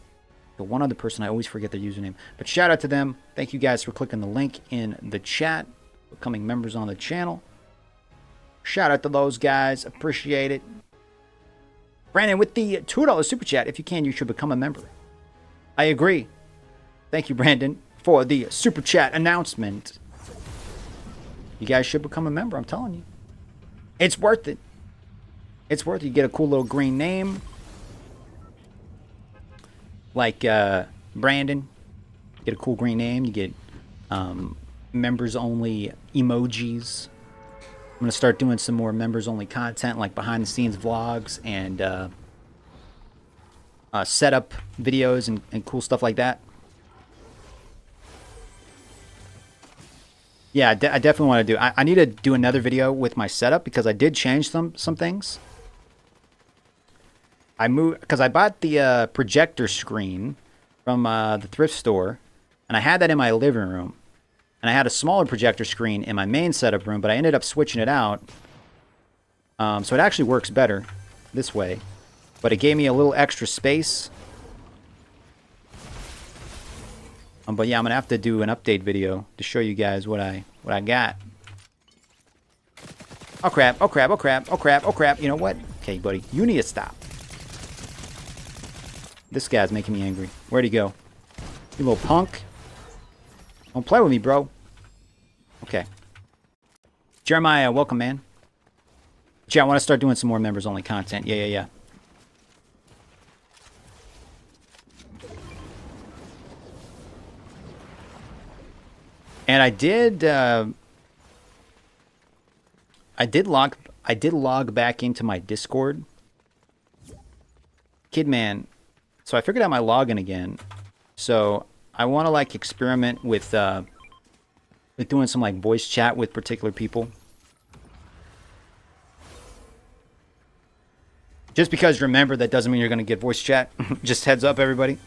S1: the one other person. I always forget their username. But shout out to them. Thank you guys for clicking the link in the chat, becoming members on the channel. Shout out to those guys. Appreciate it. Brandon, with the $2 super chat, if you can, you should become a member. I agree. Thank you, Brandon, for the super chat announcement. You guys should become a member, I'm telling you. It's worth it. It's worth it. You get a cool little green name. Like Brandon. You get a cool green name. You get members only emojis. I'm going to start doing some more members only content, like behind the scenes vlogs and setup videos and cool stuff like that. Yeah, I definitely want to do. I need to do another video with my setup because I did change some things. I moved because I bought the projector screen from the thrift store, and I had that in my living room, and I had a smaller projector screen in my main setup room, but I ended up switching it out, so it actually works better this way, but it gave me a little extra space. But yeah, I'm gonna have to do an update video to show you guys what I got. Oh crap! Oh crap! Oh crap! Oh crap! Oh crap! You know what? Okay, buddy, you need to stop. This guy's making me angry. Where'd he go? You little punk! Don't play with me, bro. Okay. Jeremiah, welcome, man. Yeah, I want to start doing some more members only content. Yeah. And I did log back into my Discord. Kidman. So I figured out my login again. So I want to like experiment with doing some like voice chat with particular people. Just because, remember, that doesn't mean you're going to get voice chat. Just heads up, everybody.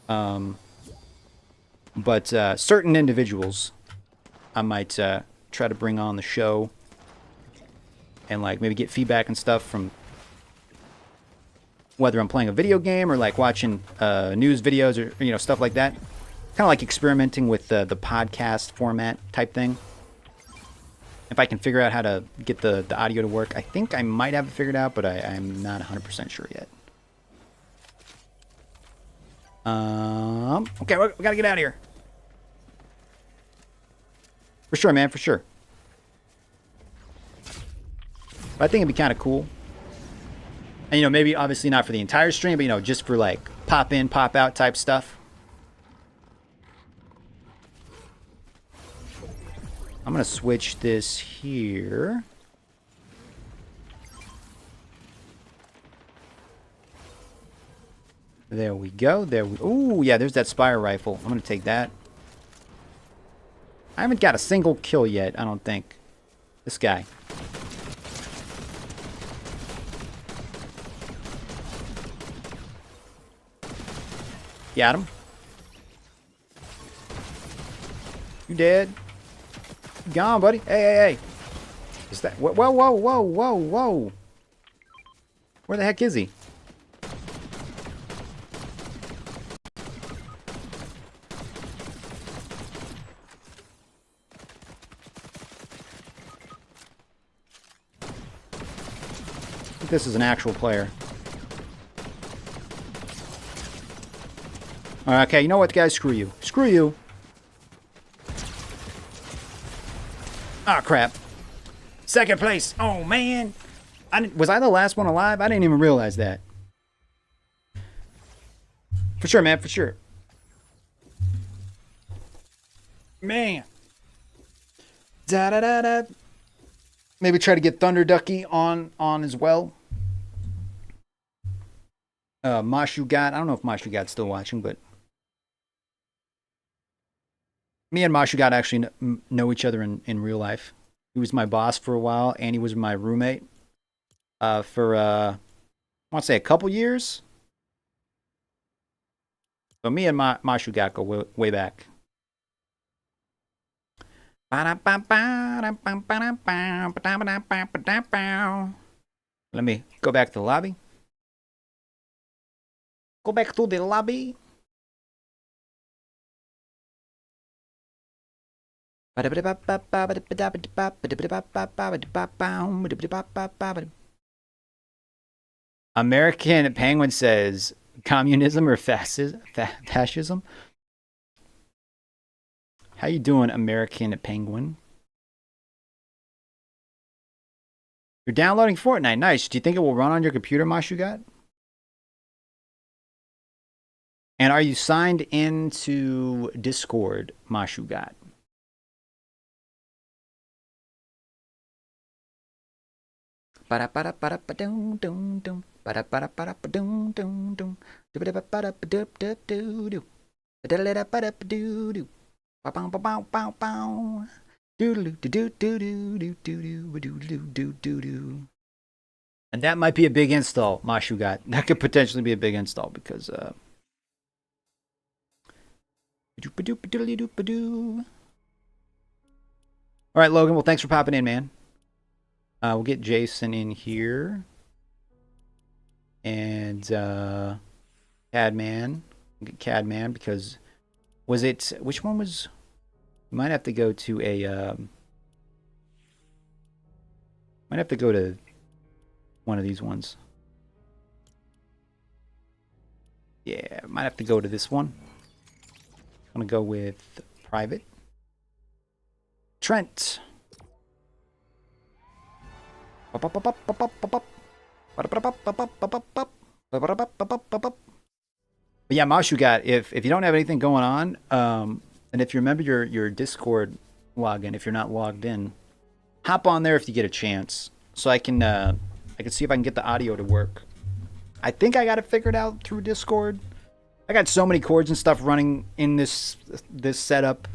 S1: But certain individuals I might try to bring on the show and like maybe get feedback and stuff from whether I'm playing a video game or like watching news videos or, you know, stuff like that. Kind of like experimenting with the podcast format type thing. If I can figure out how to get the audio to work, I think I might have it figured out, but I'm not 100% sure yet. Okay, we gotta get out of here. For sure, man, for sure. But I think it'd be kind of cool. And, you know, maybe obviously not for the entire stream, but, you know, just for like pop in, pop out type stuff. I'm going to switch this here. There we go. Ooh, yeah, there's that Spire rifle. I'm going to take that. I haven't got a single kill yet, I don't think. This guy. Got him. You dead? You gone, buddy. Hey. Is that... Whoa. Where the heck is he? I think this is an actual player. Okay, you know what, guys? Screw you. Screw you. Ah, crap. Second place. Oh, man. Was I the last one alive? I didn't even realize that. For sure, man. For sure. Man. Da-da-da-da. Maybe try to get Thunder Ducky on as well. Mashugat. I don't know if Mashugat's still watching, but... Me and Mashugat actually know each other in real life. He was my boss for a while, and he was my roommate for, I want to say a couple years. So me and Mashugat go way back. Let me go back to the lobby. Go back to the lobby. American Penguin says communism or fascism. How you doing, American Penguin? You're downloading Fortnite. Nice. Do you think it will run on your computer, Mashugat? And are you signed into Discord, Mashugat? And that might be a big install, Mashugat. That could potentially be a big install because all right, Logan. Well, thanks for popping in, man. We'll get Jason in here. And Cadman. We'll get Cadman because was it which one was you might have to go to a might have to go to one of these ones. Yeah, might have to go to this one. I'm gonna go with private. Trent. But yeah, Mashugat, if you don't have anything going on, and if you remember your Discord login, if you're not logged in, hop on there if you get a chance, so I can see if I can get the audio to work. I think I got it figured out through Discord. I got so many cords and stuff running in this setup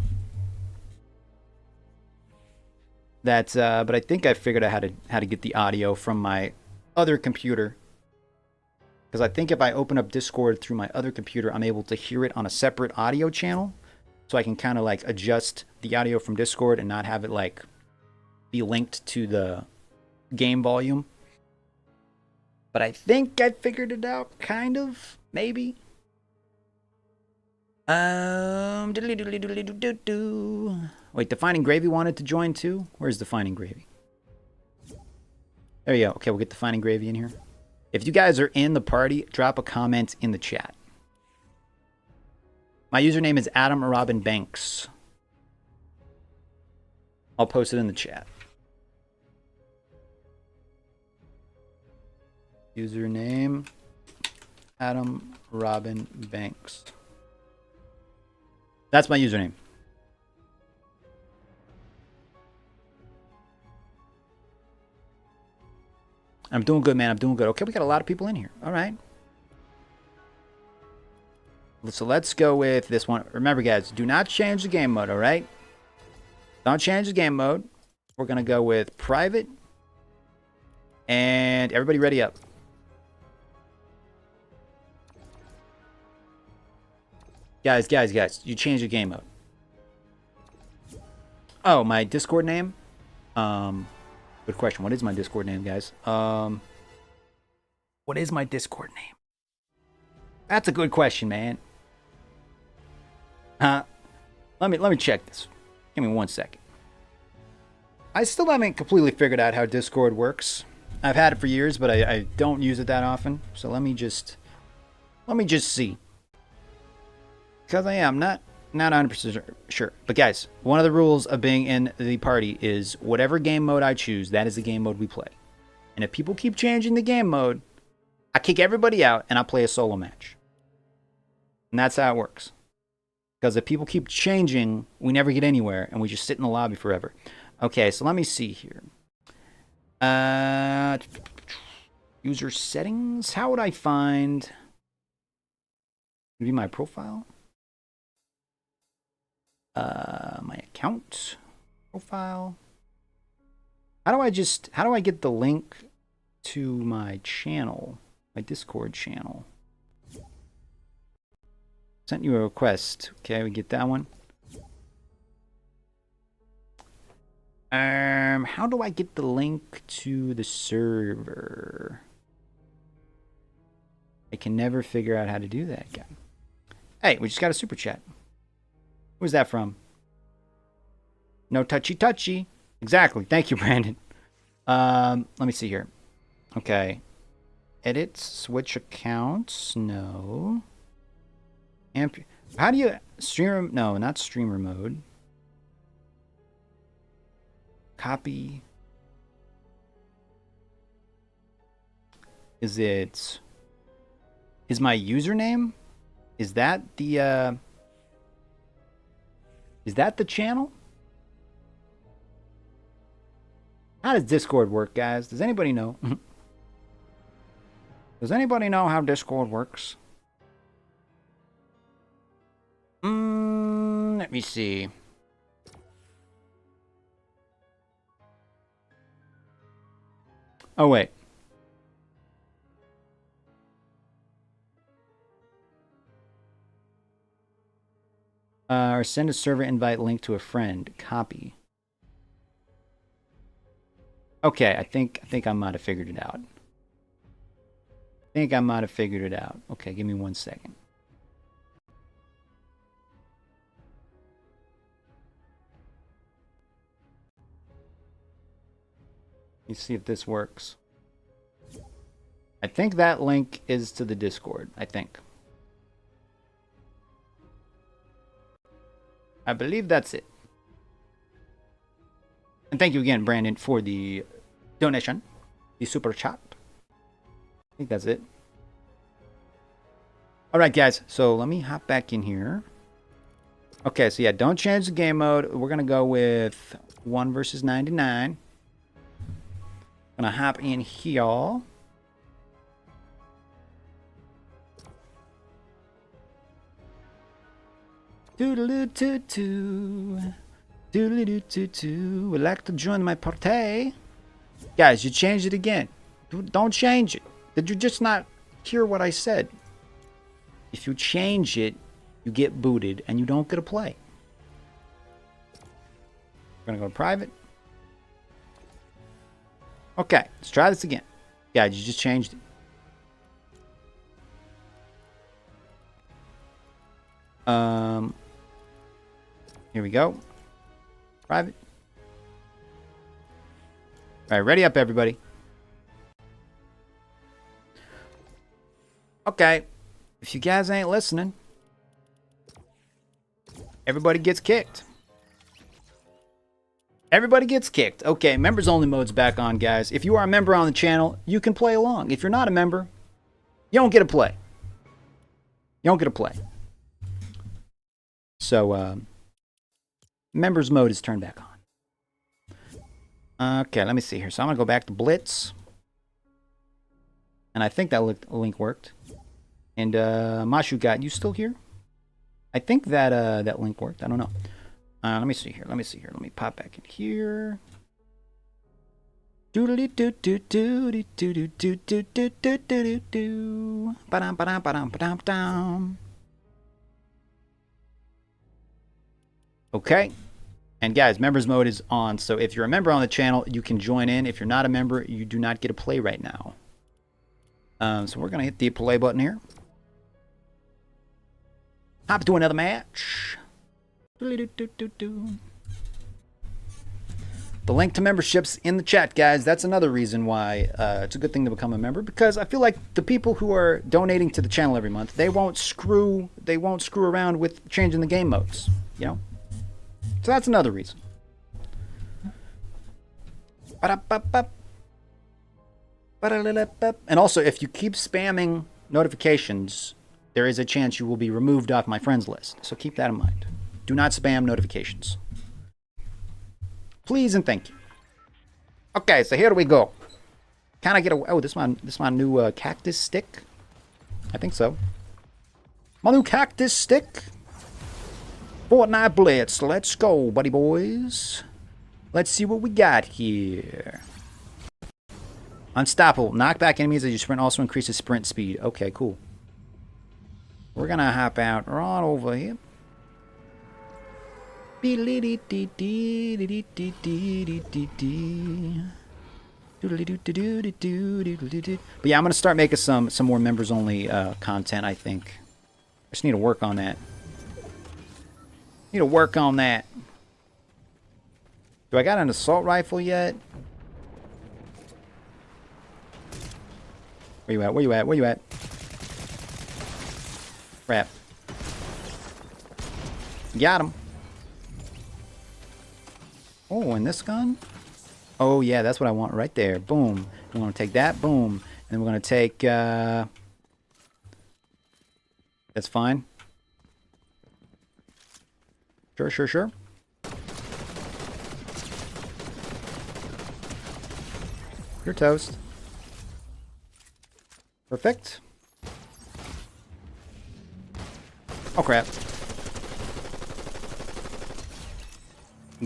S1: that but I think I figured out how to get the audio from my other computer Because I think if I open up Discord through my other computer, I'm able to hear it on a separate audio channel. So I can kind of like adjust the audio from Discord and not have it like be linked to the game volume. But I think I figured it out, kind of, maybe. Wait, Defining Gravy wanted to join too? Where's Defining Gravy? There you go. Okay, we'll get Defining Gravy in here. If you guys are in the party, drop a comment in the chat. My username is Adam Robin Banks. I'll post it in the chat. Username Adam Robin Banks. That's my username. I'm doing good, man. I'm doing good. Okay, we got a lot of people in here. All right. So let's go with this one. Remember, guys, do not change the game mode, all right? Don't change the game mode. We're going to go with private. And everybody ready up. Guys, you changed the game mode. Oh, my Discord name? Good question. What is my Discord name, guys? What is my Discord name? That's a good question, man. Let me check this. Give me 1 second. I still haven't completely figured out how Discord works. I've had it for years, but I don't use it that often. So let me just see. Because I am not 100% sure. But guys, one of the rules of being in the party is whatever game mode I choose, that is the game mode we play. And if people keep changing the game mode, I kick everybody out and I play a solo match. And that's how it works. Because if people keep changing, we never get anywhere and we just sit in the lobby forever. Okay, so let me see here. User settings. How would I find... Maybe my profile? My account profile. How do I get the link to my channel, my Discord channel? Sent you a request. Okay, we get that one. How do I get the link to the server? I can never figure out how to do that, guy. Hey, we just got a super chat. Who's that from? No touchy. Exactly. Thank you, Brandon. Let me see here. Okay. Edit, switch accounts. No. How do you streamer? No, not streamer mode. Copy. Is my username? Is that the channel? How does Discord work, guys? Does anybody know? Does anybody know how Discord works? Let me see. Oh, wait. Or send a server invite link to a friend. Copy. Okay, I think I might have figured it out. Okay, give me 1 second. Let's see if this works. I think that link is to the Discord. I think. I believe that's it. And thank you again, Brandon, for the donation, the super chat. I think that's it. All right, guys. So let me hop back in here. Okay, so yeah, don't change the game mode. We're gonna go with 1 versus 99. Gonna hop in here. Doodle-doo-doo-doo. Doodle-doo-doo-doo. Would like to join my party? Guys, you changed it again. Don't change it. Did you just not hear what I said. If you change it, you get booted and you don't get a play. We're gonna go to private. Okay, let's try this again. Yeah, you just changed it. Here we go. Private. All right, ready up, everybody. Okay, if you guys ain't listening, everybody gets kicked. Everybody gets kicked. Okay, members only mode's back on, guys. If you are a member on the channel, you can play along. If you're not a member, you don't get a play. You don't get a play. So, members mode is turned back on. Okay, let me see here. So I'm going to go back to Blitz. And I think that link worked. And Mashu got you still here? I think that that link worked. I don't know. Let me see here. Let me pop back in here. Doodly doo doo doo doo doo doo doo doo doo doo doo. Ba-dum ba-dum ba-dum ba-dum dum. Okay. And guys, members mode is on. So if you're a member on the channel, you can join in. If you're not a member, you do not get a play right now. So we're gonna hit the play button here. Hop to another match. The link to memberships in the chat, guys. That's another reason why it's a good thing to become a member, because I feel like the people who are donating to the channel every month, they won't screw around with changing the game modes, you know? So that's another reason. And also, if you keep spamming notifications, there is a chance you will be removed off my friends list. So keep that in mind. Do not spam notifications. Please and thank you. Okay, so here we go. Can I get a... Oh, this is my new cactus stick? I think so. My new cactus stick. Fortnite Blitz. Let's go, buddy boys. Let's see what we got here. Unstoppable. Knockback enemies as you sprint also increases sprint speed. Okay, cool. We're gonna hop out right over here. But yeah, I'm gonna start making some more members only content, I think. I just need to work on that. Do I got an assault rifle yet? Where you at? Crap. Got him. Oh, and this gun? Oh, yeah, that's what I want right there. Boom. We're going to take that. Boom. And we're going to take... That's fine. Sure. You're toast. Perfect. Oh, crap.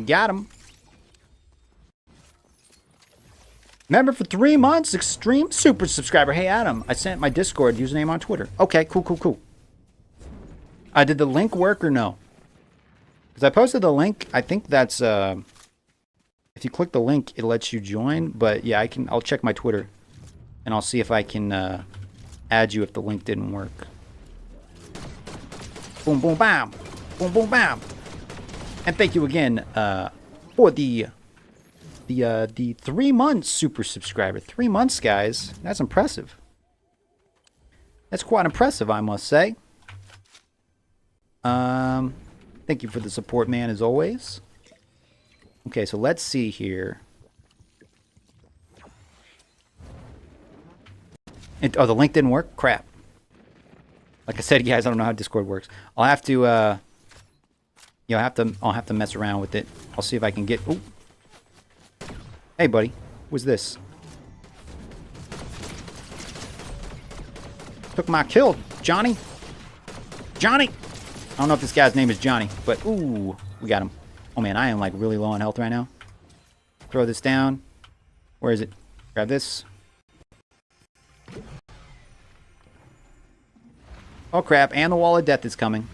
S1: Got him. Member for 3 months, extreme super subscriber. Hey, Adam, I sent my Discord username on Twitter. Okay, cool. Did the link work or no? Because I posted the link. I think that's, if you click the link, it lets you join. But yeah, I'll check my Twitter. And I'll see if I can add you if the link didn't work. Boom, boom, bam. Boom, boom, bam. And thank you again for the 3 months super subscriber. 3 months, guys. That's impressive. That's quite impressive, I must say. Thank you for the support, man, as always. Okay, so let's see here. Oh, the link didn't work? Crap. Like I said, guys, I don't know how Discord works. I'll have to, I'll have to mess around with it. I'll see if I can get... Ooh. Hey, buddy. What's this? Took my kill, Johnny. Johnny! I don't know if this guy's name is Johnny, but ooh, we got him. Oh, man, I am, like, really low on health right now. Throw this down. Where is it? Grab this. Oh crap, and the wall of death is coming.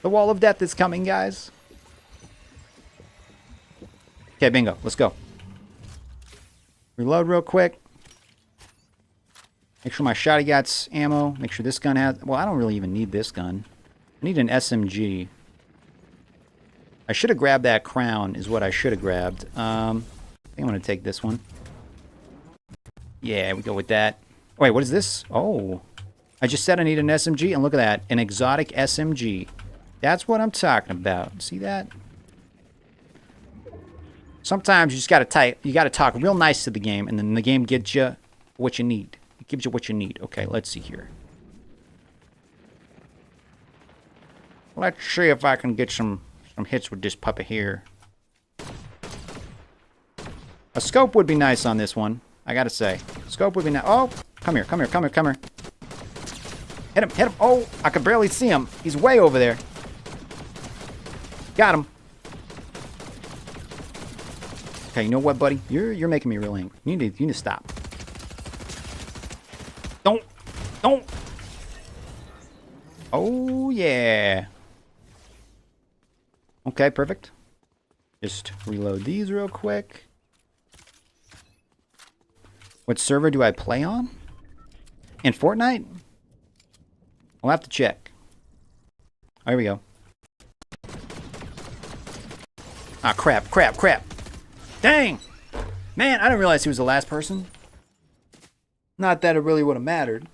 S1: The wall of death is coming, guys. Okay, bingo. Let's go. Reload real quick. Make sure my shotty got ammo. Make sure this gun has... Well, I don't really even need this gun. I need an SMG. I should have grabbed that crown, is what I should have grabbed. I think I'm going to take this one. Yeah, we go with that. Wait, what is this? Oh. I just said I need an SMG, and look at that. An exotic SMG. That's what I'm talking about. See that? Sometimes you just gotta talk real nice to the game, and then the game gets you what you need. It gives you what you need. Okay, let's see here. Let's see if I can get some hits with this puppy here. A scope would be nice on this one, I gotta say. Scope would be nice. Oh, come here, come here, come here, come here. Hit him, hit him. Oh, I could barely see him. He's way over there. Got him. Okay, you know what, buddy? You're making me real angry. You need to stop. Don't. Oh yeah. Okay, perfect. Just reload these real quick. What server do I play on? In Fortnite? I'll have to check. Oh, here we go. Ah, crap, crap, crap. Dang! Man, I didn't realize he was the last person. Not that it really would have mattered.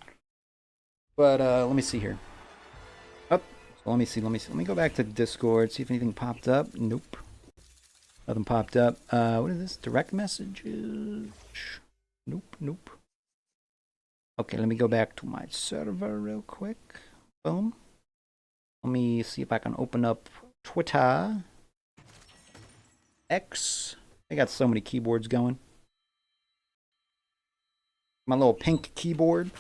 S1: But, let me see here. Oh, so let me see. Let me go back to Discord, see if anything popped up. Nope. Nothing popped up. What is this? Direct messages? Nope. Okay, let me go back to my server real quick. Boom. Let me see if I can open up Twitter. X. I got so many keyboards going. My little pink keyboard.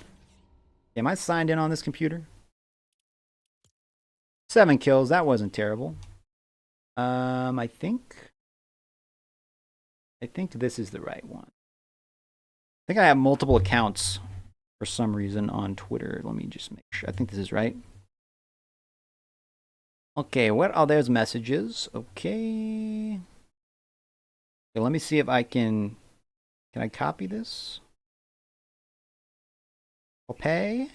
S1: Am I signed in on this computer? 7 kills. That wasn't terrible. I think this is the right one. I think I have multiple accounts for some reason on Twitter. Let me just make sure. I think this is right. Okay, what are those messages? Okay. Okay, let me see if I can I copy this? Okay.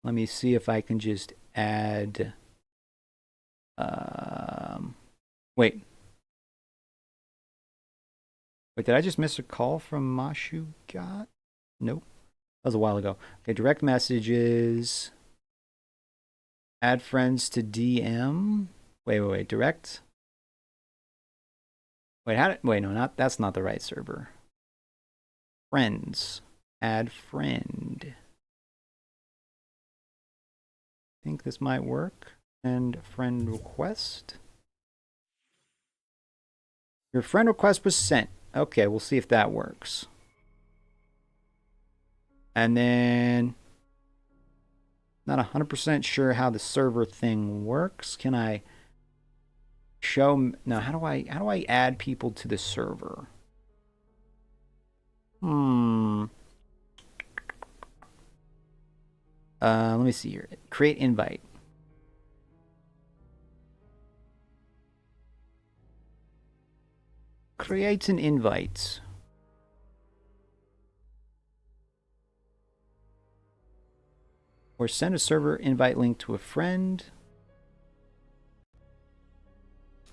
S1: Let me see if I can just add wait. Wait, did I just miss a call from Mashu Got? Nope. That was a while ago. Okay, direct messages. Add friends to DM. Wait, direct. Wait, no, that's not the right server. Friends. Add friend. I think this might work. And friend request. Your friend request was sent. Okay, we'll see if that works. And then not 100% sure how the server thing works. Can I show? No, how do I add people to the server? Let me see here. Create invite. Create an invite. Or send a server invite link to a friend.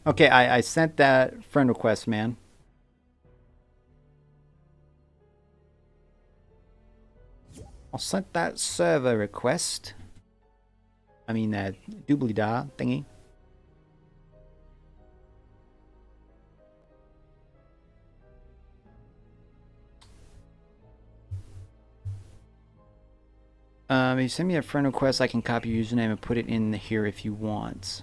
S1: Okay, I sent that friend request, man. I sent that server request. I mean that doobly-da thingy. If you send me a friend request, I can copy your username and put it in here if you want.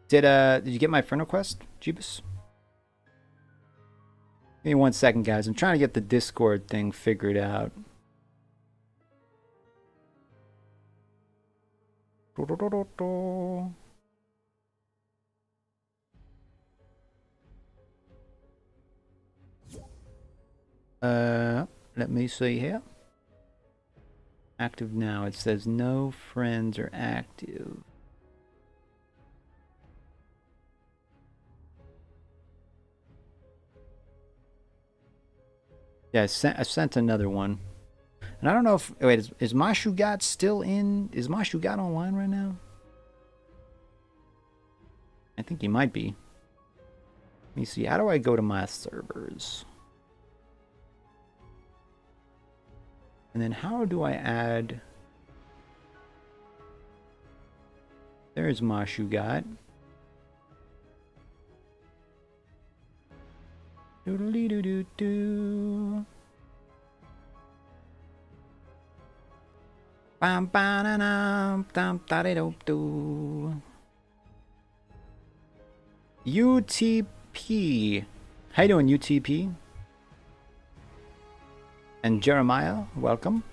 S1: Did you get my friend request, Jeebus? Give me 1 second, guys. I'm trying to get the Discord thing figured out. Give Let me see here. Active now. It says no friends are active. Yeah, I sent another one. And I don't know if... Wait, is Mashugat still in... Is Mashugat online right now? I think he might be. Let me see. How do I go to my servers? And then how do I add... There's Mashugat. Doodly-doo-doo-doo. Bam ba dam da do do. UTP. How you doing, UTP? And Jeremiah, welcome.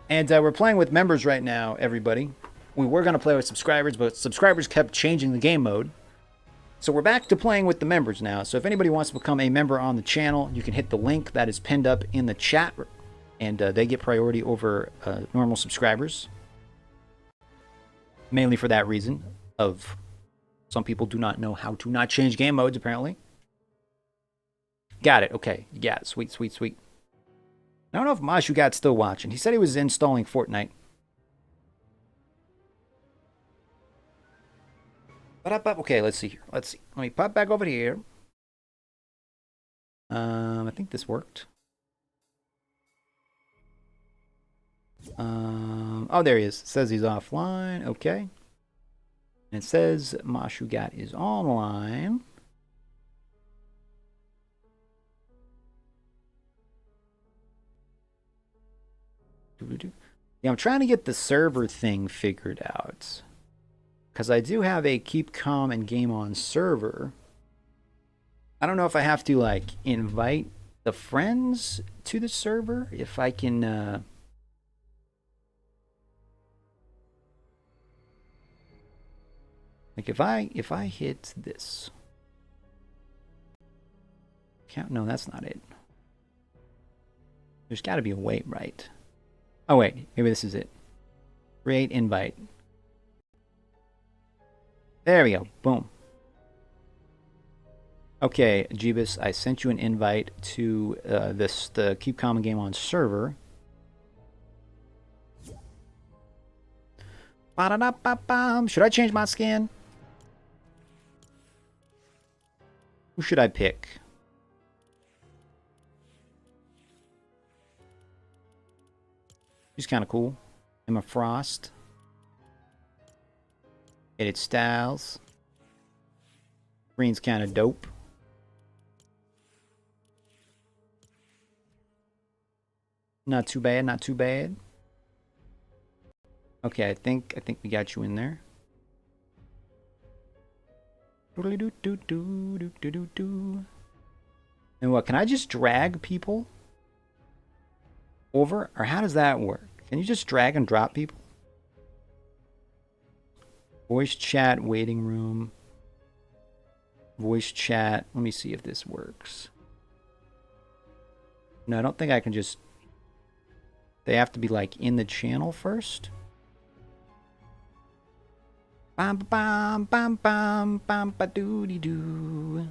S1: And we're playing with members right now, everybody. We were going to play with subscribers, but subscribers kept changing the game mode. So we're back to playing with the members now. So if anybody wants to become a member on the channel, you can hit the link that is pinned up in the chat, and they get priority over normal subscribers. Mainly for that reason of some people do not know how to not change game modes, apparently. Got it. Okay. Yeah. Sweet, sweet, sweet. I don't know if Mashugat's still watching. He said he was installing FORNITE. Okay, let's see here. Let's see. Let me pop back over here. I think this worked. Oh, there he is. It says he's offline. Okay. And it says Mashugat is online. Yeah, I'm trying to get the server thing figured out. Because I do have a Keep Calm and Game On server. I don't know if I have to, like, invite the friends to the server. If I can, like, if I hit this. No, that's not it. There's got to be a way, right? Oh, wait. Maybe this is it. Create invite. There we go. Boom. Okay, Jeebus, I sent you an invite to the Keep Calm and Game On server. Should I change my skin? Who should I pick? He's kind of cool. Emma Frost. Edit styles. Green's kind of dope. Not too bad, not too bad. Okay, I think we got you in there. And what, can I just drag people over? Or how does that work? Can you just drag and drop people? Voice chat, waiting room. Voice chat. Let me see if this works. No, I don't think I can just... They have to be, like, in the channel first. Bam bam bam bam bam ba doody doo.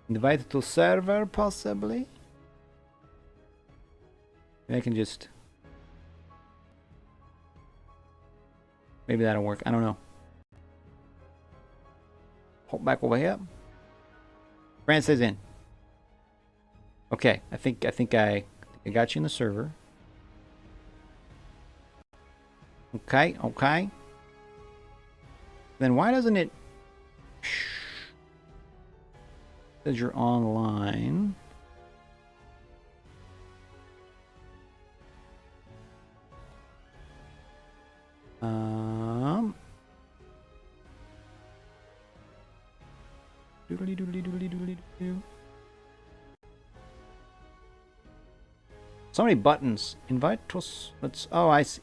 S1: Invite to server, possibly. Maybe I can just... Maybe that'll work. I don't know. Hop back over here. France is in. Okay, I think I got you in the server. Okay, okay. Then why doesn't it... Says you're online. So many buttons. Invite to... Let's... Oh, I see.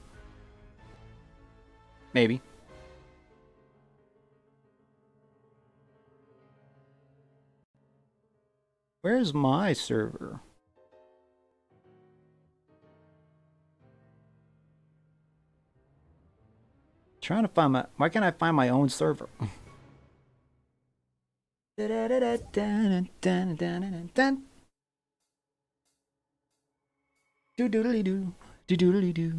S1: Maybe. Where's my server? Trying to find my... Why can't I find my own server? Do-doodly-doo. Do-doodly-doo.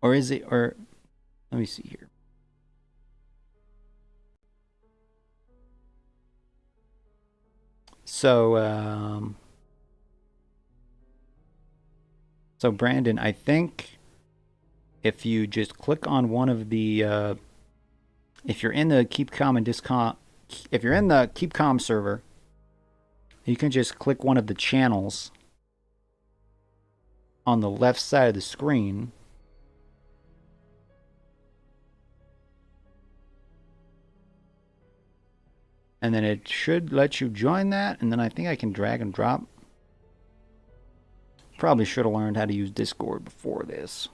S1: Or is it... Or... Let me see here. So, so Brandon, I think if you just click on one of the, if you're in the Keep Calm and Discom, if you're in the Keep Calm server, you can just click one of the channels on the left side of the screen. And then it should let you join that, and then I think I can drag and drop. Probably should have learned how to use Discord before this.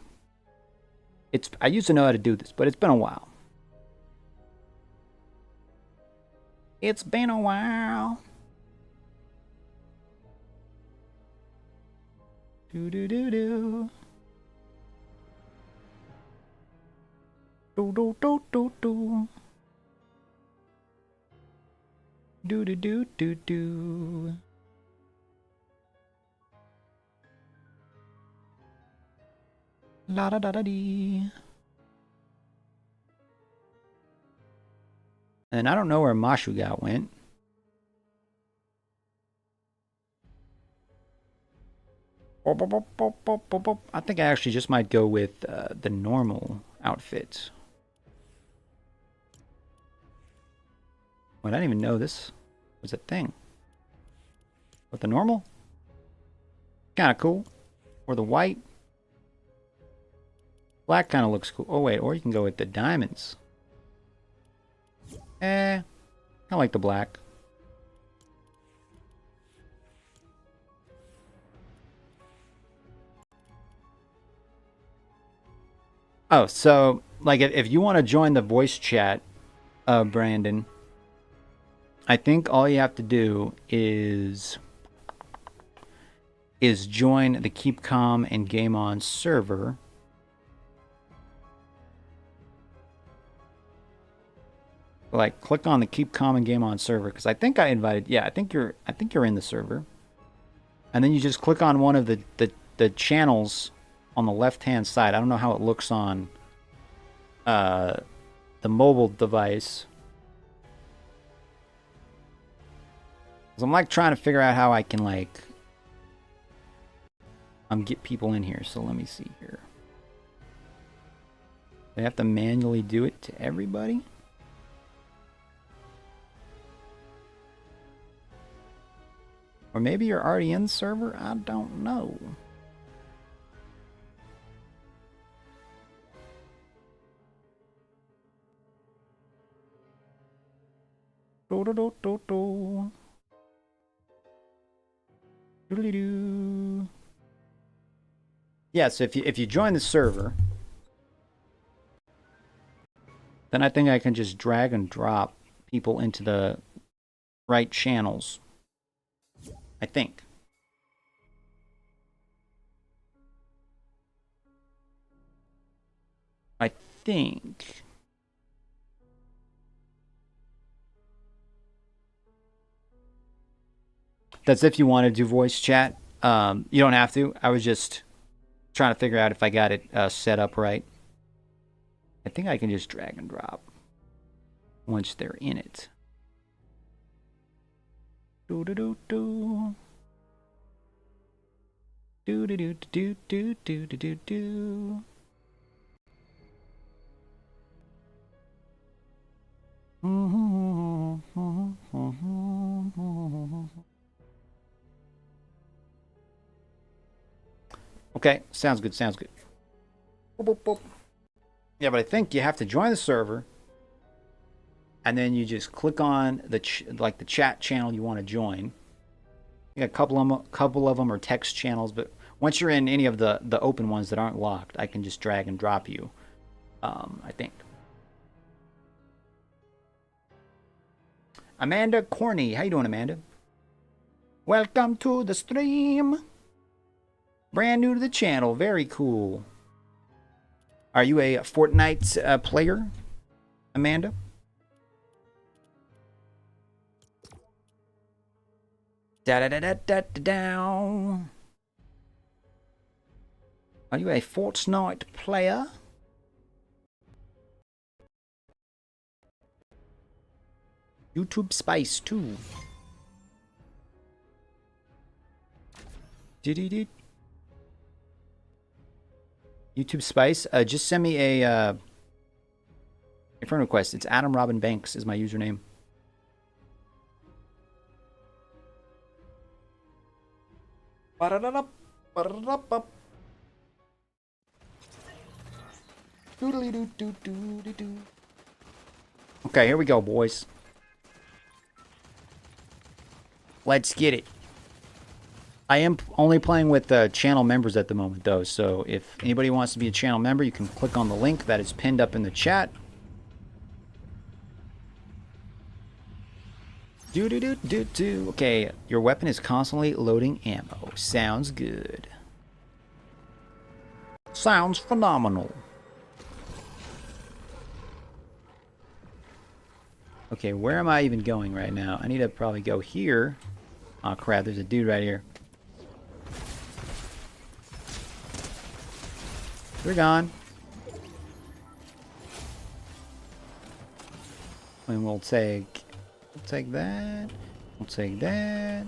S1: I used to know how to do this, but it's been a while. It's been a while. Do do do do. Do do do do do. Do do do do do. La da da da dee. And I don't know where Mashuga went. I think I actually just might go with the normal outfit. Well, I didn't even know this was a thing. But the normal? Kind of cool. Or the white. Black kind of looks cool. Oh, wait. Or you can go with the diamonds. I like the black. Oh, so, like, if you want to join the voice chat, Brandon, I think all you have to do is join the Keep Calm and Game On server. Like, click on the Keep Calm and Game On server, because I think I invited. Yeah, I think you're in the server. And then you just click on one of the channels on the left-hand side. I don't know how it looks on the mobile device. So I'm like trying to figure out how I can like get people in here. So let me see here. Do I have to manually do it to everybody? Or maybe you're already in the server? I don't know. Do do do do do. Doodly-doo. Yeah, so if you join the server, then I think I can just drag and drop people into the right channels. I think. I think. That's if you want to do voice chat. You don't have to. I was just trying to figure out if I got it set up right. I think I can just drag and drop once they're in it. Do do do do. Do do do do do do do do do. Okay, sounds good, sounds good. Boop, boop, boop. Yeah, but I think you have to join the server, and then you just click on the chat channel you want to join, Yeah, couple of them are text channels, but once you're in any of the open ones that aren't locked, I can just drag and drop you. I think. Amanda Corney, how you doing, Amanda? Welcome to the stream. Brand new to the channel, very cool. Are you a Fortnite player, Amanda? Da da da da da da down. Are you a Fortnite player? YouTube Spice 2. Did YouTube Spice? Just send me a friend request. It's Adam Robin Banks is my username. Okay, here we go, boys. Let's get it. I am only playing with channel members at the moment, though, so if anybody wants to be a channel member, you can click on the link that is pinned up in the chat. Okay, your weapon is constantly loading ammo. Sounds good. Sounds phenomenal. Okay, where am I even going right now? I need to probably go here. Oh crap, there's a dude right here. They're gone. And we'll take that. We'll take that.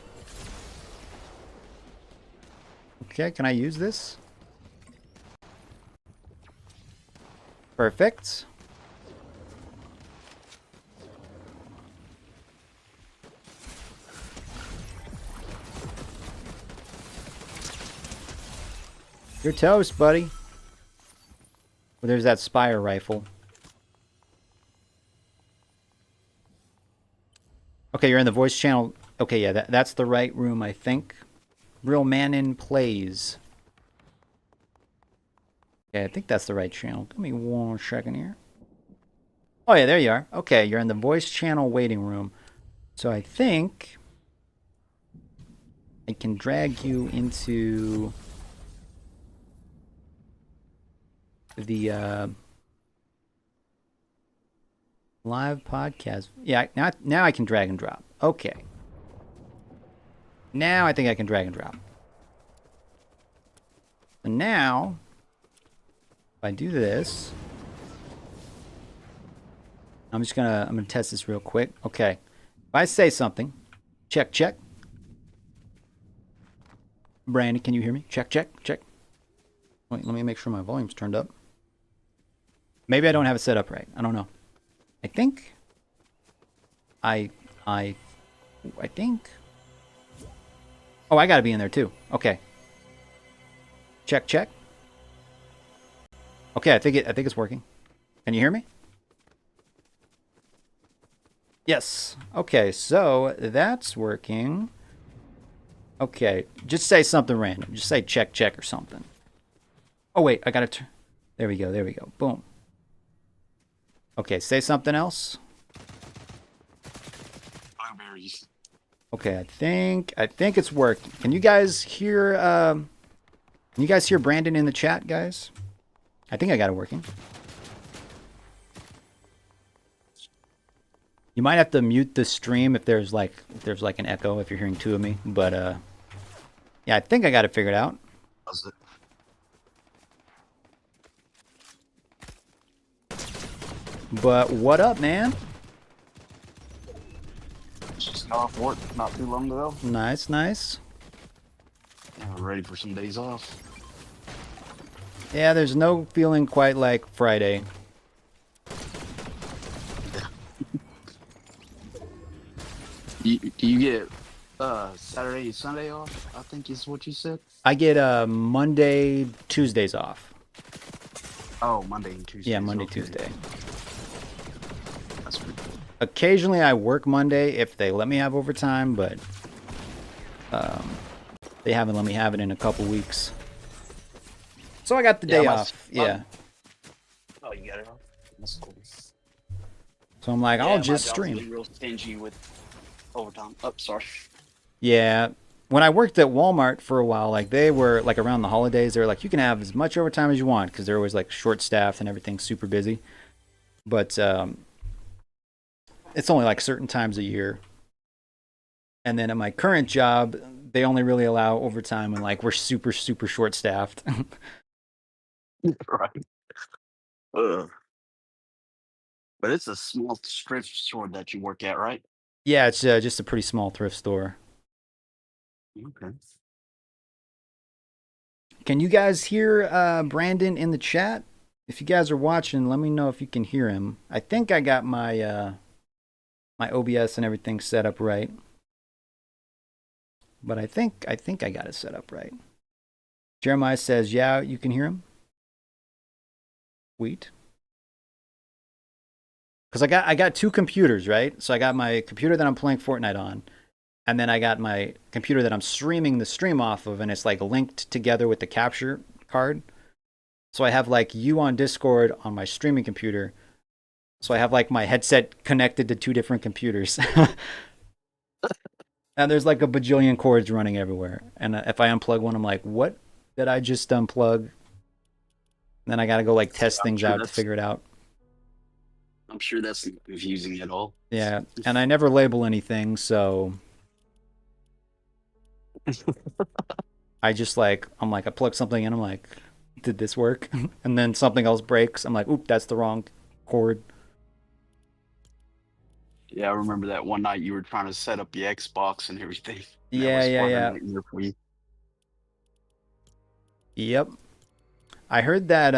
S1: Okay, can I use this? Perfect. You're toast, buddy. Well, there's that Spire rifle. Okay, you're in the voice channel. Okay, yeah, that's the right room, I think. Real Manin Plays. Okay, I think that's the right channel. Give me 1 second here. Oh, yeah, there you are. Okay, you're in the voice channel waiting room. So I think I can drag you into the live podcast. Yeah, now I can drag and drop. Okay. Now I think I can drag and drop. So now, if I do this, I'm gonna test this real quick. Okay. If I say something, check, check. Brandon, can you hear me? Check, check, check. Wait, let me make sure my volume's turned up. Maybe I don't have it set up right. I don't know. I think I think. Oh, I gotta be in there too. Okay. Check, check. Okay, I think it's working. Can you hear me? Yes. Okay, so that's working. Okay, just say something random. Just say check, check or something. Oh wait, I gotta there we go, there we go. Boom. Okay, say something else.
S7: Blueberries.
S1: Okay, I think it's working. Can you guys hear Brandon in the chat, guys? I think I got it working. You might have to mute the stream if there's like an echo if you're hearing two of me, but yeah, I think I got it figured out.
S7: How's it?
S1: But what up, man?
S7: Just got off work not too long ago.
S1: Nice, nice.
S7: Yeah, we're ready for some days off.
S1: Yeah, there's no feeling quite like Friday.
S7: Do you get Saturday, Sunday off? I think is what you said.
S1: I get Monday, Tuesdays off.
S7: Oh, Monday and Tuesday.
S1: Yeah, Monday, Tuesday.
S7: That's pretty cool.
S1: Occasionally I work Monday if they let me have overtime, but They haven't let me have it in a couple weeks. So I got the day off. Yeah.
S7: Oh, you got it off? That's cool.
S1: So I'm like,
S7: Yeah,
S1: I'll
S7: my
S1: just
S7: job's
S1: stream.
S7: been real stingy with overtime. Oh, sorry.
S1: Yeah. When I worked at Walmart for a while, like they were like around the holidays, they were like, you can have as much overtime as you want because they're always like short staffed and everything's super busy. But it's only like certain times a year. And then at my current job, they only really allow overtime when like we're super short staffed.
S7: Right. Ugh. But it's a small thrift store that you work at, right?
S1: Yeah, it's just a pretty small thrift store.
S7: Okay.
S1: Can you guys hear Brandon in the chat? If you guys are watching, let me know if you can hear him. I think I got my my OBS and everything set up right. But I think I got it set up right. Jeremiah says, "Yeah, you can hear him." Sweet. Because I got two computers, right? So I got my computer that I'm playing Fortnite on, and then I got my computer that I'm streaming the stream off of, and it's like linked together with the capture card. So I have like you on Discord on my streaming computer. So I have like my headset connected to two different computers. And there's like a bajillion cords running everywhere. And if I unplug one, I'm like, what did I just unplug? And then I got to go like test things out to figure it out.
S7: I'm sure that's not confusing at all.
S1: Yeah. And I never label anything. So I just like, I'm like, I plug something in. I'm like, did this work? And then something else breaks. I'm like, oop, that's the wrong cord.
S7: Yeah, I remember that one night you were trying to set up the Xbox and everything. And
S1: Yeah,
S7: that was
S1: yeah,
S7: quite a
S1: yeah.
S7: nightmare for you.
S1: Yep. I heard that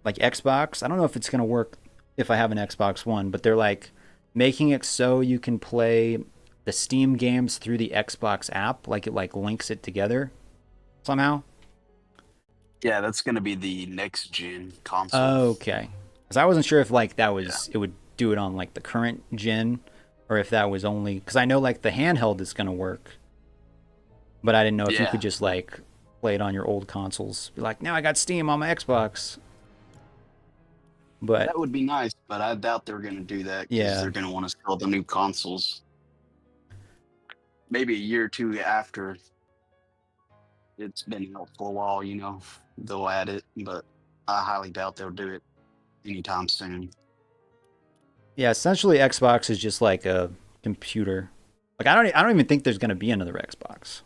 S1: like Xbox, I don't know if it's going to work if I have an Xbox One, but they're like making it so you can play the Steam games through the Xbox app, like it like links it together somehow.
S7: Yeah, that's going to be the next gen console.
S1: Okay. Cuz I wasn't sure if like that was it would do it on like the current gen or if that was only cuz I know like the handheld is going to work. But I didn't know if you could just like play it on your old consoles. Be like, now I got Steam on my Xbox. But
S7: that would be nice, but I doubt they're going to do that because they're going to want to sell the new consoles. Maybe a year or two after it's been out for a while, you know, they'll add it, but I highly doubt they'll do it anytime soon.
S1: Yeah, essentially Xbox is just like a computer. Like I don't even think there's going to be another Xbox.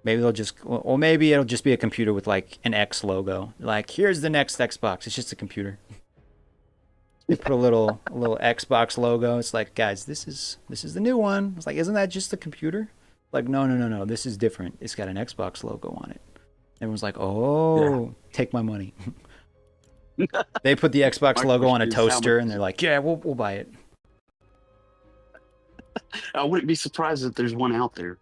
S1: Maybe they'll just, or maybe it'll just be a computer with like an X logo. Like, here's the next Xbox. It's just a computer. They put a little Xbox logo. It's like, guys, this is the new one. It's like, isn't that just a computer? Like, no. This is different. It's got an Xbox logo on it. Everyone's like, oh, take my money. They put the Xbox logo on a toaster, and they're like, yeah, we'll buy it.
S7: I wouldn't be surprised if there's one out there.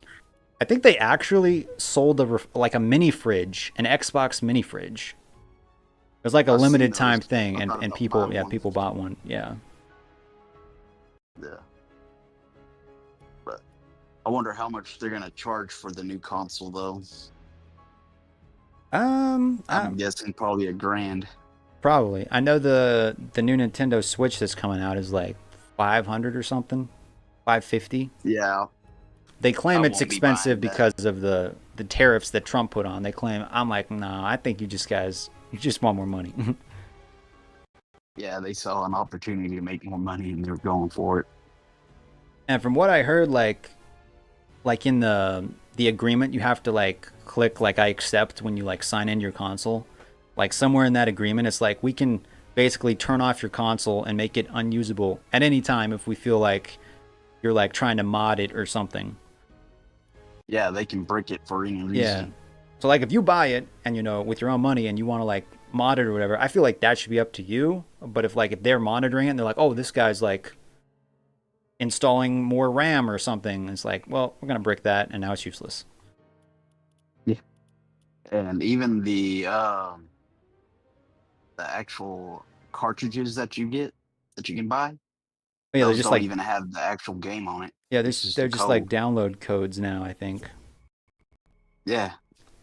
S1: I think they actually sold like a mini fridge, an Xbox mini fridge. It was like a limited time thing, and people bought one. Yeah.
S7: Yeah. But I wonder how much they're gonna charge for the new console, though. I'm guessing probably $1,000.
S1: Probably. I know the new Nintendo Switch that's coming out is like $500 or something, $550.
S7: Yeah.
S1: They claim it's expensive because of the tariffs that Trump put on. They claim, I'm like, no, I think you just want more money.
S7: Yeah, they saw an opportunity to make more money and they're going for it.
S1: And from what I heard, like in the agreement, you have to like click like I accept when you like sign in your console. Like somewhere in that agreement, it's like we can basically turn off your console and make it unusable at any time if we feel like you're like trying to mod it or something.
S7: Yeah, they can break it for any reason.
S1: Yeah. So like if you buy it and you know with your own money and you want to like mod it or whatever, I feel like that should be up to you. But if they're monitoring it and they're like, oh, this guy's like installing more RAM or something, it's like, well, we're gonna brick that and now it's useless.
S7: Yeah. And even the actual cartridges that you can buy,
S1: Yeah, they're
S7: Those
S1: just
S7: don't
S1: like
S7: even have the actual game on it.
S1: yeah,
S7: It's just
S1: they're
S7: a
S1: just like
S7: code.
S1: download codes now, I think.
S7: Yeah,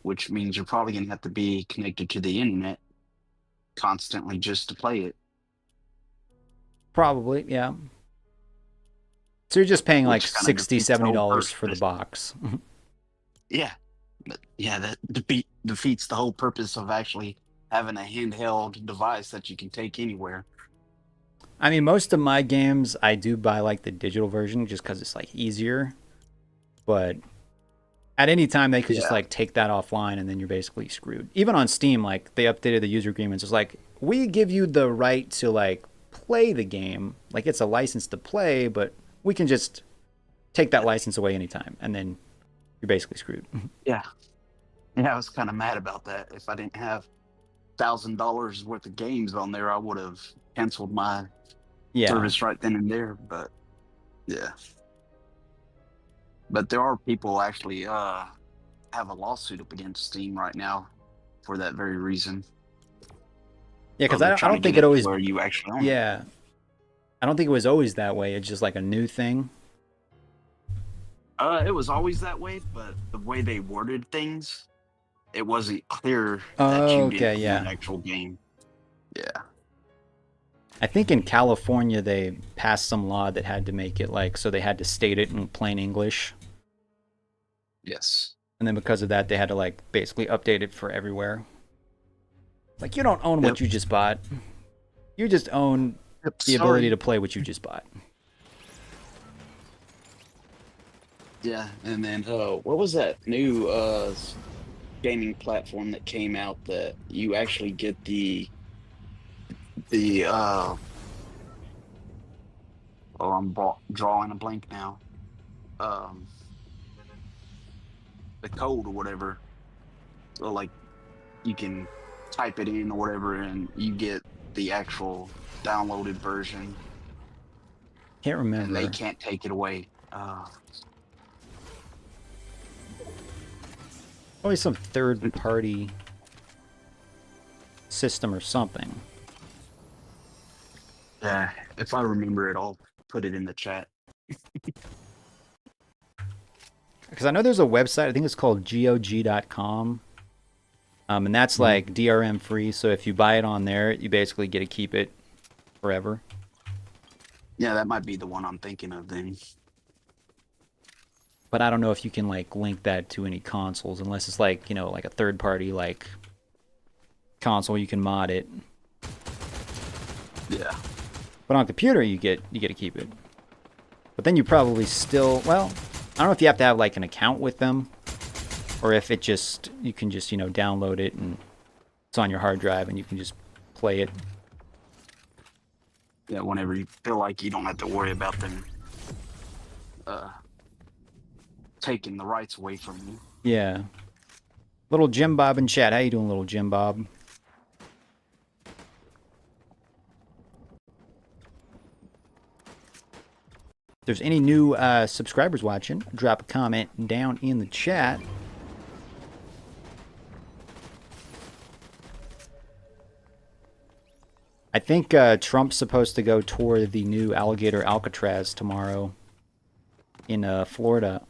S7: which means you're probably gonna have to be connected to the internet constantly just to play it.
S1: Probably, yeah. So you're just paying like
S7: Which kind of
S1: $60,
S7: defeats the whole
S1: $70 for the
S7: purpose.
S1: box.
S7: Yeah, but yeah, that defeats the whole purpose of actually having a handheld device that you can take anywhere.
S1: I mean, most of my games I do buy like the digital version just because it's like easier. But at any time they could just
S7: Yeah.
S1: like take that offline and then you're basically screwed. Even on Steam, like they updated the user agreements. It's like we give you the right to like play the game, like it's a license to play, but we can just take that license away anytime, and then you're basically screwed.
S7: Yeah, yeah, I was kind of mad about that. If I didn't have $1,000 worth of games on there, I would have canceled my
S1: Yeah.
S7: service right then and there. But yeah, but there are people actually have a lawsuit up against Steam right now for that very reason.
S1: Yeah, because
S7: They're
S1: I
S7: trying
S1: don't
S7: to
S1: think
S7: get
S1: it
S7: it
S1: always.
S7: where you actually own it.
S1: Yeah, I don't think it was always that way. It's just like a new thing.
S7: It was always that way, but the way they worded things, it wasn't clear
S1: Oh,
S7: that you
S1: okay,
S7: didn't own
S1: yeah.
S7: an actual game. Yeah.
S1: I think in California they passed some law that had to make it like so they had to state it in plain English,
S7: Yes.
S1: and then because of that they had to like basically update it for everywhere. Like you don't own what you just bought. You just own the ability
S7: Sorry.
S1: to play what you just bought.
S7: Yeah, and then what was that new gaming platform that came out that you actually get the oh, I'm drawing a blank now. Um, the code or whatever. So like you can type it in or whatever, and you get the actual downloaded version,
S1: Can't
S7: and
S1: remember.
S7: they can't take it away.
S1: Probably some third-party system or something.
S7: Yeah, if I remember it, I'll put it in the chat.
S1: Because I know there's a website, I think it's called GOG.com. And that's like DRM free, so if you buy it on there, you basically get to keep it forever.
S7: Yeah, that might be the one I'm thinking of then.
S1: But I don't know if you can like link that to any consoles unless it's like, you know, like a third party like console you can mod it.
S7: Yeah.
S1: But on a computer you get to keep it. But then you probably still, well, I don't know if you have to have like an account with them or if it just you can just, you know, download it and it's on your hard drive and you can just play it.
S7: Yeah, whenever you feel like you don't have to worry about them taking the rights away from you.
S1: Yeah. Little Jim Bob in chat. How you doing, little Jim Bob? If there's any new subscribers watching, drop a comment down in the chat. I think Trump's supposed to go tour the new Alligator Alcatraz tomorrow in Florida.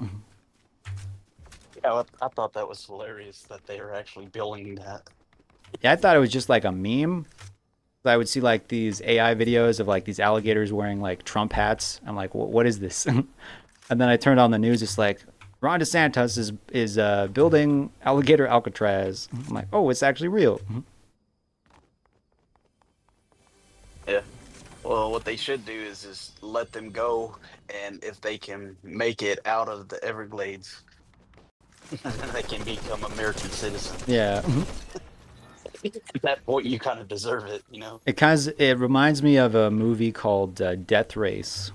S7: Yeah, I thought that was hilarious that they were actually building that.
S1: Yeah, I thought it was just like a meme. I would see like these AI videos of like these alligators wearing like Trump hats. I'm like, what is this? And then I turned on the news. It's like Ron DeSantis is building Alligator Alcatraz. I'm like, oh, it's actually real.
S7: Yeah. Well, what they should do is just let them go, and if they can make it out of the Everglades, they can become American citizens.
S1: Yeah.
S7: At that point, you kind of deserve it, you know?
S1: It reminds me of a movie called Death Race,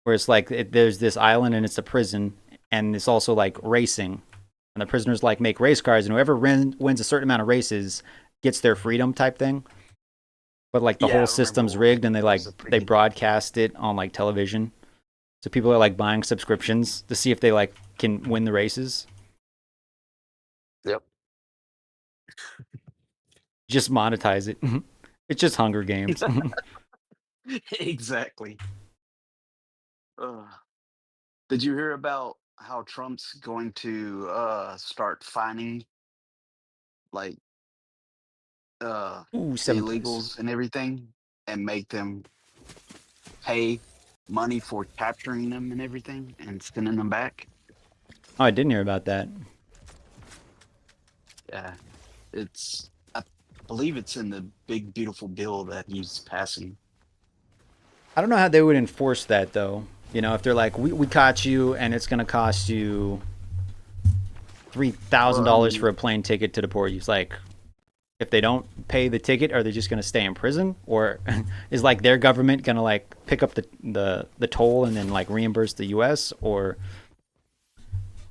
S1: where it's like there's this island and it's a prison, and it's also like racing, and the prisoners like make race cars, and whoever wins a certain amount of races gets their freedom type thing. But like the whole system's rigged, and they broadcast it on like television, so people are like buying subscriptions to see if they like can win the races.
S7: Yep.
S1: Just monetize it. It's just Hunger Games.
S7: Exactly. Uh, did you hear about how Trump's going to start fining like
S1: Ooh, seventh place.
S7: illegals and everything, and make them pay money for capturing them and everything and sending them back?
S1: Oh, I didn't hear about that.
S7: Yeah, I believe it's in the big beautiful bill that he's passing.
S1: I don't know how they would enforce that though. You know, if they're like, we caught you and it's gonna cost you $3,000 for a plane ticket to deport you. It's like, if they don't pay the ticket, are they just gonna stay in prison? Or is like their government gonna like pick up the toll and then like reimburse the US? Or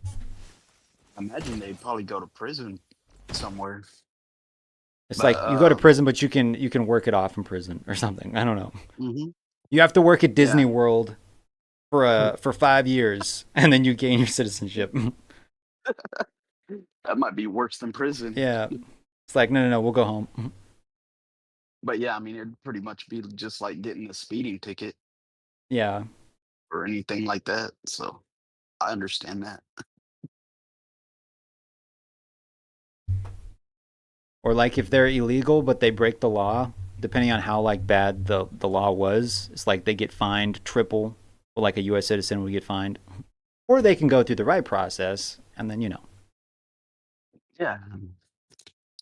S7: I imagine they'd probably go to prison somewhere.
S1: it's
S7: But,
S1: like you go to prison but you can work it off in prison or something. I don't know.
S7: Mhm.
S1: You have to work at Disney World for 5 years and then you gain your citizenship.
S7: That might be worse than prison.
S1: Yeah. It's like, no, we'll go home.
S7: But yeah, I mean, it'd pretty much be just like getting a speeding ticket
S1: Yeah.
S7: or anything like that. So I understand that.
S1: Or like if they're illegal but they break the law, depending on how like bad the law was, it's like they get fined triple what like a US citizen would get fined. Or they can go through the right process and then, you know.
S7: Yeah.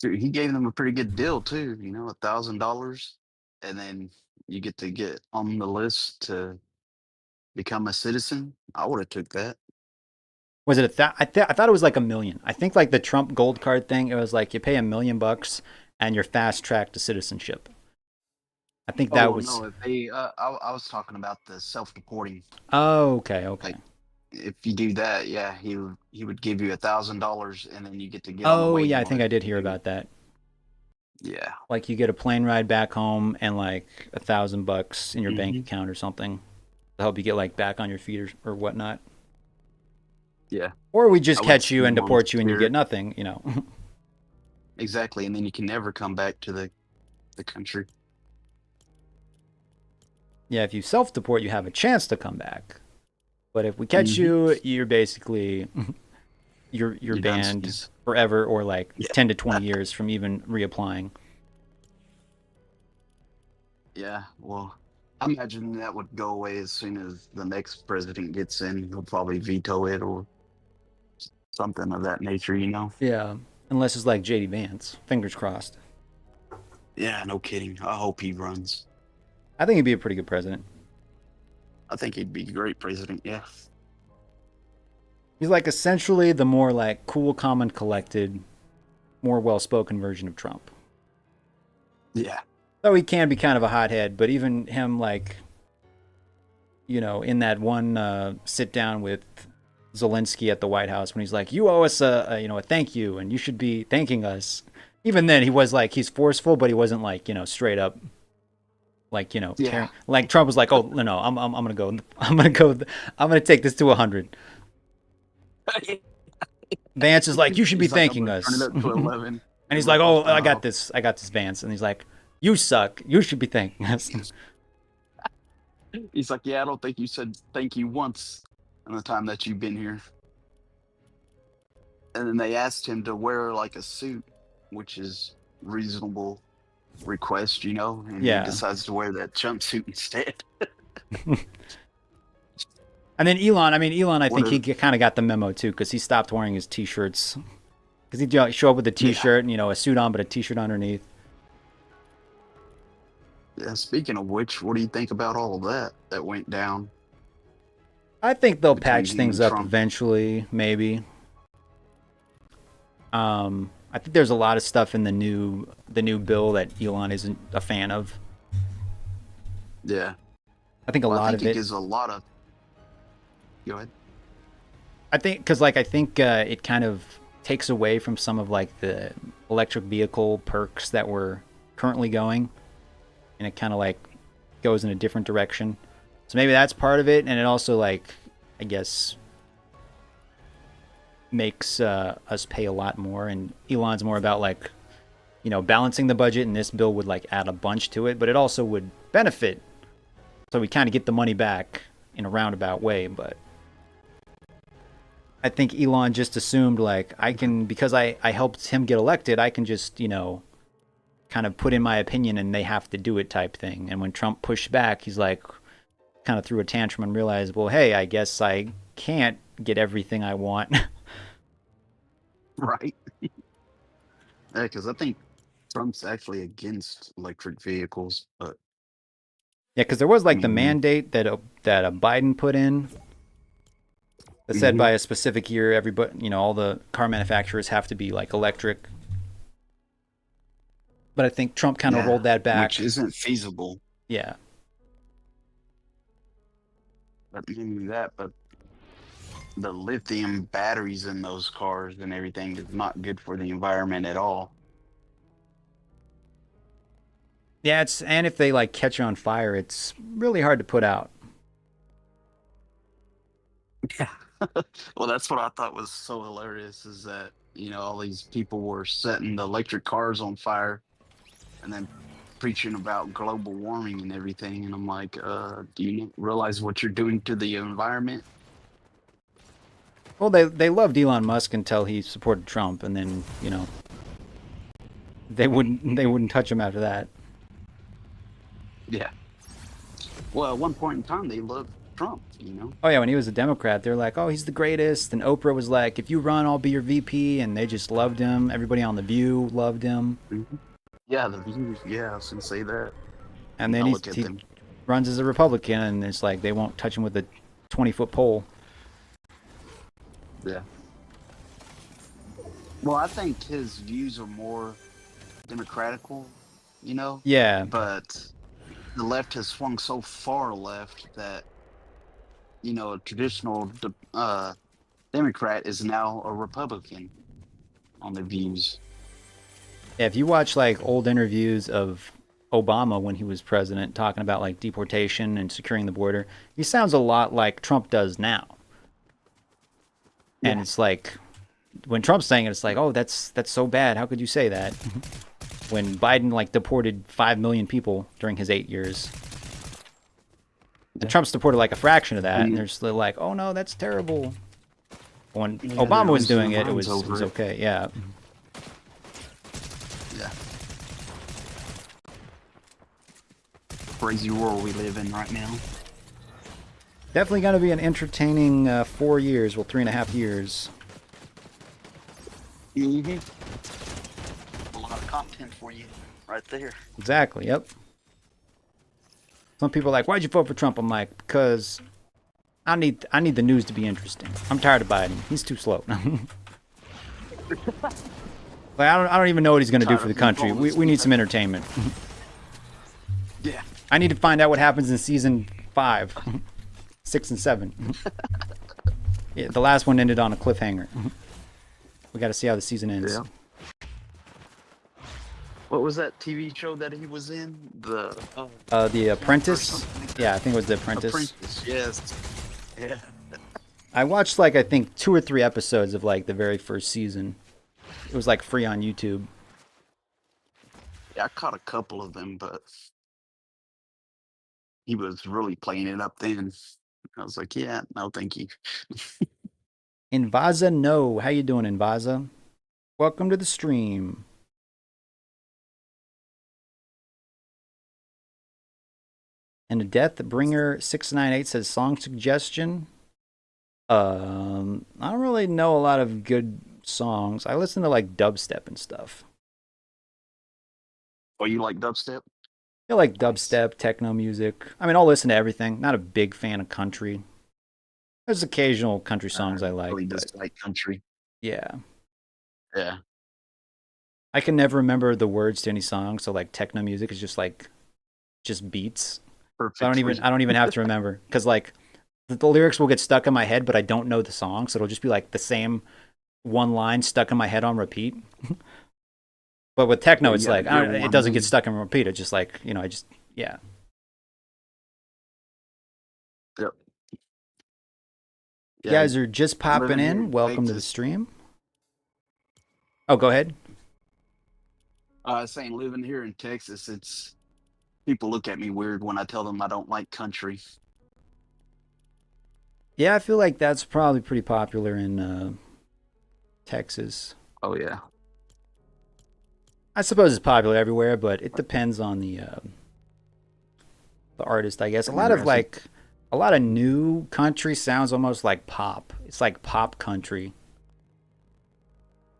S7: Dude, he gave them a pretty good deal too, $1,000, and then you get to get on the list to become a citizen. I would have took that.
S1: Was it I thought it was like $1 million. I think like the Trump gold card thing, it was like you pay $1 million and you're fast tracked to citizenship. I think that was.
S7: No, if they, I was talking about the self-deporting.
S1: Oh, okay.
S7: Like, if you do that, yeah, he would give you $1,000, and then you get to get on the
S1: Oh,
S7: waiting
S1: yeah, I think
S7: list.
S1: I did hear about that.
S7: Yeah.
S1: Like you get a plane ride back home and like $1,000 in your bank account or something to help you get like back on your feet or whatnot.
S7: Yeah.
S1: Or we just
S7: I would
S1: catch you
S7: see
S1: and
S7: him on
S1: deport you and you
S7: Twitter.
S1: get nothing, you know.
S7: Exactly, and then you can never come back to the country.
S1: Yeah, if you self-deport, you have a chance to come back. But if we catch you, you're basically you're banned forever, or like 10 to 20 years from even reapplying.
S7: Yeah, well, I imagine that would go away as soon as the next president gets in. He'll probably veto it or something of that nature,
S1: Yeah, unless it's like JD Vance. Fingers crossed.
S7: Yeah, no kidding. I hope he runs.
S1: I think he'd be a pretty good president.
S7: I think he'd be a great president, yeah.
S1: He's like essentially the more like cool, calm, and collected, more well-spoken version of Trump.
S7: Yeah.
S1: Though he can be kind of a hothead, but even him, like, in that one sit down with Zelensky at the White House when he's like, "You owe us a thank you, and you should be thanking us." Even then, he was like, he's forceful, but he wasn't like, straight up, like,
S7: Yeah.
S1: like Trump was like, "Oh no, I'm gonna take this to 100." Vance is like, "You should be
S7: He's like,
S1: thanking
S7: "I'm
S1: us."
S7: gonna turn it up to 11.
S1: And he's like, "Oh, I got this, Vance." And he's like, "You suck. You should be thanking us."
S7: He's like, "Yeah, I don't think you said thank you once in the time that you've been here." And then they asked him to wear like a suit, which is reasonable request, and
S1: Yeah.
S7: he decides to wear that jumpsuit instead.
S1: And then Elon, I think he kind of got the memo too, because he stopped wearing his t-shirts. Because he'd show up with a t-shirt and, a suit on, but a t-shirt underneath.
S7: Yeah, speaking of which, what do you think about all of that went down?
S1: I think they'll
S7: Between
S1: patch
S7: him
S1: things
S7: and
S1: up
S7: Trump.
S1: eventually, maybe. I think there's a lot of stuff in the new bill that Elon isn't a fan of.
S7: Yeah.
S1: I think a lot
S7: I
S1: of
S7: think
S1: it
S7: gives a lot of. Go ahead.
S1: I think because it kind of takes away from some of like the electric vehicle perks that were currently going, and it kind of like goes in a different direction. So maybe that's part of it, and it also like I guess makes us pay a lot more. And Elon's more about like balancing the budget, and this bill would like add a bunch to it, but it also would benefit. So we kind of get the money back in a roundabout way, but I think Elon just assumed like I can, because I helped him get elected, I can just, you know, kind of put in my opinion and they have to do it type thing. And when Trump pushed back, he's like, kind of threw a tantrum and realized, well, hey, I guess I can't get everything I want.
S7: Right. Yeah, because I think Trump's actually against electric vehicles, but
S1: Yeah, because there was like the
S7: Mhm.
S1: mandate that Biden put in that said by a specific year, everybody, you know, all the car manufacturers have to be like electric. But I think Trump kind of rolled that back,
S7: which isn't feasible.
S1: Yeah.
S7: But not only that, but the lithium batteries in those cars and everything is not good for the environment at all.
S1: Yeah, it's, and if they like catch on fire, it's really hard to put out.
S7: Yeah. Well, that's what I thought was so hilarious is that, you know, all these people were setting the electric cars on fire and then preaching about global warming and everything. And I'm like, do you not realize what you're doing to the environment?
S1: Well, they loved Elon Musk until he supported Trump, and then, you know, they wouldn't touch him after that.
S7: Yeah. Well, at one point in time, they loved Trump, you know?
S1: Oh yeah, when he was a Democrat, they're like, "Oh, he's the greatest." And Oprah was like, "If you run, I'll be your VP," and they just loved him. Everybody on The View loved him.
S7: Yeah, the views. Yeah, I was gonna say that.
S1: And then
S7: Now
S1: he
S7: look at them.
S1: runs as a Republican, and it's like they won't touch him with a 20-foot pole.
S7: Yeah. Well, I think his views are more democratical, you know?
S1: Yeah.
S7: But the left has swung so far left that, you know, a traditional Democrat is now a Republican on the views.
S1: Yeah, if you watch like old interviews of Obama when he was president, talking about like deportation and securing the border, he sounds a lot like Trump does now. And it's like, when Trump's saying it, it's like, oh, that's so bad. How could you say that? When Biden like deported 5 million people during his 8 years. And Trump's deported like a fraction of that, and they're still like, oh no, that's terrible. When Obama was doing it, it was okay. Yeah.
S7: Yeah. Crazy world we live in right now.
S1: Definitely going to be an entertaining 4 years, well, 3.5 years.
S7: Mm-hmm. A lot of content for you right there.
S1: Exactly, yep. Some people are like, why'd you vote for Trump? I'm like, because I need the news to be interesting. I'm tired of Biden. He's too slow. Like, I don't even know what he's going to do for the country. We need some entertainment.
S7: Yeah.
S1: I need to find out what happens in season 5, 6, and 7. Yeah, the last one ended on a cliffhanger. We got to see how the season ends.
S7: Yeah. What was that TV show that he was in?
S1: The Apprentice? Yeah, I think it was The Apprentice.
S7: Apprentice, yes. Yeah.
S1: I watched like, I think 2 or 3 episodes of like the very first season. It was like free on YouTube.
S7: Yeah, I caught a couple of them, but he was really playing it up then. I was like, yeah, no, thank you.
S1: Invaza, no. How you doing, Invaza? Welcome to the stream. And a Deathbringer 698 says song suggestion. I don't really know a lot of good songs. I listen to like dubstep and stuff.
S7: Oh, you like dubstep?
S1: I like dubstep, techno music. I mean, I'll listen to everything. Not a big fan of country. There's occasional country songs I like.
S7: Really just like country.
S1: Yeah.
S7: Yeah.
S1: I can never remember the words to any song, so like techno music is just like beats.
S7: Perfect.
S1: So I don't even have to remember, because like the lyrics will get stuck in my head, but I don't know the song, so it'll just be like the same one line stuck in my head on repeat. But with techno, it's like it doesn't get stuck in repeat. It's just like, you know, yeah.
S7: Yep.
S1: You guys are just popping in. Welcome to the stream. Oh, go ahead.
S7: Saying living here in Texas, it's people look at me weird when I tell them I don't like country.
S1: Yeah, I feel like that's probably pretty popular in Texas.
S7: Oh yeah.
S1: I suppose it's popular everywhere, but it depends on the artist, I guess. A lot of new country sounds almost like pop. It's like pop country.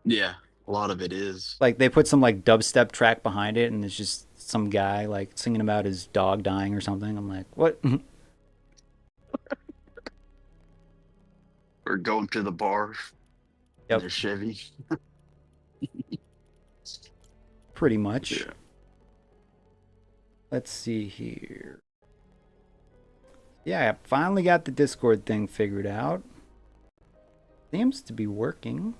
S7: Yeah, a lot of it is.
S1: Like they put some like dubstep track behind it, and it's just some guy like singing about his dog dying or something. I'm like, what?
S7: Or going to the bar.
S1: Yep.
S7: In their Chevy.
S1: Pretty much.
S7: Yeah.
S1: Let's see here. Yeah, I finally got the Discord thing figured out. Seems to be working.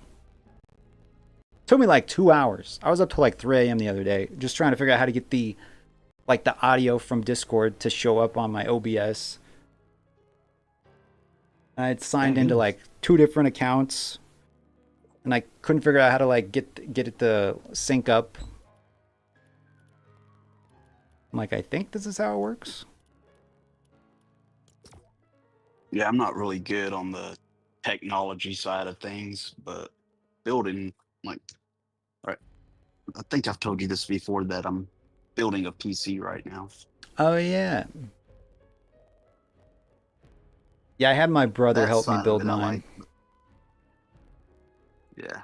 S1: Took me like 2 hours. I was up till like 3 a.m. the other day, just trying to figure out how to get the audio from Discord to show up on my OBS. I had signed into like 2 different accounts, and I couldn't figure out how to like get it to sync up. I'm like, I think this is how it works.
S7: Yeah, I'm not really good on the technology side of things, but building, like, right. I think I've told you this before that I'm building a PC right now.
S1: Oh yeah. Yeah, I had my brother
S7: That
S1: help me
S7: side of
S1: build
S7: it I
S1: mine.
S7: Yeah.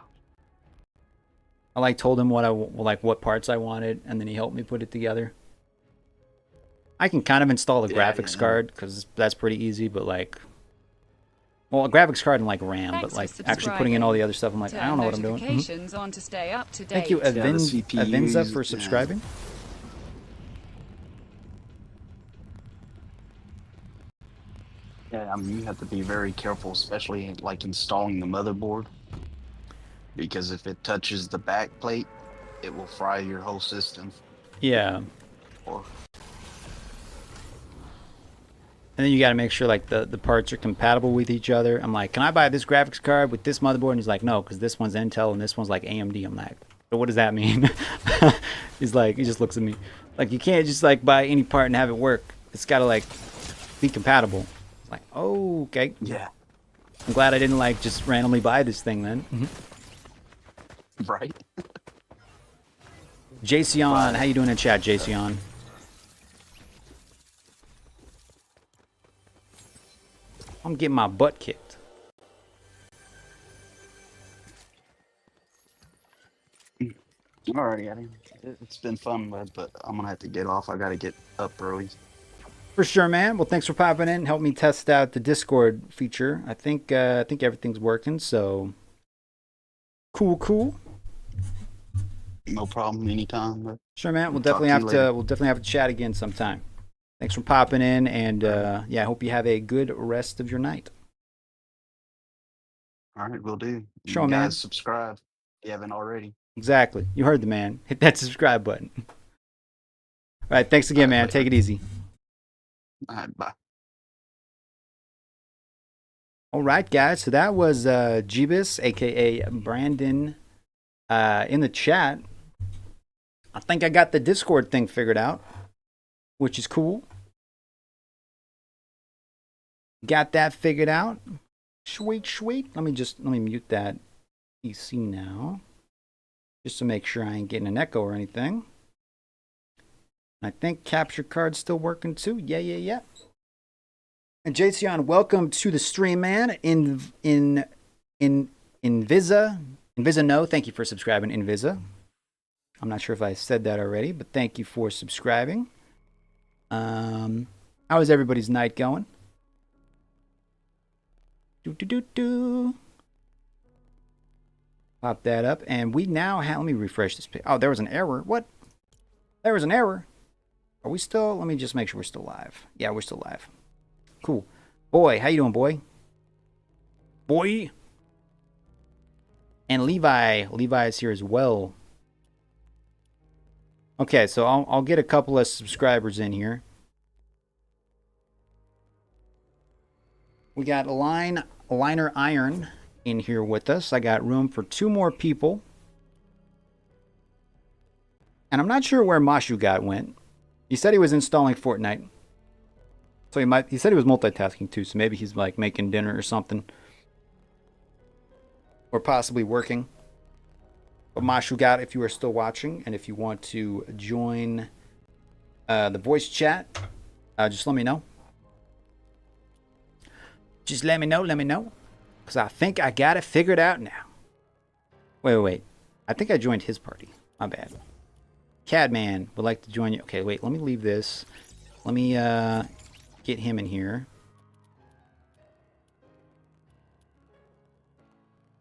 S1: I like told him what parts I wanted, and then he helped me put it together. I can kind of install a graphics card because that's pretty easy, but like, well, a graphics card and like RAM, but like actually putting in all the other stuff, I'm like, I don't know what I'm doing.
S15: Notifications on to stay up to date.
S1: Thank you, Avinza, for subscribing.
S7: Yeah, I mean, you have to be very careful, especially like installing the motherboard, because if it touches the back plate, it will fry your whole system.
S1: Yeah.
S7: Or
S1: And then you got to make sure like the parts are compatible with each other. I'm like, can I buy this graphics card with this motherboard? And he's like, no, because this one's Intel and this one's like AMD. I'm like, so what does that mean? He's like, he just looks at me like, you can't just like buy any part and have it work. It's got to like be compatible. It's like, oh, okay.
S7: Yeah.
S1: I'm glad I didn't like just randomly buy this thing then.
S7: Right.
S1: Jason, how you doing in chat, Jason? I'm getting my butt kicked.
S7: Alright, Eddie. It's been fun, but I'm gonna have to get off. I gotta get up early.
S1: For sure, man. Well, thanks for popping in. Help me test out the Discord feature. I think everything's working. So cool.
S7: No problem. Anytime. But
S1: sure, man. We'll definitely have to chat again sometime. Thanks for popping in, and yeah, I hope you have a good rest of your night.
S7: All right, will do.
S1: Sure,
S7: you
S1: man.
S7: guys subscribe if you haven't already.
S1: Exactly. You heard the man. Hit that subscribe button. All right. Thanks again, man. Take it easy.
S7: All right. Bye.
S1: All right, guys. So that was Jeebus, aka Brandon, in the chat. I think I got the Discord thing figured out, which is cool. Got that figured out. Sweet. Let me mute that PC now, just to make sure I ain't getting an echo or anything. I think capture card's still working too. Yeah. And Jason, welcome to the stream, man. Invisa no, thank you for subscribing, Invisa. I'm not sure if I said that already, but thank you for subscribing. How is everybody's night going? Pop that up, and we now have. Let me refresh this page. Oh, there was an error. What? There was an error. Are we still? Let me just make sure we're still live. Yeah, we're still live. Cool. Boy, how you doing, boy? Boy. And Levi is here as well. Okay, so I'll get a couple of subscribers in here. We got Liner Iron in here with us. I got room for 2 more people. And I'm not sure where Mashu went. He said he was installing Fortnite. So he said he was multitasking too, so maybe he's like making dinner or something. Or possibly working. But Mashugat, if you are still watching and if you want to join the voice chat, just let me know. Just let me know. Because I think I got it figured out now. Wait. I think I joined his party. My bad. Cadman would like to join you. Okay, wait, let me leave this. Let me get him in here.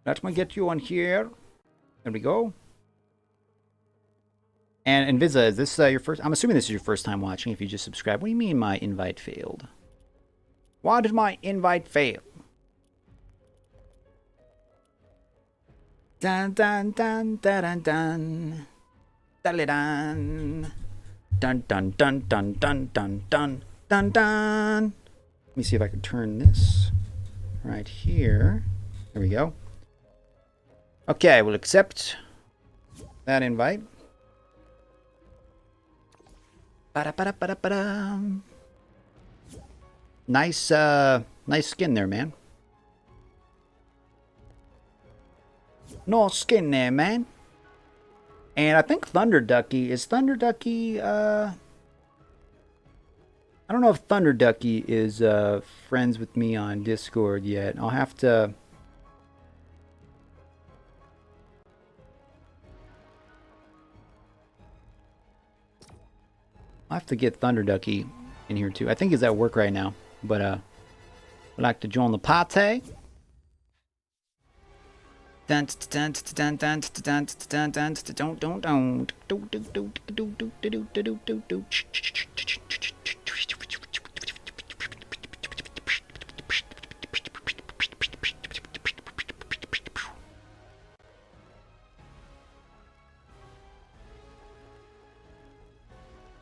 S1: Let me get you on here. There we go. And Invisa, is this your first? I'm assuming this is your first time watching if you just subscribed. What do you mean my invite failed? Why did my invite fail? Dun dun dun dun dun dun. Dun dun dun dun dun dun dun dun dun. Let me see if I can turn this right here. There we go. Okay, we'll accept that invite. Ba-da-ba-da-ba-da-ba-da. Nice skin there, man. Nice skin there, man. And I think Thunder Ducky, is Thunder Ducky, I don't know if Thunder Ducky is friends with me on Discord yet. I'll have to get Thunder Ducky in here too. I think he's at work right now, but would like to join the party. And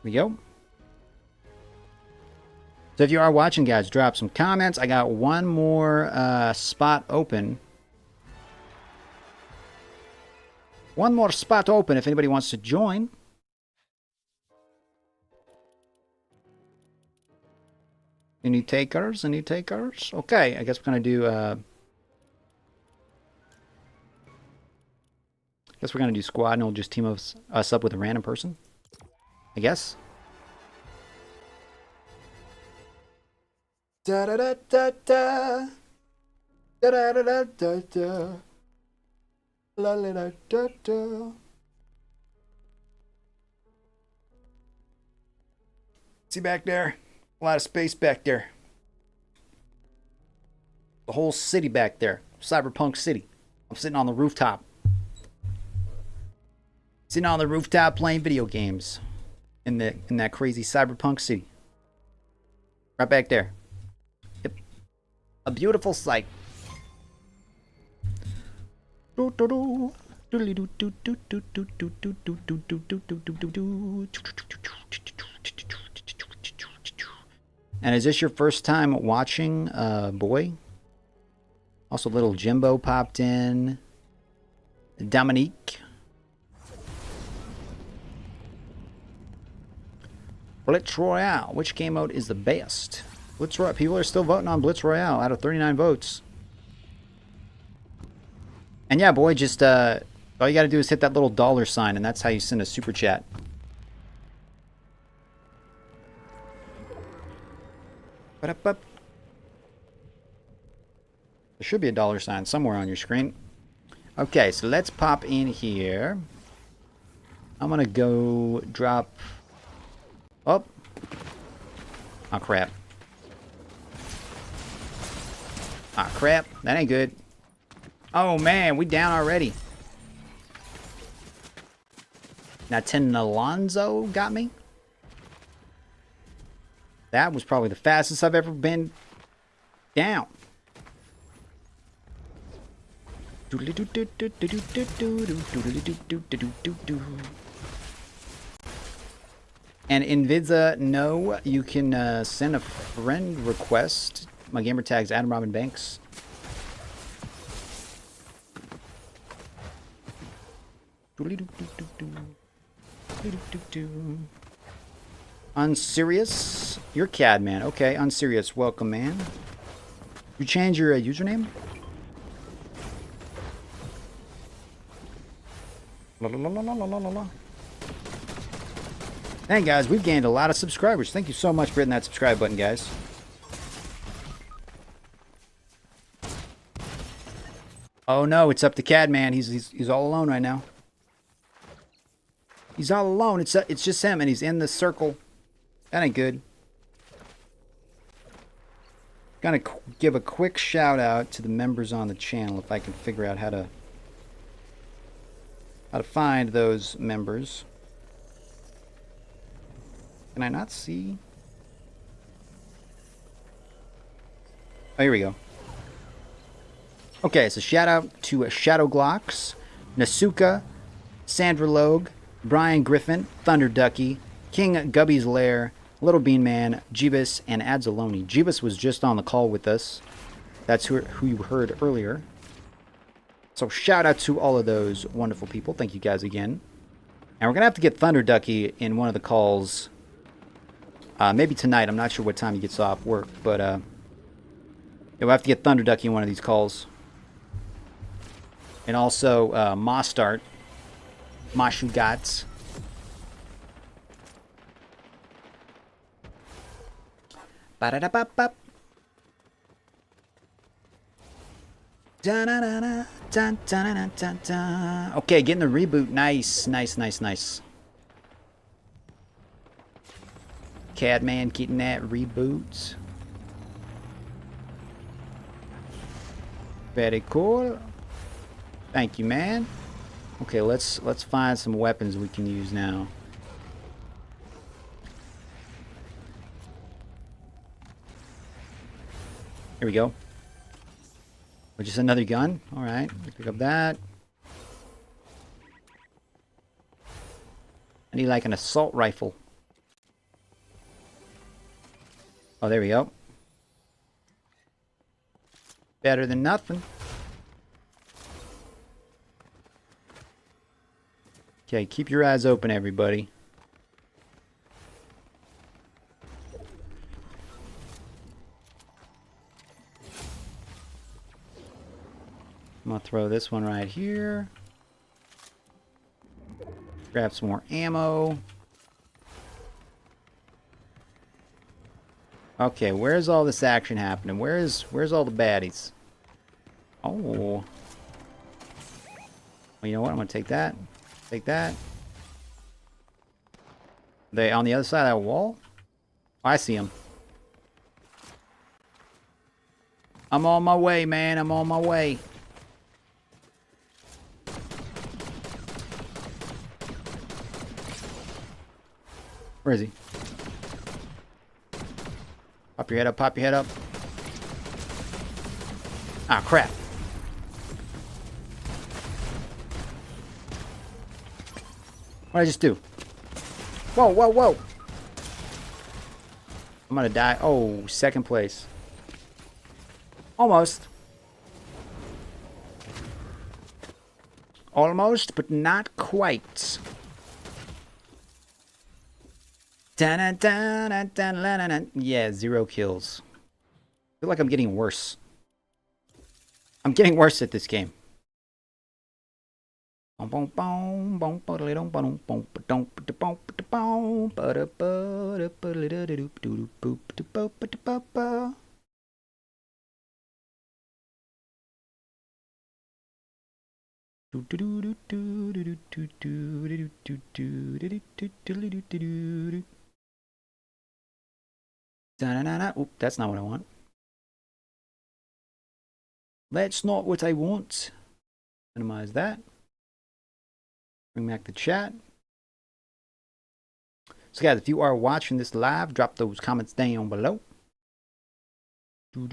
S1: we go. So if you are watching, guys, drop some comments. I got one more spot open. One more spot open if anybody wants to join. Any takers? Any takers? Okay, I guess we're gonna do squad and we'll just team us up with a random person. I guess. Da da da da da. Da da da da da da. La la la da da. See back there? A lot of space back there. The whole city back there. Cyberpunk City. I'm sitting on the rooftop. Sitting on the rooftop playing video games. In that crazy Cyberpunk City. Right back there. Yep. A beautiful sight. And is this your first time watching, boy? Also, little Jimbo popped in. Dominique. Blitz Royale. Which game mode is the best? Blitz Royale. People are still voting on Blitz Royale out of 39 votes. And yeah, boy, just all you gotta do is hit that little $sign, and that's how you send a super chat. There should be a $sign somewhere on your screen. Okay, so let's pop in here. I'm gonna go drop. Oh. Oh, crap. Ah, crap. That ain't good. Oh, man. We down already. Now, Tin Alonzo got me. That was probably the fastest I've ever been down. And Invisa, no, you can send a friend request. My gamer tag's Adam Robin Banks. Unserious. You're Cadman. Okay, unserious. Welcome, man. You change your username? La, la, la, la, la, la, la, la. Hey guys, we've gained a lot of subscribers. Thank you so much for hitting that subscribe button, guys. Oh no, it's up to Cadman. He's all alone right now. He's all alone. It's just him, and he's in the circle. That ain't good. Gonna give a quick shout out to the members on the channel if I can figure out how to find those members. Can I not see? Oh, here we go. Okay, so shout out to Shadow Glocks, Nasuka, Sandra Logue, Brian Griffin, Thunder Ducky, King Gubby's Lair, Little Bean Man, Jeebus, and Adzaloni. Jeebus was just on the call with us. That's who you heard earlier. So shout out to all of those wonderful people. Thank you guys again. And we're going to have to get Thunder Ducky in one of the calls. Maybe tonight. I'm not sure what time he gets off work. But we'll have to get Thunder Ducky in one of these calls. And also Mostart. Mashugats. Ba-da-da-ba-ba. Okay, getting the reboot. Nice, nice, nice, nice. Cadman getting that reboot. Very cool. Thank you, man. Okay, let's find some weapons we can use now. Here we go. Or just another gun. All right, pick up that. I need like an assault rifle. Oh, there we go. Better than nothing. Okay, keep your eyes open, everybody. I'm gonna throw this one right here. Grab some more ammo. Okay, where's all this action happening? Where's all the baddies? Oh. Well, you know what? I'm gonna take that. Take that. They on the other side of that wall? Oh, I see them. I'm on my way, man. I'm on my way. Where is he? Pop your head up, pop your head up. Ah, crap. What did I just do? Whoa, whoa, whoa. I'm gonna die. Oh, second place. Almost. Almost, but not quite. Yeah, 0 kills. I feel like I'm getting worse. I'm getting worse at this game. Oop, that's not what I want. That's not what I want. Minimize that. Bring back the chat. So guys, if you are watching this live, drop those comments down below. I'm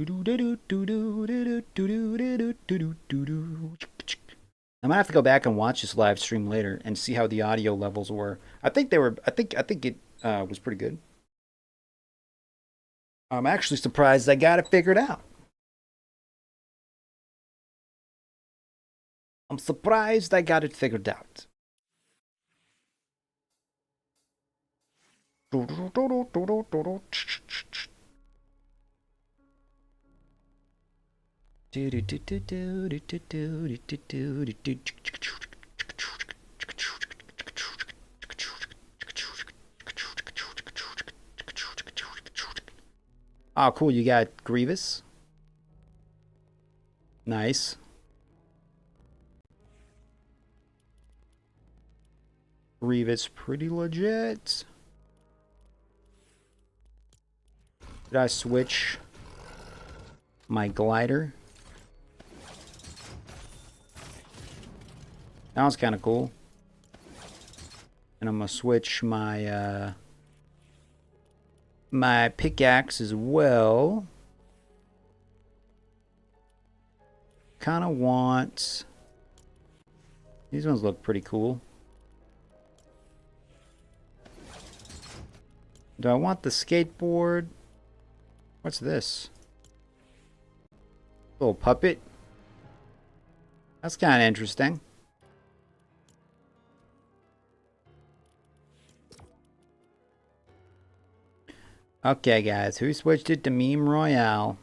S1: gonna have to go back and watch this live stream later and see how the audio levels were. I think they were. I think it was pretty good. I'm actually surprised I got it figured out. I'm surprised I got it figured out. Oh, cool. You got Grievous. Nice. Grievous pretty legit. Did I switch my glider? That was kind of cool. And I'm gonna switch my my pickaxe as well. Kind of want these ones look pretty cool. Do I want the skateboard? What's this? Little puppet. That's kind of interesting. Okay, guys, who switched it to Meme Royale?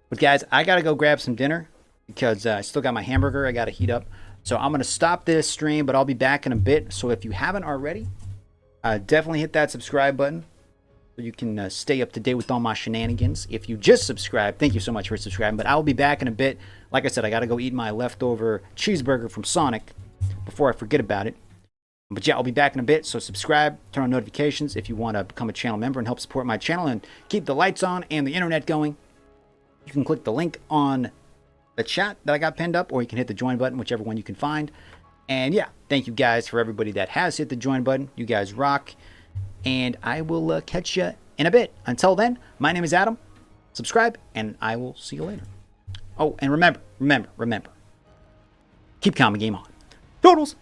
S1: But guys, I gotta go grab some dinner because I still got my hamburger I gotta heat up. So I'm gonna stop this stream, but I'll be back in a bit. So if you haven't already, definitely hit that subscribe button so you can stay up to date with all my shenanigans. If you just subscribed, thank you so much for subscribing. But I'll be back in a bit. Like I said, I gotta go eat my leftover cheeseburger from Sonic before I forget about it. But yeah, I'll be back in a bit. So subscribe, turn on notifications if you want to become a channel member and help support my channel and keep the lights on and the internet going. You can click the link on the chat that I got pinned up, or you can hit the join button, whichever one you can find. And yeah, thank you guys for everybody that has hit the join button. You guys rock. And I will catch you in a bit. Until then, my name is Adam. Subscribe, and I will see you later. Oh, and remember, keep calm and game on. Totals!